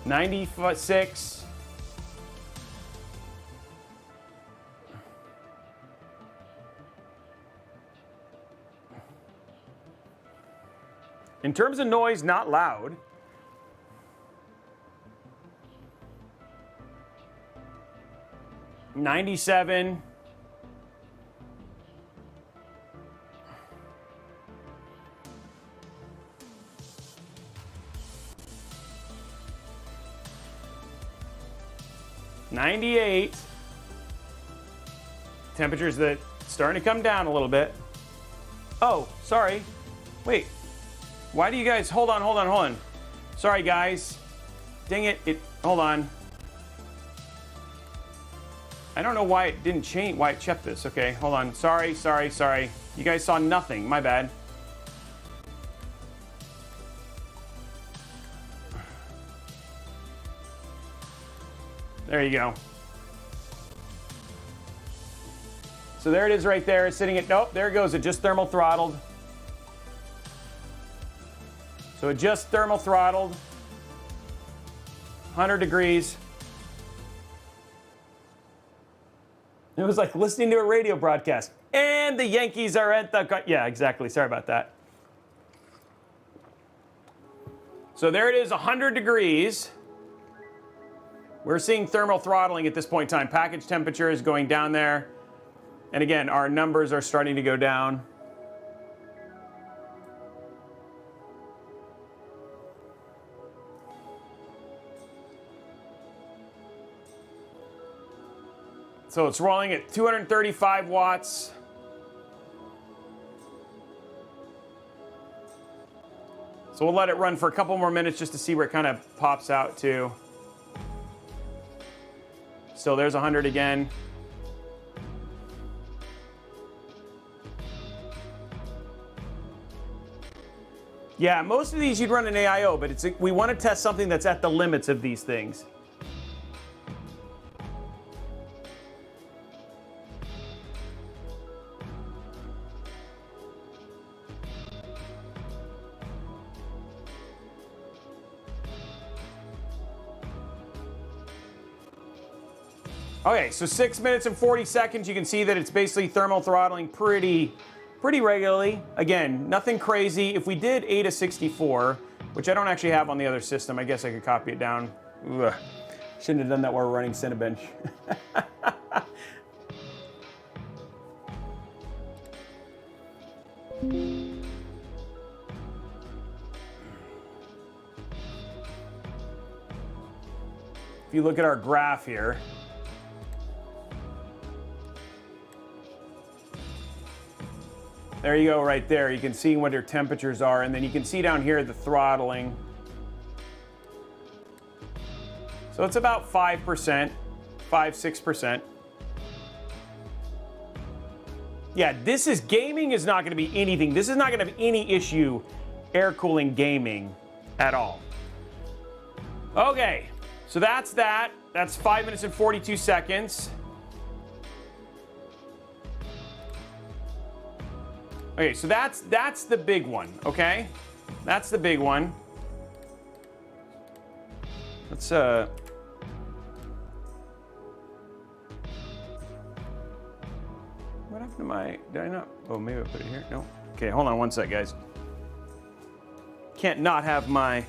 $96. In terms of noise, not loud. $97. $98. Temperatures that starting to come down a little bit. Oh, sorry. Wait. Why do you guys hold on. Sorry guys. Dang it. Hold on. I don't know why it didn't change, why it checked this. Okay, hold on. Sorry. You guys saw nothing. My bad. There you go. So there it is right there. It's sitting at, nope, there it goes. It just thermal throttled. So it just thermal throttled. 100 degrees. It was like listening to a radio broadcast. And the Yankees are at the... Yeah, exactly. Sorry about that. So there it is, 100 degrees. We're seeing thermal throttling at this point in time. Package temperature is going down there. And again, our numbers are starting to go down. So it's rolling at 235 watts. So we'll let it run for a couple more minutes just to see where it kind of pops out to. So there's 100 again. Yeah, most of these you'd run an AIO, but we want to test something that's at the limits of these things. Okay, so 6 minutes and 40 seconds. You can see that it's basically thermal throttling pretty regularly. Again, nothing crazy. If we did 8 to 64, which I don't actually have on the other system, I guess I could copy it down. Ugh. Shouldn't have done that while we're running Cinebench. If you look at our graph here, there you go right there. You can see what your temperatures are, and then you can see down here the throttling. So it's about 5%, 5-6%. Yeah, this is, gaming is not gonna be anything. This is not gonna have any issue air cooling gaming at all. Okay, so that's that. That's 5 minutes and 42 seconds. Okay, so that's the big one, okay? That's the big one. Let's what happened to my, did I not, oh, maybe I put it here, no. Okay, hold on one sec, guys. Can't not have my,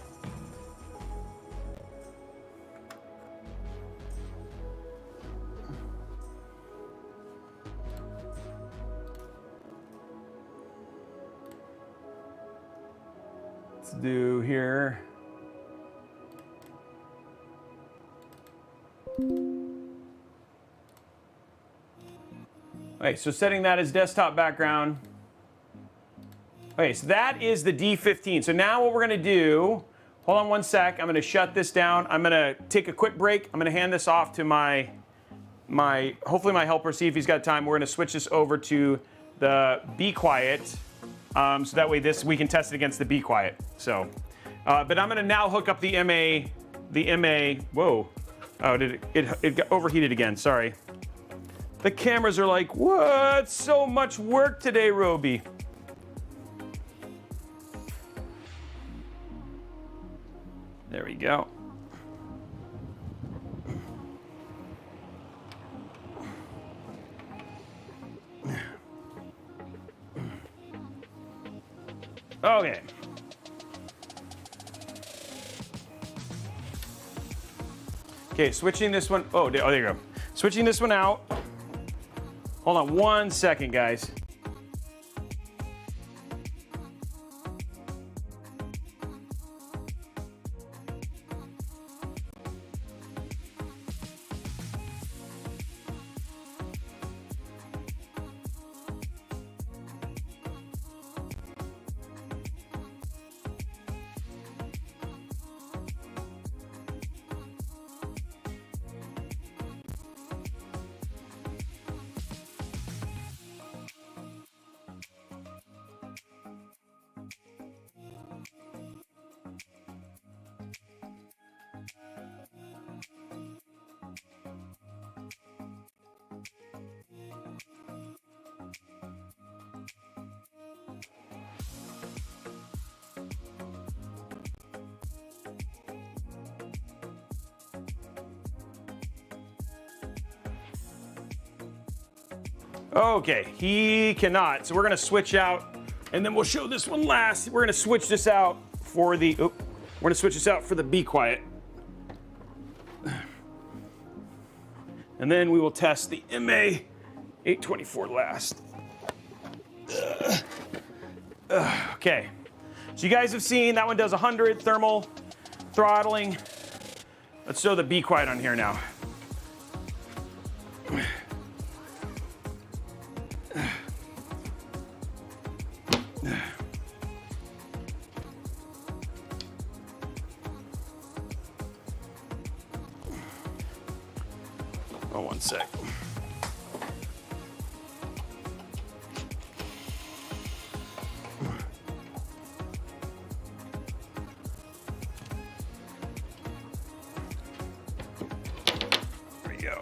let's do here. Okay, so setting that as desktop background. Okay, so that is the D15. So now what we're gonna do, hold on one sec, I'm gonna shut this down. I'm gonna take a quick break. I'm gonna hand this off to my hopefully my helper, see if he's got time. We're gonna switch this over to the Be Quiet. So that way we can test it against the Be Quiet. So, but I'm gonna now hook up the MA, whoa. Oh, it got overheated again, sorry. The cameras are like, what? So much work today, Robey. There we go. Okay. Okay, switching this one. Oh, there you go. Switching this one out. Hold on one second, guys. Okay, he cannot. So we're gonna switch out, and then we'll show this one last. We're gonna switch this out for the, we're gonna switch this out for the Be Quiet. And then we will test the MA824 last. Okay, so you guys have seen that one does 100 thermal throttling. Let's show the Be Quiet on here now. Oh, one sec. There we go.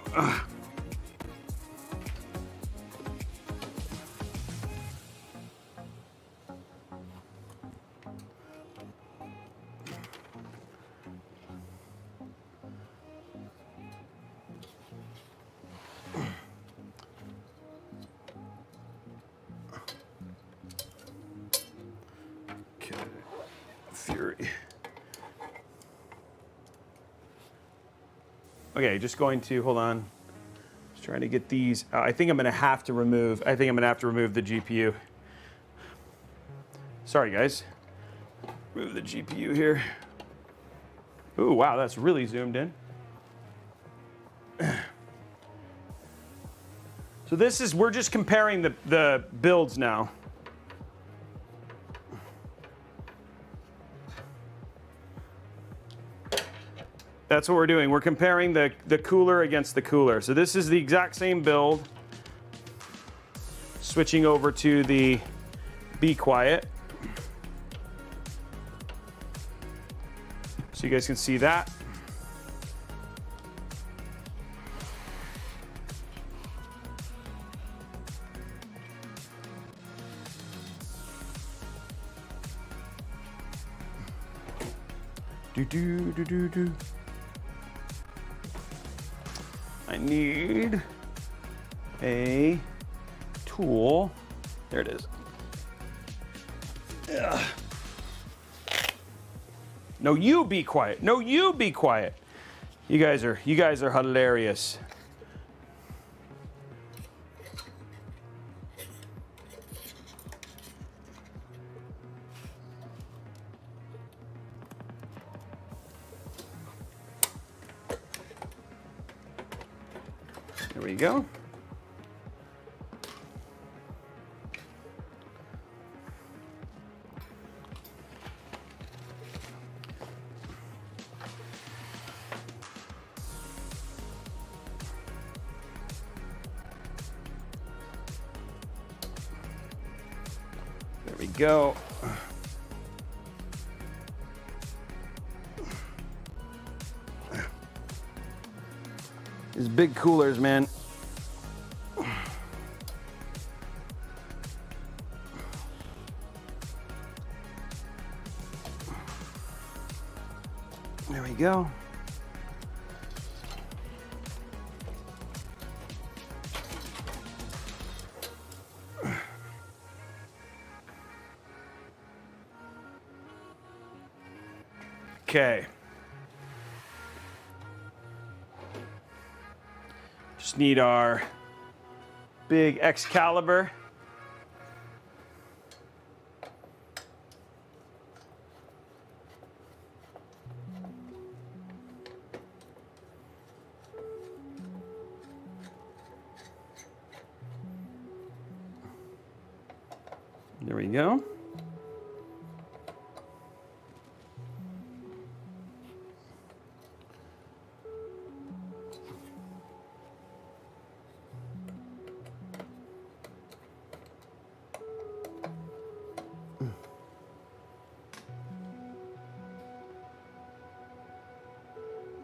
Fury. Okay, just going to, hold on. Just trying to get these. I think I'm gonna have to remove the GPU. Sorry, guys. Move the GPU here. Ooh, wow, that's really zoomed in. So this is, we're just comparing the builds now. That's what we're doing. We're comparing the cooler against the cooler. So this is the exact same build. Switching over to the Be Quiet. So you guys can see that. Do do do do do. need a tool. There it is. Ugh. No, you be quiet. No, you be quiet. You guys are hilarious. There we go. There we go. These big coolers, man. There we go. Okay. Just need our big Excalibur. There we go.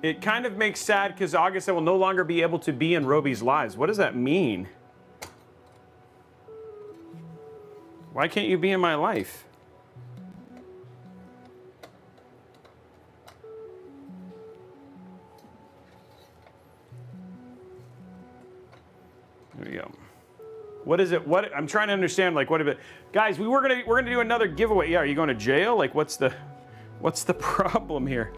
It kind of makes sad because August I will no longer be able to be in Robey's lives. What does that mean? Why can't you be in my life? There we go. What is it? What I'm trying to understand, like, what if it, guys? We're gonna do another giveaway. Yeah, are you going to jail? Like, what's the problem here?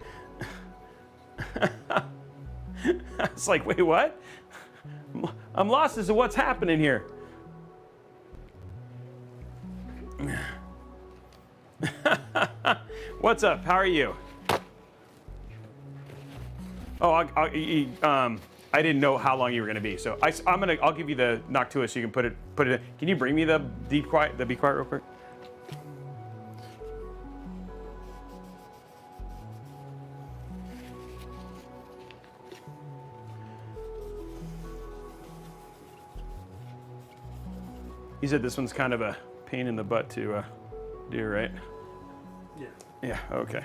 It's like, wait, what? I'm lost as to what's happening here. What's up? How are you? Oh, I didn't know how long you were going to be, so I'll give you the Noctua so you can put it in. Can you bring me the Be Quiet real quick? You said this one's kind of a pain in the butt to do, right? Yeah. Yeah, okay.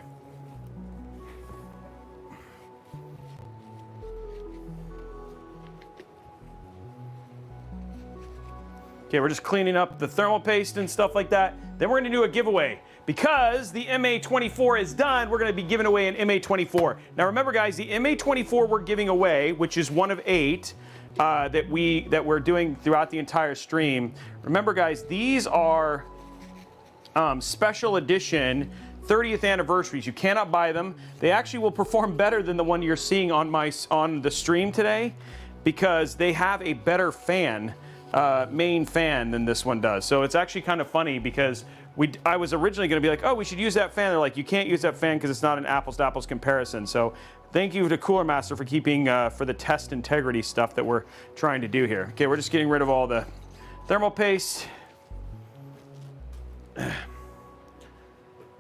Okay, we're just cleaning up the thermal paste and stuff like that. Then we're gonna do a giveaway. Because the MA24 is done, we're gonna be giving away an MA24. Now remember guys, the MA24 we're giving away, which is one of 8, that we're doing throughout the entire stream. Remember guys, these are special edition 30th anniversaries. You cannot buy them. They actually will perform better than the one you're seeing on the stream today because they have a better fan, main fan than this one does. So it's actually kind of funny because I was originally going to be like, oh, we should use that fan. They're like, you can't use that fan because it's not an apples to apples comparison. So thank you to Cooler Master for keeping for the test integrity stuff that we're trying to do here. Okay, we're just getting rid of all the thermal paste.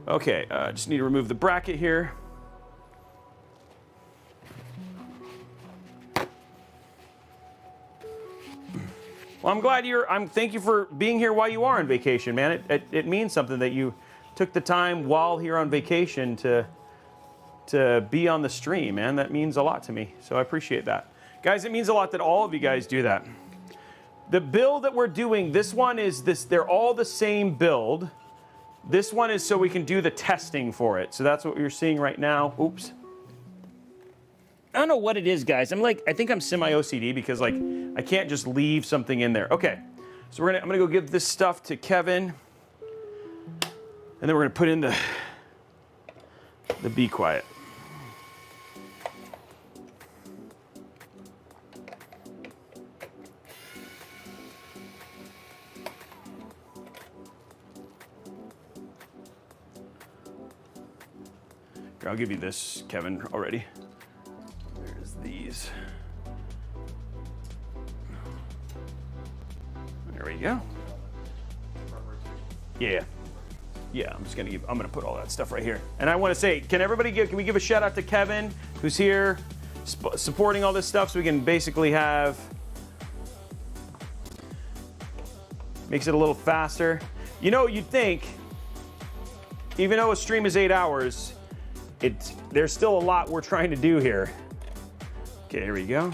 Okay, just need to remove the bracket here. Well, I'm glad thank you for being here while you are on vacation, man. It means something that you took the time while here on vacation to be on the stream, man. That means a lot to me, so I appreciate that. Guys, it means a lot that all of you guys do that. The build that we're doing, this one is they're all the same build. This one is so we can do the testing for it. So that's what you're seeing right now. Oops. don't know what it is, guys. I think I'm semi-OCD because like I can't just leave something in there. Okay, so I'm gonna go give this stuff to Kevin, and then we're gonna put in the Be Quiet. Here, I'll give you this, Kevin, already. There's these. There we go. Yeah. Yeah, I'm gonna put all that stuff right here. And I want to say, can we give a shout out to Kevin, who's here supporting all this stuff so we can basically makes it a little faster. You know, you'd think, even though a stream is 8 hours, there's still a lot we're trying to do here. Okay, here we go.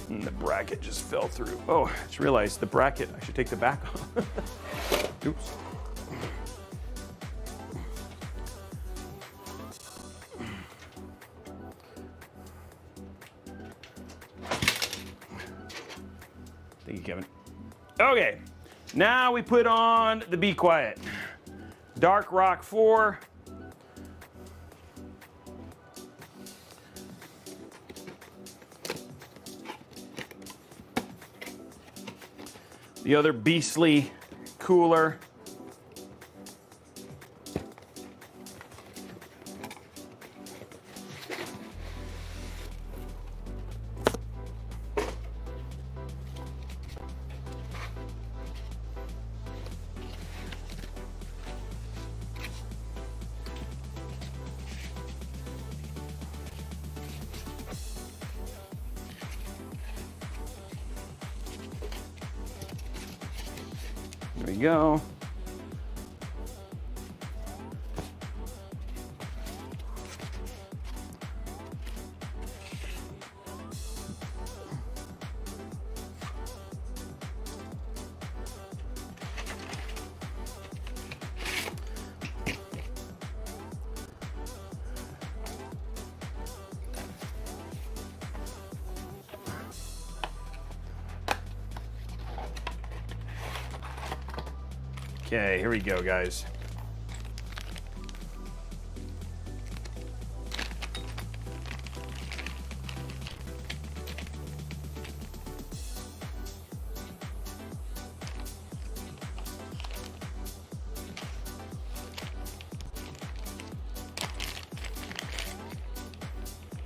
And the bracket just fell through. Oh, I just realized the bracket, I should take the back off. Oops. Thank you, Kevin. Okay, now we put on the Be Quiet. Dark Rock 4. The other beastly cooler. There we go. Okay, here we go, guys.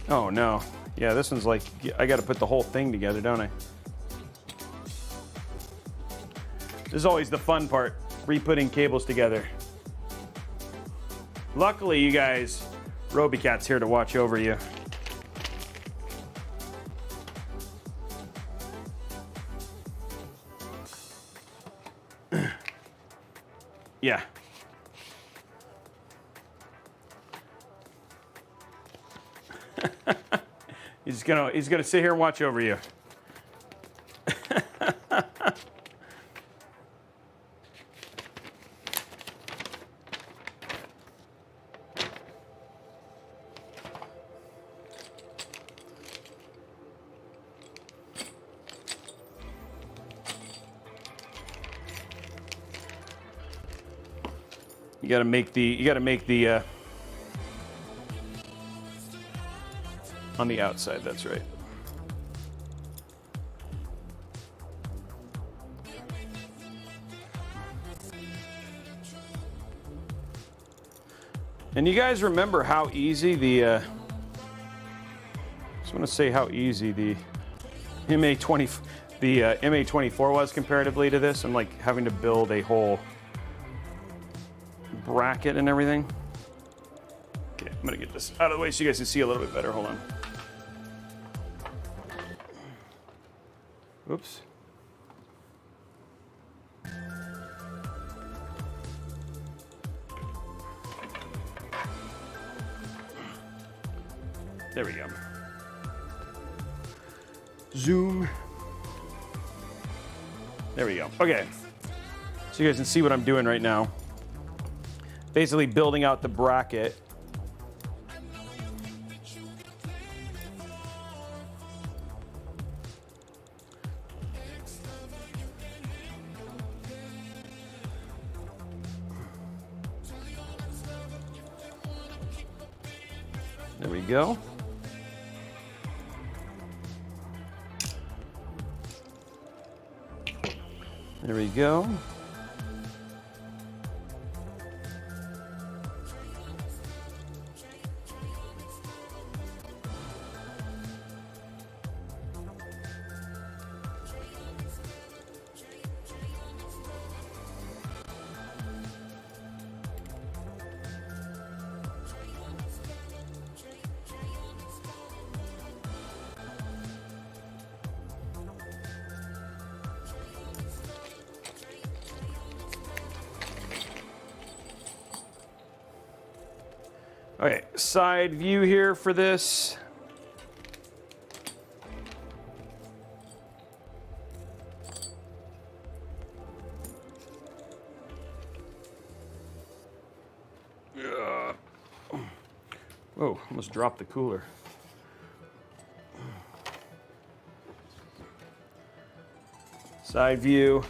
Oh no. Yeah, this one's like, I gotta put the whole thing together, don't I? This is always the fun part. Re-putting cables together. Luckily, you guys, Robeycat's here to watch over you. Yeah. He's gonna sit here and watch over you. You gotta make the on the outside, that's right. And you guys remember how easy the just want to say how easy the MA24 was comparatively to this. I'm like having to build a whole bracket and everything. Okay, I'm gonna get this out of the way so you guys can see a little bit better. Hold on. Oops. There we go. Zoom. There we go. Okay. So you guys can see what I'm doing right now. basically building out the bracket. There we go. There we go. Okay, side view here for this. Whoa, almost dropped the cooler. Side view.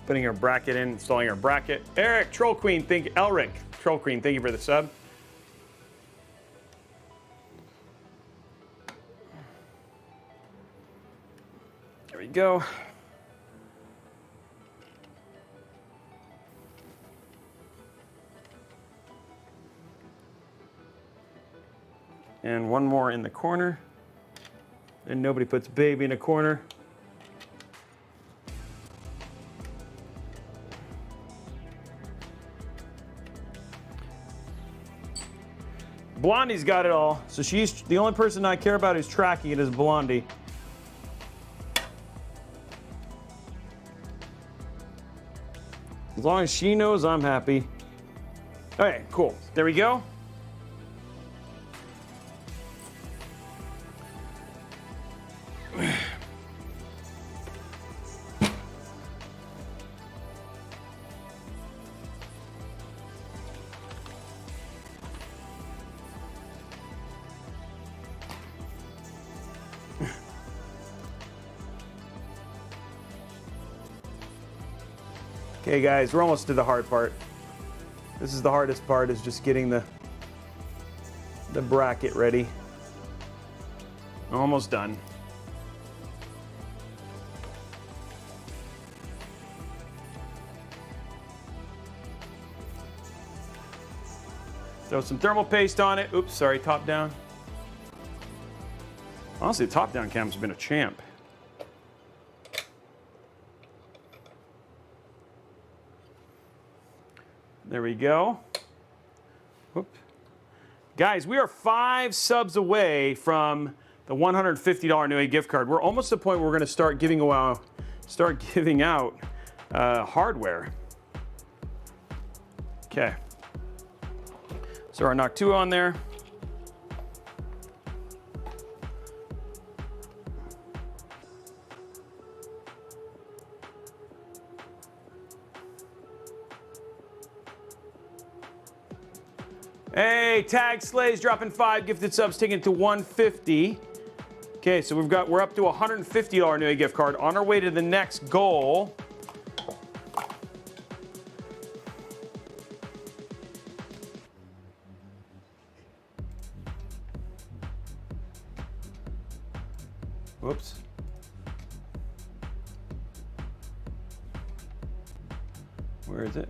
Putting our bracket in, installing our bracket. Eric, Troll Queen, Elric, Troll Queen, thank you for the sub. There we go. And one more in the corner. And nobody puts baby in a corner. Blondie's got it all, so she's the only person I care about who's tracking it is Blondie. As long as she knows, I'm happy. Okay, cool. There we go. Okay guys, we're almost to the hard part. This is the hardest part, is just getting the bracket ready. Almost done. Throw some thermal paste on it. Oops, sorry, top down. Honestly, the top down cam's been a champ. There we go. Whoop. Guys, we are 5 subs away from the $150 Newegg gift card. We're almost to the point where we're going to start giving out hardware. Okay. So our M.2 on there. Hey, Tag Slays dropping 5 gifted subs, taking it to 150. Okay, so we're up to a $150 Newegg gift card, on our way to the next goal. Whoops. Where is it?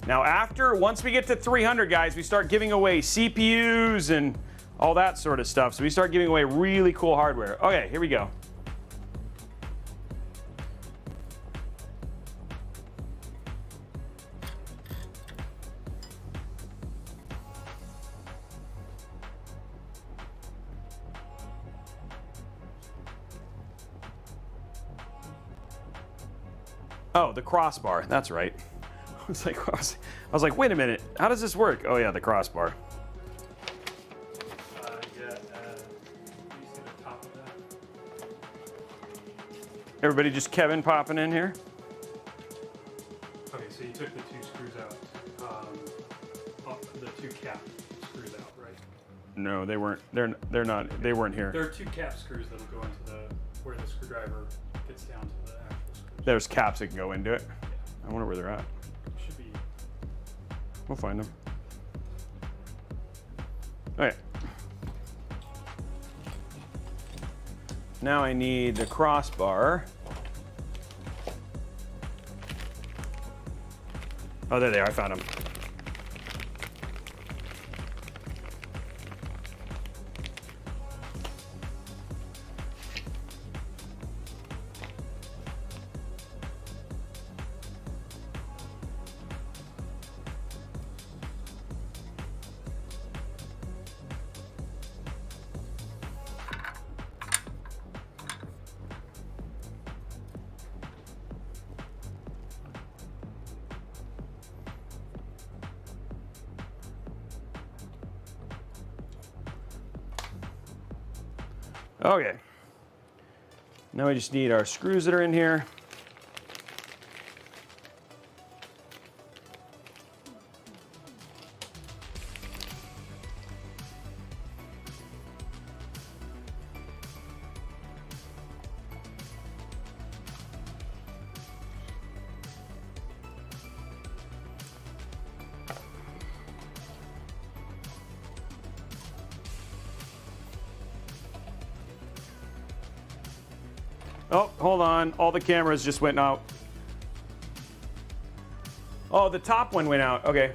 Now once we get to 300, guys, we start giving away CPUs and all that sort of stuff. So we start giving away really cool hardware. Okay, here we go. Oh, the crossbar. That's right. I was like, wait a minute. How does this work? Oh yeah, the crossbar. You see the top of that? Everybody, just Kevin popping in here. Okay, so you took the two screws out, the two cap screws out, right? No, they weren't. They're not. They weren't here. There are two cap screws that'll go into where the screwdriver gets down to the actual screws. There's caps that can go into it. I wonder where they're at. Should be. We'll find them. Okay. Now I need the crossbar. Oh, there they are. I found them. Okay. Now we just need our screws that are in here. Oh, hold on. All the cameras just went out. Oh, the top one went out. Okay.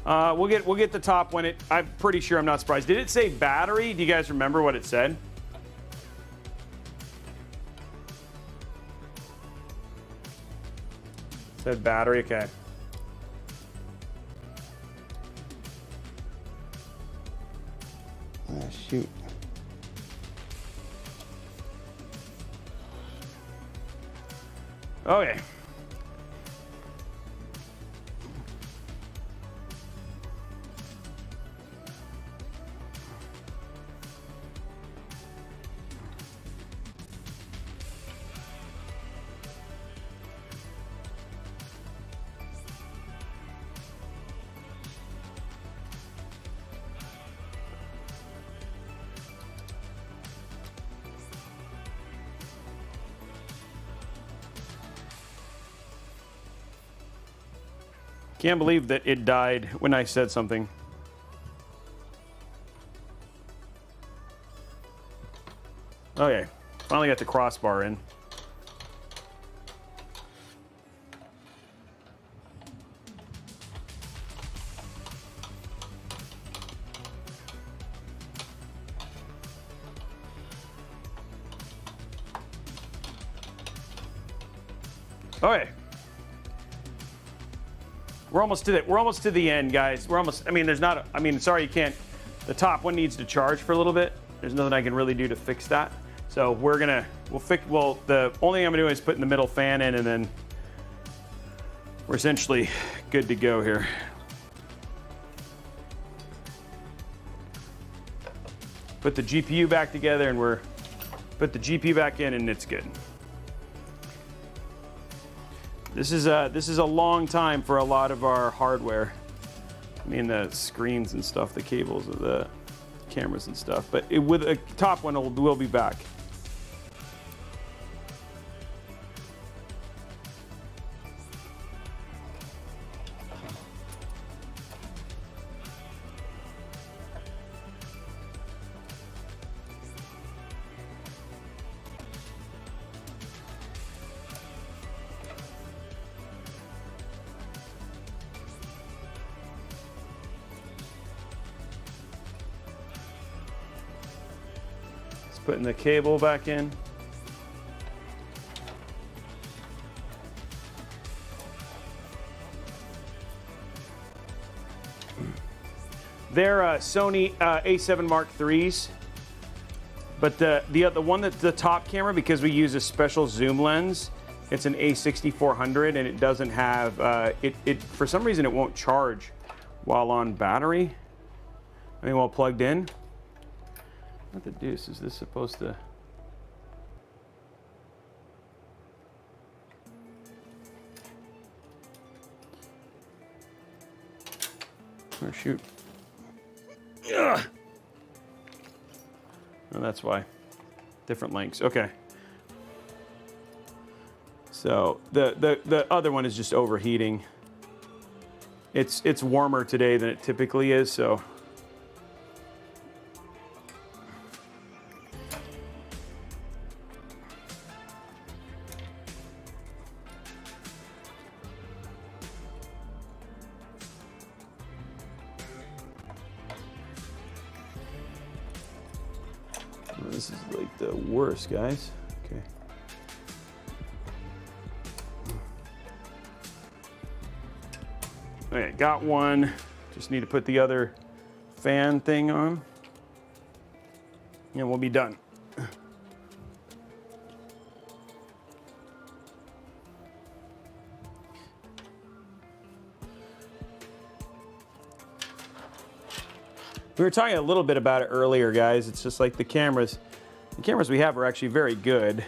We'll get the top one. I'm pretty sure. I'm not surprised. Did it say battery? Do you guys remember what it said? It said battery. Okay. Ah, shoot. Okay. Can't believe that it died when I said something. Okay, finally got the crossbar in. Okay. We're almost to the end, guys. We're almost. I mean, sorry you can't. The top one needs to charge for a little bit. There's nothing I can really do to fix that. So the only thing I'm gonna do is put in the middle fan in, and then we're essentially good to go here. Put the GPU back together, and put the GPU back in, and it's good. This is a long time for a lot of our hardware. I mean, the screens and stuff, the cables of the cameras and stuff. But with a top one, we'll be back. Putting the cable back in. They're Sony A7 Mark IIIs. But the one that's the top camera, because we use a special zoom lens, it's an A6400 and it doesn't have, it for some reason it won't charge while on battery. I mean, while plugged in. What the deuce is this supposed to? Oh, shoot. Ugh. Oh, that's why. Different lengths. Okay. So the other one is just overheating. It's warmer today than it typically is, so. This is like the worst, guys. Okay. Okay, got one. Just need to put the other fan thing on. And we'll be done. We were talking a little bit about it earlier, guys. It's just like the cameras we have are actually very good.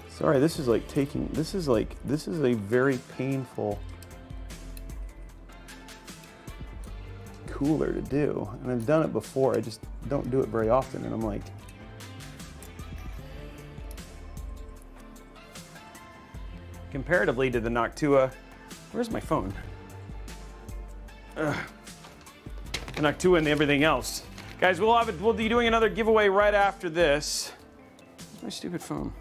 Sorry, this is like taking, this is a very painful cooler to do. And I've done it before, I just don't do it very often. And I'm like, comparatively to the Noctua, where's my phone? The Noctua and everything else. Guys, we'll be doing another giveaway right after this. Where's my stupid phone?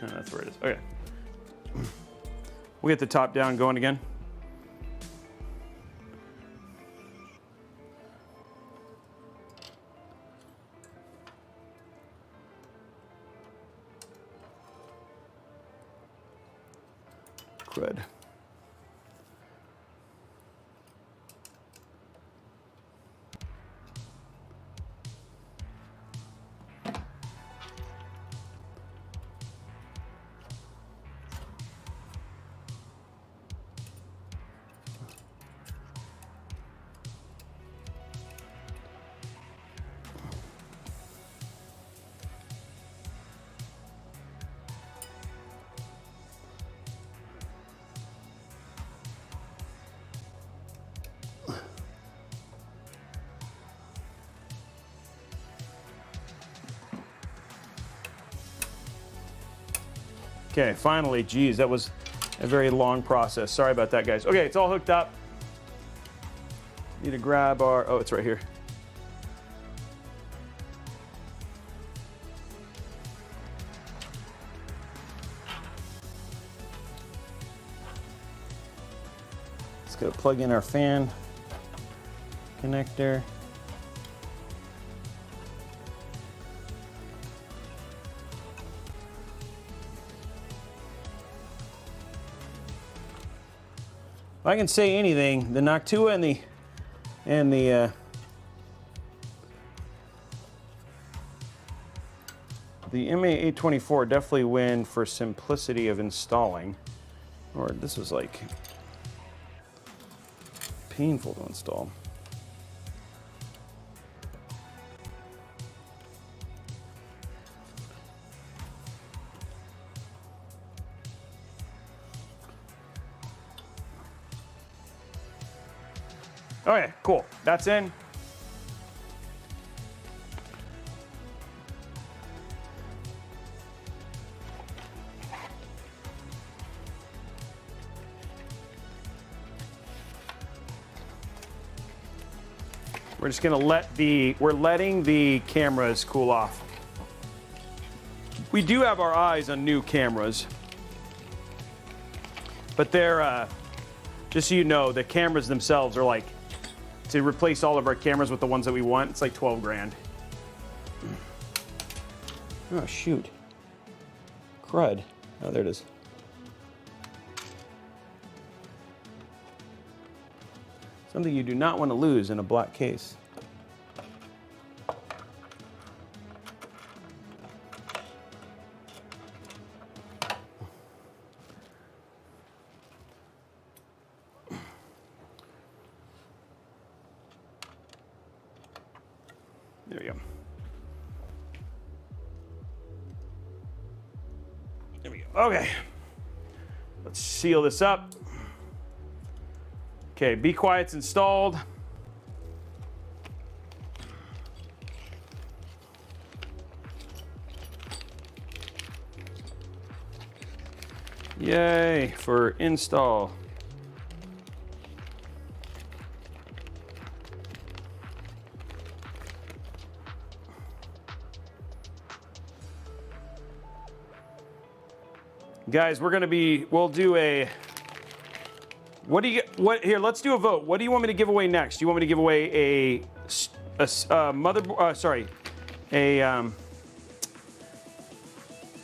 Oh, that's where it is. Okay. We'll get the top down going again. Crud. Okay, finally, geez, that was a very long process. Sorry about that, guys. Okay, it's all hooked up. Need to grab our, oh, it's right here. Just gotta plug in our fan connector. If I can say anything, the Noctua and the MA824 definitely win for simplicity of installing. Or this was like painful to install. Okay, cool. That's in. We're just gonna we're letting the cameras cool off. we do have our eyes on new cameras, but they're just so you know, the cameras themselves are like, to replace all of our cameras with the ones that we want, it's like 12 grand. Oh shoot, crud. Oh, there it is. Something you do not want to lose in a black case. There we go. There we go. Okay. Let's seal this up. Okay, Be Quiet's installed. Yay for install. Guys, we'll do a, here, let's do a vote. What do you want me to give away next? Do you want me to give away motherboard,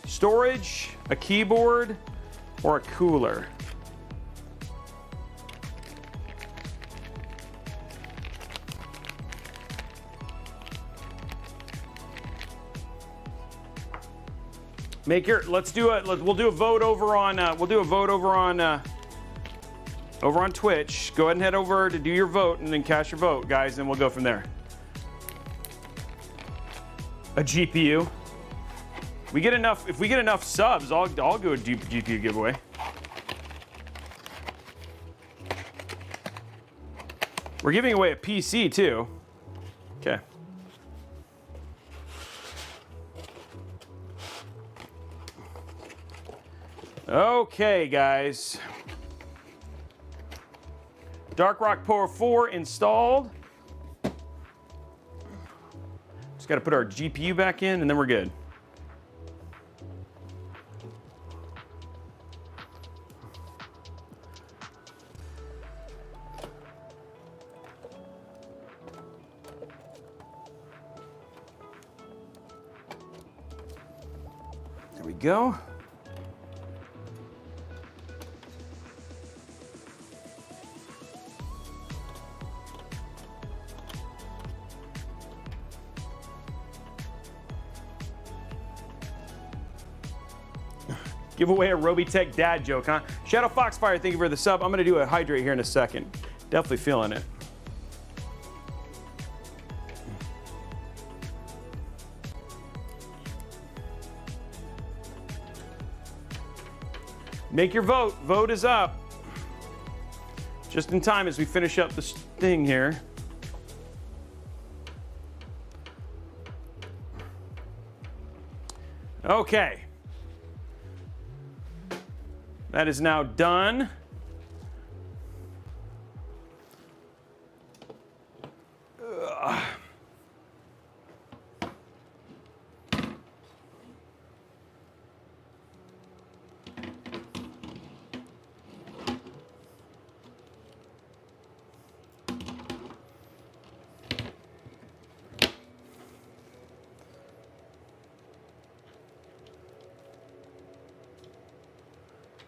storage, a keyboard, or a cooler? We'll do a vote over on Twitch. Go ahead and head over to do your vote and then cast your vote, guys, and we'll go from there. A GPU. If we get enough subs, I'll do a GPU giveaway. We're giving away a PC too. Okay. Okay, guys. Dark Rock Power 4 installed. Just got to put our GPU back in and then we're good. There we go. Give away a Robeytech dad joke, huh? Shadow Foxfire, thank you for the sub. I'm gonna do a hydrate here in a second. Definitely feeling it. Make your vote. Vote is up. Just in time as we finish up this thing here. Okay. That is now done. Ugh.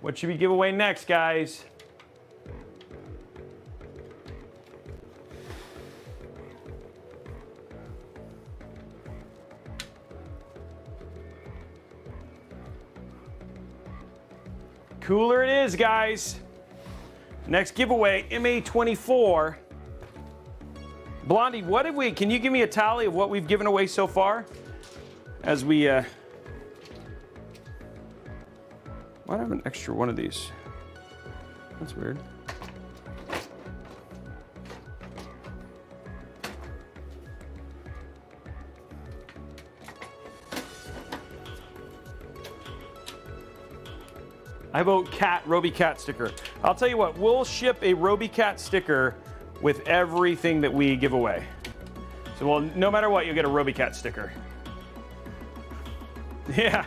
What should we give away next, guys? Cooler it is, guys. Next giveaway, MA24. Blondie, what have we, can you give me a tally of what we've given away so far? As we, why do I have an extra one of these? That's weird. I vote cat, Robey cat sticker. I'll tell you what, we'll ship a Robey cat sticker with everything that we give away. So, well, no matter what, you'll get a Robey cat sticker. Yeah,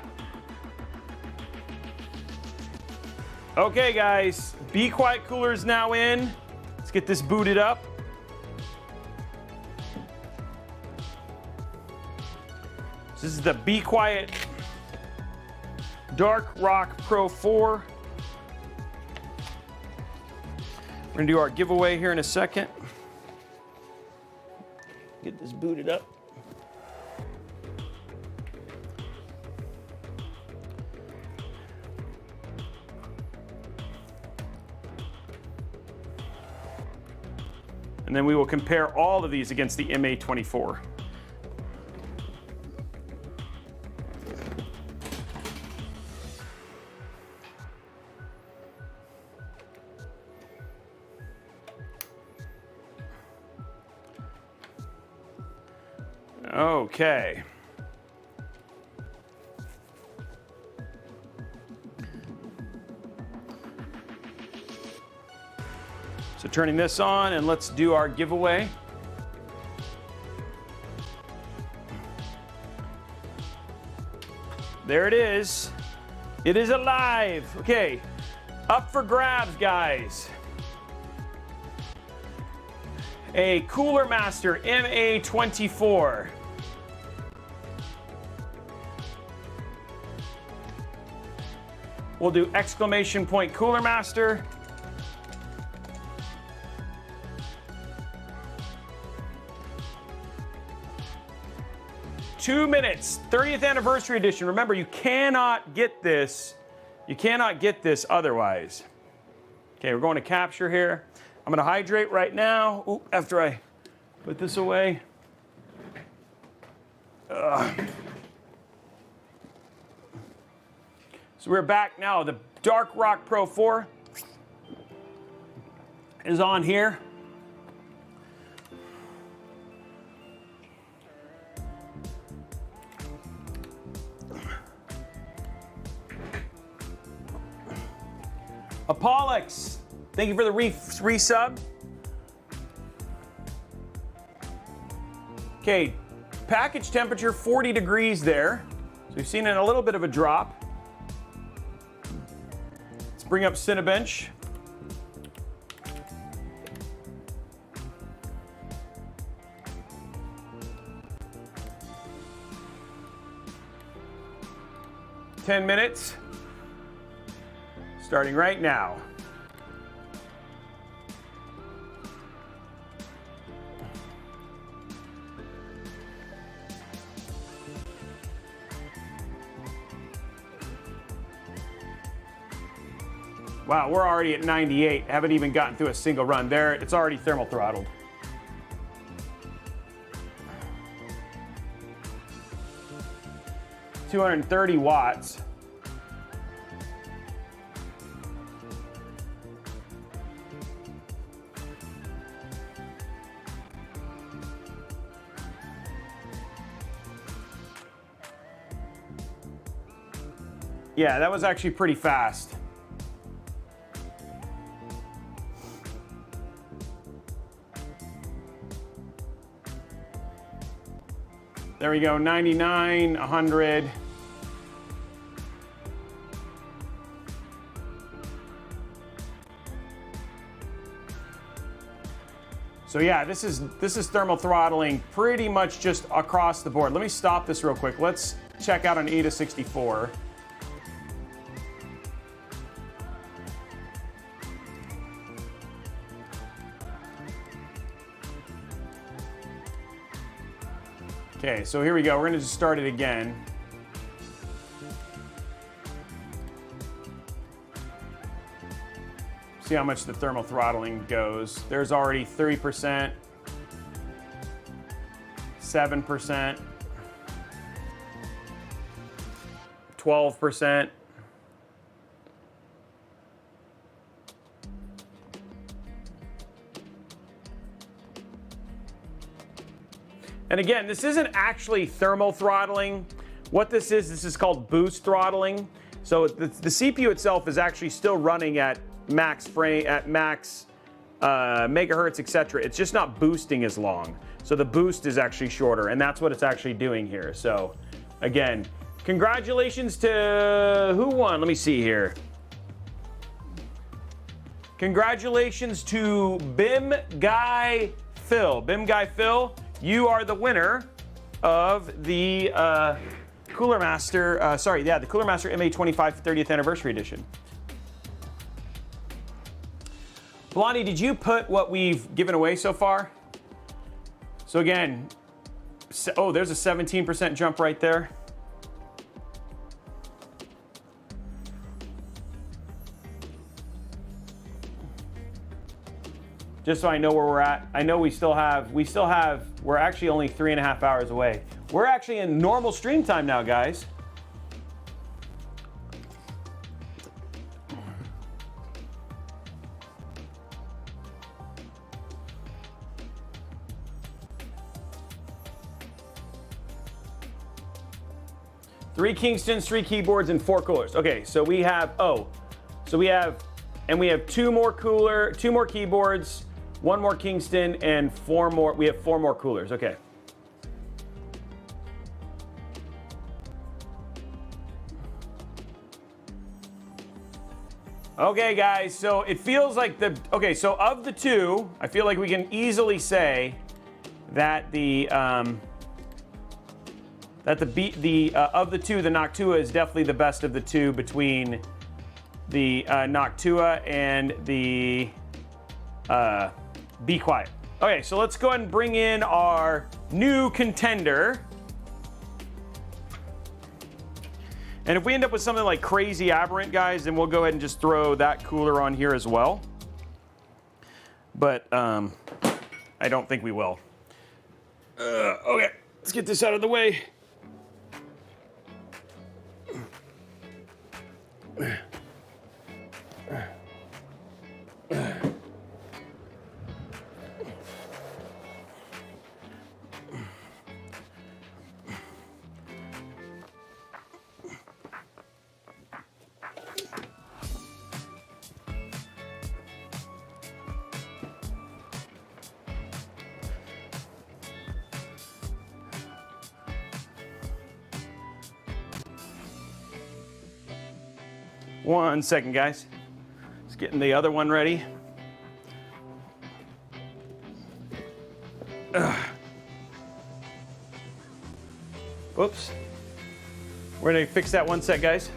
Okay, guys, Be Quiet cooler is now in. Let's get this booted up. This is the Be Quiet Dark Rock Pro 4. We're gonna do our giveaway here in a second. Get this booted up. And then we will compare all of these against the MA24. Okay. So turning this on, and let's do our giveaway. There it is. It is alive. Okay, up for grabs, guys. A Cooler Master MA24. We'll do exclamation point Cooler Master. Two minutes, 30th anniversary edition. Remember, you cannot get this. You cannot get this otherwise. Okay, we're going to capture here. I'm going to hydrate right now. Ooh, after I put this away. So we're back now. The Dark Rock Pro 4 is on here. Apollux, thank you for the resub. Okay, package temperature 40 degrees there. So we've seen a little bit of a drop. Let's bring up Cinebench. Ten minutes. Starting right now. Wow, we're already at 98. Haven't even gotten through a single run. There, it's already thermal throttled. $230 watts. Yeah, that was actually pretty fast. There we go, 99, 100. So yeah, this is thermal throttling pretty much just across the board. Let me stop this real quick. Let's check out an AIDA 64. Okay, so here we go. We're gonna just start it again. See how much the thermal throttling goes. There's already 3%, 7%, 12%. And again, this isn't actually thermal throttling. What this is called boost throttling. So the CPU itself is actually still running at max frame, at max megahertz, etc. It's just not boosting as long. So the boost is actually shorter, and that's what it's actually doing here. So again, congratulations to who won? Let me see here. Congratulations to BIM Guy Phil. BIM Guy Phil, you are the winner of the Cooler Master, the Cooler Master MA25 30th Anniversary Edition. Blondie, did you put what we've given away so far? So again, oh, there's a 17% jump right there. Just so I know where we're at. I know we're actually only 3.5 hours away. We're actually in normal stream time now, guys. Three Kingstons, 3 keyboards, and 4 coolers. Okay, so we have, we have 2 more keyboards, 1 more Kingston, and 4 more, we have 4 more coolers, okay. Okay, guys, so it feels like so of the 2, I feel like we can easily say that of the 2, the Noctua is definitely the best of the 2 between the Noctua and the Be Quiet. Okay, so let's go ahead and bring in our new contender. And if we end up with something like Crazy Aberrant, guys, then we'll go ahead and just throw that cooler on here as well. But I don't think we will. Okay, let's get this out of the way. One second, guys. Just getting the other one ready. Whoops. We're gonna fix that one sec, guys.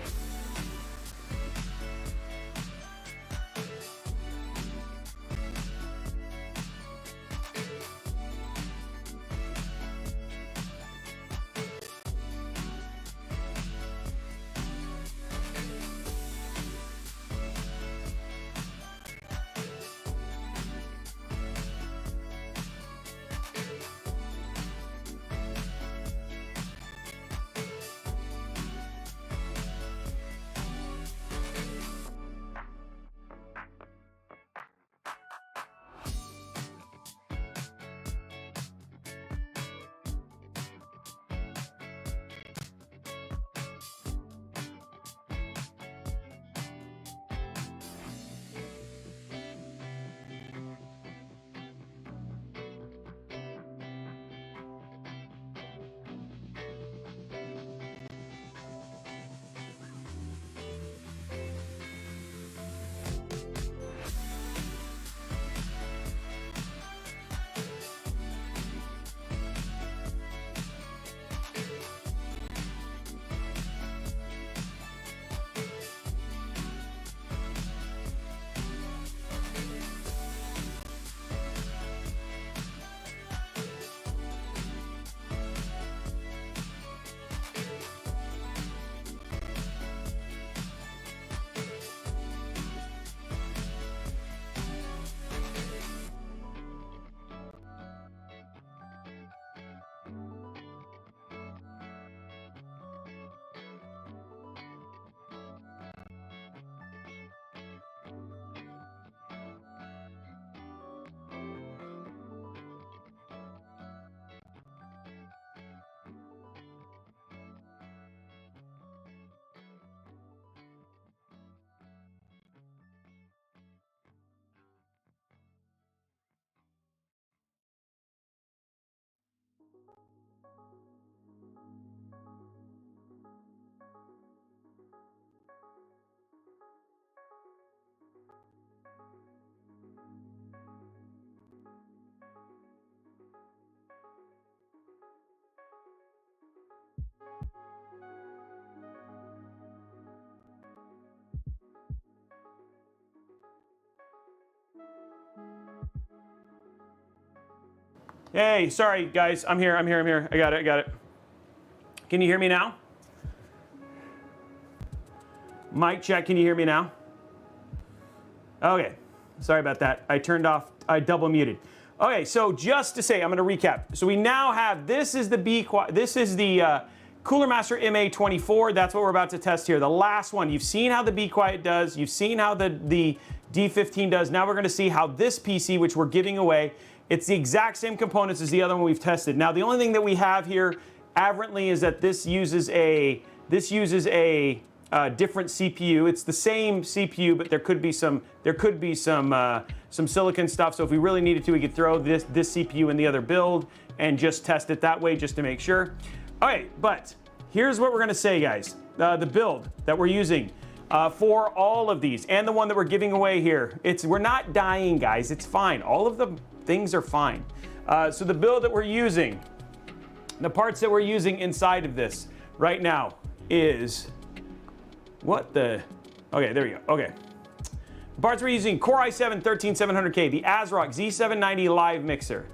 Hey, sorry guys, I'm here. I got it. Can you hear me now? Mic check, can you hear me now? Okay, sorry about that. I double muted. Okay, so just to say, I'm gonna recap. So we now have, this is the Cooler Master MA24. That's what we're about to test here. The last one, you've seen how the Be Quiet does. You've seen how the D15 does. Now we're gonna see how this PC, which we're giving away, it's the exact same components as the other one we've tested. Now the only thing that we have here aberrantly is that this uses a different CPU. It's the same CPU, but there could be some silicon stuff. So if we really needed to, we could throw this CPU in the other build and just test it that way, just to make sure. All right, but here's what we're gonna say, guys. The build that we're using for all of these, and the one that we're giving away here, we're not dying, guys. It's fine. All of the things are fine. So the build that we're using, the parts that we're using inside of this right now is okay, there we go. Okay. The parts we're using: Core i7 13700K, the ASRock Z790 Live Mixer.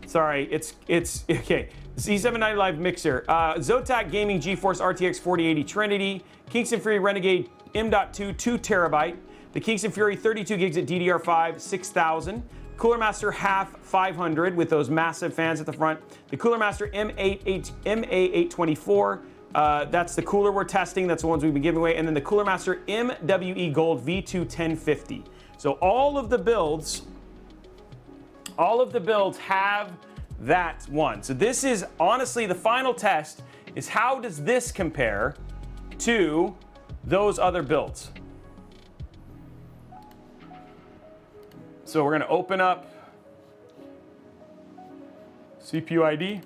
Sorry, it's okay. Z790 Live Mixer, Zotac Gaming GeForce RTX 4080 Trinity, Kingston Fury Renegade M.2 2 terabyte, the Kingston Fury 32 gigs at DDR5 6000, Cooler Master half 500 with those massive fans at the front, the Cooler Master MA824. That's the cooler we're testing. That's the ones we've been giving away. And then the Cooler Master MWE Gold V2 1050. So all of the builds have that one. So this is honestly the final test, is how does this compare to those other builds? So we're gonna open up CPU ID.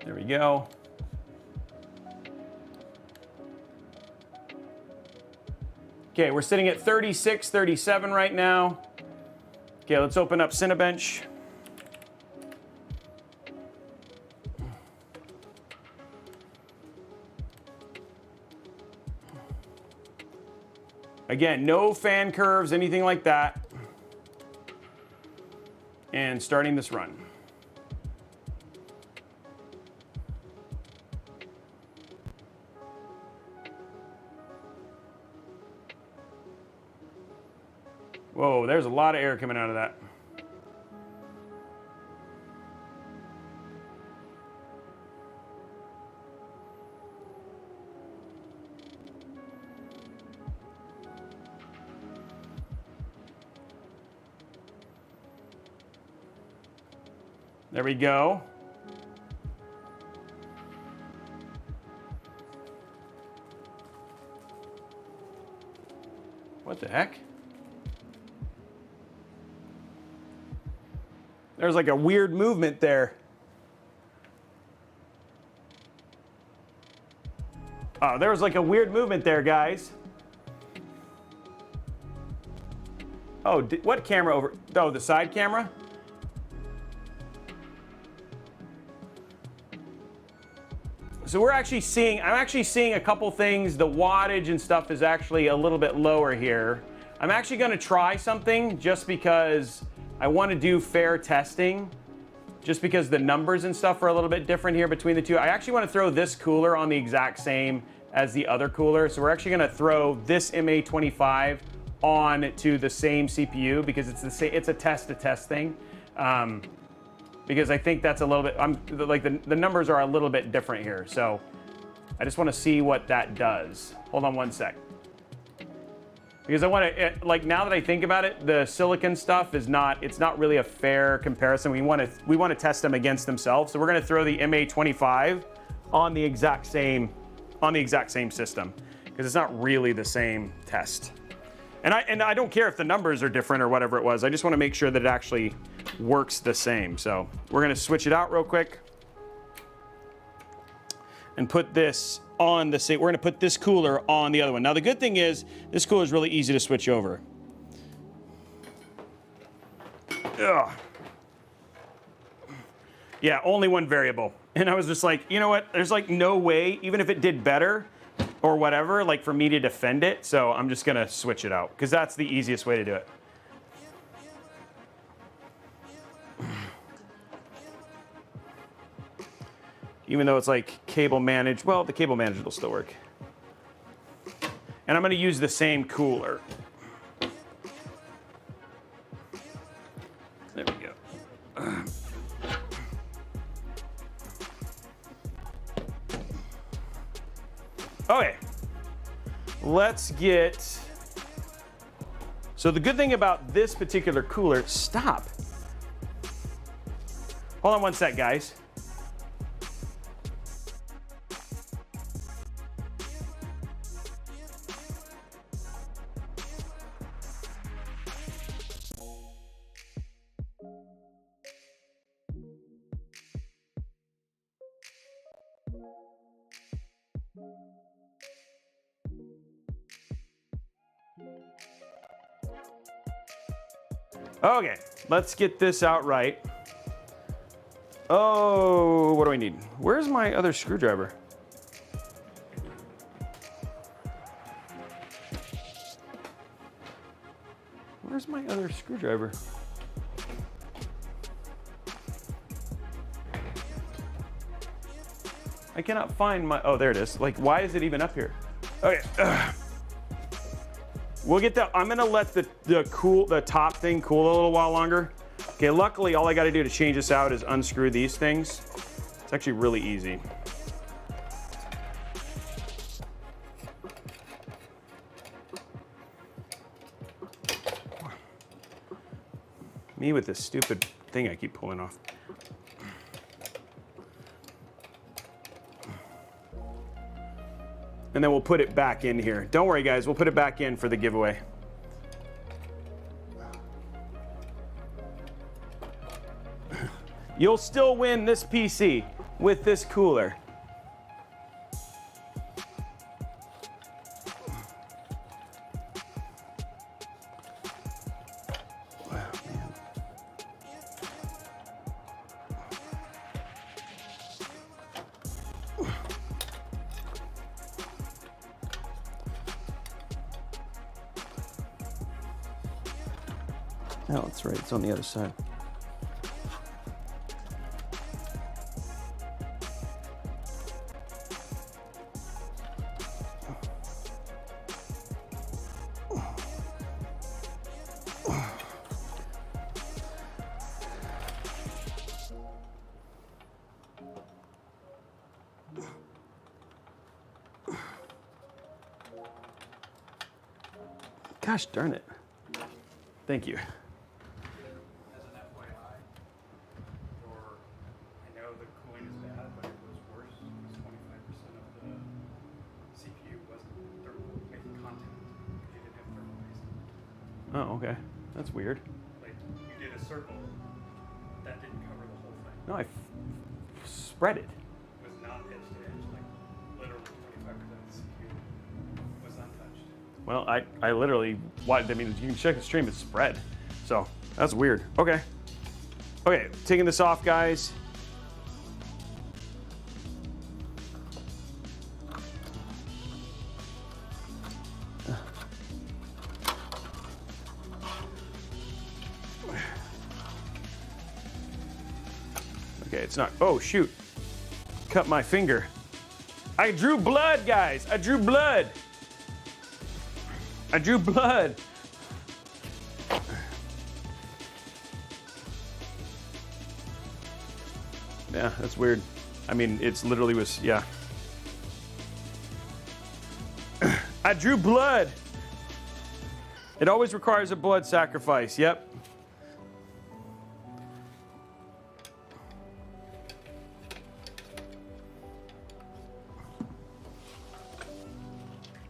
There we go. Okay, we're sitting at 3637 right now. Okay, let's open up Cinebench. Again, no fan curves, anything like that. And starting this run. Whoa, there's a lot of air coming out of that. There we go. What the heck? There's like a weird movement there. Oh, there was like a weird movement there, guys. Oh, what camera over? Oh, the side camera? So I'm actually seeing a couple things. The wattage and stuff is actually a little bit lower here. I'm actually gonna try something just because I want to do fair testing, just because the numbers and stuff are a little bit different here between the two. I actually want to throw this cooler on the exact same as the other cooler. So we're actually going to throw this MA25 on to the same CPU because it's a test-to-test thing. Because I think that's a little bit, the numbers are a little bit different here. So I just want to see what that does. Hold on one sec. Because I want to, now that I think about it, the silicon stuff it's not really a fair comparison. We want to test them against themselves. So we're going to throw the MA25 on the exact same system because it's not really the same test. And I don't care if the numbers are different or whatever it was. I just want to make sure that it actually works the same. So we're going to switch it out real quick and put this on the same. We're going to put this cooler on the other one. Now the good thing is this cooler is really easy to switch over. Ugh. Yeah, only one variable. And I was just like, you know what? There's like no way, even if it did better or whatever, like for me to defend it. So I'm just gonna switch it out because that's the easiest way to do it. Even though it's like cable managed, well, the cable managed will still work. And I'm gonna use the same cooler. There we go. Okay, let's get, so the good thing about this particular cooler, stop. Hold on one sec, guys. Okay, let's get this out right. Oh, what do I need? Where's my other screwdriver? Where's my other screwdriver? I cannot find my, oh, there it is. Like, why is it even up here? Okay. We'll get that. I'm gonna let the top thing cool a little while longer. Okay, luckily all I gotta do to change this out is unscrew these things. It's actually really easy. Me with this stupid thing I keep pulling off. And then we'll put it back in here. Don't worry, guys, we'll put it back in for the giveaway. You'll still win this PC with this cooler. Oh, that's right, it's on the other side. Gosh darn it. Thank you. Oh, okay. That's weird. Like, you did a circle. That didn't cover the whole thing. No, I spread it. It was not edge to edge. Like, literally 25% of the CPU was untouched. Well, I literally, I mean, you can check the stream, it's spread. So, that's weird. Okay. Okay, taking this off, guys. Okay, it's not, oh shoot. Cut my finger. I drew blood, guys. I drew blood. I drew blood. Yeah, that's weird. I mean, it's literally was, yeah. I drew blood. It always requires a blood sacrifice, yep.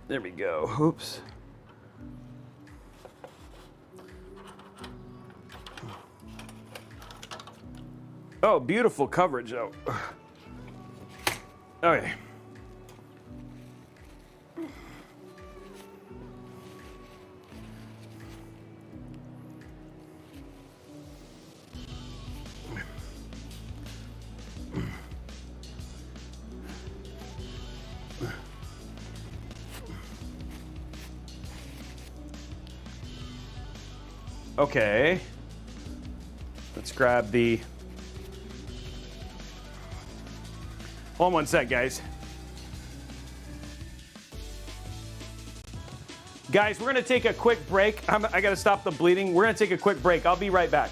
There we go. Oops. Oh, beautiful coverage, though. Okay. Okay. Let's grab the... Hold on one sec, guys. Guys, we're gonna take a quick break. I gotta stop the bleeding. We're gonna take a quick break. I'll be right back.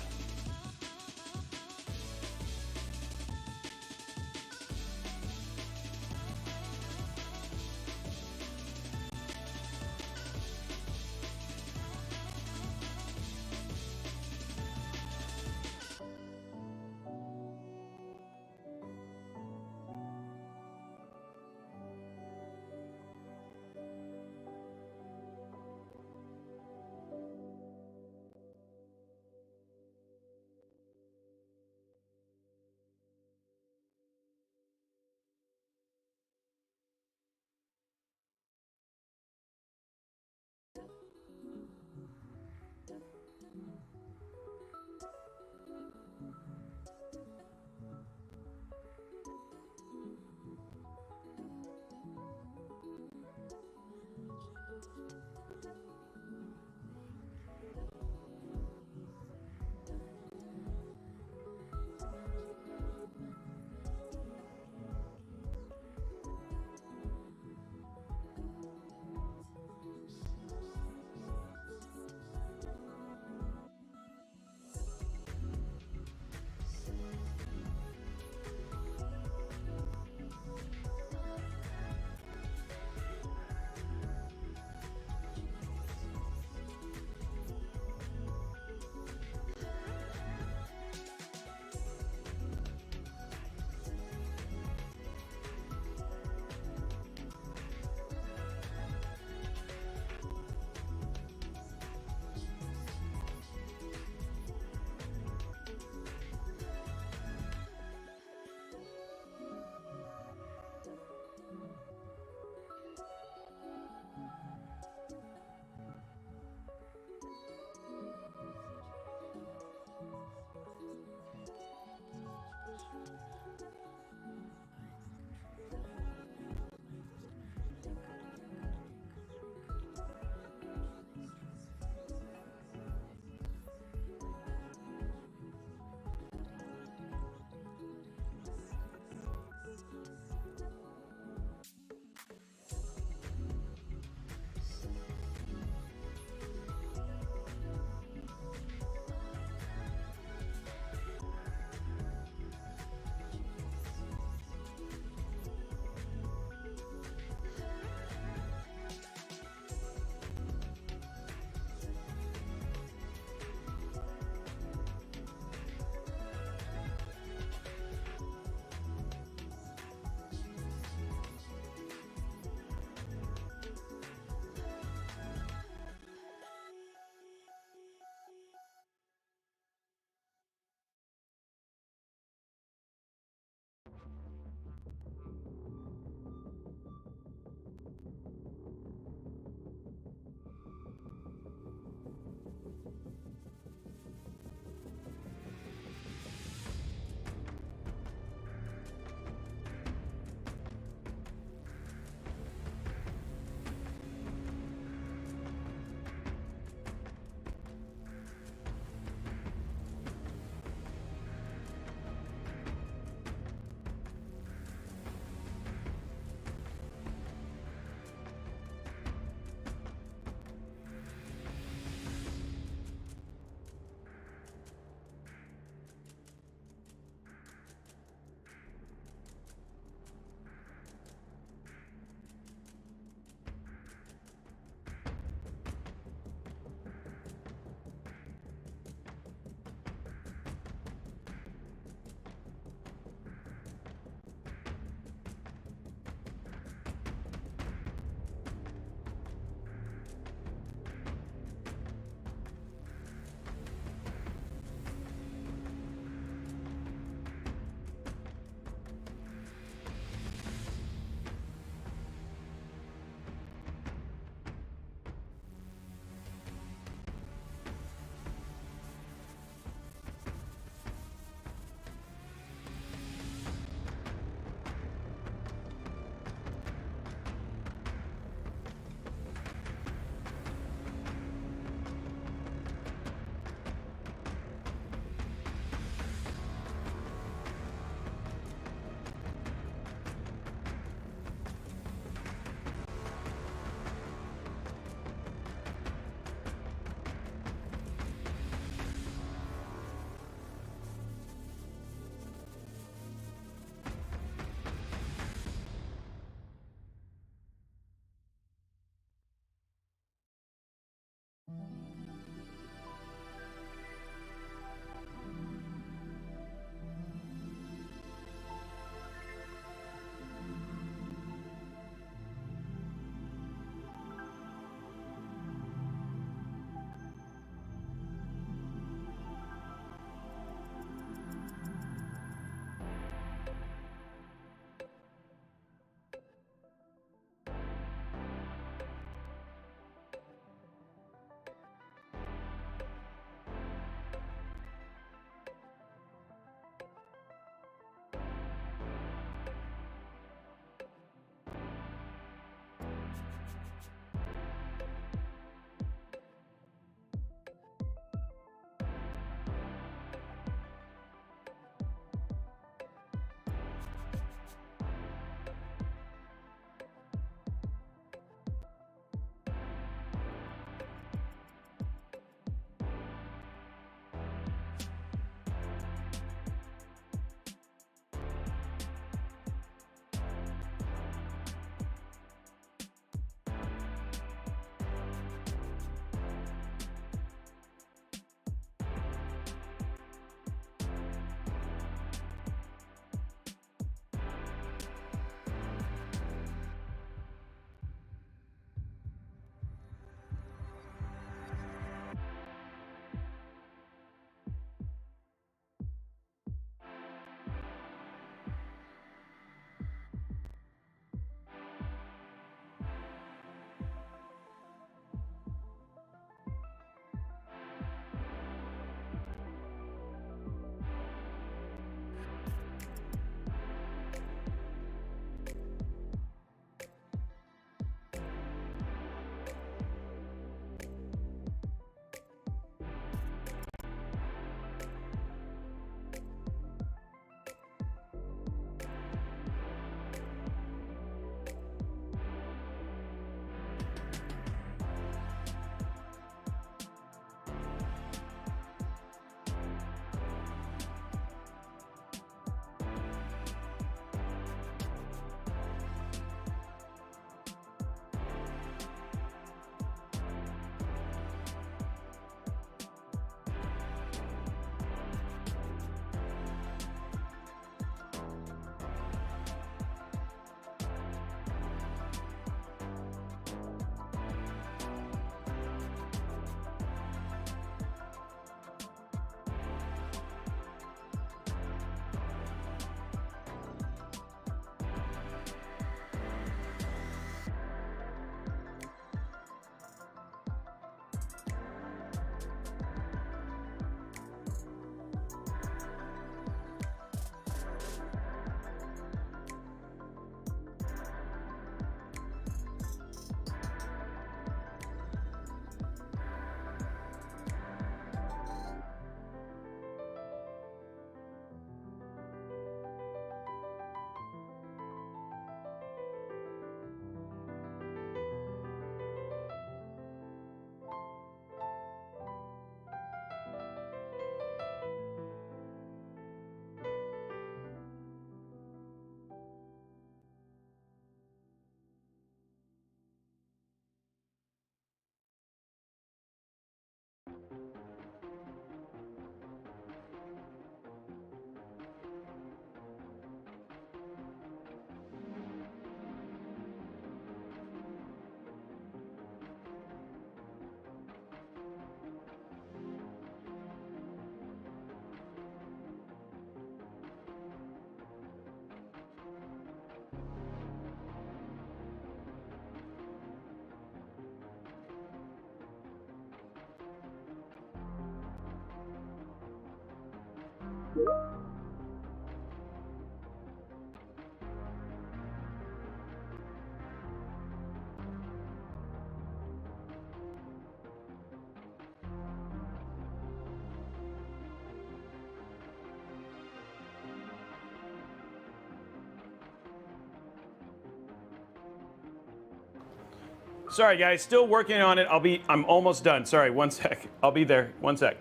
Sorry guys, still working on it. I'm almost done. Sorry, one sec. I'll be there. One sec.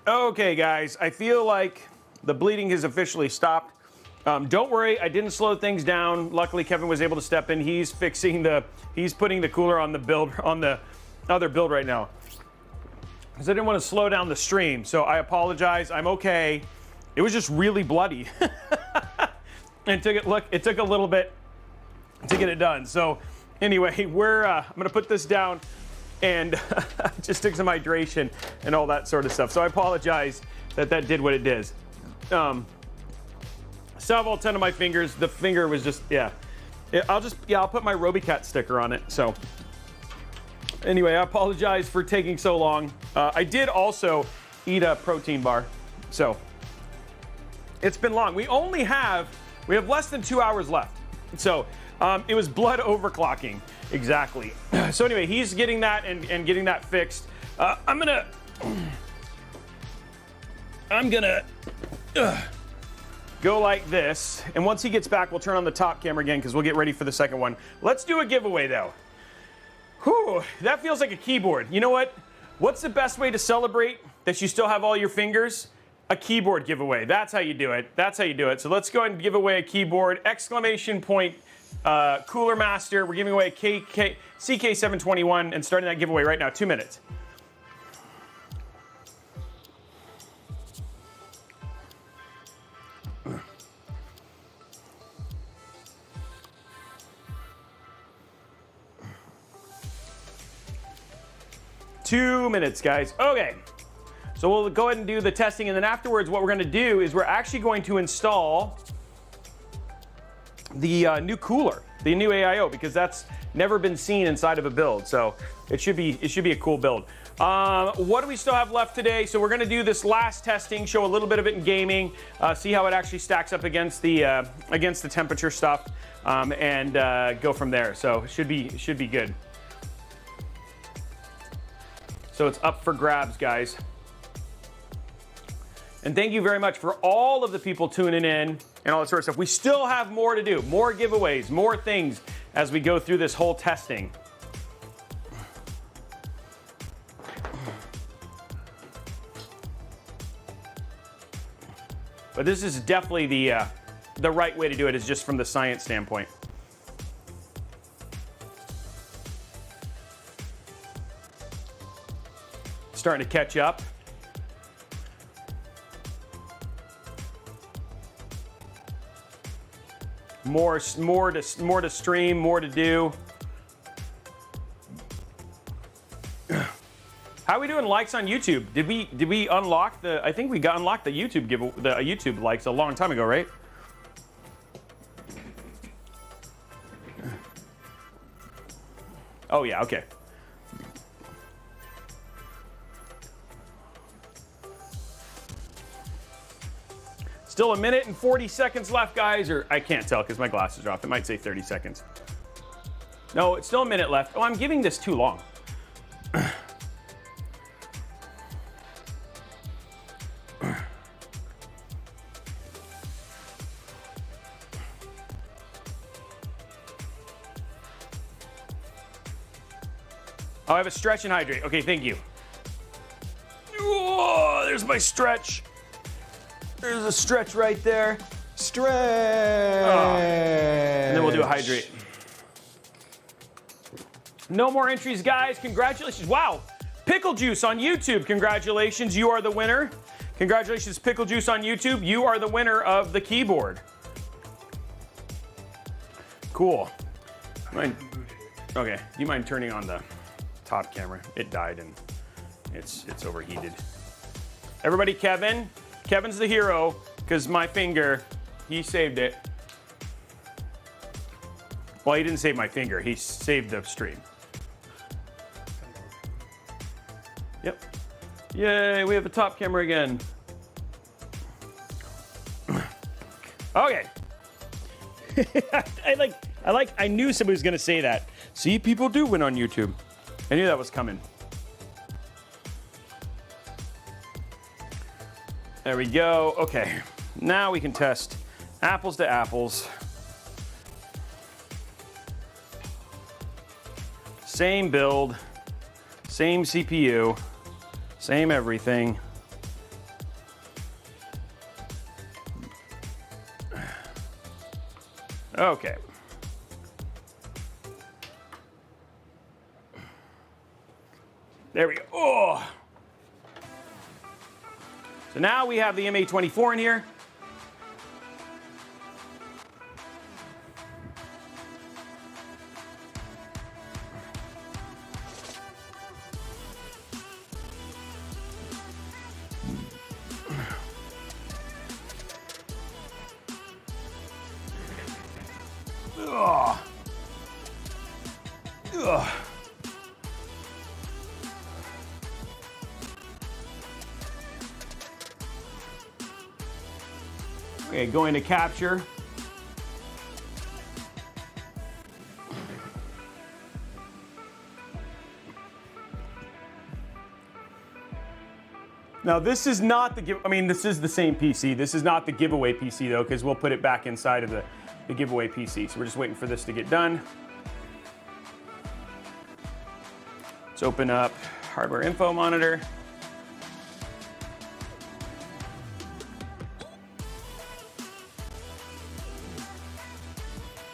Okay, guys, I feel like the bleeding has officially stopped. Don't worry, I didn't slow things down. Luckily, Kevin was able to step in. He's putting the cooler on the build, on the other build right now. Because I didn't want to slow down the stream, so I apologize. I'm okay. It was just really bloody. it took a little bit to get it done. So anyway, I'm gonna put this down and just took some hydration and all that sort of stuff. So I apologize that did what it did. Still have all 10 of my fingers. The finger was just, I'll put my Robeycat sticker on it. So anyway, I apologize for taking so long. I did also eat a protein bar. So it's been long. We have less than 2 hours left. So it was blood overclocking. Exactly. So anyway, he's getting that and getting that fixed. I'm gonna go like this, and once he gets back, we'll turn on the top camera again because we'll get ready for the second one. Let's do a giveaway though. Whew, that feels like a keyboard. You know what? What's the best way to celebrate that you still have all your fingers? A keyboard giveaway. That's how you do it. That's how you do it. So let's go ahead and give away a keyboard. Exclamation point. Cooler Master. We're giving away a CK721 and starting that giveaway right now. 2 minutes. Two minutes, guys. Okay. So we'll go ahead and do the testing, and then afterwards what we're going to do is we're actually going to install the new cooler, the new AIO, because that's never been seen inside of a build. So it should be a cool build. What do we still have left today? So we're going to do this last testing, show a little bit of it in gaming, see how it actually stacks up against the temperature stuff, and go from there. So it should be good. So it's up for grabs, guys. And thank you very much for all of the people tuning in and all that sort of stuff. We still have more to do, more giveaways, more things as we go through this whole testing. But this is definitely the right way to do it, is just from the science standpoint. Starting to catch up. More to stream, more to do. How are we doing likes on YouTube? Did we unlock the? I think we unlocked the YouTube likes a long time ago, right? Oh yeah, okay. Still 1 minute and 40 seconds left, guys, or I can't tell because my glasses are off. It might say 30 seconds. No, it's still 1 minute left. Oh, I'm giving this too long. Oh, I have a stretch and hydrate. Okay, thank you. Oh, there's my stretch. There's a stretch right there. Stretch. Oh. And then we'll do a hydrate. No more entries, guys. Congratulations. Wow. Pickle Juice on YouTube. Congratulations. You are the winner. Congratulations, Pickle Juice on YouTube. You are the winner of the keyboard. Cool. Okay. Do you mind turning on the top camera? It died and it's overheated. Everybody, Kevin's the hero because my finger, he saved it. Well, he didn't save my finger. He saved the stream. Yep. Yay, we have a top camera again. Okay. I knew somebody was gonna say that. See, people do win on YouTube. I knew that was coming. There we go. Okay, now we can test apples to apples. Same build, same CPU, same everything. Okay. There we go. Oh. So now we have the M.2 in here. Okay, going to capture. Now this is not the give. I mean, this is the same PC. This is not the giveaway PC though, because we'll put it back inside of the giveaway PC. So we're just waiting for this to get done. Let's open up hardware info monitor.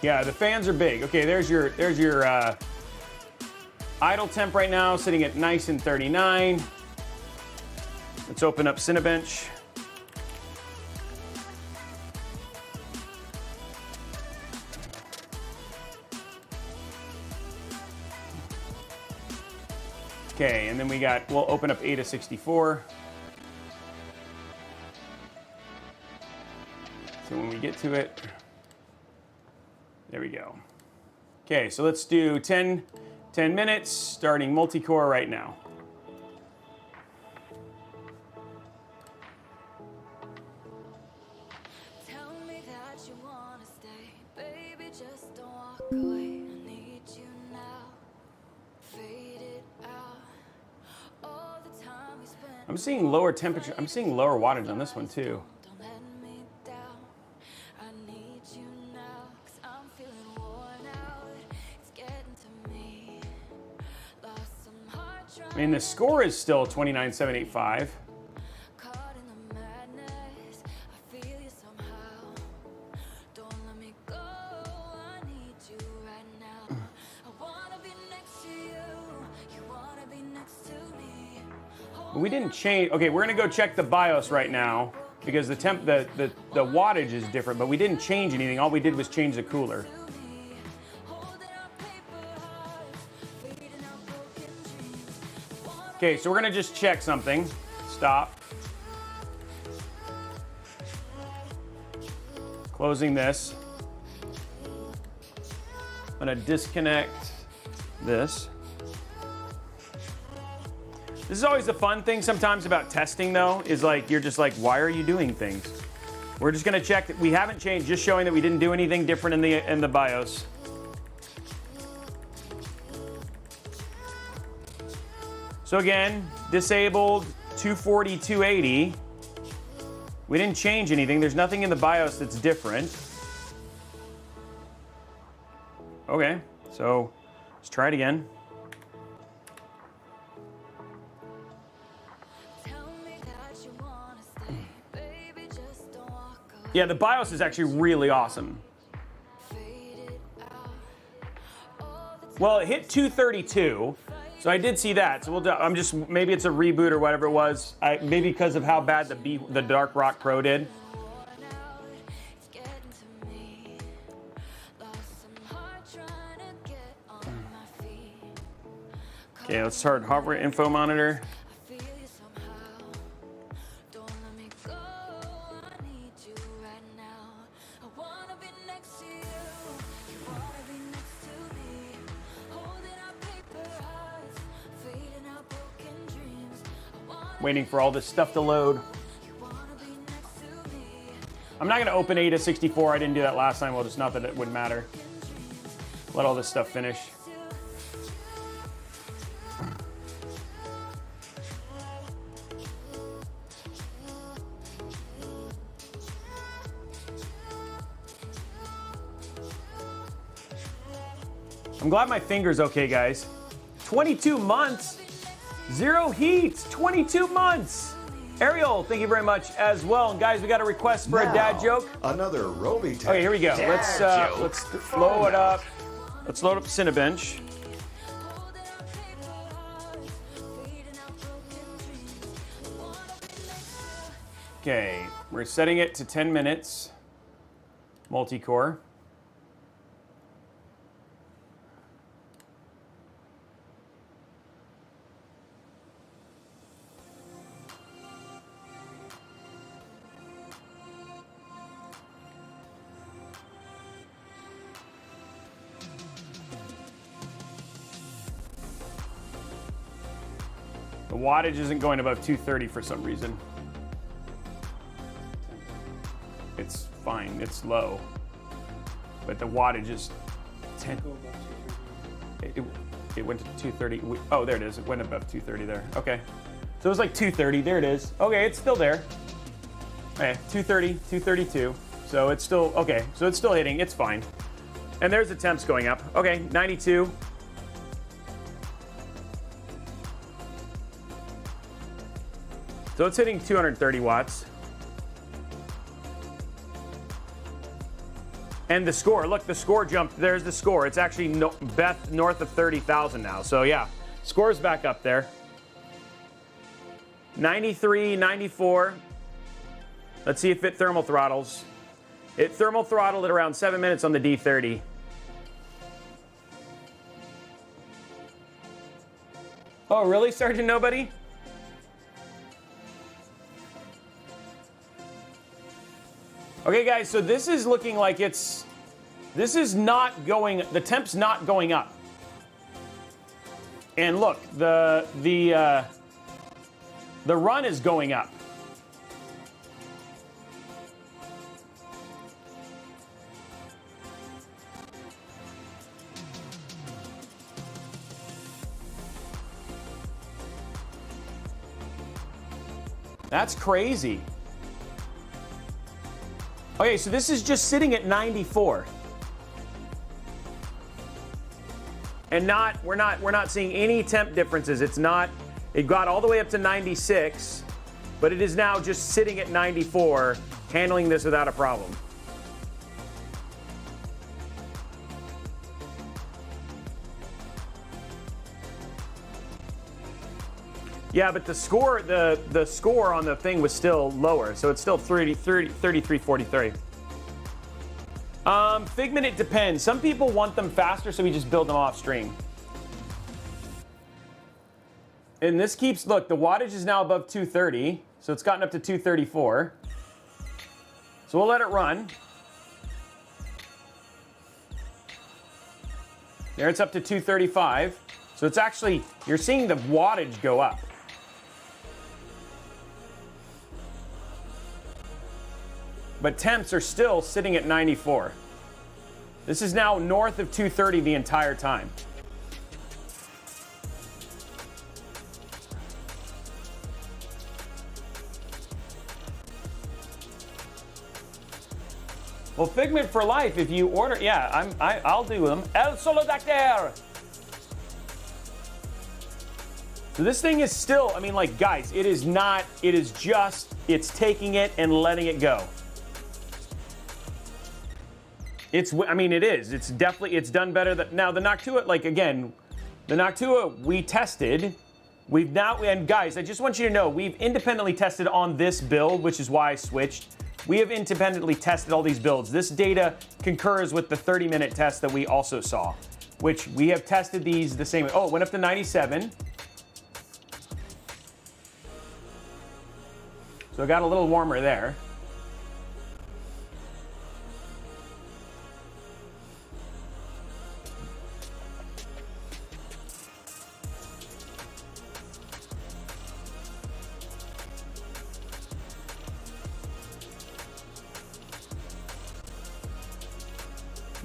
Yeah, the fans are big. Okay, there's your idle temp right now, sitting at nice and 39. Let's open up Cinebench. Okay, and then we'll open up Ada 64. So when we get to it, there we go. Okay, so let's do 10 minutes, starting multi-core right now. Tell me that you wanna stay, baby, just don't walk away. I need you now, fade it out. All the time we spend. I'm seeing lower temperature, I'm seeing lower wattage on this one too. Don't let me down. I need you now, 'cause I'm feeling worn out. It's getting to me. Lost some heart trying. I mean, the score is still 29,785. Caught in the madness, I feel you somehow. Don't let me go, I need you right now. I wanna be next to you, you wanna be next to me. We didn't change. Okay, we're gonna go check the BIOS right now because the wattage is different, but we didn't change anything. All we did was change the cooler. Okay, so we're gonna just check something. Stop. Closing this. I'm gonna disconnect this. This is always the fun thing sometimes about testing though, is like, you're just like, why are you doing things? We're just gonna check that we haven't changed, just showing that we didn't do anything different in the BIOS. So again, disabled 240, 280. We didn't change anything. There's nothing in the BIOS that's different. Okay, so let's try it again. Yeah, the BIOS is actually really awesome. Well, it hit 232, so I did see that. So I'm just, maybe it's a reboot or whatever it was. Maybe because of how bad the Dark Rock Pro did. Okay, let's start hardware info monitor. Waiting for all this stuff to load. I'm not gonna open Ada 64. I didn't do that last time. Well, just not that it wouldn't matter. Let all this stuff finish. I'm glad my finger's okay, guys. 22 months. Zero heat, 22 months. Ariel, thank you very much as well. And guys, we got a request for a dad joke. Another Robeytech. Okay, here we go. Let's load it up. Let's load up Cinebench. Okay, we're setting it to 10 minutes. Multi-core. The wattage isn't going above 230 for some reason. it's fine, it's low. But the wattage is 10. Go above 230. It went to 230. Oh, there it is. It went above 230 there. Okay. So it was like 230. There it is. Okay, it's still there. Okay, 230, 232. So it's still, okay, so it's still hitting. It's fine. And there's the temps going up. Okay, 92. So it's hitting 230 watts. And the score, look, the score jumped. There's the score. It's actually north of 30,000 now. So yeah, score's back up there. 93, 94. Let's see if it thermal throttles. It thermal throttled at around 7 minutes on the D30. Oh, really, Sergeant Nobody? Okay, guys, so this is looking like this is not going, the temp's not going up. And look, the run is going up. That's crazy. Okay, so this is just sitting at 94. And we're not seeing any temp differences. It got all the way up to 96, but it is now just sitting at 94, handling this without a problem. Yeah, but the score on the thing was still lower, so it's still 3343. Figment, it depends. Some people want them faster, so we just build them off stream. And this keeps, look, the wattage is now above 230, so it's gotten up to 234. So we'll let it run. There it's up to 235. So it's actually, you're seeing the wattage go up. But temps are still sitting at 94. This is now north of 230 the entire time. Well, Figment for life, if you order, yeah, I'll do them. El Solo Doctor! So this thing is still, I mean, like, guys, it is not, it is just, it's taking it and letting it go. I mean, it is. It's definitely, it's done better. Now, the Noctua, like, again, the Noctua we tested. We've now, and guys, I just want you to know, we've independently tested on this build, which is why I switched. We have independently tested all these builds. This data concurs with the 30-minute test that we also saw, which we have tested these the same way. Oh, it went up to 97. So it got a little warmer there.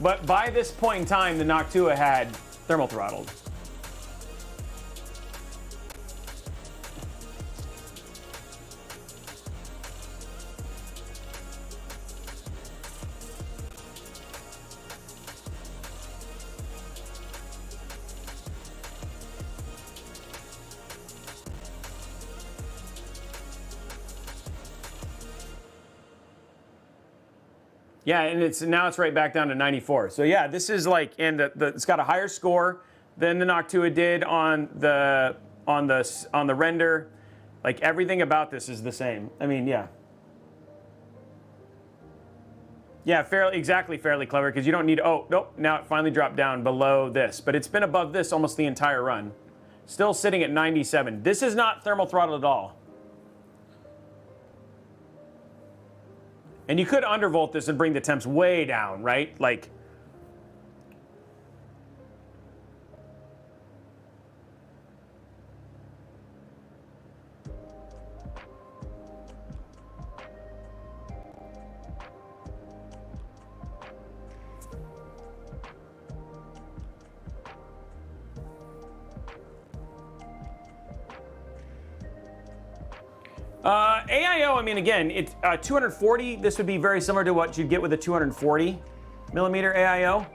But by this point in time, the Noctua had thermal throttled. Yeah, and now it's right back down to 94. So yeah, this is like, and it's got a higher score than the Noctua did on the render. Like, everything about this is the same. I mean, yeah. Yeah, fairly clever, because you don't need, oh, nope, now it finally dropped down below this. But it's been above this almost the entire run. Still sitting at 97. This is not thermal throttled at all. And you could undervolt this and bring the temps way down, right? Like, AIO, I mean, again, it's 240. This would be very similar to what you'd get with a 240 millimeter AIO.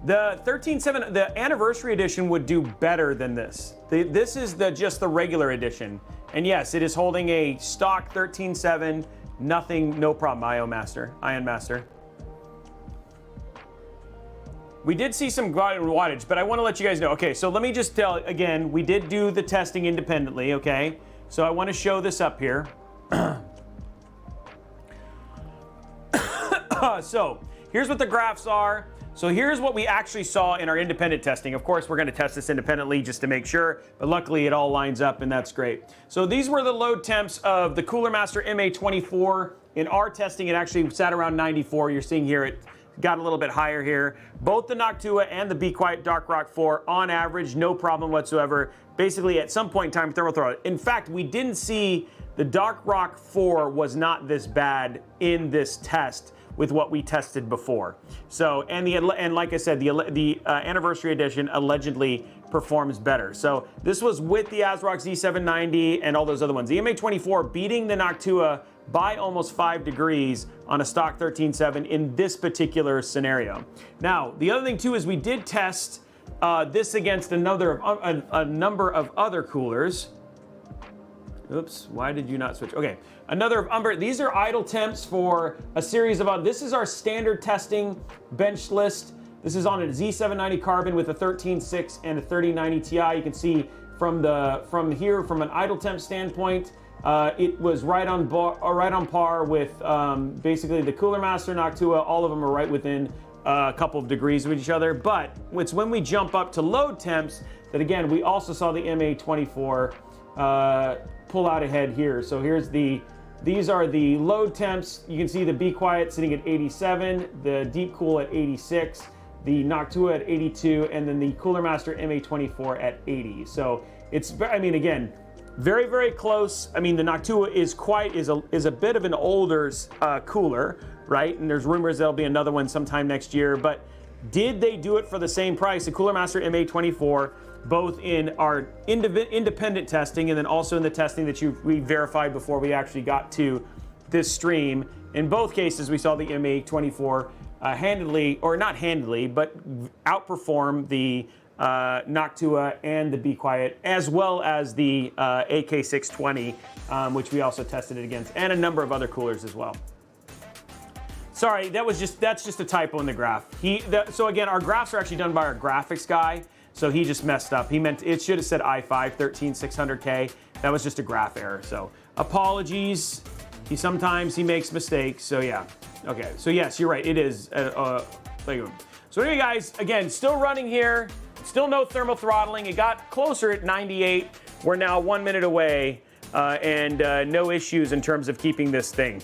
The 13.7, the anniversary edition would do better than this. This is just the regular edition. And yes, it is holding a stock 13.7, nothing, no problem, Ion Master. We did see some wattage, but I want to let you guys know. Okay, so let me just tell, again, we did do the testing independently, okay? So I want to show this up here. So here's what the graphs are. So here's what we actually saw in our independent testing. Of course, we're going to test this independently just to make sure, but luckily it all lines up and that's great. So these were the load temps of the Cooler Master MA24. In our testing, it actually sat around 94. You're seeing here it got a little bit higher here. Both the Noctua and the Be Quiet Dark Rock 4 on average, no problem whatsoever. Basically, at some point in time, thermal throttle. In fact, we didn't see the Dark Rock 4 was not this bad in this test with what we tested before. So, and like I said, the anniversary edition allegedly performs better. So this was with the ASRock Z790 and all those other ones. The MA24 beating the Noctua by almost 5 degrees on a stock 13.7 in this particular scenario. Now, the other thing too is we did test this against a number of other coolers. Oops, why did you not switch? Okay, these are idle temps for a series of, this is our standard testing bench list. This is on a Z790 Carbon with a 13.6 and a 3090 Ti. You can see from an idle temp standpoint, it was right on par with basically the Cooler Master, Noctua. All of them are right within a couple of degrees of each other. But it's when we jump up to load temps that, again, we also saw the MA24 pull out ahead here. So these are the load temps. You can see the Be Quiet sitting at 87, the Deep Cool at 86, the Noctua at 82, and then the Cooler Master MA24 at 80. So it's, I mean, again, very, very close. I mean, the Noctua is a bit of an older cooler, right? And there's rumors there'll be another one sometime next year. But did they do it for the same price? The Cooler Master MA24, both in our independent testing and then also in the testing that we verified before we actually got to this stream. In both cases, we saw the MA24 handedly, or not handedly, but outperform the Noctua and the Be Quiet, as well as the AK620, which we also tested it against, and a number of other coolers as well. Sorry, that's just a typo in the graph. So again, our graphs are actually done by our graphics guy. So he just messed up. It should have said i5 13600K. That was just a graph error. So apologies. Sometimes he makes mistakes. So yeah. Okay. So yes, you're right. It is. So anyway, guys, again, still running here. Still no thermal throttling. It got closer at 98. We're now 1 minute away, and no issues in terms of keeping this thing.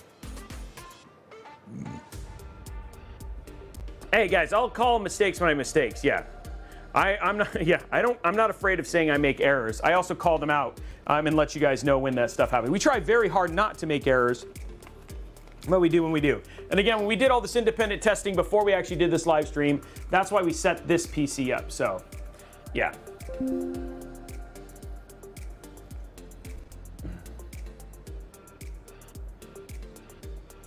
Hey guys, I'll call mistakes when I mistakes. Yeah. I'm not afraid of saying I make errors. I also call them out and let you guys know when that stuff happens. We try very hard not to make errors, but we do when we do. And again, when we did all this independent testing before we actually did this live stream, that's why we set this PC up. So, yeah.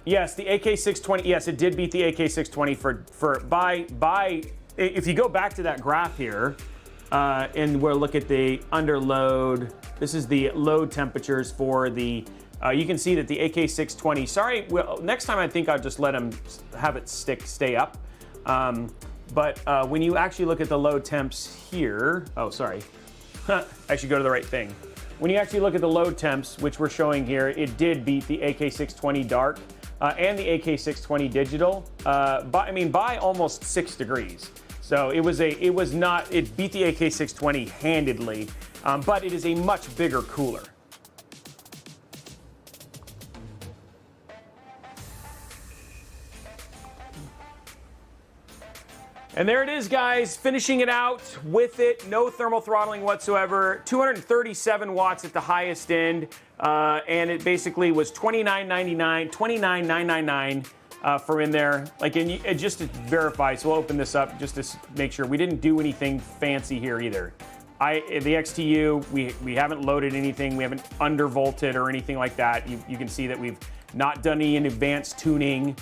Yes, the AK620. Yes, it did beat the AK620 by. If you go back to that graph here, and we'll look at the underload, this is the load temperatures for the, you can see that the AK620, sorry, well, next time I think I'll just let them have it stay up. But when you actually look at the load temps here, oh, sorry, I should go to the right thing. When you actually look at the load temps, which we're showing here, it did beat the AK620 Dark and the AK620 Digital, by almost 6 degrees. So it beat the AK620 handedly, but it is a much bigger cooler. And there it is, guys, finishing it out with it, no thermal throttling whatsoever, 237 watts at the highest end, and it basically was $29.99 for in there. Just to verify, so we'll open this up just to make sure we didn't do anything fancy here either. the XTU, we haven't loaded anything. We haven't undervolted or anything like that. You can see that we've not done any advanced tuning.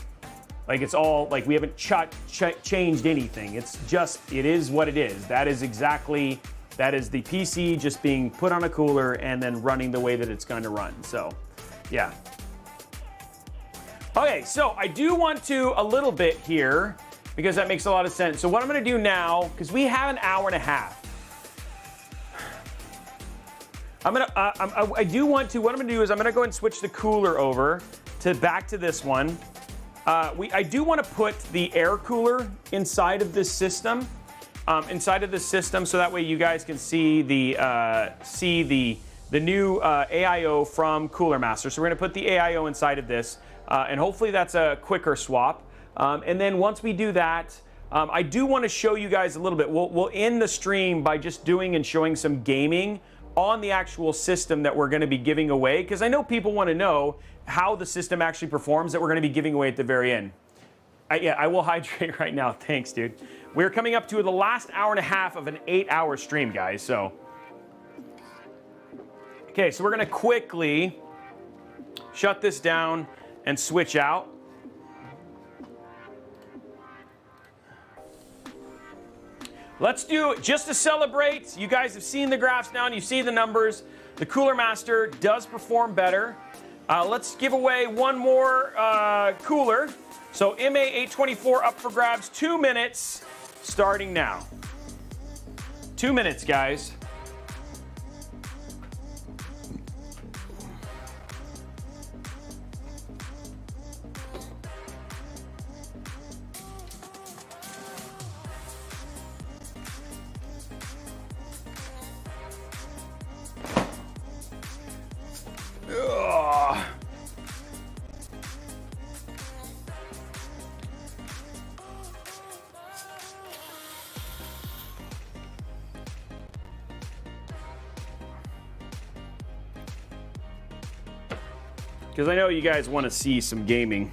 Like it's all, like we haven't changed anything. It's just, it is what it is. That is the PC just being put on a cooler and then running the way that it's going to run. So, yeah. Okay, so I do want to a little bit here because that makes a lot of sense. So what I'm going to do now, because we have an hour and a half. What I'm going to do is I'm going to go ahead and switch the cooler over back to this one. I do want to put the air cooler inside of this system, so that way you guys can see the new AIO from Cooler Master. So we're going to put the AIO inside of this, and hopefully that's a quicker swap. And then once we do that, I do want to show you guys a little bit. We'll end the stream by just doing and showing some gaming on the actual system that we're going to be giving away, because I know people want to know how the system actually performs that we're going to be giving away at the very end. I will hydrate right now. Thanks, dude. We're coming up to the last hour and a half of an 8-hour stream, guys. So, okay, so we're going to quickly shut this down and switch out. Let's do, just to celebrate, you guys have seen the graphs now and you see the numbers. The Cooler Master does perform better. Let's give away one more cooler. So MA824 up for grabs, 2 minutes, starting now. 2 minutes, guys. Because I know you guys want to see some gaming.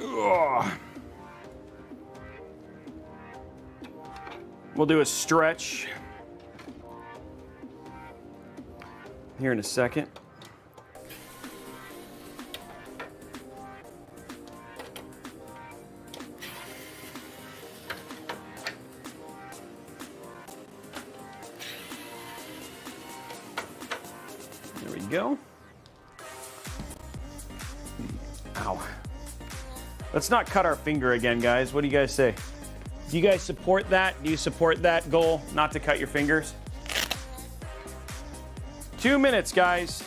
Ugh. We'll do a stretch here in a second. Go. Ow. Let's not cut our finger again, guys. What do you guys say? Do you guys support that? Do you support that goal, not to cut your fingers? 2 minutes, guys.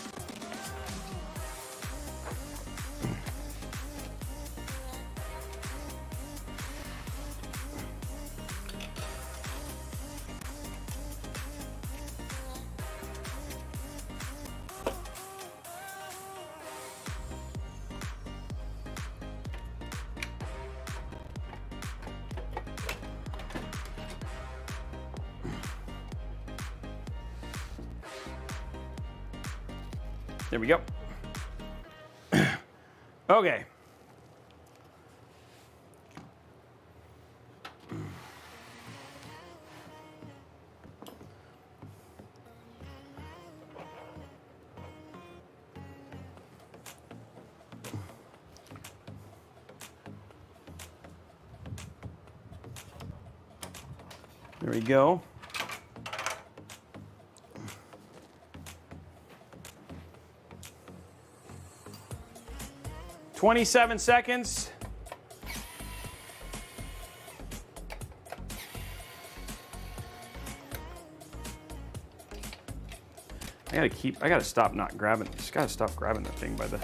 There we go. Okay. There we go. 27 seconds. I gotta stop not grabbing, just gotta stop grabbing the thing by the.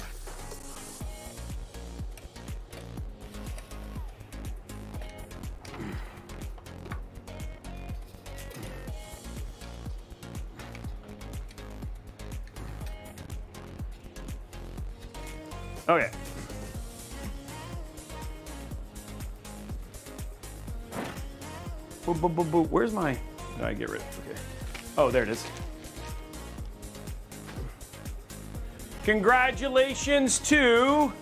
Okay. Where's my? No, I get rid of it. Okay. Oh, there it is. Congratulations to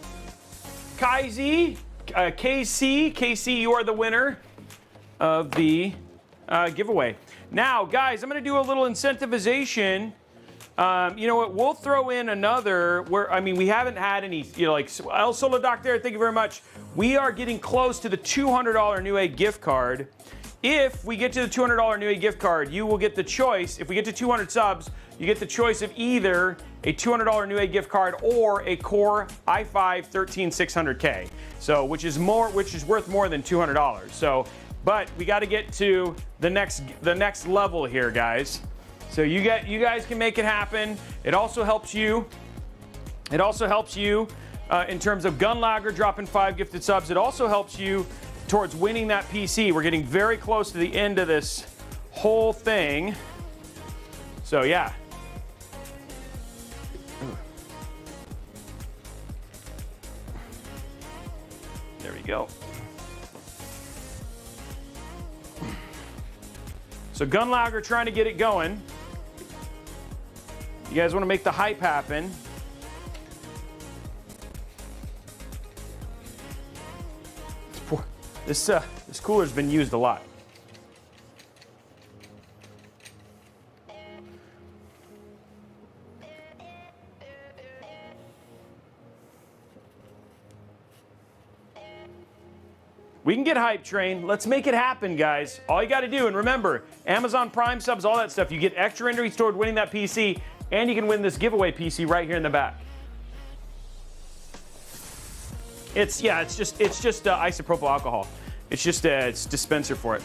KZ, KC, you are the winner of the giveaway. Now, guys, I'm going to do a little incentivization. You know what? We'll throw in another. We haven't had any. Like El Solo Doctor. Thank you very much. We are getting close to the $200 Newegg gift card. If we get to the $200 Newegg gift card, you will get the choice. If we get to 200 subs, you get the choice of either a $200 Newegg gift card or a Core i5 13600K. So, which is worth more than $200. So, but we got to get to the next level here, guys. So you guys can make it happen. It also helps you. It also helps you in terms of Gunlager dropping 5 gifted subs. It also helps you towards winning that PC. We're getting very close to the end of this whole thing. So yeah. There we go. So Gunlager trying to get it going. You guys want to make the hype happen. This cooler's been used a lot. We can get hype train. Let's make it happen, guys. All you got to do, and remember, Amazon Prime subs, all that stuff, you get extra entries toward winning that PC, and you can win this giveaway PC right here in the back. It's just isopropyl alcohol. It's just it's dispenser for it.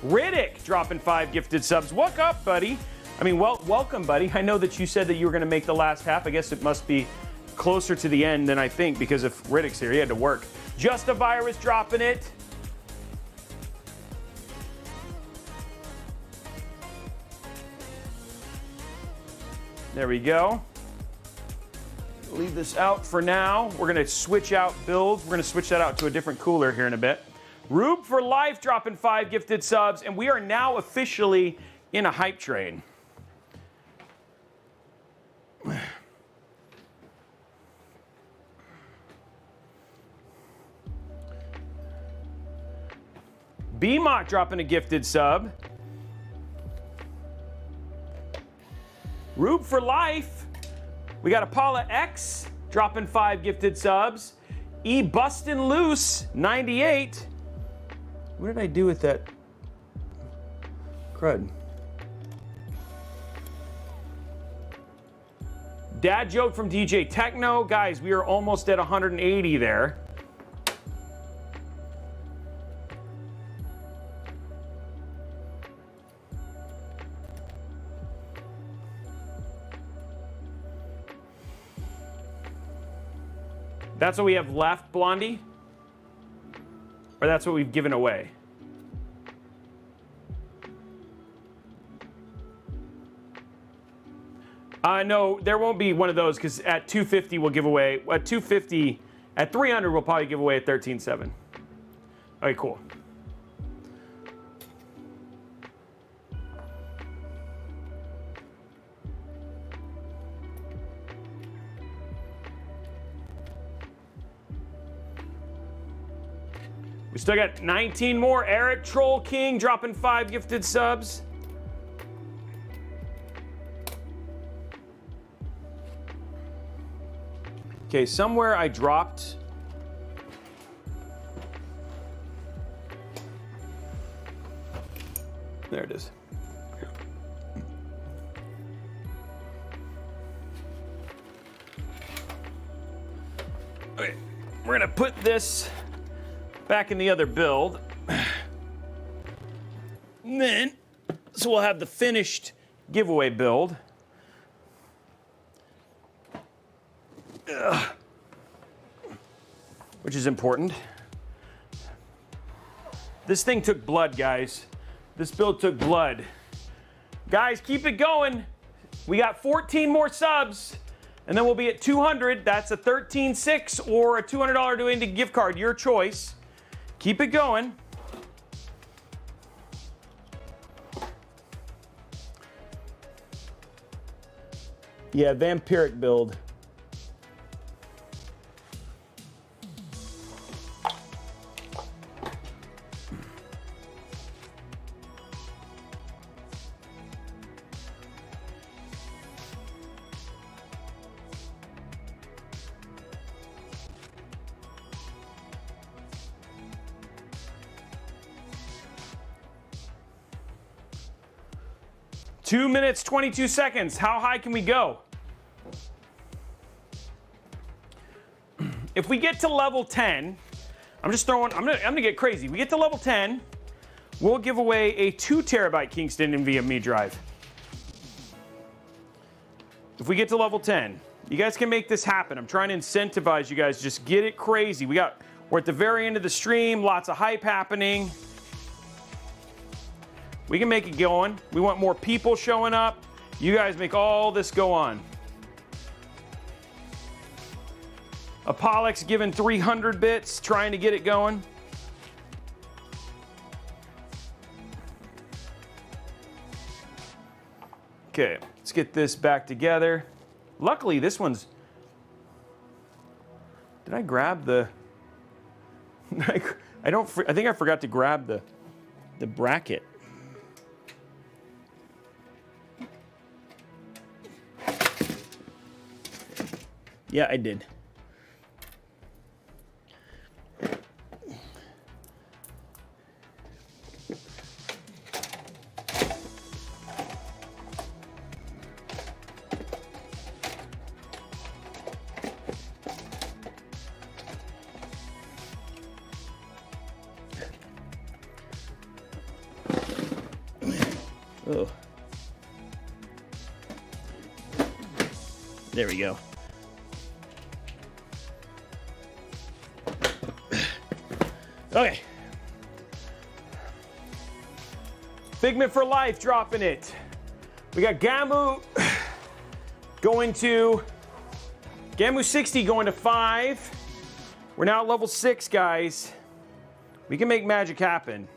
Riddick dropping 5 gifted subs. What up, buddy? Welcome, buddy. I know that you said that you were going to make the last half. I guess it must be closer to the end than I think because if Riddick's here, he had to work. Just a Virus dropping it. There we go. Leave this out for now. We're going to switch out builds. We're going to switch that out to a different cooler here in a bit. Rube for Life dropping 5 gifted subs, and we are now officially in a hype train. BMOC dropping a gifted sub. Rube for Life. We got Apollo X dropping 5 gifted subs. E Bustin' Loose 98. What did I do with that crud? Dad joke from DJ Techno. Guys, we are almost at 180 there. That's what we have left, Blondie? Or that's what we've given away? No, there won't be one of those because at 250 we'll give away, at 250, at 300 we'll probably give away a 13.7. Okay, cool. We still got 19 more. Eric Troll King dropping 5 gifted subs. Okay, somewhere I dropped. There it is. Okay, we're gonna put this back in the other build. And then, so we'll have the finished giveaway build. Which is important. This thing took blood, guys. This build took blood. Guys, keep it going. We got 14 more subs. And then we'll be at 200. That's a 13.6 or a $200 Newegg gift card. Your choice. Keep it going. Yeah, vampiric build. 2 minutes, 22 seconds. How high can we go? If we get to level 10, I'm gonna get crazy. We get to level 10, we'll give away a 2 terabyte Kingston NVMe drive. If we get to level 10, you guys can make this happen. I'm trying to incentivize you guys. Just get it crazy. We're at the very end of the stream. Lots of hype happening. We can make it going. We want more people showing up. You guys make all this go on. Apollox giving 300 bits, trying to get it going. Okay, let's get this back together. Luckily, this one's... Did I grab the... I think I forgot to grab the bracket. Yeah, I did. Oh. There we go. Okay. Figment for Life dropping it. We got Gamu going to Gamu 60 going to 5. We're now at level 6, guys. We can make magic happen.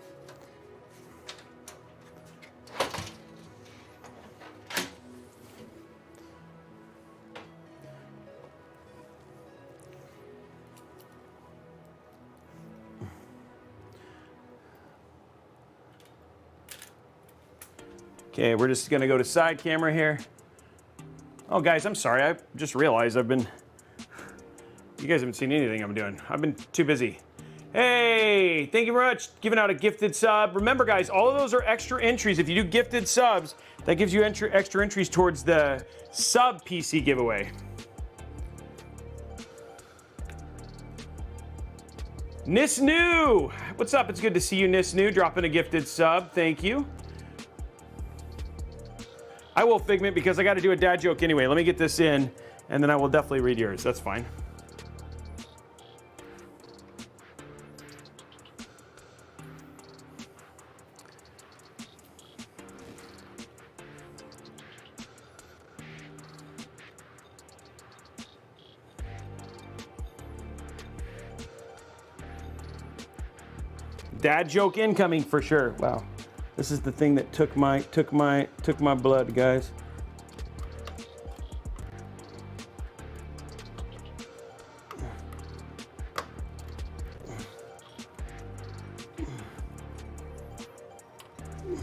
Okay, we're just gonna go to side camera here. Oh guys, I'm sorry, I just realized you guys haven't seen anything I'm doing. I've been too busy. Hey, thank you very much, giving out a gifted sub. Remember guys, all of those are extra entries. If you do gifted subs, that gives you extra entries towards the sub PC giveaway. Nisnu, what's up? It's good to see you, Nisnu, dropping a gifted sub, thank you. I will, Figment, because I got to do a dad joke anyway. Let me get this in, and then I will definitely read yours. That's fine. Dad joke incoming for sure. Wow. This is the thing that took my blood, guys.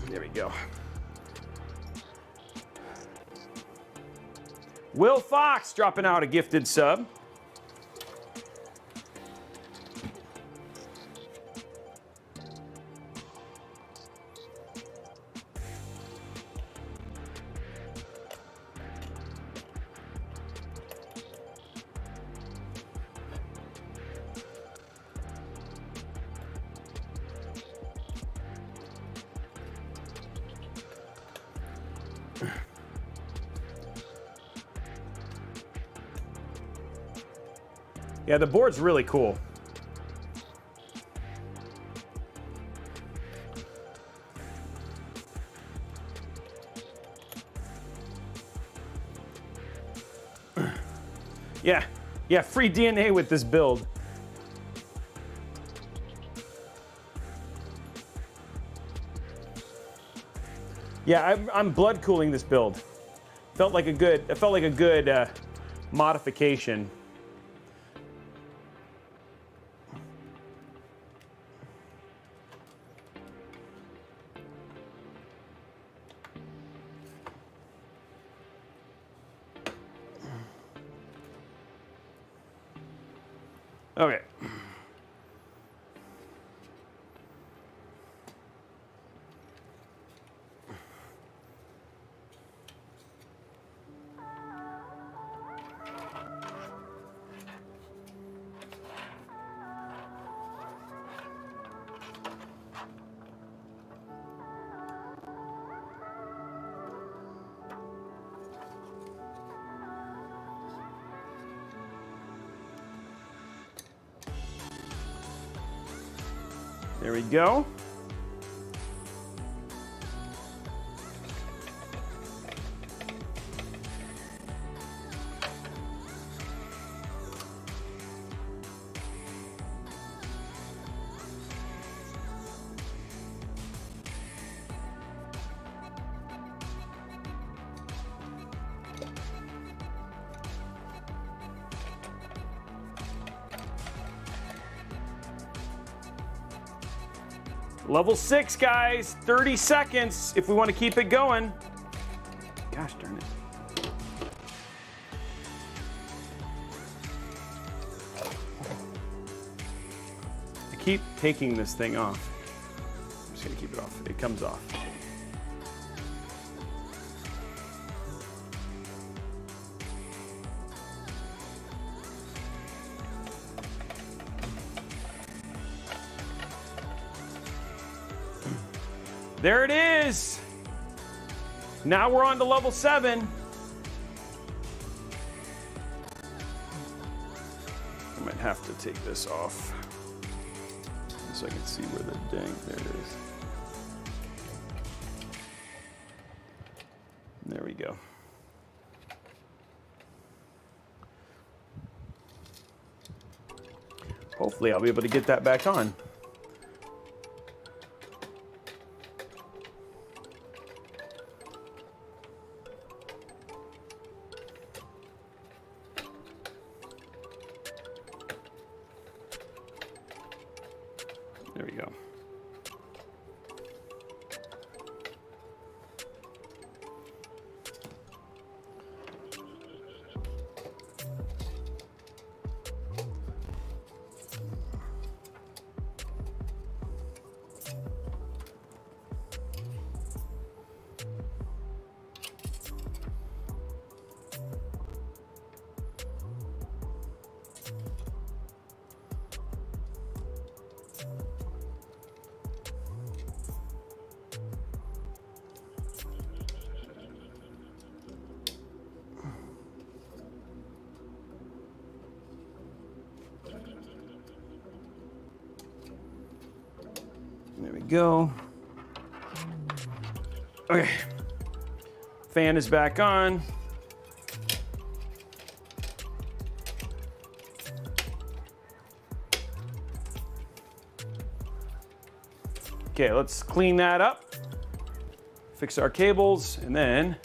There we go. Will Fox dropping out a gifted sub. Yeah, the board's really cool. Yeah, free DNA with this build. Yeah, I'm blood cooling this build. It felt like a good modification. Okay. There we go. Level 6, guys. 30 seconds if we want to keep it going. Gosh darn it. I keep taking this thing off. I'm just going to keep it off. It comes off. There it is. Now we're on to level 7. I might have to take this off so I can see where the dang, there it is. There we go. Hopefully I'll be able to get that back on. There we go. There we go. Okay. Fan is back on. Okay, let's clean that up. Fix our cables, and then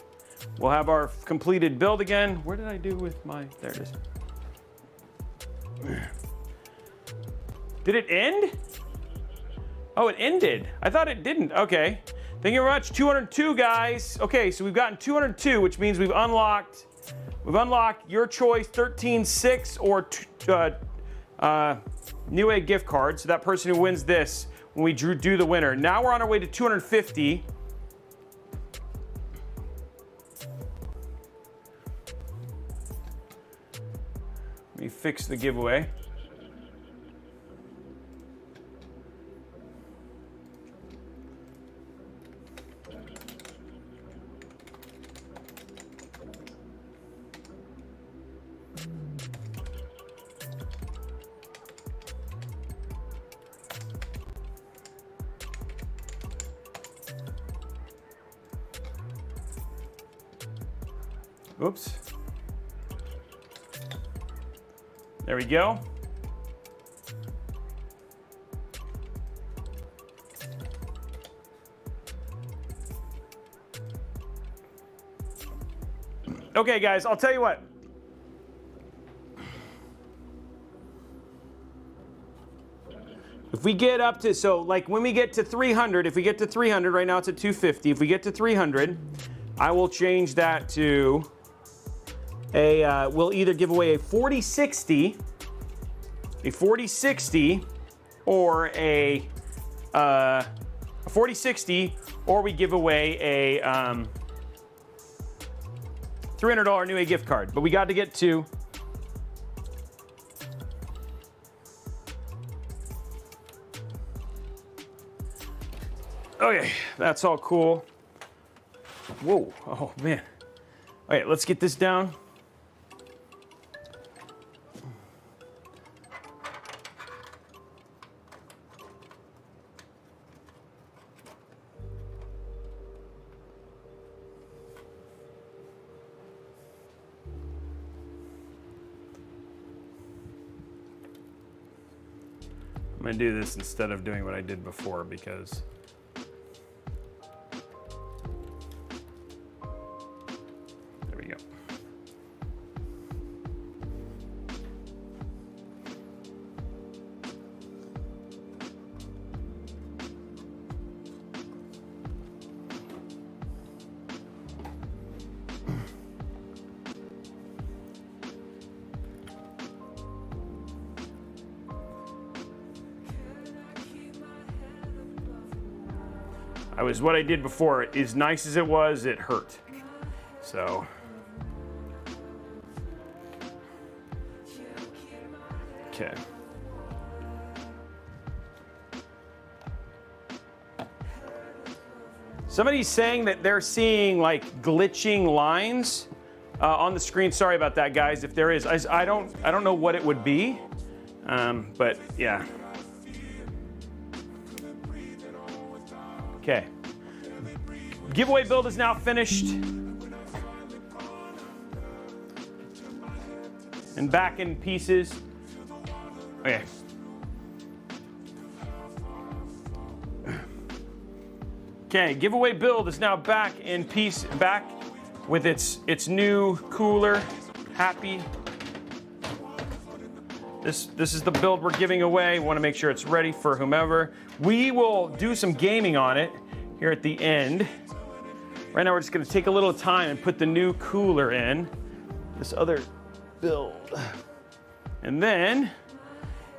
we'll have our completed build again. Where did I do with my, there it is. Did it end? Oh, it ended. I thought it didn't. Okay. Thank you very much. 202, guys. Okay, so we've gotten 202, which means we've unlocked your choice, 13.6 or Newegg gift card. So that person who wins this when we do the winner. Now we're on our way to 250. Let me fix the giveaway. Oops. There we go. Okay, guys, I'll tell you what. If we get up to, so like when we get to 300, if we get to 300, right now it's at 250. If we get to 300, I will change that to we'll either give away a 4060, or a 4060, or we give away a $300 Newegg gift card. But we got to get to okay, that's all cool. Whoa, oh man. Okay, let's get this down. gonna do this instead of doing what I did before because there we go. What I did before, as nice as it was, it hurt. So. Okay. Somebody's saying that they're seeing like glitching lines on the screen. Sorry about that, guys. If there is, I don't know what it would be, but yeah. Okay. Giveaway build is now finished. And back in pieces. Okay. Okay, giveaway build is now back in piece, back with its new cooler. Happy. This is the build we're giving away. Want to make sure it's ready for whomever. We will do some gaming on it here at the end. Right now we're just going to take a little time and put the new cooler in this other build. And then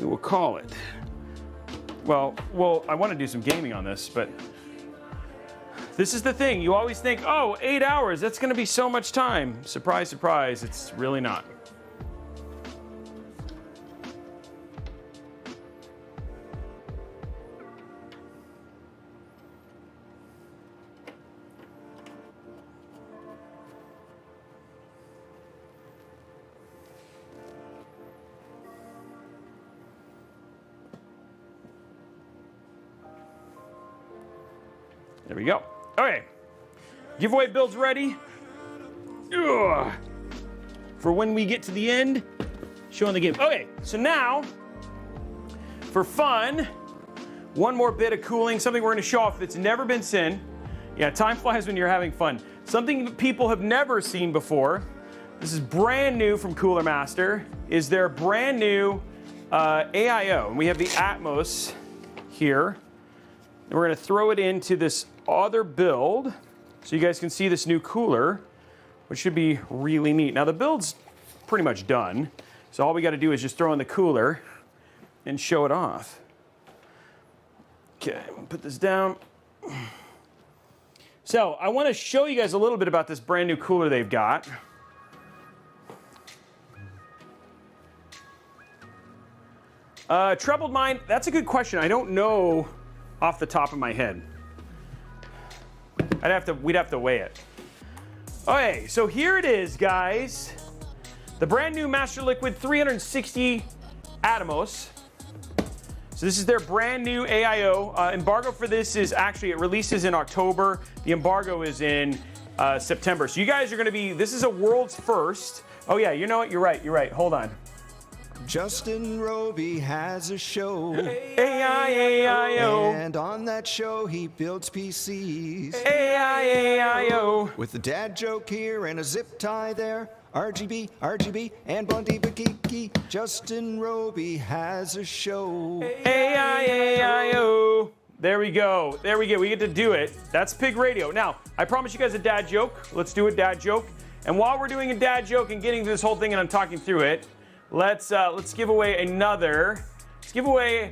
we will call it. Well, I want to do some gaming on this, but this is the thing. You always think, oh, 8 hours, that's going to be so much time. Surprise, surprise, it's really not. There we go. Okay. Giveaway build's ready. Ugh. For when we get to the end, showing the game. Okay, so now, for fun, one more bit of cooling, something we're gonna show off that's never been seen. Yeah, time flies when you're having fun. Something that people have never seen before. This is brand new from Cooler Master, is their brand new AIO. And we have the Atmos here. And we're gonna throw it into this other build so you guys can see this new cooler, which should be really neat. Now the build's pretty much done, so all we gotta do is just throw in the cooler and show it off. Okay, put this down. So I wanna show you guys a little bit about this brand new cooler they've got. Troubled mind, that's a good question. I don't know off the top of my head. We'd have to weigh it. Okay, so here it is, guys. The brand new Masterliquid 360 Atmos. So this is their brand new AIO. Embargo for this is actually, it releases in October. The embargo is in September. So you guys are gonna be, this is a world's first. Oh yeah, you know what, you're right, hold on. Justin Robey has a show. AIO. And on that show, he builds PCs. AIO. With a dad joke here and a zip tie there. RGB, and Blondie Bakiki. Justin Robey has a show. AIO. There we go. We get to do it. That's Pig Radio. Now, I promise you guys a dad joke. Let's do a dad joke. And while we're doing a dad joke and getting to this whole thing and I'm talking through it, let's give away another cooler,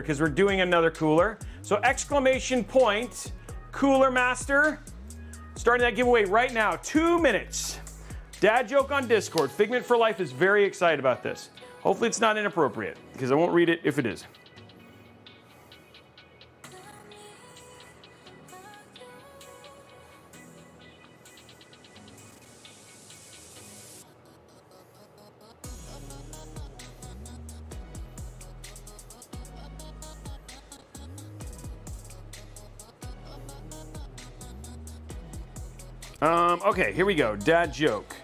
because we're doing another cooler. So exclamation point, Cooler Master, starting that giveaway right now. 2 minutes. Dad joke on Discord. Figment for Life is very excited about this. Hopefully it's not inappropriate, because I won't read it if it is. Okay, here we go. Dad joke.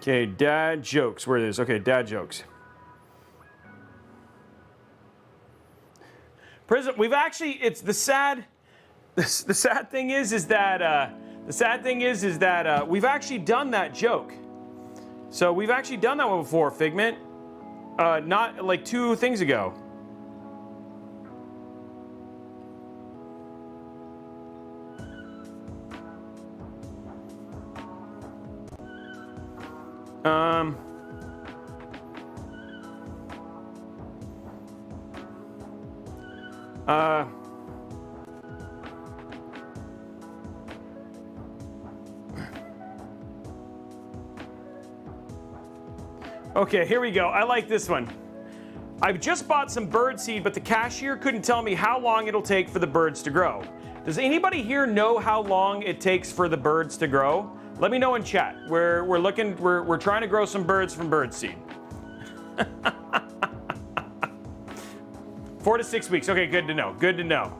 Okay, dad jokes. Where it is? Okay, dad jokes. Prism. We've actually. It's the sad. The sad thing is that we've actually done that joke. So we've actually done that one before, Figment. Not like 2 things ago. Okay, here we go. I like this one. I've just bought some bird seed, but the cashier couldn't tell me how long it'll take for the birds to grow. Does anybody here know how long it takes for the birds to grow? Let me know in chat. We're trying to grow some birds from bird seed. 4 to 6 weeks. Okay, good to know. Good to know.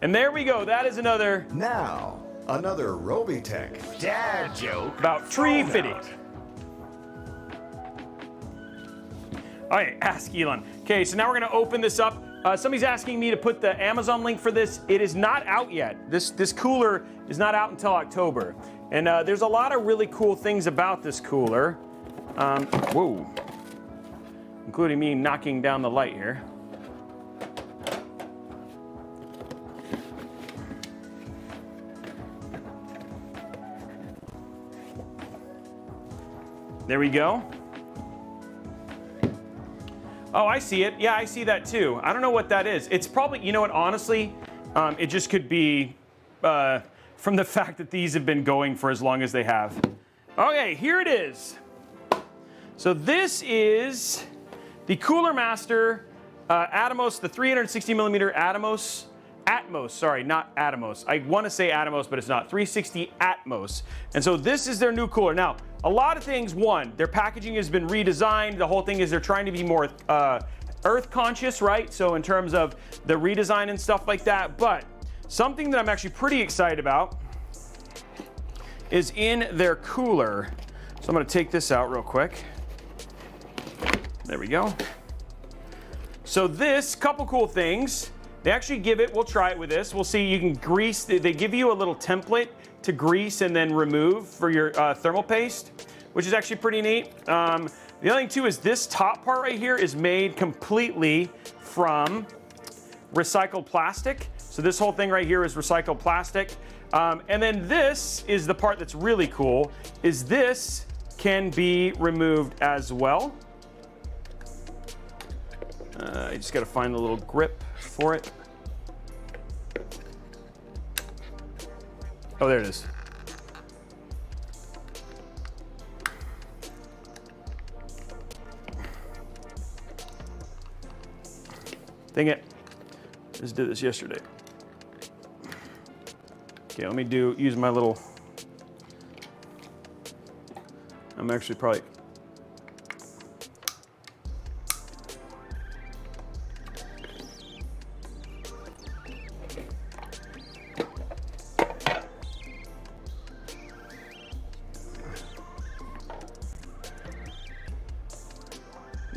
And there we go. That is another. Now, another Robeytech dad joke about tree fitting. All right, ask Elon. Okay, so now we're gonna open this up. Somebody's asking me to put the Amazon link for this. It is not out yet. This cooler is not out until October. And there's a lot of really cool things about this cooler. Whoa. Including me knocking down the light here. There we go. Oh, I see it. Yeah, I see that too. I don't know what that is. It's probably, you know what, honestly, it just could be from the fact that these have been going for as long as they have. Okay, here it is. So this is the Cooler Master Atmos, the 360 millimeter Atmos. Atmos, sorry, not Atmos. I want to say Atmos, but it's not. 360 Atmos. And so this is their new cooler. Now, a lot of things. One, their packaging has been redesigned. The whole thing is they're trying to be more earth conscious, right? So in terms of the redesign and stuff like that. But something that I'm actually pretty excited about is in their cooler. So I'm going to take this out real quick. There we go. So this, couple cool things. They actually give it, we'll try it with this. We'll see, you can grease, they give you a little template to grease and then remove for your thermal paste, which is actually pretty neat. The other thing too is this top part right here is made completely from recycled plastic. So this whole thing right here is recycled plastic. And then this is the part that's really cool, is this can be removed as well. I just gotta find the little grip for it. Oh, there it is. Dang it. Just did this yesterday. Okay, let me use my little. I'm actually probably.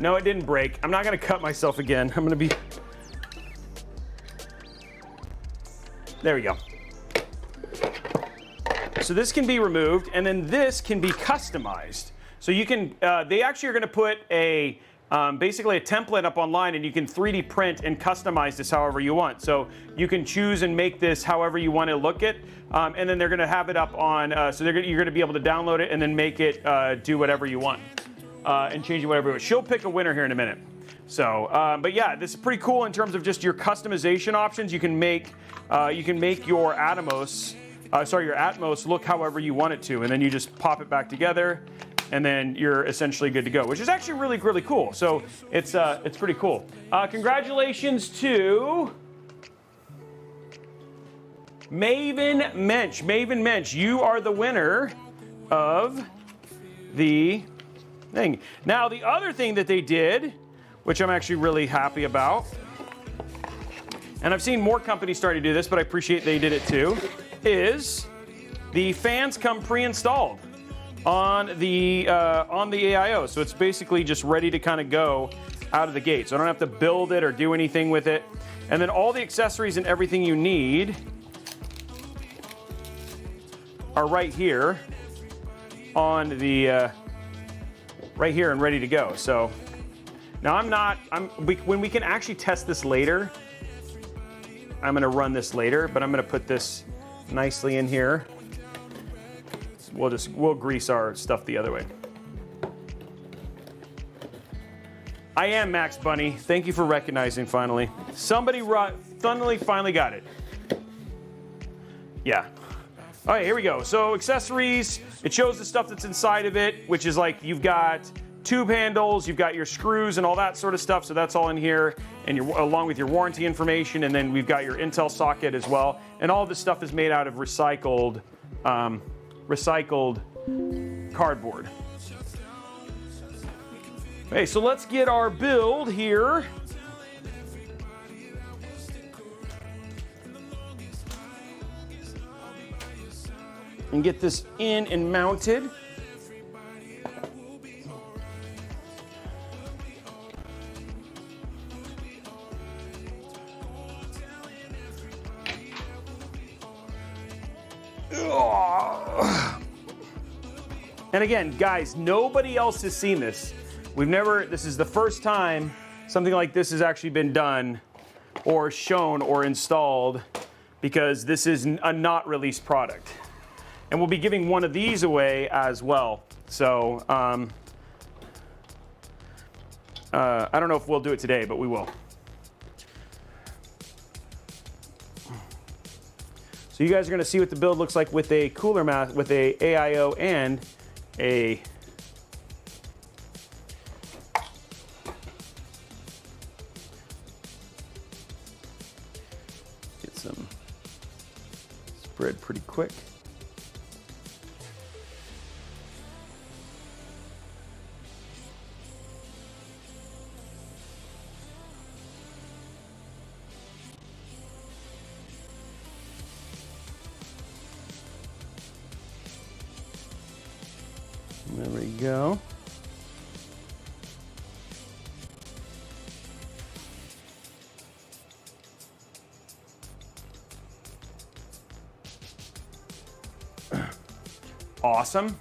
No, it didn't break. I'm not gonna cut myself again. I'm gonna be. There we go. So this can be removed, and then this can be customized. So you can, they actually are gonna put a, basically a template up online, and you can 3D print and customize this however you want. So you can choose and make this however you want to look it, and then they're gonna have it up on, so you're gonna be able to download it and then make it do whatever you want. And change it whatever. She'll pick a winner here in a minute. So, but yeah, this is pretty cool in terms of just your customization options. You can make your Atmos, your Atmos look however you want it to, and then you just pop it back together, and then you're essentially good to go, which is actually really, really cool. So it's pretty cool. Congratulations to Maven Mensch. Maven Mensch, you are the winner of the thing. Now, the other thing that they did, which I'm actually really happy about, and I've seen more companies starting to do this, but I appreciate they did it too, is the fans come pre-installed. on the AIO. So it's basically just ready to kind of go out of the gate. So I don't have to build it or do anything with it. And then all the accessories and everything you need are right here on the right here and ready to go. So now when we can actually test this later, I'm going to run this later, but I'm going to put this nicely in here. We'll grease our stuff the other way. I am Max Bunny. Thank you for recognizing finally. Somebody finally got it. Yeah. All right, here we go. So accessories, it shows the stuff that's inside of it, which is like you've got tube handles, you've got your screws and all that sort of stuff. So that's all in here, and along with your warranty information. And then we've got your Intel socket as well. And all this stuff is made out of recycled cardboard. Okay, so let's get our build here. And get this in and mounted. And again, guys, nobody else has seen this. This is the first time something like this has actually been done or shown or installed, because this is a not released product. And we'll be giving one of these away as well. So I don't know if we'll do it today, but we will. So you guys are going to see what the build looks like with a cooler mask, with a AIO and a get some spread pretty quick. There we go. Awesome.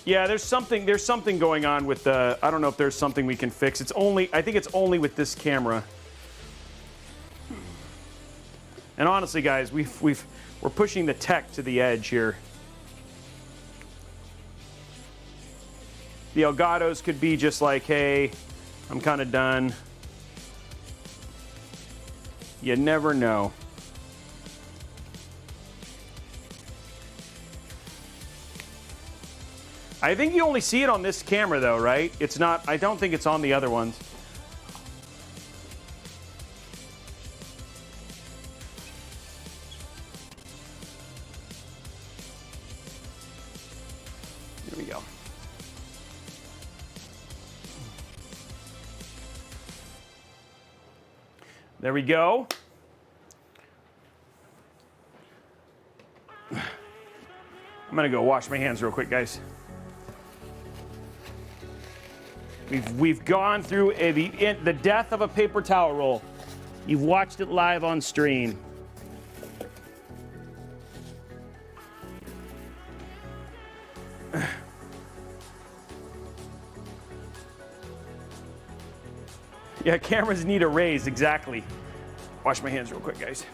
Yeah, there's something going on with the, I don't know if there's something we can fix. I think it's only with this camera. And honestly, guys, we're pushing the tech to the edge here. The Elgatos could be just like, hey, I'm kind of done. You never know. I think you only see it on this camera though, right? It's not, I don't think it's on the other ones. Here we go. There we go. I'm gonna go wash my hands real quick, guys. We've gone through the death of a paper towel roll. You've watched it live on stream. Yeah, cameras need a raise, exactly. Wash my hands real quick, guys.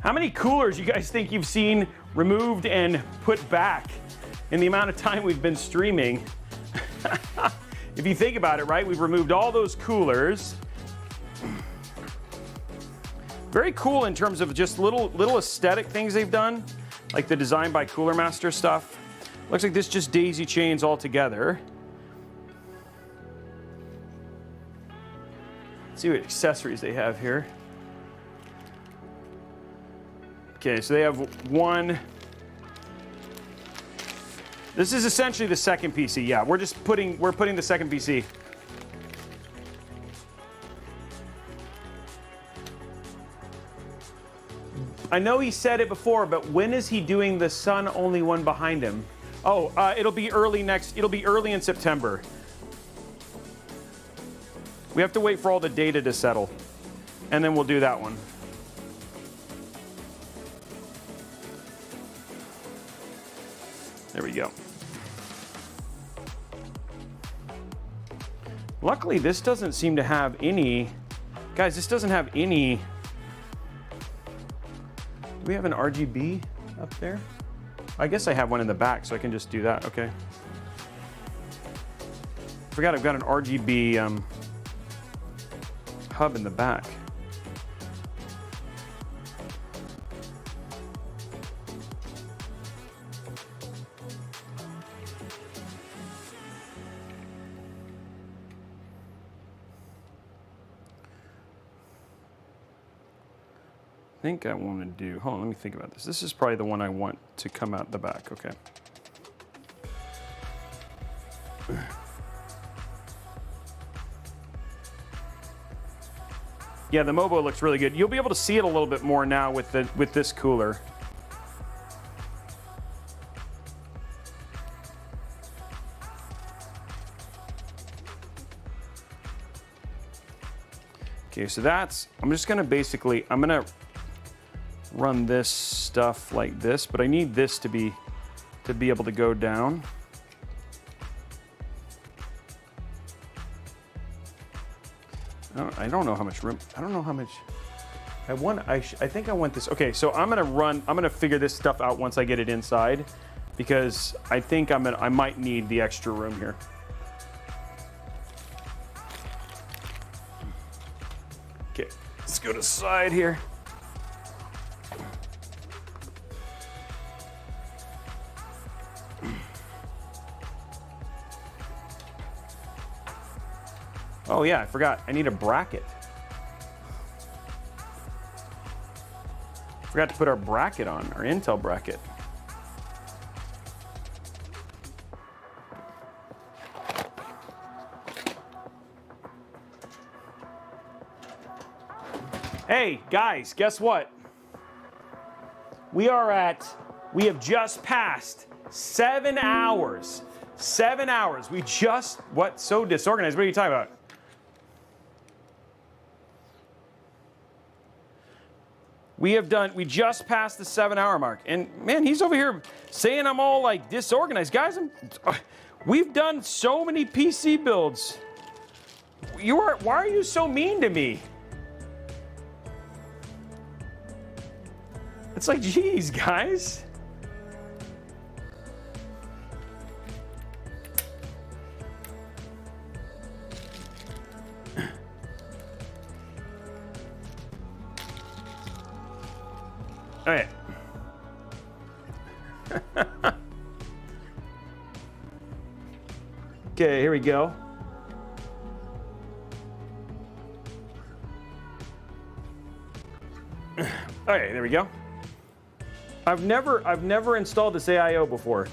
How many coolers you guys think you've seen removed and put back in the amount of time we've been streaming. If you think about it, right? We've removed all those coolers. Very cool in terms of just little aesthetic things they've done, like the Design by Cooler Master stuff. Looks like this just daisy chains all together. Let's see what accessories they have here. Okay, so they have one. This is essentially the second PC. Yeah, we're putting the second PC. I know he said it before, but when is he doing the sun only one behind him? Oh, it'll be early in September. We have to wait for all the data to settle, and then we'll do that one. There we go. Luckily, this doesn't seem to have any. Guys, this doesn't have any. Do we have an RGB up there? I guess I have one in the back, so I can just do that. Okay. Forgot I've got an RGB hub in the back. I think I want to do, hold on, let me think about this. This is probably the one I want to come out the back, okay. Yeah, the Mobo looks really good. You'll be able to see it a little bit more now with this cooler. Okay, so that's, I'm gonna run this stuff like this, but I need this to be able to go down. I don't know how much room. I don't know how much. I think I want this. Okay, so I'm gonna figure this stuff out once I get it inside, because I think I might need the extra room here. Okay, let's go to the side here. Oh yeah, I forgot. I need a bracket. Forgot to put our bracket on, our Intel bracket. Hey, guys, guess what? We have just passed 7 hours. 7 hours. We just, what? So disorganized. What are you talking about? We just passed the 7 hour mark. And man, he's over here saying I'm all like disorganized. Guys, we've done so many PC builds. Why are you so mean to me? It's like, geez, guys. All right. Okay, here we go. All right, there we go. I've never installed this AIO before.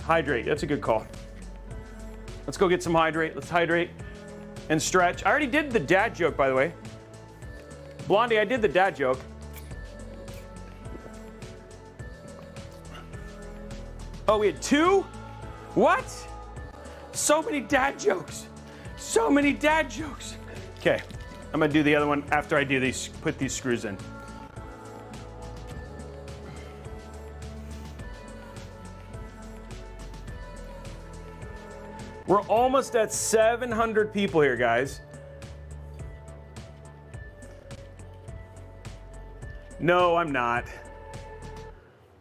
Hydrate, that's a good call. Let's go get some hydrate. Let's hydrate and stretch. I already did the dad joke, by the way. Blondie, I did the dad joke. Oh, we had 2? What? So many dad jokes. So many dad jokes. Okay, I'm gonna do the other one after I do these, put these screws in. We're almost at 700 people here, guys. No, I'm not.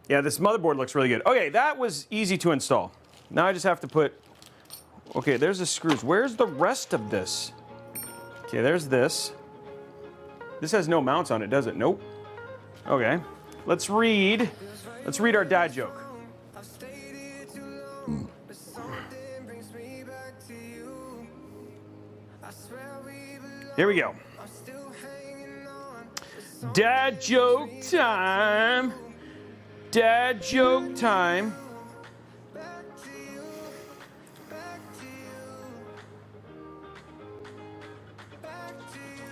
Yeah, this motherboard looks really good. Okay, that was easy to install. Now I just have to put, okay, there's the screws. Where's the rest of this? Okay, there's this. This has no mounts on it, does it? Nope. Okay, let's read our dad joke. Here we go. Dad joke time. Dad joke time.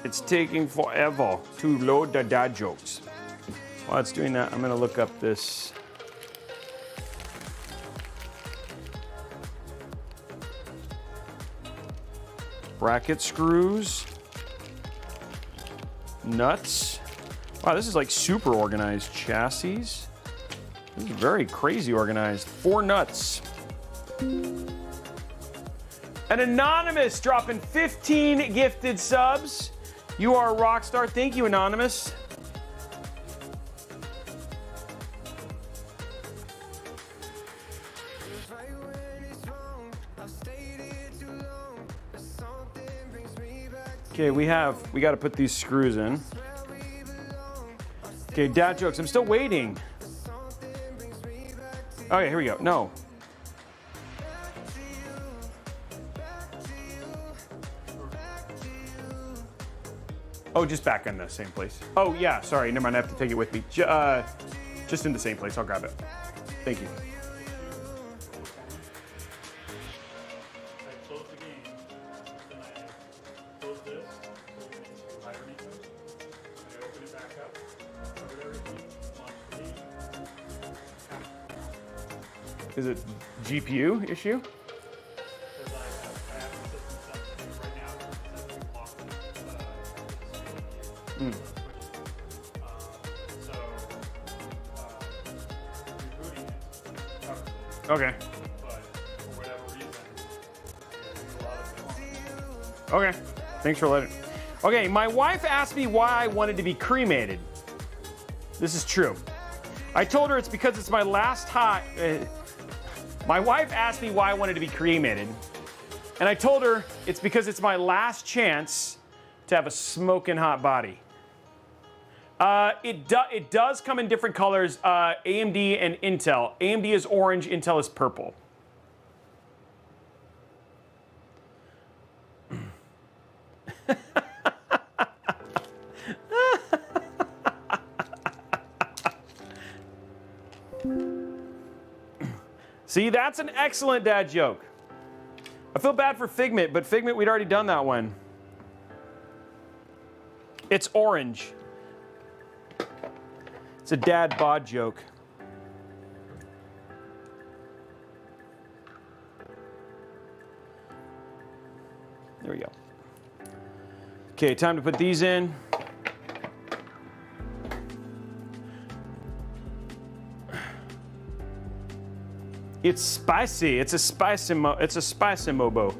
It's taking forever to load the dad jokes. While it's doing that, I'm gonna look up this. Bracket screws. Nuts. Wow, this is like super organized. Chassis. This is very crazy organized. 4 nuts. An Anonymous dropping 15 gifted subs. You are a rock star. Thank you, Anonymous. Okay, we got to put these screws in. Okay, dad jokes. I'm still waiting. Okay, here we go. No. Oh, just back in the same place. Oh, yeah, sorry. Never mind. I have to take it with me. Just in the same place. I'll grab it. Thank you. I closed the game, then I closed this, so it means VERYY NIIICE. I opened it back up, covered everything, launched the game. Is it GPU issue? Because I have the system set to right now, it's set to lock so, rebooting it covers it. Okay. But for whatever reason, there's a lot of Okay. Thanks for letting. Okay, my wife asked me why I wanted to be cremated. This is true. I told her it's because it's my last hot. My wife asked me why I wanted to be cremated, and I told her it's because it's my last chance to have a smoking hot body. It does come in different colors, AMD and Intel. AMD is orange, Intel is purple. See, that's an excellent dad joke. I feel bad for Figment, but Figment, we'd already done that one. It's orange. It's a dad bod joke. There we go. Okay, time to put these in. It's spicy. It's a spicy mobo.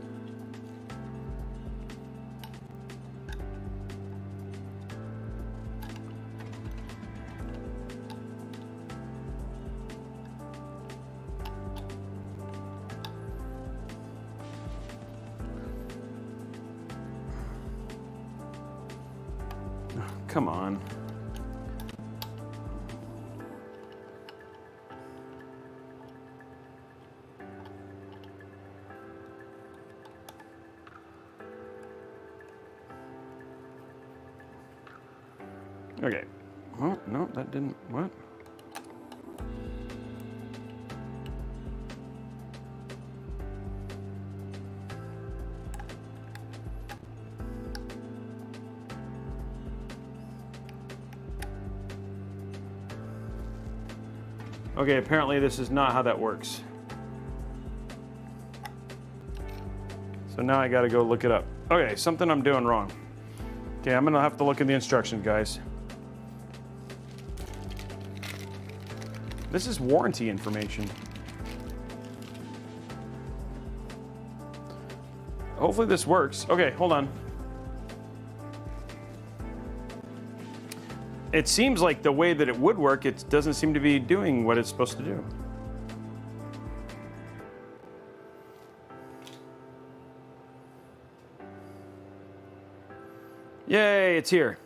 Come on. Okay. Oh, no, that didn't. What? Okay, apparently this is not how that works. So now I gotta go look it up. Okay, something I'm doing wrong. Okay, I'm gonna have to look at the instructions, guys. This is warranty information. Hopefully this works. Okay, hold on. it seems like the way that it would work, it doesn't seem to be doing what it's supposed to do. Yay, it's here.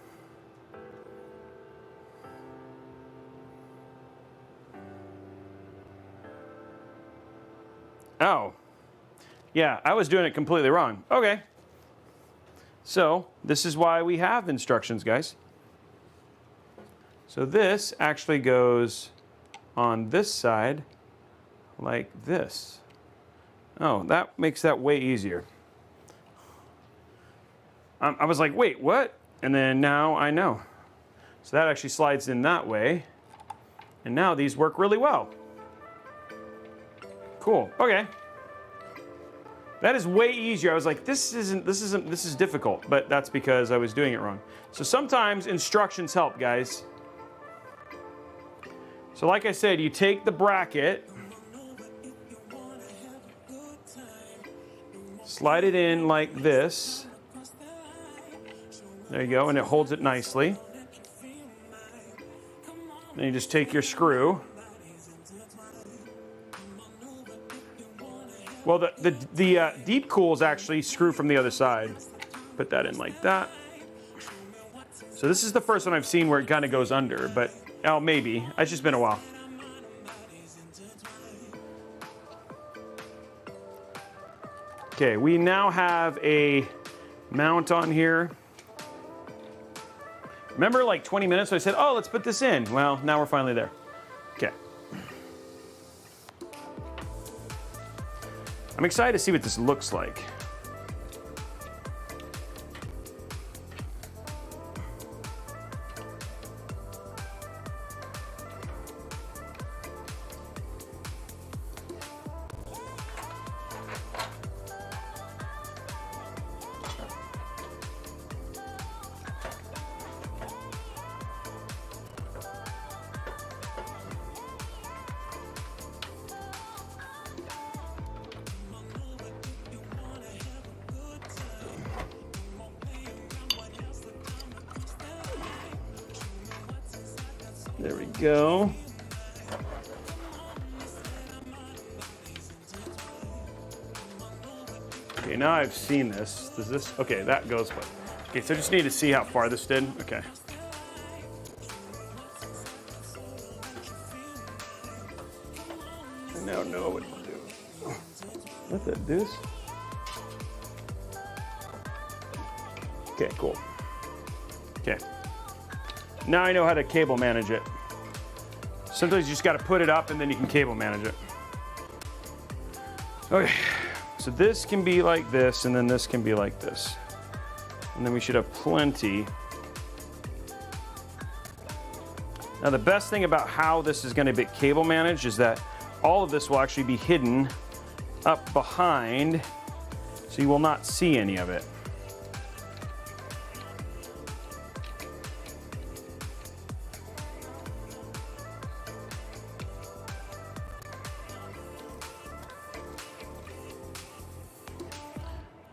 Oh. Yeah, I was doing it completely wrong. Okay. So, this is why we have instructions, guys. So this actually goes on this side like this. Oh, that makes that way easier. I was like, wait, what? And then now I know. So that actually slides in that way. And now these work really well. Cool, okay. That is way easier. I was like, this is difficult, but that's because I was doing it wrong. So sometimes instructions help, guys. So like I said, you take the bracket, slide it in like this. There you go, and it holds it nicely. Then you just take your screw. Well, the deep cools actually screw from the other side. Put that in like that. So this is the first one I've seen where it kind of goes under, but oh, maybe. It's just been a while. Okay, we now have a mount on here. Remember like 20 minutes ago I said, oh, let's put this in. Well, now we're finally there. Okay. I'm excited to see what this looks like. There we go. Okay, now I've seen this. Does this? Okay, that goes. Okay, so I just need to see how far this did. Okay. I now know what to do. Let that do this. Okay, cool. Okay. Now I know how to cable manage it. Sometimes you just got to put it up and then you can cable manage it. Okay, so this can be like this and then this can be like this. And then we should have plenty. Now the best thing about how this is going to be cable managed is that all of this will actually be hidden up behind, so you will not see any of it.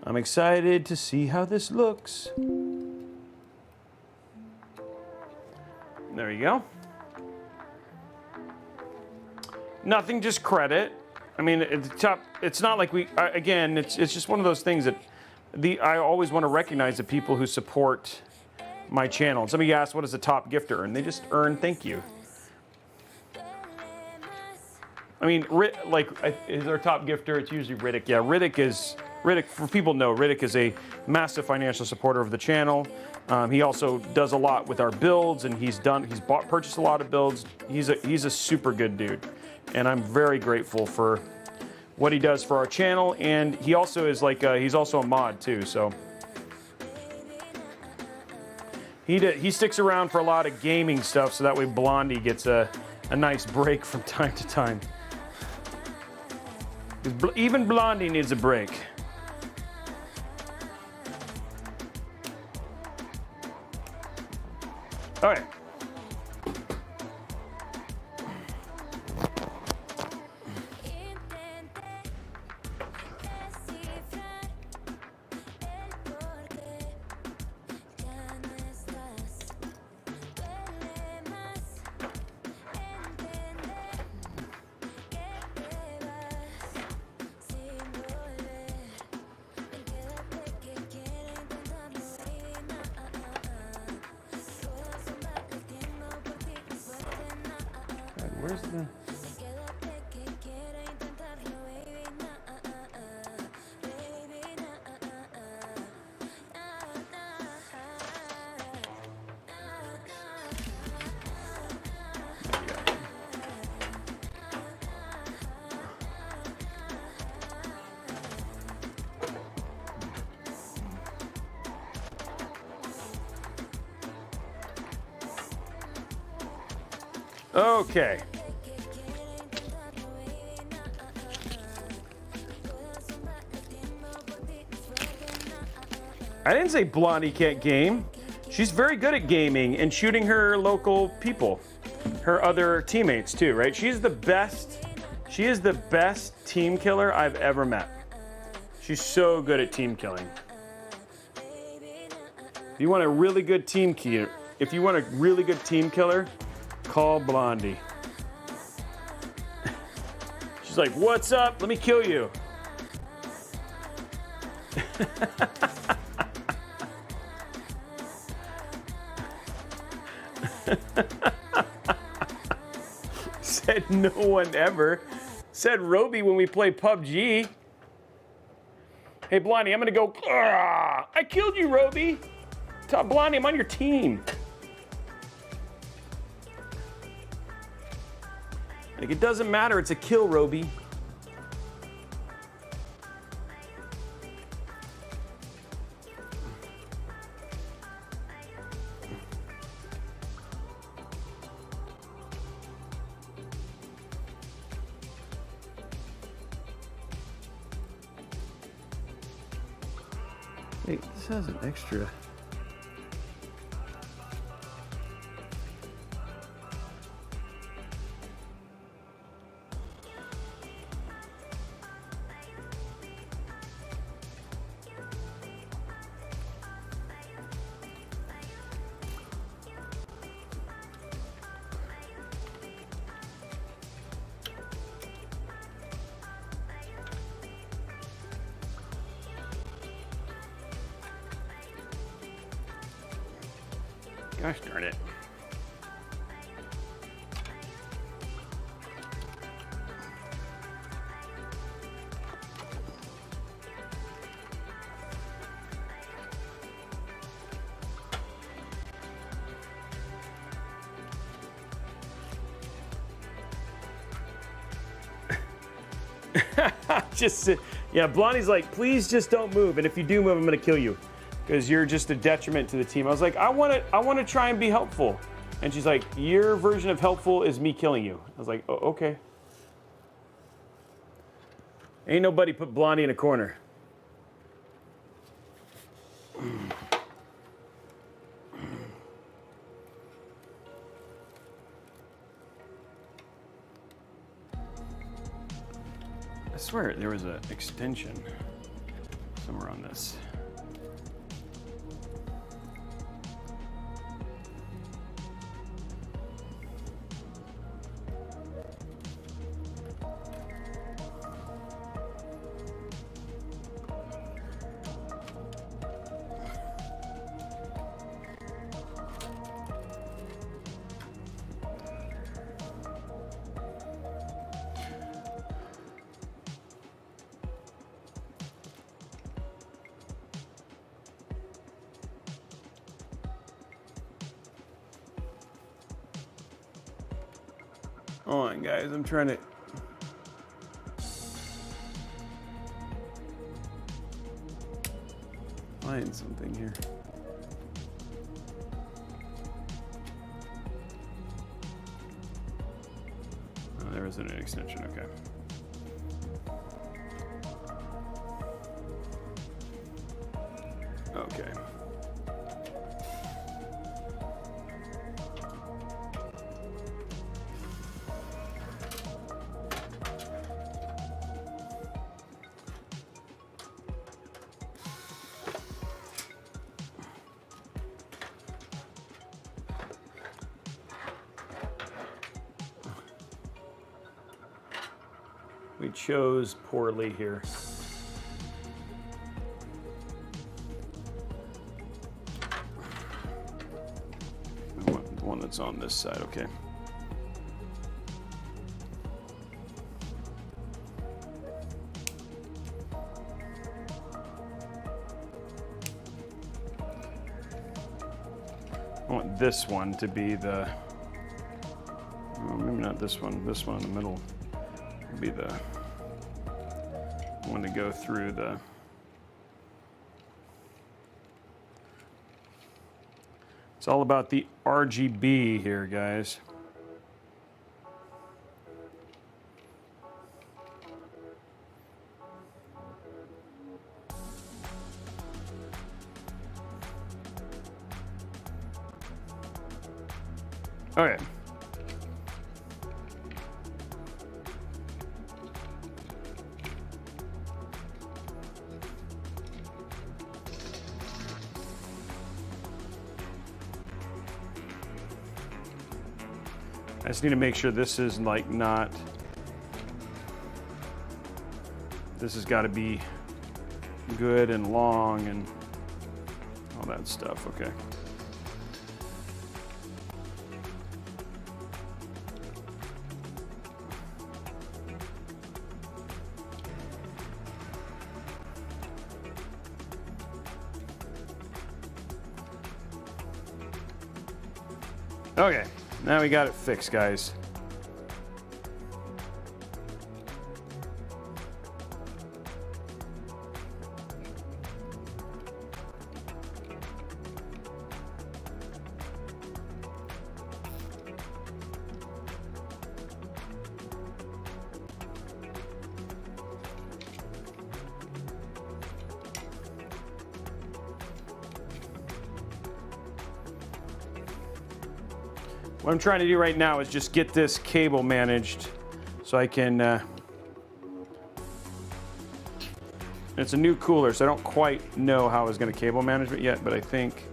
I'm excited to see how this looks. There you go. Nothing, just credit. I mean, at the top, it's not like we, again, it's just one of those things that I always want to recognize the people who support my channel. Somebody asked, what does a top gifter earn? They just earn thank you. I mean, is our top gifter, it's usually Riddick. Yeah, Riddick, for people know, Riddick is a massive financial supporter of the channel. He also does a lot with our builds, and he's purchased a lot of builds. He's a super good dude, and I'm very grateful for what he does for our channel. And he also is he's also a mod too, so he sticks around for a lot of gaming stuff, so that way Blondie gets a nice break from time to time. Even Blondie needs a break. All right. Where's the... Okay. I didn't say Blondie can't game. She's very good at gaming and shooting her local people, her other teammates too, right? She's the best. She is the best team killer I've ever met. She's so good at team killing. If you want a really good team killer, call Blondie. She's like, "What's up? Let me kill you." Said no one ever. Said Robey when we play PUBG. Hey Blondie, I'm gonna go. I killed you, Robey. Blondie, I'm on your team. Like, it doesn't matter, it's a kill, Robey. Wait, this has an extra. Gosh darn it. Just, yeah, Blondie's like, please just don't move. And if you do move, I'm gonna kill you, because you're just a detriment to the team. I was like, I want to try and be helpful. And she's like, your version of helpful is me killing you. I was like, oh, okay. Ain't nobody put Blondie in a corner. I swear there was an extension somewhere on this. Hold on, guys, I'm trying to... find something here. Oh, there isn't an extension, okay. Okay. We chose poorly here. The one that's on this side, okay. I want this one to be the, oh, maybe not this one. This one in the middle will be the one to go through the. It's all about the RGB here, guys. Okay. I just need to make sure this is like not, this has got to be good and long and all that stuff, okay. Okay, now we got it fixed, guys. What I'm trying to do right now is just get this cable managed so I can, it's a new cooler, so I don't quite know how I was gonna cable manage it yet, but I think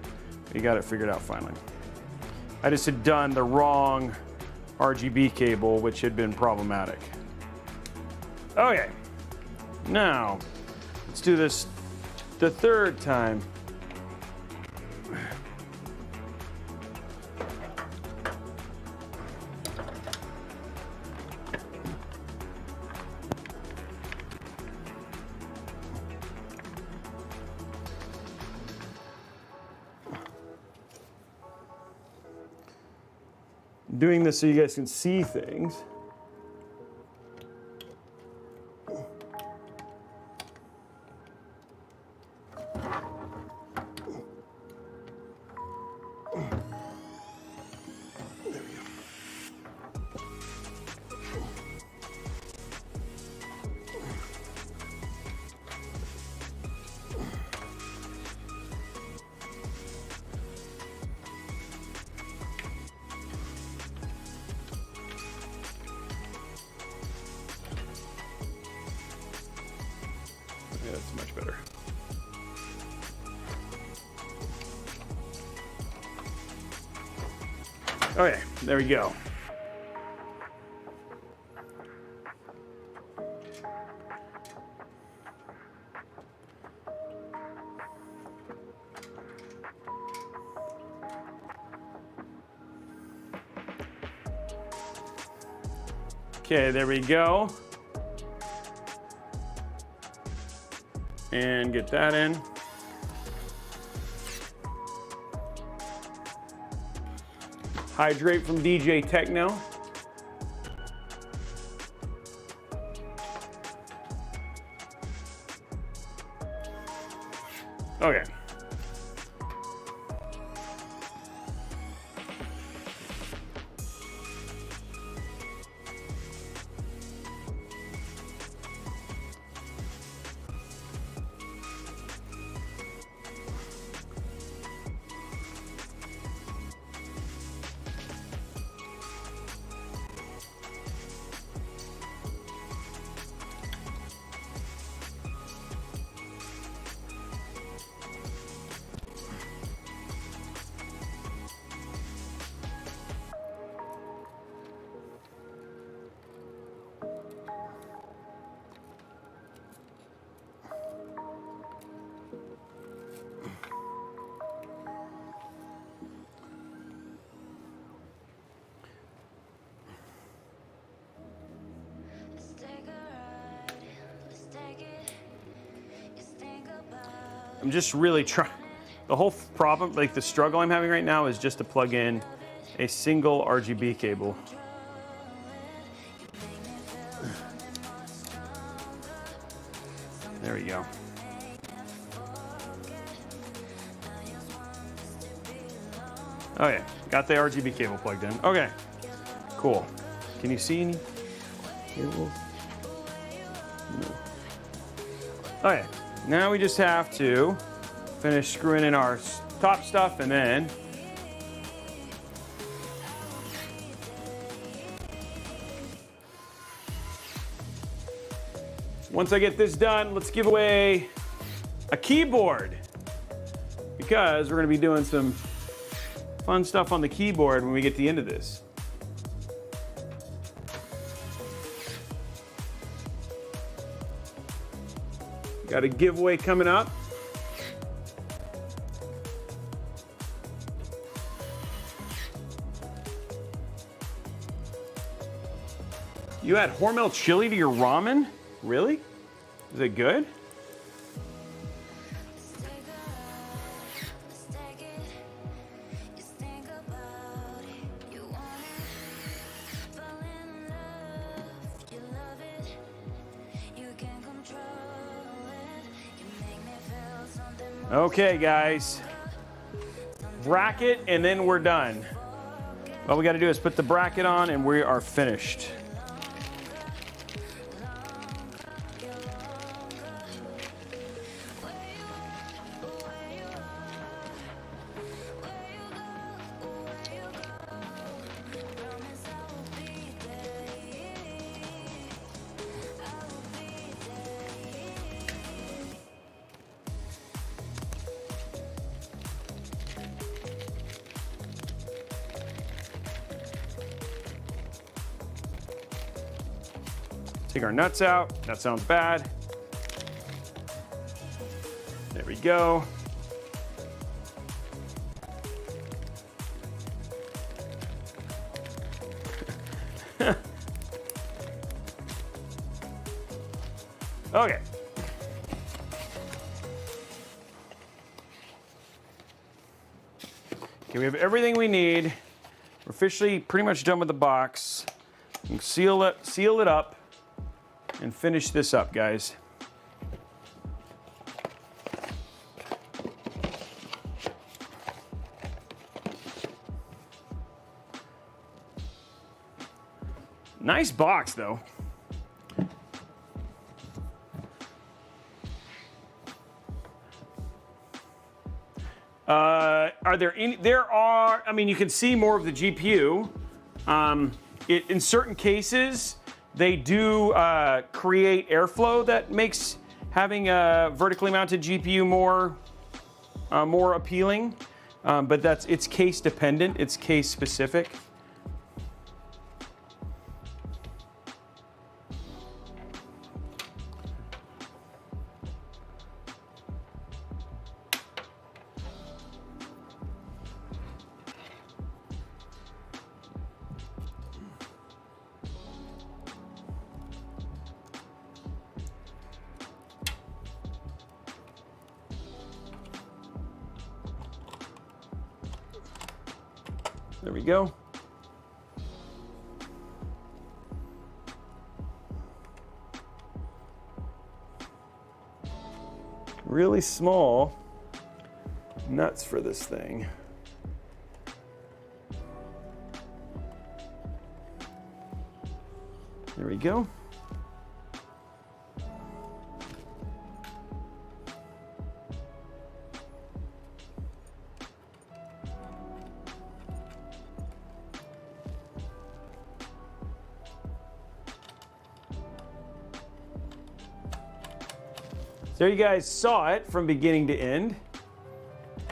we got it figured out finally. I just had done the wrong RGB cable, which had been problematic. Okay, now let's do this the third time. Doing this so you guys can see things. Yeah, that's much better. Okay, there we go. Okay, there we go. And get that in. Hydrate from DJ Techno. Okay. I'm just really The whole problem, like the struggle I'm having right now is just to plug in a single RGB cable. There we go. Oh yeah, got the RGB cable plugged in. Okay, cool. Can you see any cables? No. Okay, now we just have to finish screwing in our top stuff and then once I get this done, let's give away a keyboard because we're gonna be doing some fun stuff on the keyboard when we get to the end of this. Got a giveaway coming up. You add Hormel chili to your ramen? Really? Is it good? Okay, guys. Bracket, and then we're done. All we got to do is put the bracket on, and we are finished. Take our nuts out. That sounds bad. There we go. Okay. Okay, we have everything we need. We're officially pretty much done with the box. We can seal it up, and finish this up, guys. Nice box, though. Are there any? There are. I mean, you can see more of the GPU. In certain cases, they do create airflow that makes having a vertically mounted GPU more appealing, but it's case dependent. It's case specific. There we go. Really small nuts for this thing. There we go. There you guys saw it from beginning to end.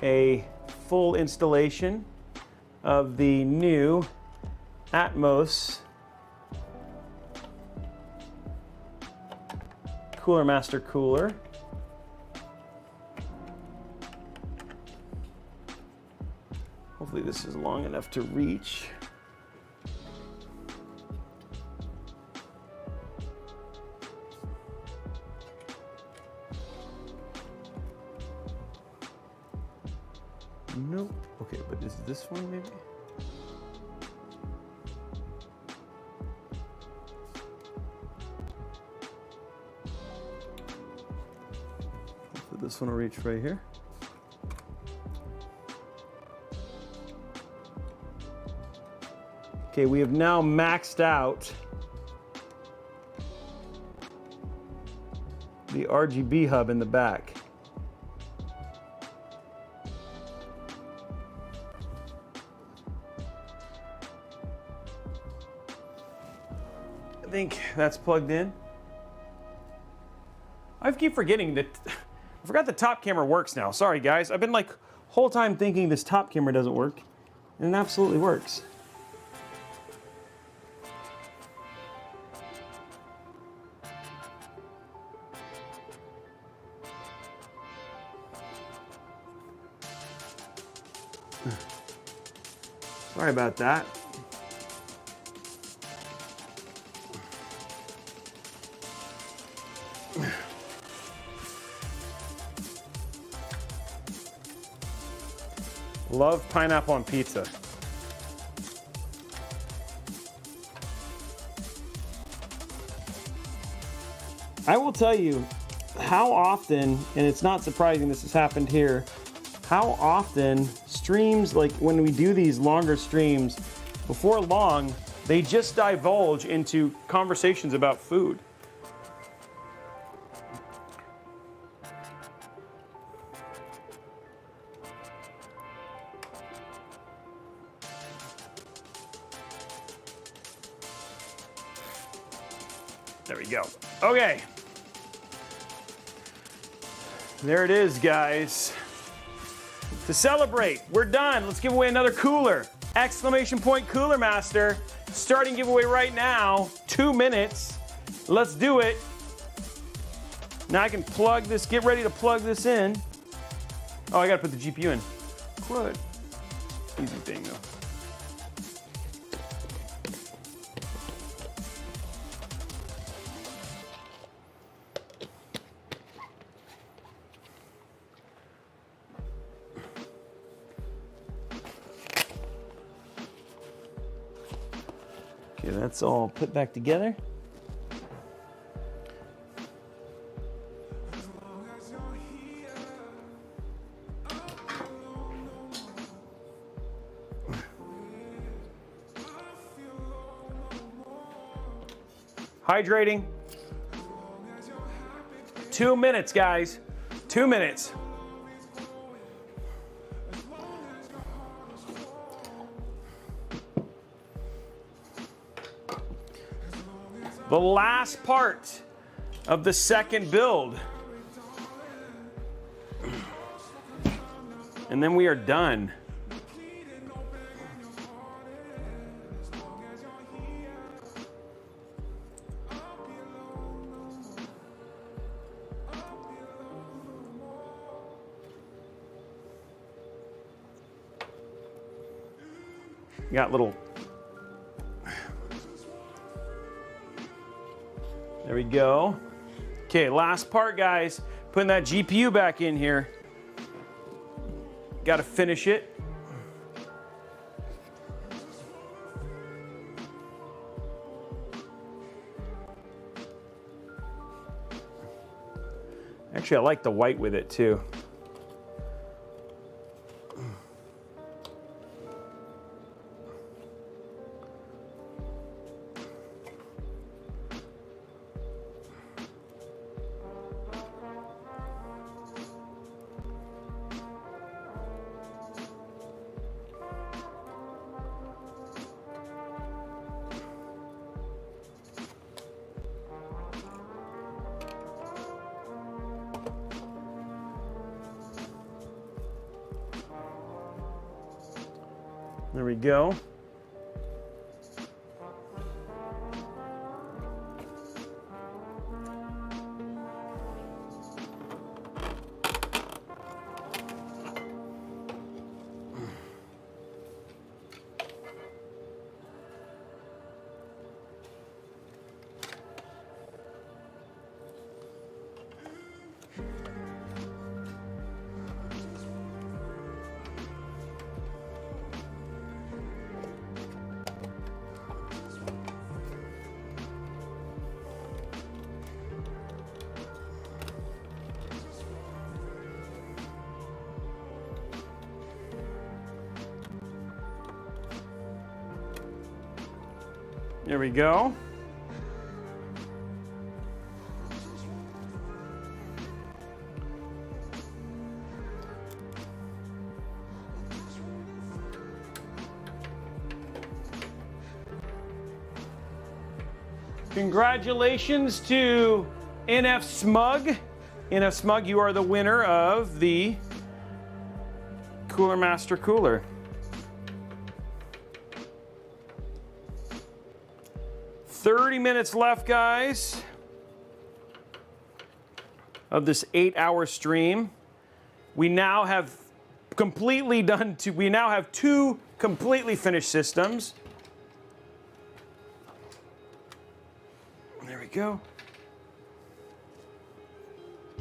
A full installation of the new Atmos Cooler Master cooler. Hopefully this is long enough to reach. Nope. Okay, but is this one maybe? So this one will reach right here. Okay, we have now maxed out the RGB hub in the back. I think that's plugged in. I keep forgetting that, I forgot the top camera works now. Sorry guys, I've been like whole time thinking this top camera doesn't work, and it absolutely works. Sorry about that. Love pineapple on pizza. I will tell you how often, and it's not surprising this has happened here, how often streams, like when we do these longer streams, before long, they just divulge into conversations about food. There we go. Okay. There it is, guys. To celebrate, we're done. Let's give away another cooler. Exclamation point Cooler Master. Starting giveaway right now. 2 minutes. Let's do it. Now I can plug this, get ready to plug this in. Oh, I gotta put the GPU in. Good. Easy thing though. Okay, that's all put back together. Hydrating. 2 minutes, guys. 2 minutes. The last part of the second build. And then we are done. Got little. There we go. Okay, last part, guys. Putting that GPU back in here. Got to finish it. Actually, I like the white with it too. There we go. There we go. Congratulations to NF Smug. NF Smug, you are the winner of the Cooler Master Cooler. "30 minutes left, guys, of this 8-hour stream. We now have completely done we now have 2 completely finished systems. There we go.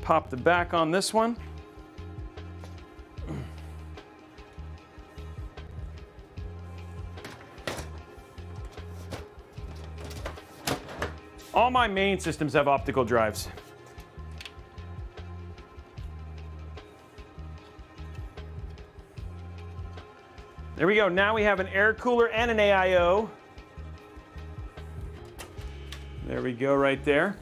Pop the back on this one. All my main systems have optical drives. There we go. Now we have an air cooler and an AIO. There we go, right there.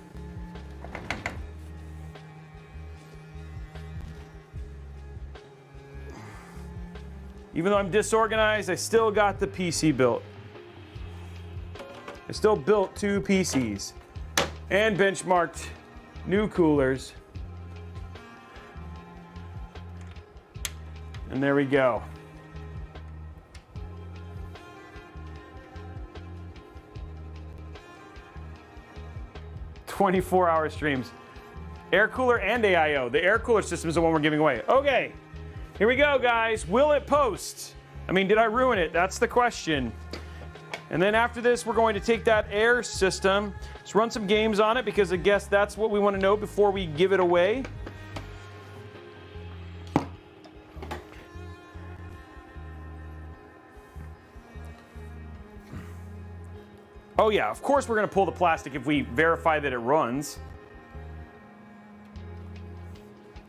Even though I'm disorganized, I still got the PC built. I still built 2 PCs and benchmarked new coolers. And there we go. "24-hour streams. Air cooler and AIO. The air cooler system is the one we're giving away. Okay, here we go, guys. Will it post? I mean, did I ruin it? That's the question. And then after this, we're going to take that air system, let's run some games on it, because I guess that's what we want to know before we give it away. Oh yeah, of course we're going to pull the plastic if we verify that it runs.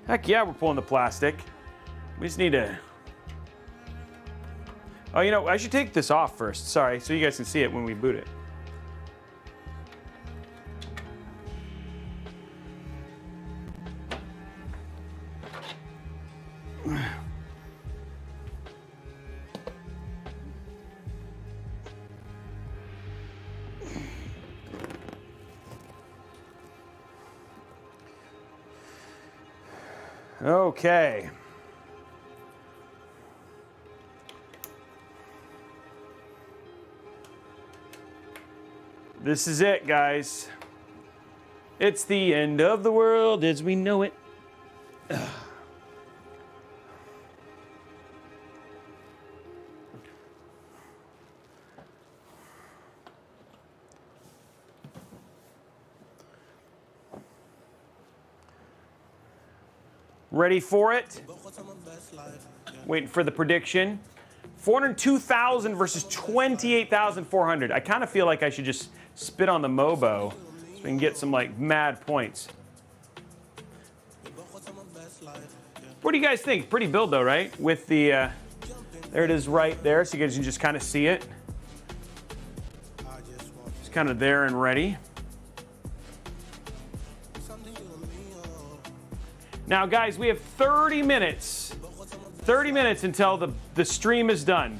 Heck yeah, we're pulling the plastic. We just need to... Oh, you know, I should take this off first. Sorry, so you guys can see it when we boot it. Okay. This is it, guys. It's the end of the world as we know it. Ready for it? Waiting for the prediction. 402,000 versus 28,400. I kind of feel like I should just spit on the Mobo so we can get some like mad points. What do you guys think? Pretty build though, right? With the, there it is right there, so you guys can just kind of see it. It's kind of there and ready. Now, guys, we have 30 minutes. 30 minutes until the stream is done.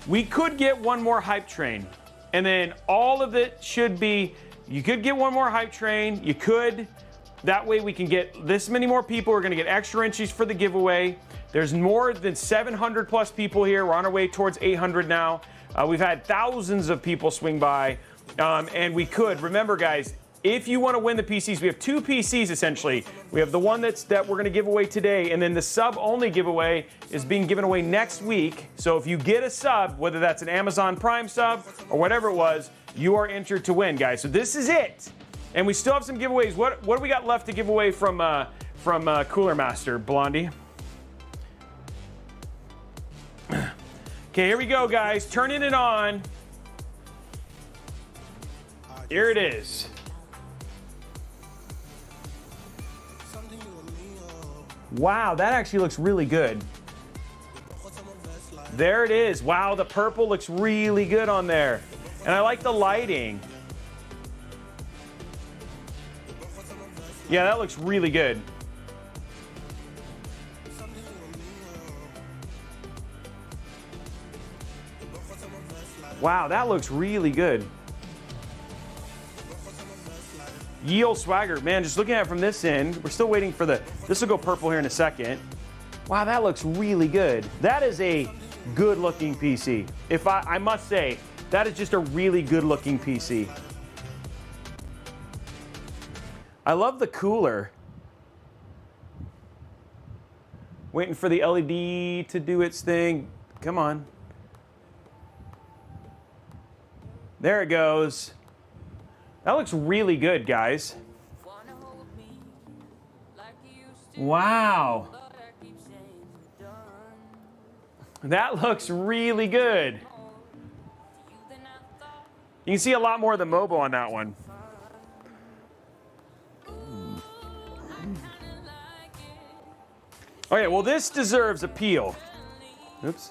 We could get one more hype train. And then all of it should be, you could get one more hype train. You could. That way we can get this many more people. We're going to get extra entries for the giveaway. There's more than 700 plus people here. We're on our way towards 800 now. We've had thousands of people swing by. And we could. Remember, guys, if you want to win the PCs, we have 2 PCs essentially. We have the one that we're going to give away today, and then the sub-only giveaway is being given away next week. So if you get a sub, whether that's an Amazon Prime sub or whatever it was, you are entered to win, guys. So this is it, and we still have some giveaways. What do we got left to give away from Cooler Master, Blondie? Okay, here we go, guys. Turning it on. Here it is. Wow, that actually looks really good. There it is. Wow, the purple looks really good on there. And I like the lighting. Yeah, that looks really good. Wow, that looks really good. Yield Swagger, man, just looking at it from this end, we're still waiting for this will go purple here in a second. Wow, that looks really good. That is a good looking PC. I must say, that is just a really good looking PC. I love the cooler. Waiting for the LED to do its thing. Come on. There it goes. That looks really good, guys. Wow. That looks really good. You can see a lot more of the mobile on that one. Okay, well, this deserves a peel. Oops.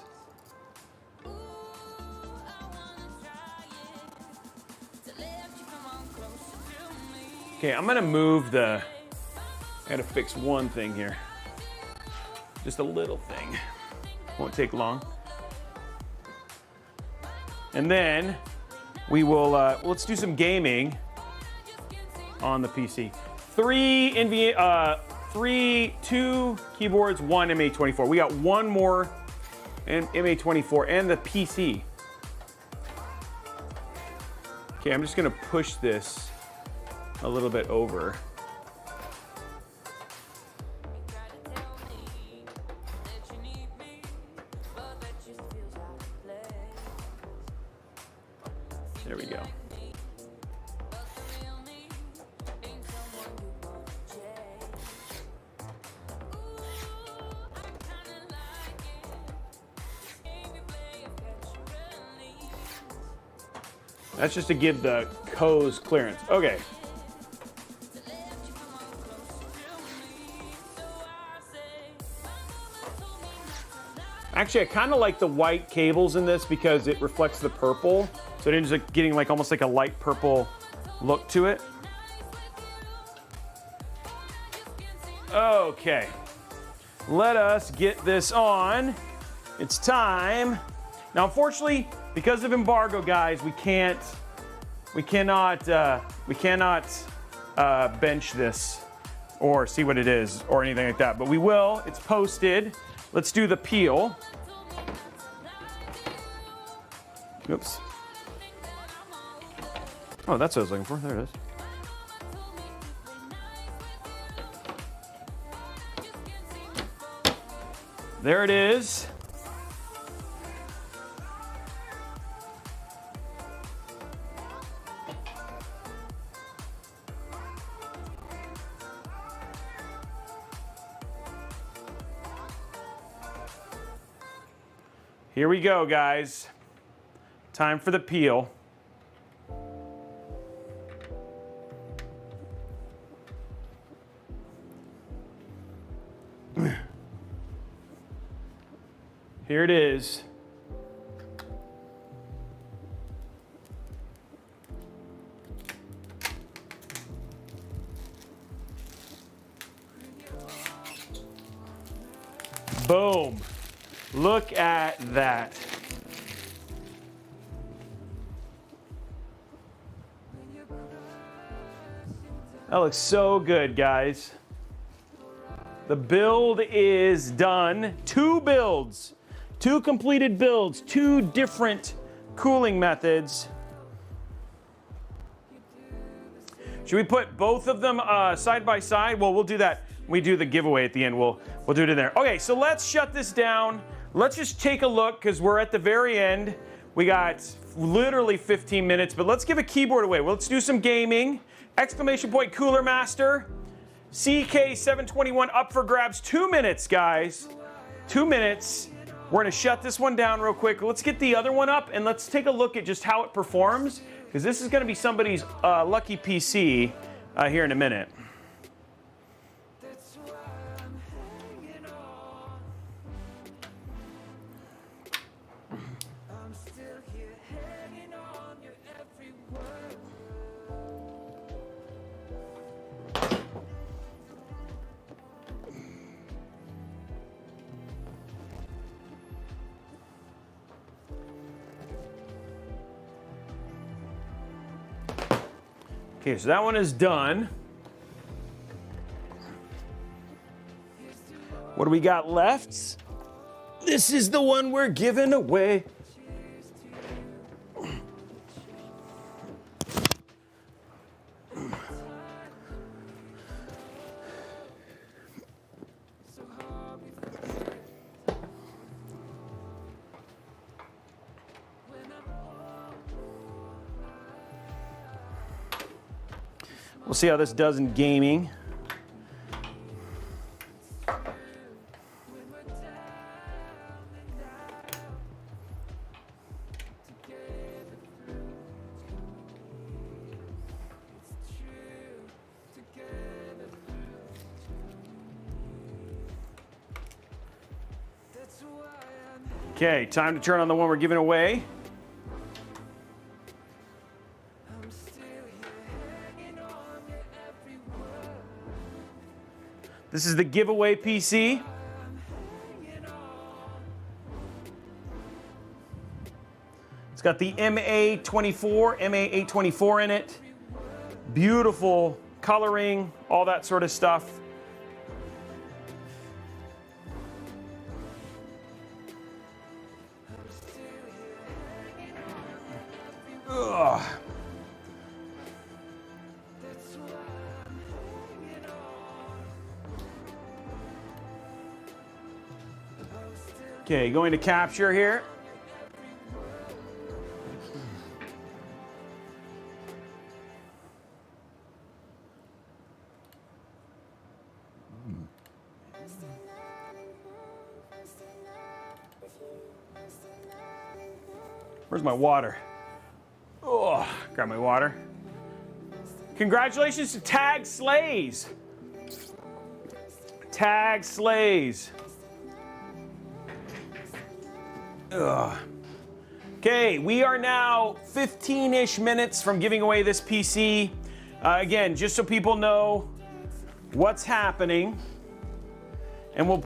Okay, I'm gonna move I gotta fix one thing here. Just a little thing. Won't take long. And then we will, let's do some gaming on the PC. 2 keyboards, 1 M.2 We got one more M.2 and the PC. Okay, I'm just gonna push this a little bit over. There we go. That's just to give the hose clearance. Okay. Actually, I kind of like the white cables in this because it reflects the purple. So it ends up getting like almost like a light purple look to it. Okay. Let us get this on. It's time. Now, unfortunately, because of embargo, guys, we cannot bench this or see what it is or anything like that. But we will. It's posted. Let's do the peel. Oops. Oh, that's what I was looking for. There it is. There it is. Here we go, guys. Time for the peel. Here it is. Boom. Look at that. That looks so good, guys. The build is done. 2 builds. 2 completed builds. 2 different cooling methods. Should we put both of them side by side? Well, we'll do that. We do the giveaway at the end. We'll do it in there. Okay, so let's shut this down. Let's just take a look because we're at the very end. We got literally 15 minutes, but let's give a keyboard away. Well, let's do some gaming. Exclamation point Cooler Master. CK721 up for grabs. 2 minutes, guys. 2 minutes. We're gonna shut this one down real quick. Let's get the other one up and let's take a look at just how it performs because this is gonna be somebody's lucky PC here in a minute. Okay, so that one is done. What do we got left? This is the one we're giving away. We'll see how this does in gaming. Okay, time to turn on the one we're giving away. This is the giveaway PC. It's got the MA824 in it. Beautiful coloring, all that sort of stuff. Ugh. Okay, going to capture here. Where's my water? Oh, grab my water. Congratulations to Tag Slays. Tag Slays. Ugh. Okay, we are now 15-ish minutes from giving away this PC. Again, just so people know what's happening, and we'll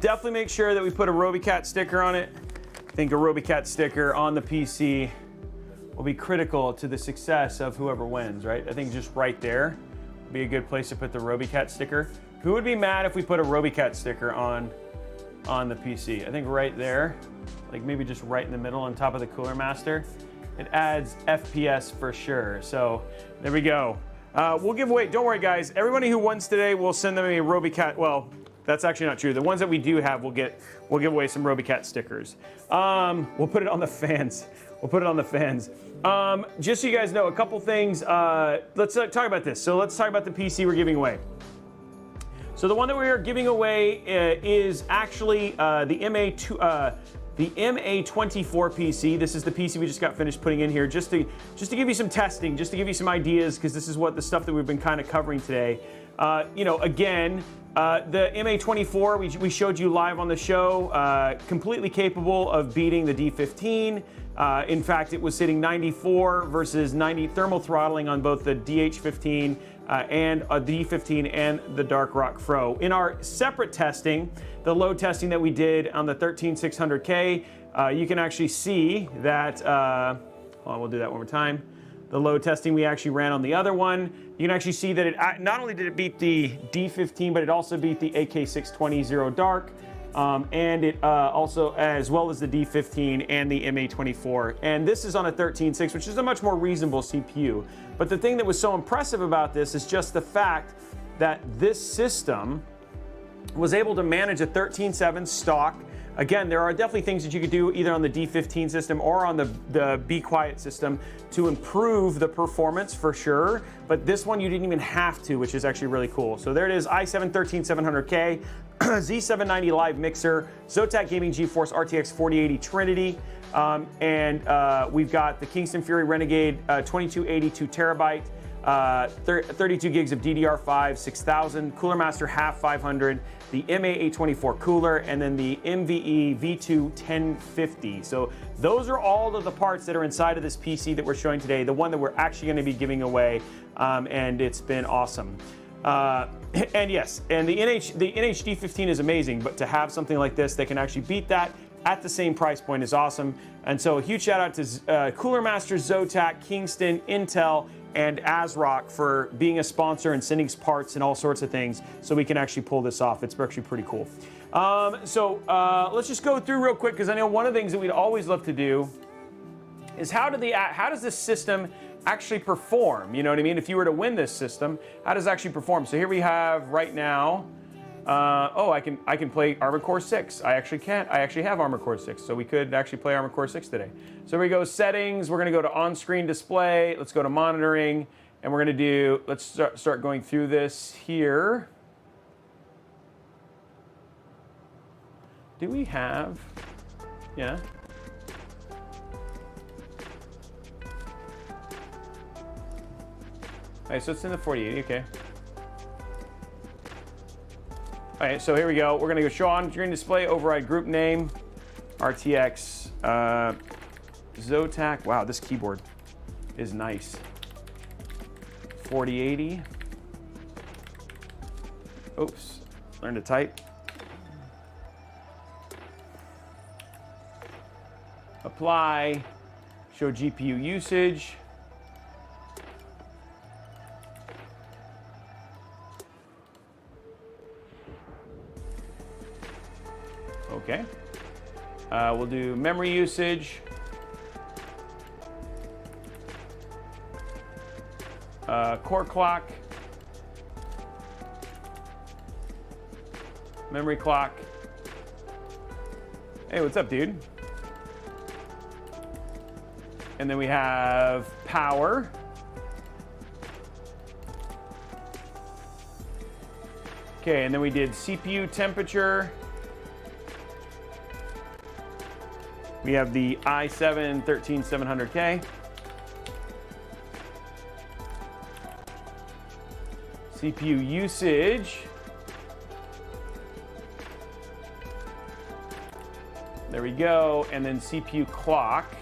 definitely make sure that we put a Robeycat sticker on it. I think a Robeycat sticker on the PC will be critical to the success of whoever wins, right? I think just right there would be a good place to put the Robeycat sticker. Who would be mad if we put a Robeycat sticker on the PC? I think right there, like maybe just right in the middle on top of the Cooler Master. It adds FPS for sure. So there we go. We'll give away, don't worry guys, everybody who wins today, we'll send them a Robeycat, well, that's actually not true. The ones that we do have, we'll give away some Robeycat stickers. We'll put it on the fans. We'll put it on the fans. Just so you guys know, a couple things. Let's talk about this. So let's talk about the PC we're giving away. So the one that we are giving away is actually the MA24 PC. This is the PC we just got finished putting in here, just to give you some testing, just to give you some ideas, because this is what the stuff that we've been kind of covering today. You know, again, the MA24 we showed you live on the show, completely capable of beating the D15. In fact, it was sitting 94 versus 90 thermal throttling on both the DH15 and the D15 and the Dark Rock Pro. In our separate testing, the load testing that we did on the 13600K, you can actually see that, hold on, we'll do that one more time. The load testing we actually ran on the other one. You can actually see that it not only did it beat the D15, but it also beat the AK620 Zero Dark. And it also, as well as the D15 and the MA24. And this is on a 13.6, which is a much more reasonable CPU. But the thing that was so impressive about this is just the fact that this system was able to manage a 13.7 stock. Again, there are definitely things that you could do either on the D15 system or on the Be Quiet system to improve the performance for sure. But this one you didn't even have to, which is actually really cool. So there it is, i7 13700K, Z790 live mixer, Zotac Gaming GeForce RTX 4080 Trinity, and we've got the Kingston Fury Renegade 2282 terabyte, 32 gigs of DDR5, 6000, Cooler Master half 500, the MA824 cooler, and then the MVE V2 1050. So those are all of the parts that are inside of this PC that we're showing today, the one that we're actually going to be giving away, and it's been awesome. And yes, and the NHD15 is amazing, but to have something like this that can actually beat that at the same price point is awesome. And so a huge shout out to Cooler Master, Zotac, Kingston, Intel, and ASRock for being a sponsor and sending us parts and all sorts of things so we can actually pull this off. It's actually pretty cool. Let's just go through real quick, because I know one of the things that we'd always love to do is how does this system actually perform? You know what I mean? If you were to win this system, how does it actually perform? So here we have right now, I can play Armored Core 6. I actually have Armored Core 6, so we could actually play Armored Core 6 today. So here we go, settings, we're gonna go to on-screen display, let's go to monitoring, and we're gonna do, let's start going through this here. Do we have, yeah. All right, so it's in the 4080, okay. All right, so here we go. We're gonna go show on-screen display, override group name, RTX, Zotac. Wow, this keyboard is nice. 4080. Oops, learn to type. Apply, show GPU usage. Okay. We'll do memory usage. Core clock. Memory clock. Hey, what's up, dude? And then we have power. Okay, and then we did CPU temperature. We have the i7 13700K. CPU usage. There we go. And then CPU clock.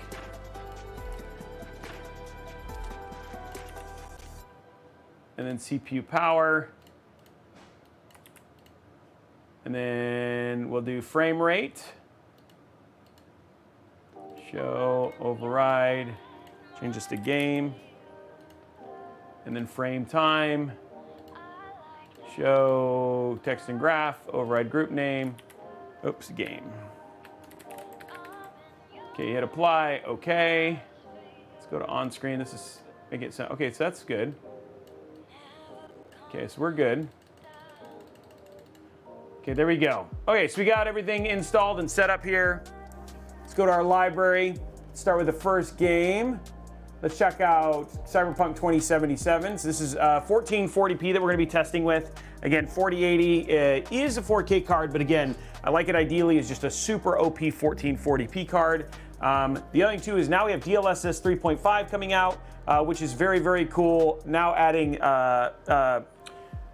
And then CPU power. And then we'll do frame rate. Show, override, change this to game. And then frame time. Show text and graph, override group name. Oops, game. Okay, hit apply, okay. Let's go to on screen. This is, make it sound, okay, so that's good. Okay, so we're good. Okay, there we go. Okay, so we got everything installed and set up here. Let's go to our library. Start with the first game. Let's check out Cybrpnk 2077. So this is 1440p that we're gonna be testing with. Again, 4080 is a 4K card, but again, I like it ideally as just a super OP 1440p card. The other thing too is now we have DLSS 3.5 coming out, which is very, very cool. Now adding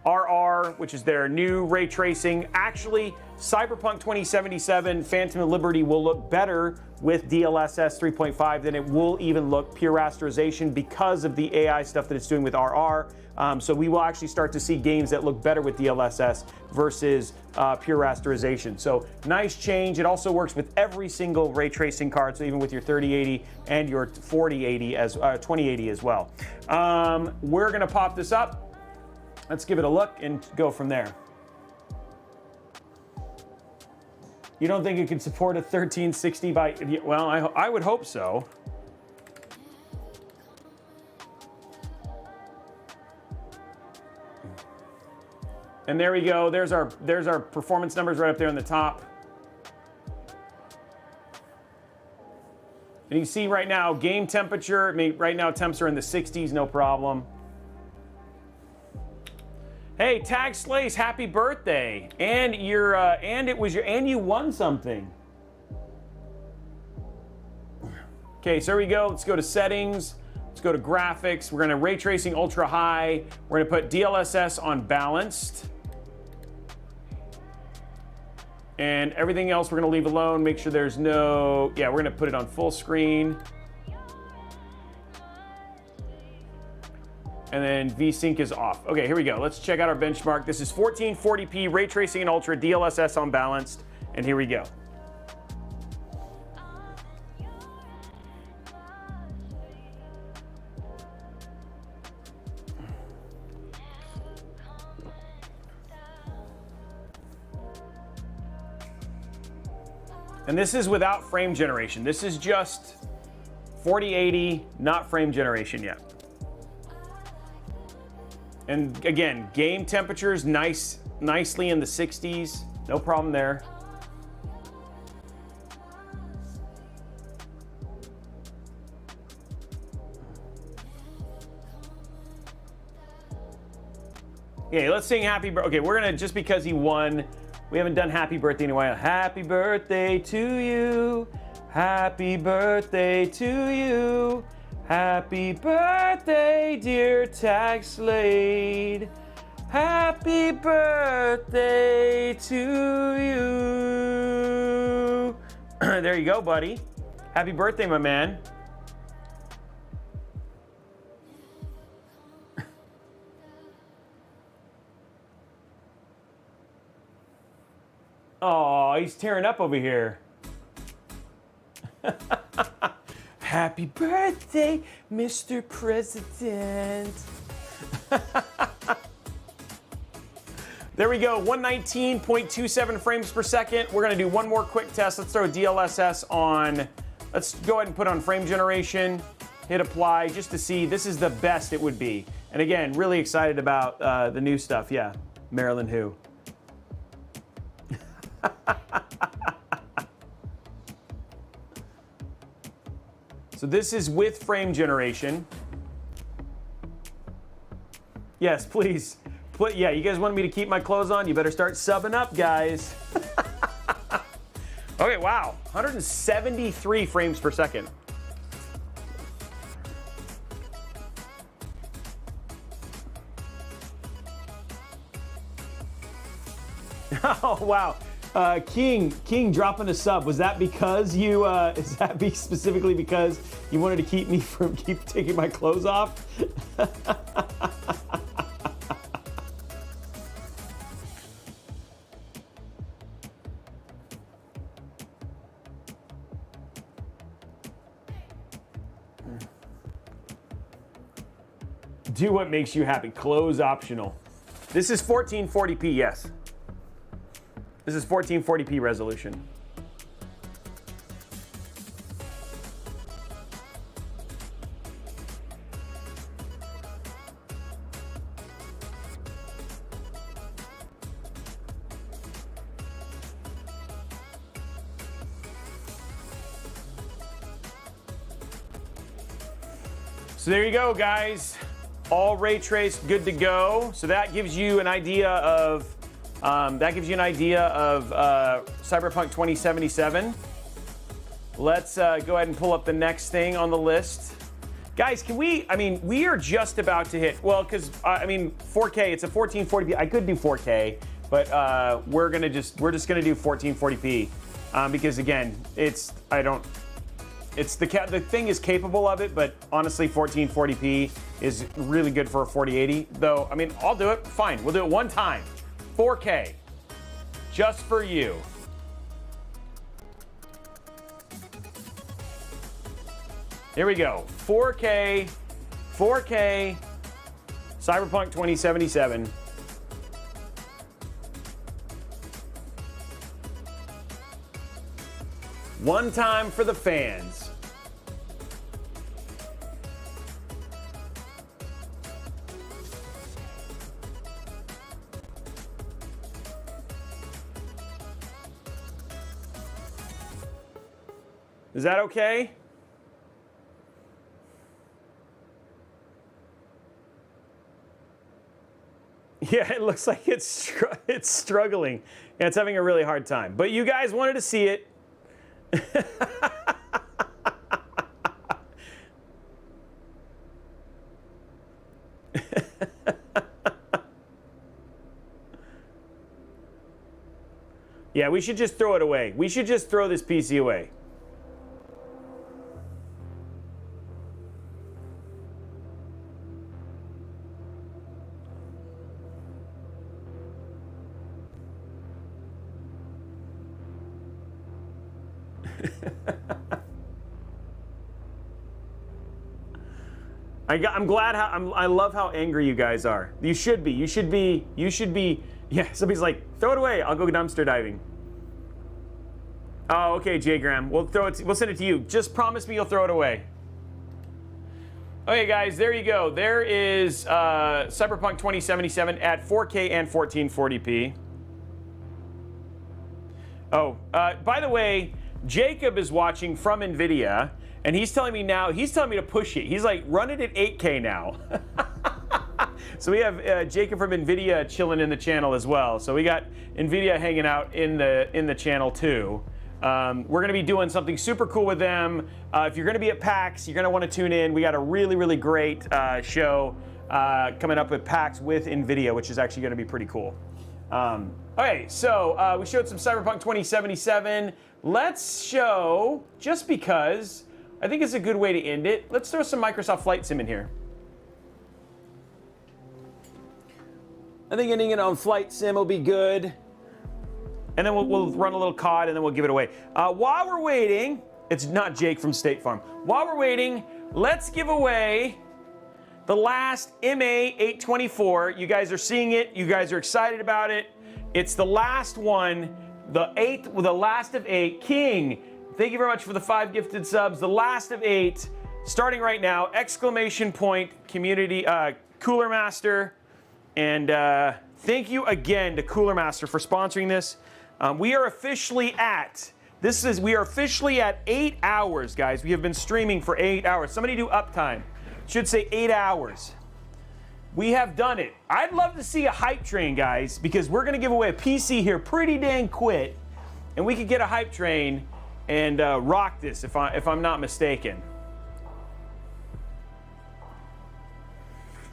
RR, which is their new ray tracing. Actually, Cybrpnk 2077 Phantom of Liberty will look better with DLSS 3.5 than it will even look pure rasterization because of the AI stuff that it's doing with RR. So we will actually start to see games that look better with DLSS versus pure rasterization. So nice change. It also works with every single ray tracing card, so even with your 3080 and your 4080 as 2080 as well. We're gonna pop this up. Let's give it a look and go from there. You don't think it can support a 1360 by, well, I would hope so. And there we go. There's our performance numbers right up there on the top. And you see right now, game temperature, I mean, right now temps are in the 60s, no problem. Hey, Tag Slays, happy birthday! And you won something. Okay, so here we go. Let's go to settings. Let's go to graphics. We're gonna ray tracing ultra high. We're gonna put DLSS on balanced. And everything else we're gonna leave alone. Make sure there's no, yeah, we're gonna put it on full screen. And then VSync is off. Okay, here we go. Let's check out our benchmark. This is 1440p, ray tracing and ultra, DLSS on balanced, and here we go. And this is without frame generation. This is just 4080, not frame generation yet. And again, game temperatures nicely in the 60s. No problem there. Okay, let's sing happy birthday. Okay, we're gonna, just because he won, we haven't done happy birthday in a while. Happy birthday to you. Happy birthday to you. Happy birthday, dear Tag Slade. Happy birthday to you. There you go, buddy. Happy birthday, my man. Oh, he's tearing up over here. Happy birthday, Mr. President. There we go, 119.27 frames per second. We're gonna do one more quick test. Let's throw DLSS on. Let's go ahead and put on frame generation, hit apply, just to see. This is the best it would be. And again, really excited about the new stuff. Yeah, Marilyn who? So this is with frame generation. Yes, please. Yeah, you guys wanted me to keep my clothes on? You better start subbing up, guys. Okay, wow. 173 frames per second. Oh, wow. King dropping a sub. Was that because you, is that specifically because you wanted to keep me from taking my clothes off? Do what makes you happy. Clothes optional. This is 1440p, yes. This is 1440p resolution. So there you go, guys. All ray traced, good to go. So that gives you an idea of Cybrpnk 2077. Let's go ahead and pull up the next thing on the list. Guys, can we, we are just about to hit, well, because, 4K, it's a 1440p. I could do 4K, but we're just gonna do 1440p because again, the thing is capable of it, but honestly, 1440p is really good for a 4080. Though, I'll do it, fine. We'll do it one time. 4K, just for you. Here we go, 4K, Cybrpnk 2077. One time for the fans. Is that okay? Yeah, it looks like it's struggling. Yeah, it's having a really hard time. But you guys wanted to see it. Yeah, we should just throw it away. We should just throw this PC away. I'm glad I love how angry you guys are. You should be. Yeah, somebody's like, throw it away. I'll go dumpster diving. Oh, okay, J Graham. We'll send it to you. Just promise me you'll throw it away. Okay, guys, there you go. There is Cybrpnk 2077 at 4K and 1440p. Oh, by the way, Jacob is watching from NVIDIA, and he's telling me to push it. He's like, run it at 8K now. So we have Jacob from NVIDIA chilling in the channel as well. So we got NVIDIA hanging out in the channel too. We're going to be doing something super cool with them. If you're going to be at PAX, you're going to want to tune in. We got a really, really great show coming up with PAX with NVIDIA, which is actually going to be pretty cool. Okay, so we showed some Cybrpnk 2077. Let's show, just because I think it's a good way to end it, let's throw some Microsoft Flight Sim in here. I think ending it on Flight Sim will be good. And then we'll run a little COD and then we'll give it away. While we're waiting, it's not Jake from State Farm. While we're waiting, let's give away the last MA824. You guys are seeing it. You guys are excited about it. It's the last one, the last of 8. King, thank you very much for the 5 gifted subs. The last of 8, starting right now, exclamation point, community, Cooler Master. And thank you again to Cooler Master for sponsoring this. We are officially at 8 hours, guys. We have been streaming for 8 hours. Somebody do uptime. Should say 8 hours. We have done it. I'd love to see a hype train, guys, because we're gonna give away a PC here pretty dang quick, and we could get a hype train and rock this if I'm not mistaken.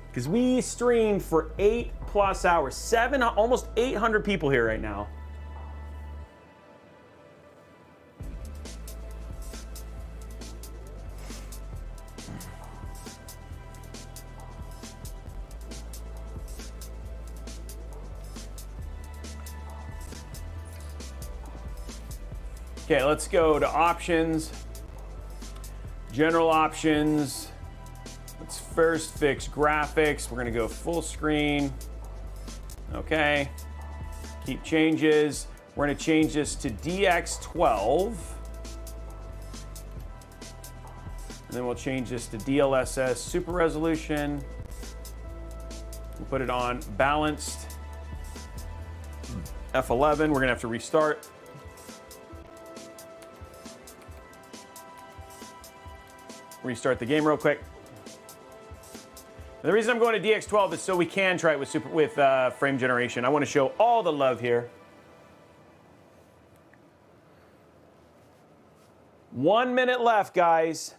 Because we streamed for 8+ hours, almost 800 people here right now. Okay, let's go to options, general options. Let's first fix graphics. We're gonna go full screen. Okay, keep changes. We're gonna change this to DX12. And then we'll change this to DLSS super resolution. We'll put it on balanced F11. We're gonna have to restart. Restart the game real quick. And the reason I'm going to DX12 is so we can try it with frame generation. I want to show all the love here. 1 minute left, guys.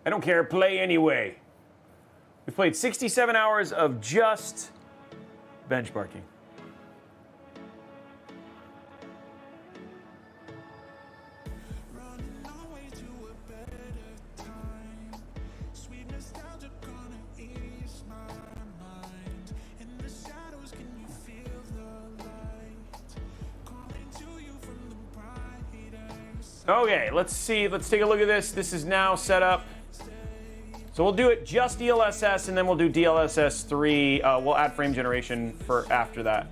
I don't care, play anyway. We've played 67 hours of just benchmarking. Okay, let's see. Let's take a look at this. This is now set up. So we'll do it just DLSS, and then we'll do DLSS 3. We'll add frame generation for after that.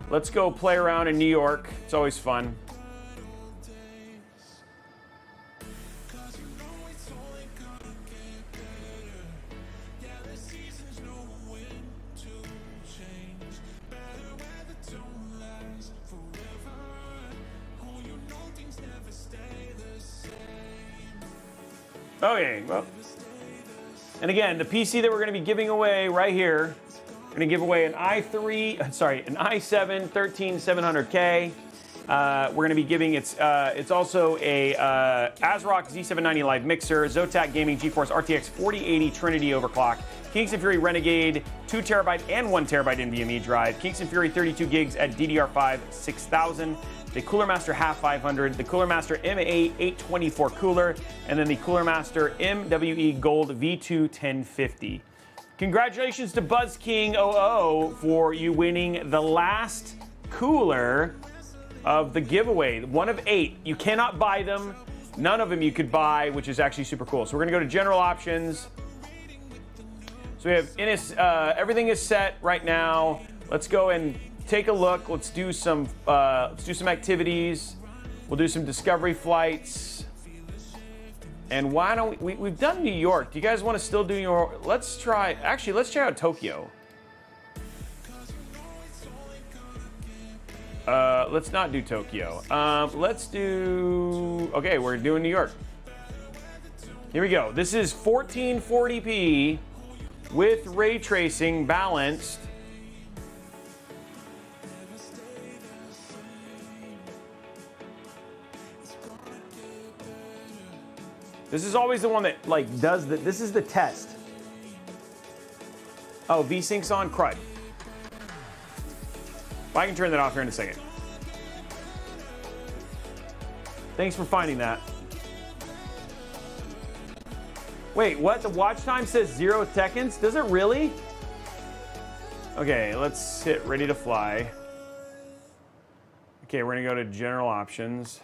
Let's go play around in New York. It's always fun. Okay, well, and again, the PC that we're going to be giving away right here, we're going to give away an i7 13700K. We're going to be giving it's also a ASRock Z790 Live Mixer, Zotac Gaming GeForce RTX 4080 Trinity overclock, Kingston Fury Renegade 2TB and 1TB NVMe drive, Kingston Fury 32 gigs at DDR5 6000. The Cooler Master HAF 500, the Cooler Master MA824 cooler, and then the Cooler Master MWE Gold V2 1050. Congratulations to Buzz King 00 for you winning the last cooler of the giveaway. 1 of 8. You cannot buy them. None of them you could buy, which is actually super cool. So we're gonna go to general options. So we have everything is set right now. Let's go and take a look. Let's do some activities. We'll do some discovery flights. And why don't we've done New York. Do you guys want to still do New York? Let's try out Tokyo. Let's not do Tokyo. Let's do, okay, we're doing New York. Here we go. This is 1440p with ray tracing balanced. This is always the one that like does the, this is the test. Oh, V-Sync's on, crud. I can turn that off here in a second. Thanks for finding that. Wait, what? The watch time says 0 seconds? Does it really? Okay, let's hit ready to fly. Okay, we're gonna go to general options.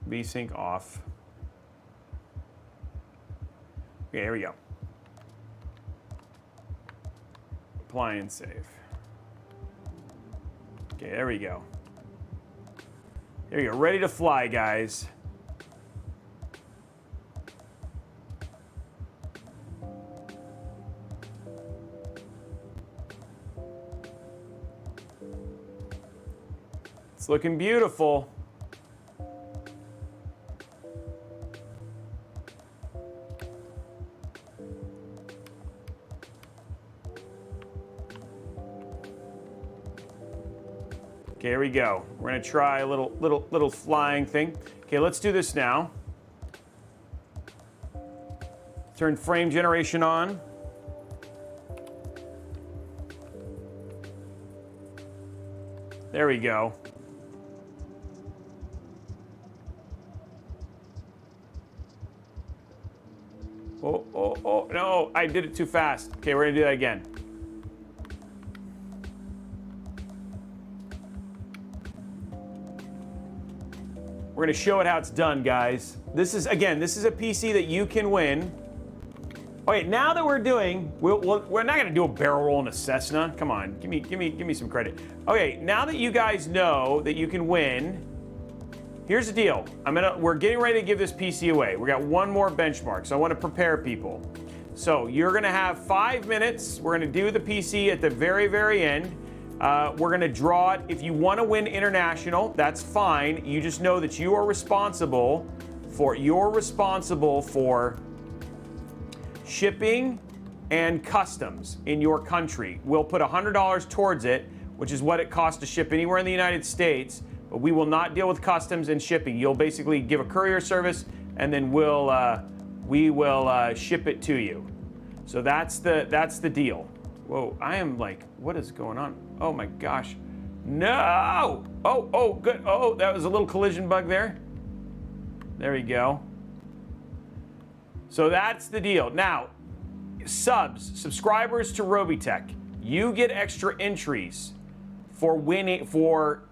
V-Sync off. Okay, here we go. Apply and save. Okay, there we go. There we go, ready to fly, guys. It's looking beautiful. Okay, here we go. We're gonna try a little flying thing. Okay, let's do this now. Turn frame generation on. There we go. Oh, no, I did it too fast. Okay, we're gonna do that again. We're gonna show it how it's done, guys. This is a PC that you can win. Okay, now that we're doing, we're not gonna do a barrel roll in a Cessna. Come on, give me some credit. Okay, now that you guys know that you can win, here's the deal. We're getting ready to give this PC away. We got one more benchmark, so I want to prepare people. So you're gonna have 5 minutes. We're gonna do the PC at the very, very end. We're gonna draw it. If you want to win international, that's fine. You just know that you are responsible for shipping and customs in your country. We'll put $100 towards it, which is what it costs to ship anywhere in the United States, but we will not deal with customs and shipping. You'll basically give a courier service, and then we will ship it to you. So that's the deal. Whoa, I am like, what is going on? Oh my gosh. No! Oh, good. Oh, that was a little collision bug there. There we go. So that's the deal. Now, subscribers to Robeytech, you get extra entries for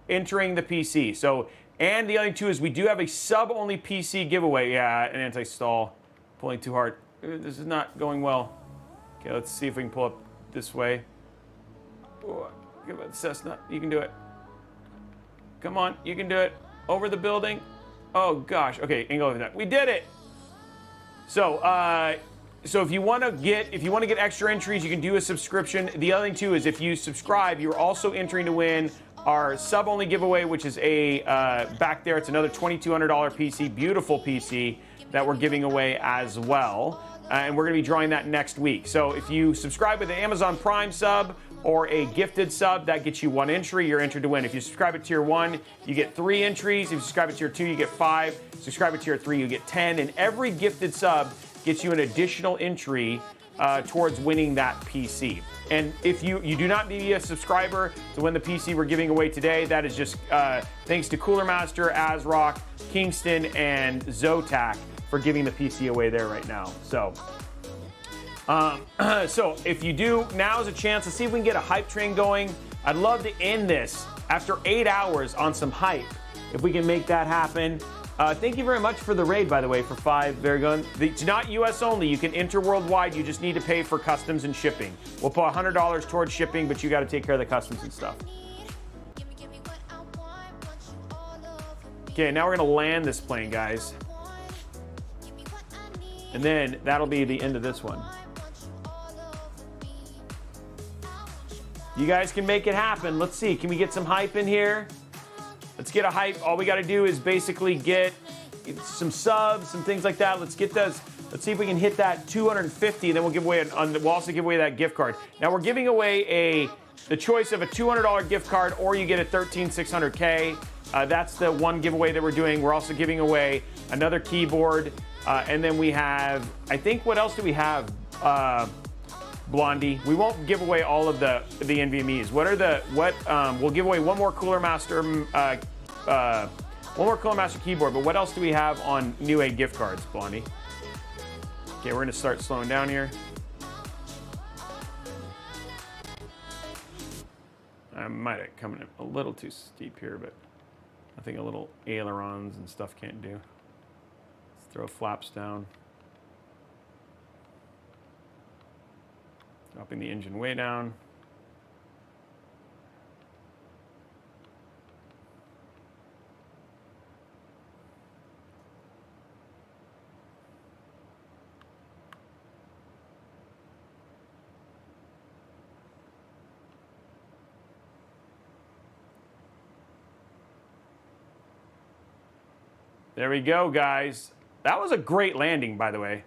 entering the PC. So, and the other two is we do have a sub-only PC giveaway. Yeah, an anti-stall. Pulling too hard. This is not going well. Okay, let's see if we can pull up this way. Oh, give it Cessna. You can do it. Come on, you can do it. Over the building. Oh gosh. Okay, angle over that. We did it. So, so if you want to get extra entries, you can do a subscription. The other thing too is if you subscribe, you're also entering to win our sub-only giveaway, which is a back there. It's another $2,200 PC, beautiful PC that we're giving away as well. And we're going to be drawing that next week. So if you subscribe with an Amazon Prime sub or a gifted sub, that gets you 1 entry. You're entered to win. If you subscribe at tier 1, you get 3 entries. If you subscribe at tier 2, you get 5. Subscribe at tier 3, you get 10. And every gifted sub gets you an additional entry towards winning that PC. And if you do not need to be a subscriber to win the PC we're giving away today, that is just thanks to Cooler Master, ASRock, Kingston, and Zotac for giving the PC away there right now. So, so if you do, now is a chance to see if we can get a hype train going. I'd love to end this after 8 hours on some hype. If we can make that happen, Thank you very much for the raid, by the way, for 5. Very good. It's not U.S. only. You can enter worldwide. You just need to pay for customs and shipping. We'll put $100 towards shipping, but you got to take care of the customs and stuff. Okay, now we're going to land this plane, guys. And then that'll be the end of this one. You guys can make it happen. Let's see. Can we get some hype in here? Let's get a hype. All we got to do is basically get some subs, some things like that. Let's get those. Let's see if we can hit that 250. And then we'll give away. We'll also give away that gift card. Now we're giving away the choice of a $200 gift card, or you get a 13600K. That's the one giveaway that we're doing. We're also giving away another keyboard, and then we have. I think what else do we have? Blondie. We won't give away all of the NVMEs. We'll give away one more Cooler Master keyboard, but what else do we have on Newegg gift cards, Blondie? Okay, we're gonna start slowing down here. I might have come in a little too steep here, but I think a little ailerons and stuff can't do. Let's throw flaps down. Dropping the engine way down. There we go, guys. That was a great landing, by the way.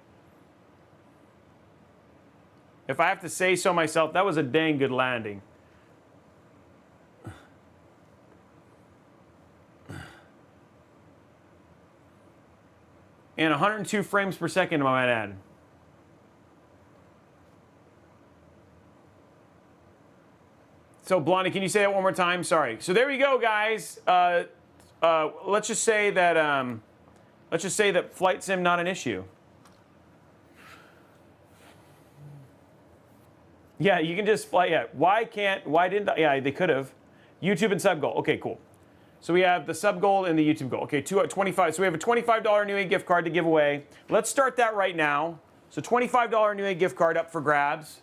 If I have to say so myself, that was a dang good landing. And 102 frames per second, I might add. So, Blondie, can you say that one more time? Sorry. So there we go, guys. Let's just say that flight sim not an issue. Yeah, you can just fly. Yeah, why didn't I? Yeah, they could have. YouTube and sub goal. Okay, cool. So we have the sub goal and the YouTube goal. Okay, 25. So we have a $25 Newegg gift card to give away. Let's start that right now. So $25 Newegg gift card up for grabs.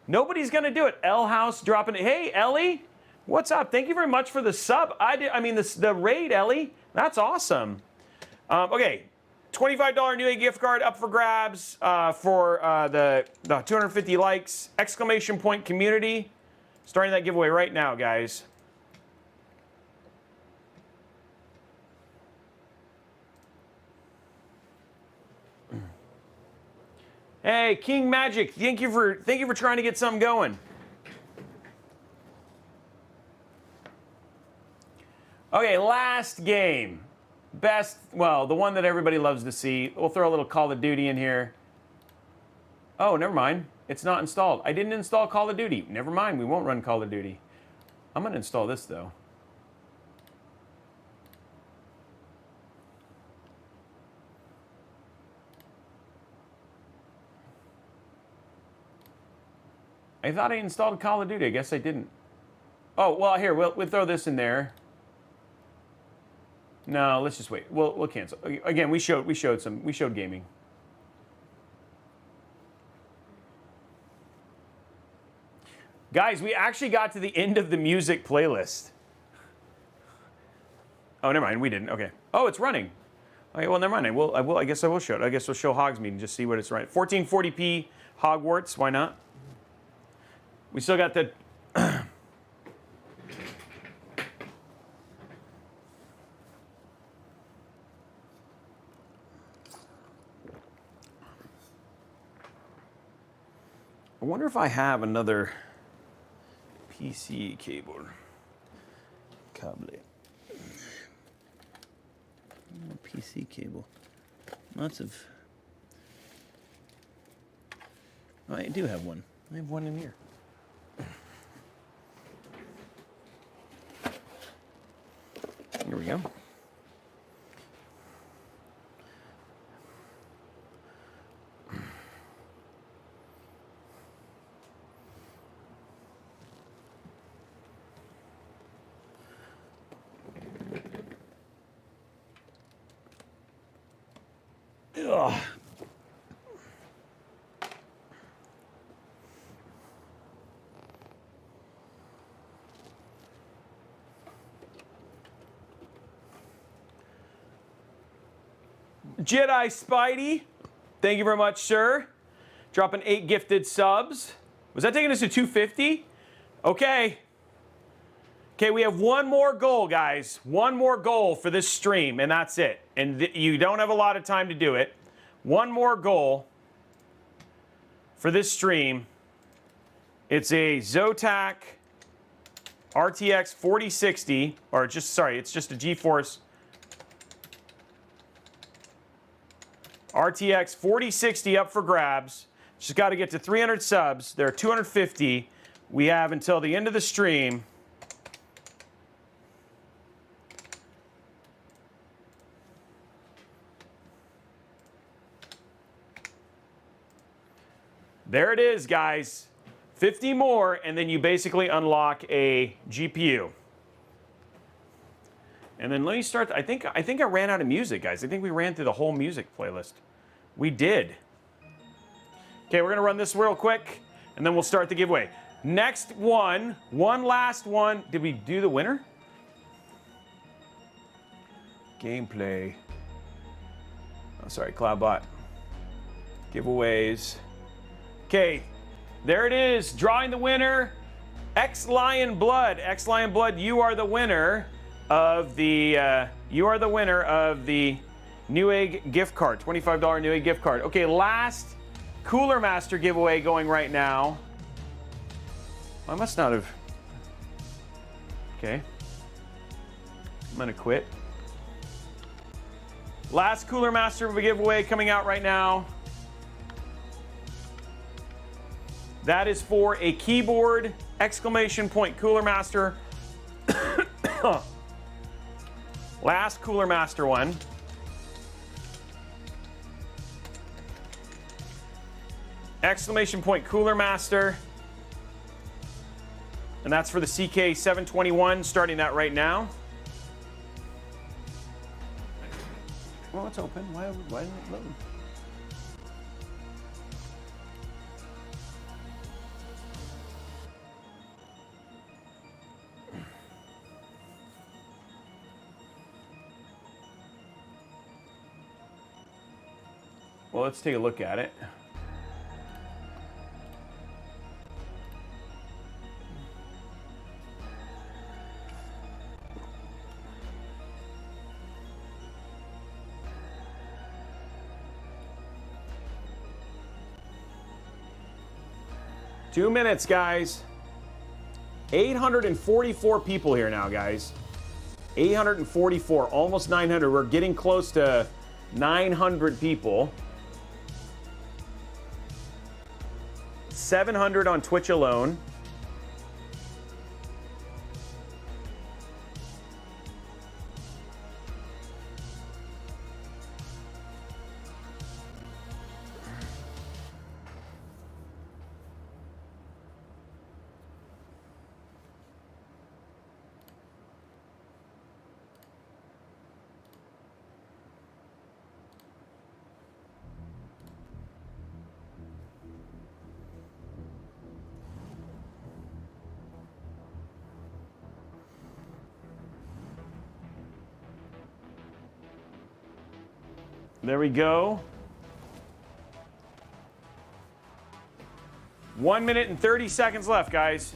Nobody's gonna do it. L House dropping it. Hey, Ellie, what's up? Thank you very much for the sub. The raid, Ellie. That's awesome. Okay. $25 Newegg gift card up for grabs for the 250 likes. Exclamation point community. Starting that giveaway right now, guys. Hey, King Magic, thank you for trying to get something going. Okay, last game. The one that everybody loves to see. We'll throw a little Call of Duty in here. Oh, never mind. It's not installed. I didn't install Call of Duty. Never mind, we won't run Call of Duty. I'm gonna install this though. I thought I installed Call of Duty. I guess I didn't. Oh, well, here, we'll throw this in there. No, let's just wait. We'll cancel. Again, we showed gaming. Guys, we actually got to the end of the music playlist. Oh, never mind. We didn't. Okay. Oh, it's running. Okay, well, never mind. I guess I will show it. I guess we'll show Hogsmeade and just see what it's running. 1440p Hogwarts. Why not? We still got the. I wonder if I have another PC cable. PC cable. Lots of. Oh, I do have one. I have one in here. Here we go. Ugh. Jedi Spidey, thank you very much, sir. Dropping 8 gifted subs. Was that taking us to 250? Okay. Okay, we have one more goal, guys. One more goal for this stream, and that's it. And you don't have a lot of time to do it. One more goal for this stream. It's a Zotac RTX 4060, or just, sorry, it's just a GeForce RTX 4060 up for grabs. Just got to get to 300 subs. There are 250. We have until the end of the stream. There it is, guys. 50 more, and then you basically unlock a GPU. And then let me start. I think I ran out of music, guys. I think we ran through the whole music playlist. We did. Okay, we're gonna run this real quick, and then we'll start the giveaway. Next one last one. Did we do the winner? Gameplay. Oh, sorry, CloudBot. Giveaways. Okay, there it is. Drawing the winner. X Lion Blood. X Lion Blood, you are the winner of the Newegg gift card, $25 Newegg gift card. Okay, last Cooler Master giveaway going right now. I must not have. Okay. I'm gonna quit. Last Cooler Master giveaway coming out right now. That is for a keyboard, exclamation point, Cooler Master. Last Cooler Master one. Exclamation point, Cooler Master. And that's for the CK721, starting that right now. Well, it's open. Why didn't it load? Well, let's take a look at it. Two minutes, guys. 844 people here now, guys. 844, almost 900. We're getting close to 900 people. 700 on Twitch alone. There we go. 1 minute and 30 seconds left, guys.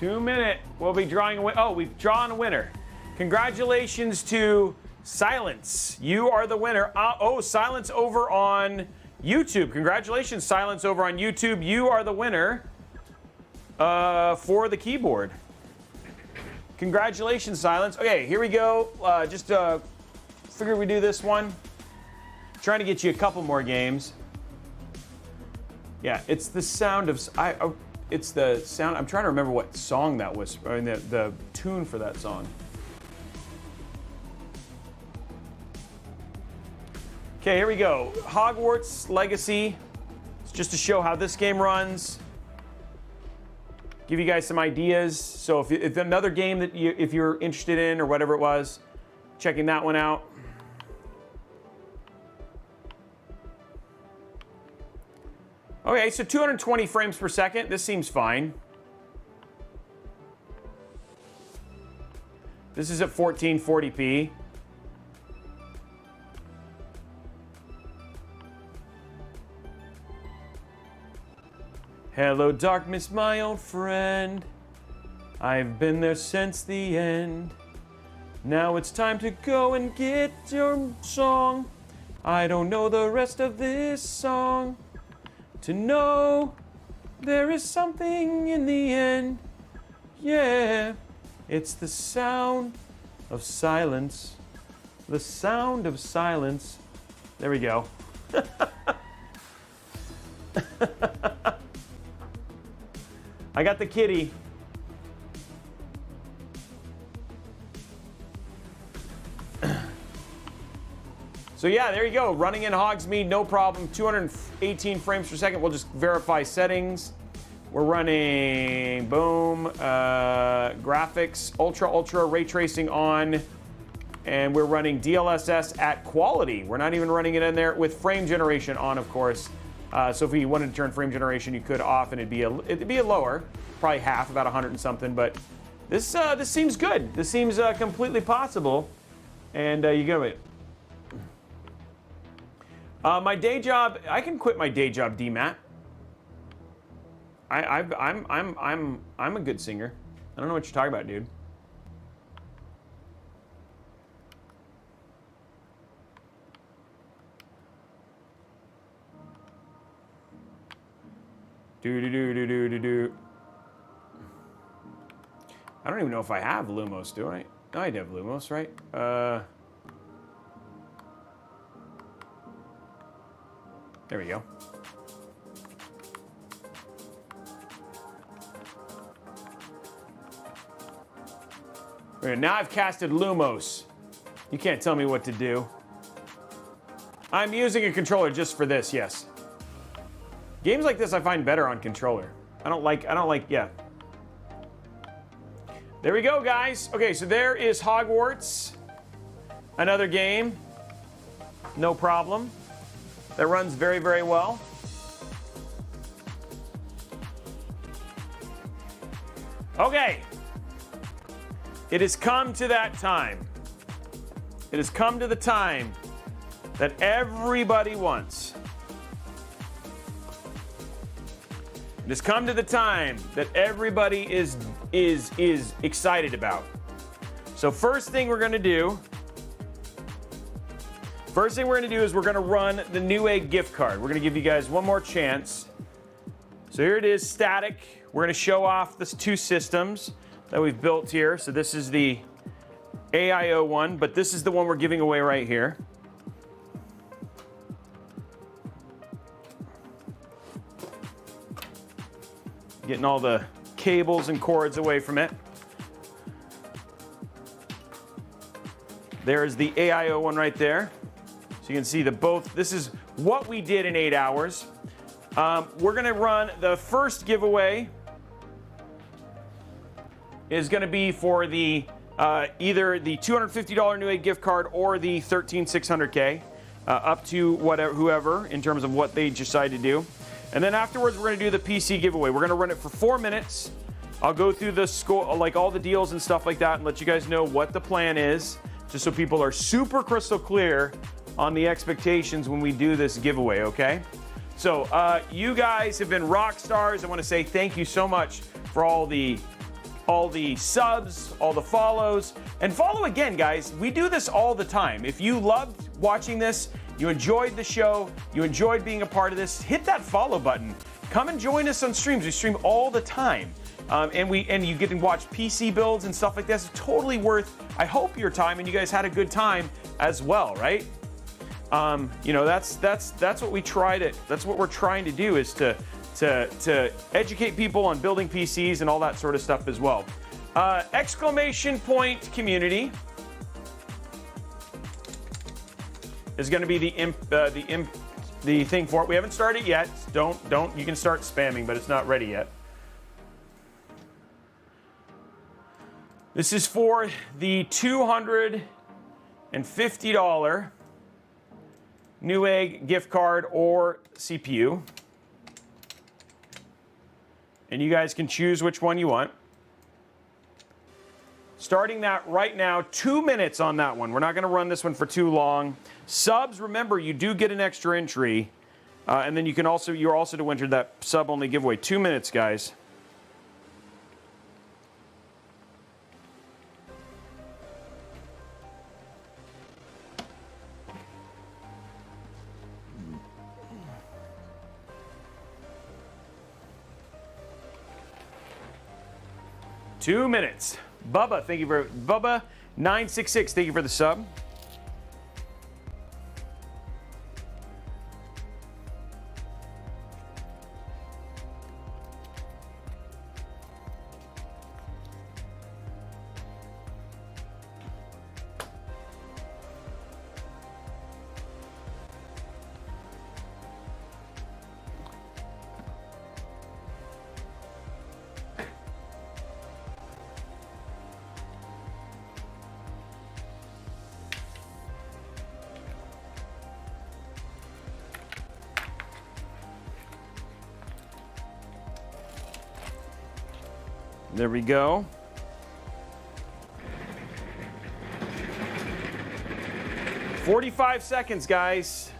Minute. We'll be drawing a winner. Oh, we've drawn a winner. Congratulations to Silence. You are the winner. Oh, Silence over on YouTube. Congratulations, Silence over on YouTube. You are the winner for the keyboard. Congratulations, Silence. Okay, here we go. Just figured we do this one. Trying to get you a couple more games. Yeah, it's the sound of it's the sound. I'm trying to remember what song that was. I mean, the tune for that song. Okay, here we go. Hogwarts Legacy. It's just to show how this game runs. Give you guys some ideas. So if another game that if you're interested in or whatever it was, checking that one out. Okay, so 220 frames per second. This seems fine. This is at 1440p. Hello, darkness, my old friend. I've been there since the end. Now it's time to go and get your song. I don't know the rest of this song. To know there is something in the end. Yeah, it's the sound of silence. The sound of silence. There we go. I got the kitty. So yeah, there you go. Running in Hogsmeade, no problem. 218 frames per second. We'll just verify settings. We're running, boom, graphics, ultra ray tracing on, and we're running DLSS at quality. We're not even running it in there with frame generation on, of course. So if you wanted to turn frame generation, you could off, and it'd be a lower, probably half, about 100 and something. But this seems good. This seems completely possible, and you go it. My day job, I can quit my day job, DMAT. I'm a good singer. I don't know what you're talking about, dude. Do. I don't even know if I have Lumos, do I? No, I do have Lumos, right? There we go. Okay, now I've casted Lumos. You can't tell me what to do. I'm using a controller just for this, yes. Games like this I find better on controller. I don't like, yeah. There we go, guys. Okay, so there is Hogwarts. Another game. No problem. That runs very, very well. Okay. It has come to that time. It has come to the time that everybody wants. It has come to the time that everybody is excited about. So first thing we're gonna do is we're gonna run the Newegg gift card. We're gonna give you guys one more chance. So here it is, static. We're gonna show off the two systems that we've built here. So this is the AIO one, but this is the one we're giving away right here. Getting all the cables and cords away from it. There's the AIO one right there. So you can see this is what we did in 8 hours. We're gonna run the first giveaway is gonna be for the either the $250 Newegg gift card or the 13600K, up to whoever in terms of what they decide to do. And then afterwards, we're gonna do the PC giveaway. We're gonna run it for 4 minutes. I'll go through the score, like all the deals and stuff like that, and let you guys know what the plan is, just so people are super crystal clear on the expectations when we do this giveaway, okay? So you guys have been rock stars. I want to say thank you so much for all the subs, all the follows, and follow again, guys. We do this all the time. If you loved watching this, you enjoyed the show, you enjoyed being a part of this, hit that follow button. Come and join us on streams. We stream all the time. and you get to watch PC builds and stuff like this. It's totally worth, I hope, your time, and you guys had a good time as well, right? You know, that's what we try to, that's what we're trying to do, is to educate people on building PCs and all that sort of stuff as well. Exclamation point community is going to be the thing for it. We haven't started yet. Don't. You can start spamming, but it's not ready yet. This is for the $250 Newegg gift card or CPU. And you guys can choose which one you want. Starting that right now, 2 minutes on that one. We're not going to run this one for too long. Subs, remember, you do get an extra entry. And then you're also to enter that sub-only giveaway. 2 minutes, guys. Two minutes. Bubba, thank you for Bubba 966. Thank you for the sub. There we go. $45 seconds, guys.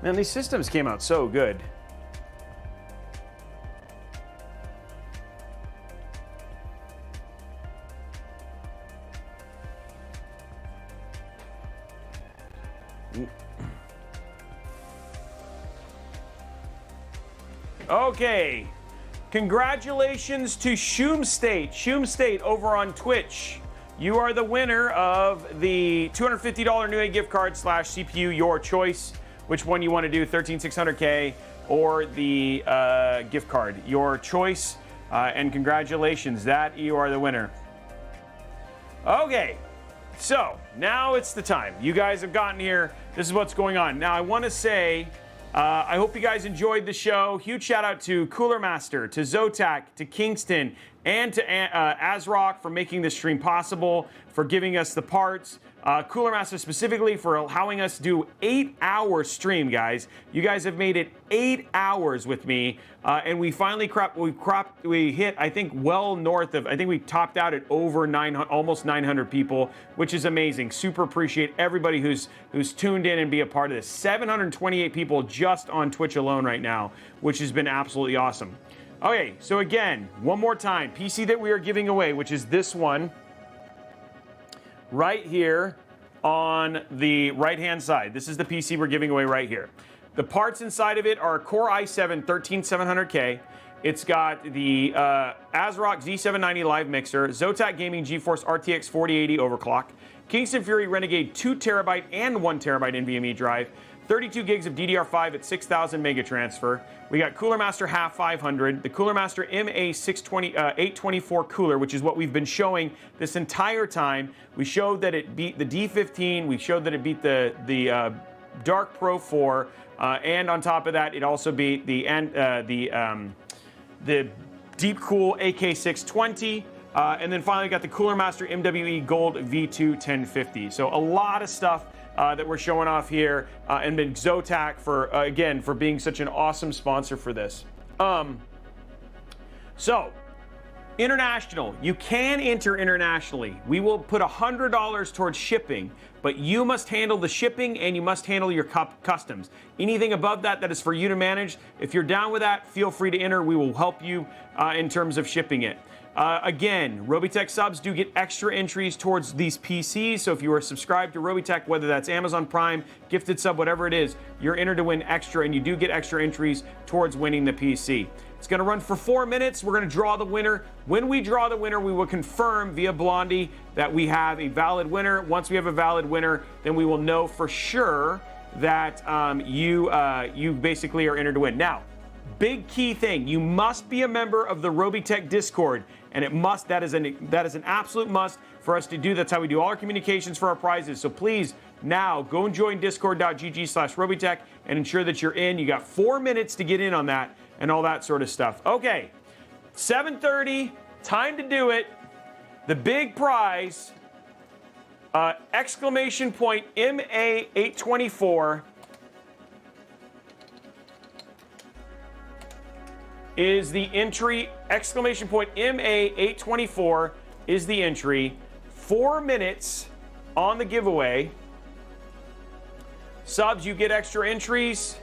Man, these systems came out so good. Okay. Congratulations to Shoom State. Shoom State over on Twitch. You are the winner of the $250 Newegg gift card / CPU, your choice. Which one you want to do, 13600K or the gift card, your choice, and congratulations, that you are the winner. Okay, so now it's the time. You guys have gotten here. This is what's going on. Now I want to say, I hope you guys enjoyed the show. Huge shout out to Cooler Master, to Zotac, to Kingston, and to ASRock for making this stream possible, for giving us the parts. Cooler Master specifically for allowing us to do 8-hour stream, guys. You guys have made it 8 hours with me, and we finally we hit, I think, well north of, I think we topped out at over almost 900 people, which is amazing. Super appreciate everybody who's tuned in and be a part of this. 728 people just on Twitch alone right now, which has been absolutely awesome. Okay, so again, one more time, PC that we are giving away, which is this one, right here on the right-hand side. This is the PC we're giving away right here. The parts inside of it are a Core i7 13700K. It's got the ASRock Z790 Live Mixer, Zotac Gaming GeForce RTX 4080 overclock, Kingston Fury Renegade 2TB and 1TB NVMe drive, 32 gigs of DDR5 at 6,000 mega transfer. We got Cooler Master HAF 500, the Cooler Master MA824 cooler, which is what we've been showing this entire time. We showed that it beat the D15. We showed that it beat the Dark Pro 4, and on top of that, it also beat the Deep Cool AK620. And then finally got the Cooler Master MWE Gold V2 1050. So a lot of stuff that we're showing off here, and then Zotac for again for being such an awesome sponsor for this. So, international, you can enter internationally. We will put $100 towards shipping, but you must handle the shipping and you must handle your customs. Anything above that, that is for you to manage. If you're down with that, feel free to enter. We will help you in terms of shipping it. Again, Robeytech subs do get extra entries towards these PCs. So if you are subscribed to Robeytech, whether that's Amazon Prime, gifted sub, whatever it is, you're entered to win extra, and you do get extra entries towards winning the PC. It's going to run for 4 minutes. We're going to draw the winner. When we draw the winner, we will confirm via Blondie that we have a valid winner. Once we have a valid winner, then we will know for sure that you basically are entered to win. Now, big key thing, you must be a member of the Robeytech Discord, and that is an absolute must for us to do. That's how we do all our communications for our prizes. So please, now go and join discord.gg/Robeytech and ensure that you're in. You got 4 minutes to get in on that and all that sort of stuff. Okay, 7:30, time to do it. The big prize, exclamation point MA824 is the entry. Exclamation point MA824 is the entry. 4 minutes on the giveaway. Subs, you get extra entries.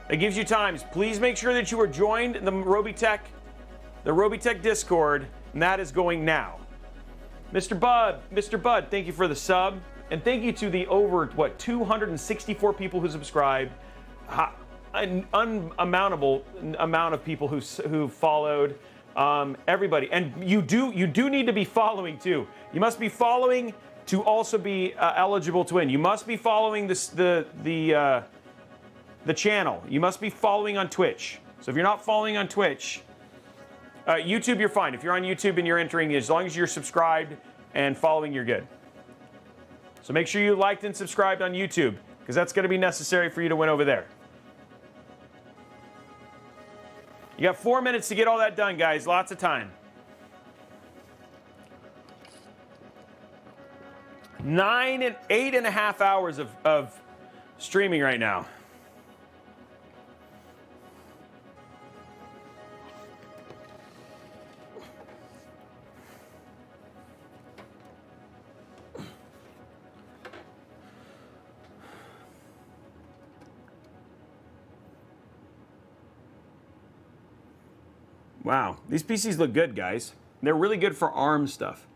It gives you times. Please make sure that you are joined the Robeytech Discord, and that is going now. Mr. Bud, thank you for the sub, and thank you to the over 264 people who subscribed, an unamountable amount of people who followed, everybody, and you do need to be following too. You must be following to also be eligible to win. You must be following the channel. You must be following on Twitch. So if you're not following on Twitch, YouTube, you're fine. If you're on YouTube and you're entering, as long as you're subscribed and following, you're good. So make sure you liked and subscribed on YouTube, because that's going to be necessary for you to win over there. You got 4 minutes to get all that done, guys. Lots of time. 8.5 hours of streaming right now. Wow, these PCs look good, guys. They're really good for ARM stuff.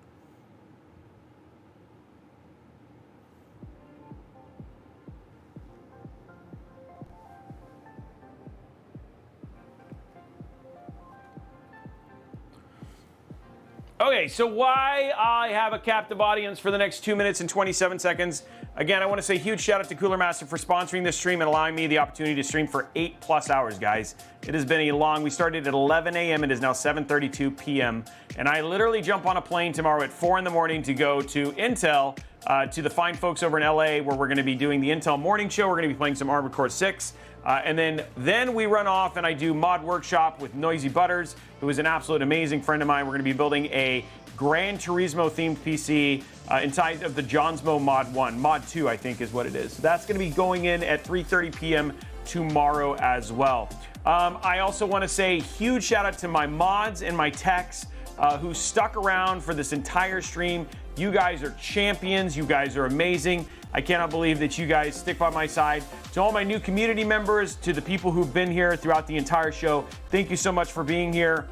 Okay, so why I have a captive audience for the next 2 minutes and 27 seconds. Again, I want to say huge shout out to Cooler Master for sponsoring this stream and allowing me the opportunity to stream for 8+ hours, guys. It has been we started at 11 a.m. It is now 7:32 p.m. And I literally jump on a plane tomorrow at 4 in the morning to go to Intel, to the fine folks over in LA, where we're going to be doing the Intel morning show. We're going to be playing some Armored Core 6. And then we run off and I do Mod Workshop with Noisy Butters, who is an absolute amazing friend of mine. We're going to be building a Gran Turismo themed PC inside of the Johnsmo Mod 1. Mod 2, I think, is what it is. So that's going to be going in at 3:30 p.m. tomorrow as well. I also want to say huge shout out to my mods and my techs who stuck around for this entire stream. You guys are champions. You guys are amazing. I cannot believe that you guys stick by my side. To all my new community members, to the people who've been here throughout the entire show, thank you so much for being here,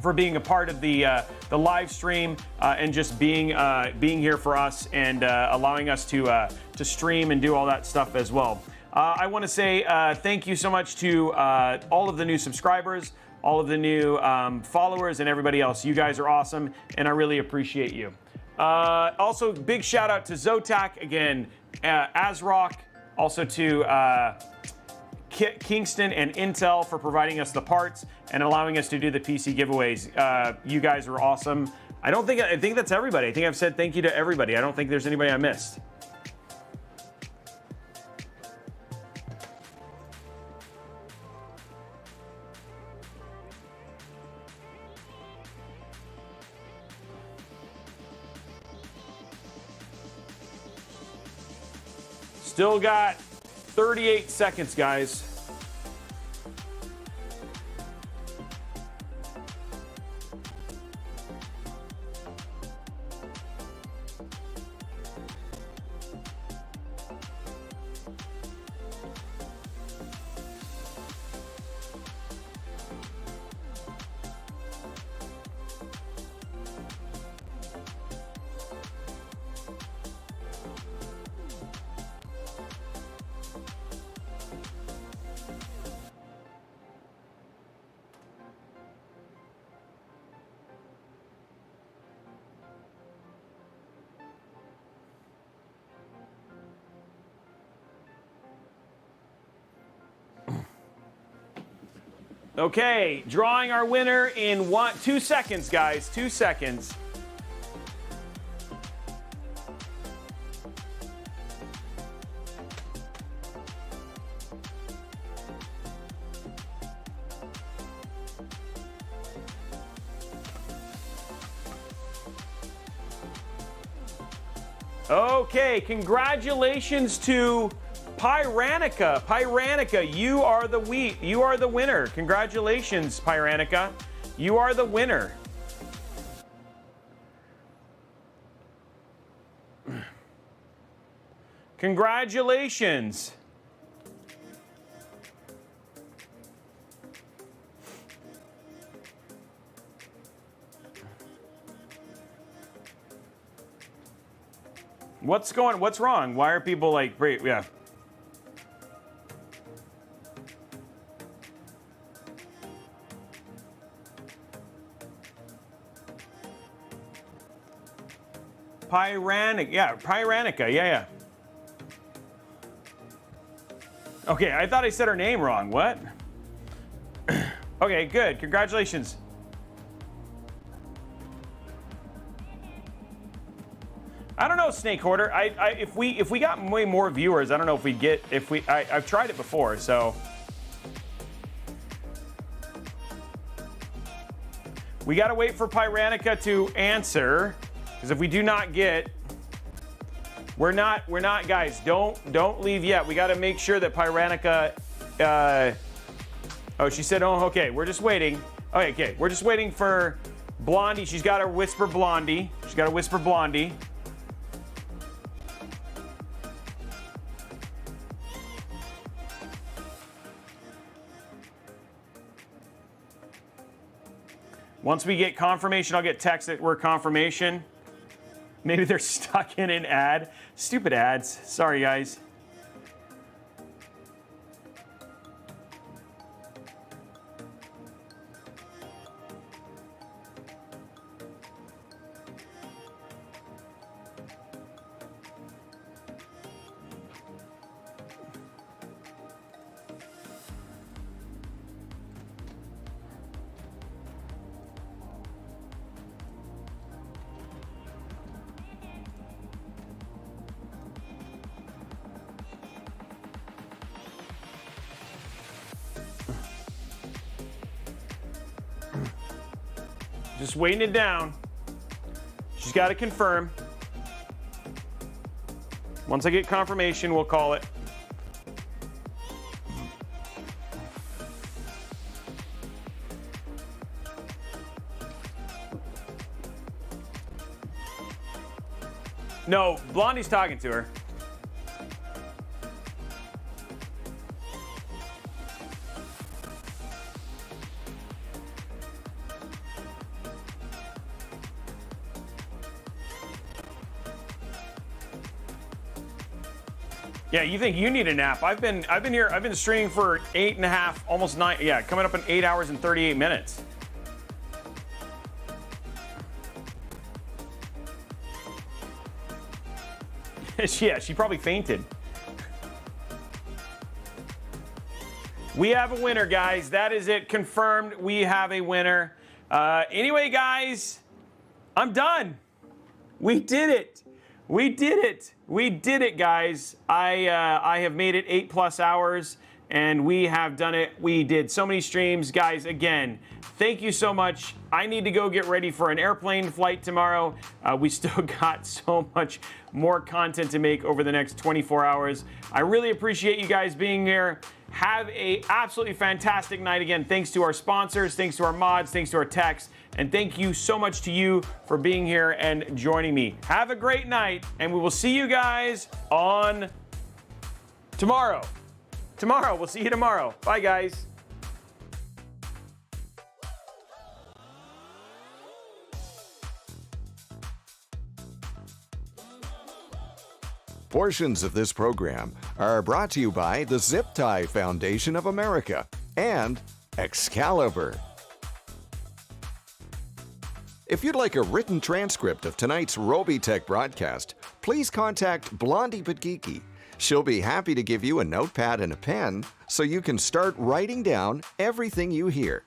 for being a part of the live stream, and just being here for us and allowing us to stream and do all that stuff as well. I want to say thank you so much to all of the new subscribers, all of the new followers, and everybody else. You guys are awesome, and I really appreciate you. Also, big shout out to Zotac, again, ASRock, also to Kingston and Intel for providing us the parts and allowing us to do the PC giveaways. You guys are awesome. I think that's everybody. I think I've said thank you to everybody. I don't think there's anybody I missed. Still got 38 seconds, guys. Okay, drawing our winner in 2 seconds, guys. 2 seconds. Okay, congratulations to Cybrpnk. Cybrpnk, you are the winner. Congratulations, Cybrpnk. You are the winner. Congratulations. What's wrong? Why are people like, yeah. Cybrpnk, yeah. Okay, I thought I said her name wrong. What? Okay, good. Congratulations. I don't know, Snake Hoarder. If we got way more viewers, I don't know if we'd get I've tried it before, so we gotta wait for Cybrpnk to answer, because if we do not get, we're not guys. Don't leave yet. We gotta make sure that Cybrpnk. Oh, she said, oh, okay. We're just waiting. Okay, we're just waiting for Blondie. She's got to whisper Blondie. Once we get confirmation, I'll get text that we're confirmation. Maybe they're stuck in an ad. Stupid ads. Sorry, guys. Just waiting it down. She's got to confirm. Once I get confirmation, we'll call it. No, Blondie's talking to her. Yeah, you think you need a nap? I've been streaming for 8.5, almost 9. Yeah, coming up in 8 hours and 38 minutes. Yeah, she probably fainted. We have a winner, guys. That is it. Confirmed. We have a winner. Anyway, guys, I'm done. We did it. We did it, guys. I have made it 8+ hours, and we have done it. We did so many streams. Guys, again, thank you so much. I need to go get ready for an airplane flight tomorrow. We still got so much more content to make over the next 24 hours. I really appreciate you guys being here. Have a absolutely fantastic night. Again, thanks to our sponsors, thanks to our mods, thanks to our techs, and thank you so much to you for being here and joining me. Have a great night, and we will see you guys on tomorrow. We'll see you tomorrow. Bye, guys. Portions of this program are brought to you by the Zip Tie Foundation of America and Excalibur. If you'd like a written transcript of tonight's Robeytech broadcast, please contact Blondie Patgiki. She'll be happy to give you a notepad and a pen so you can start writing down everything you hear.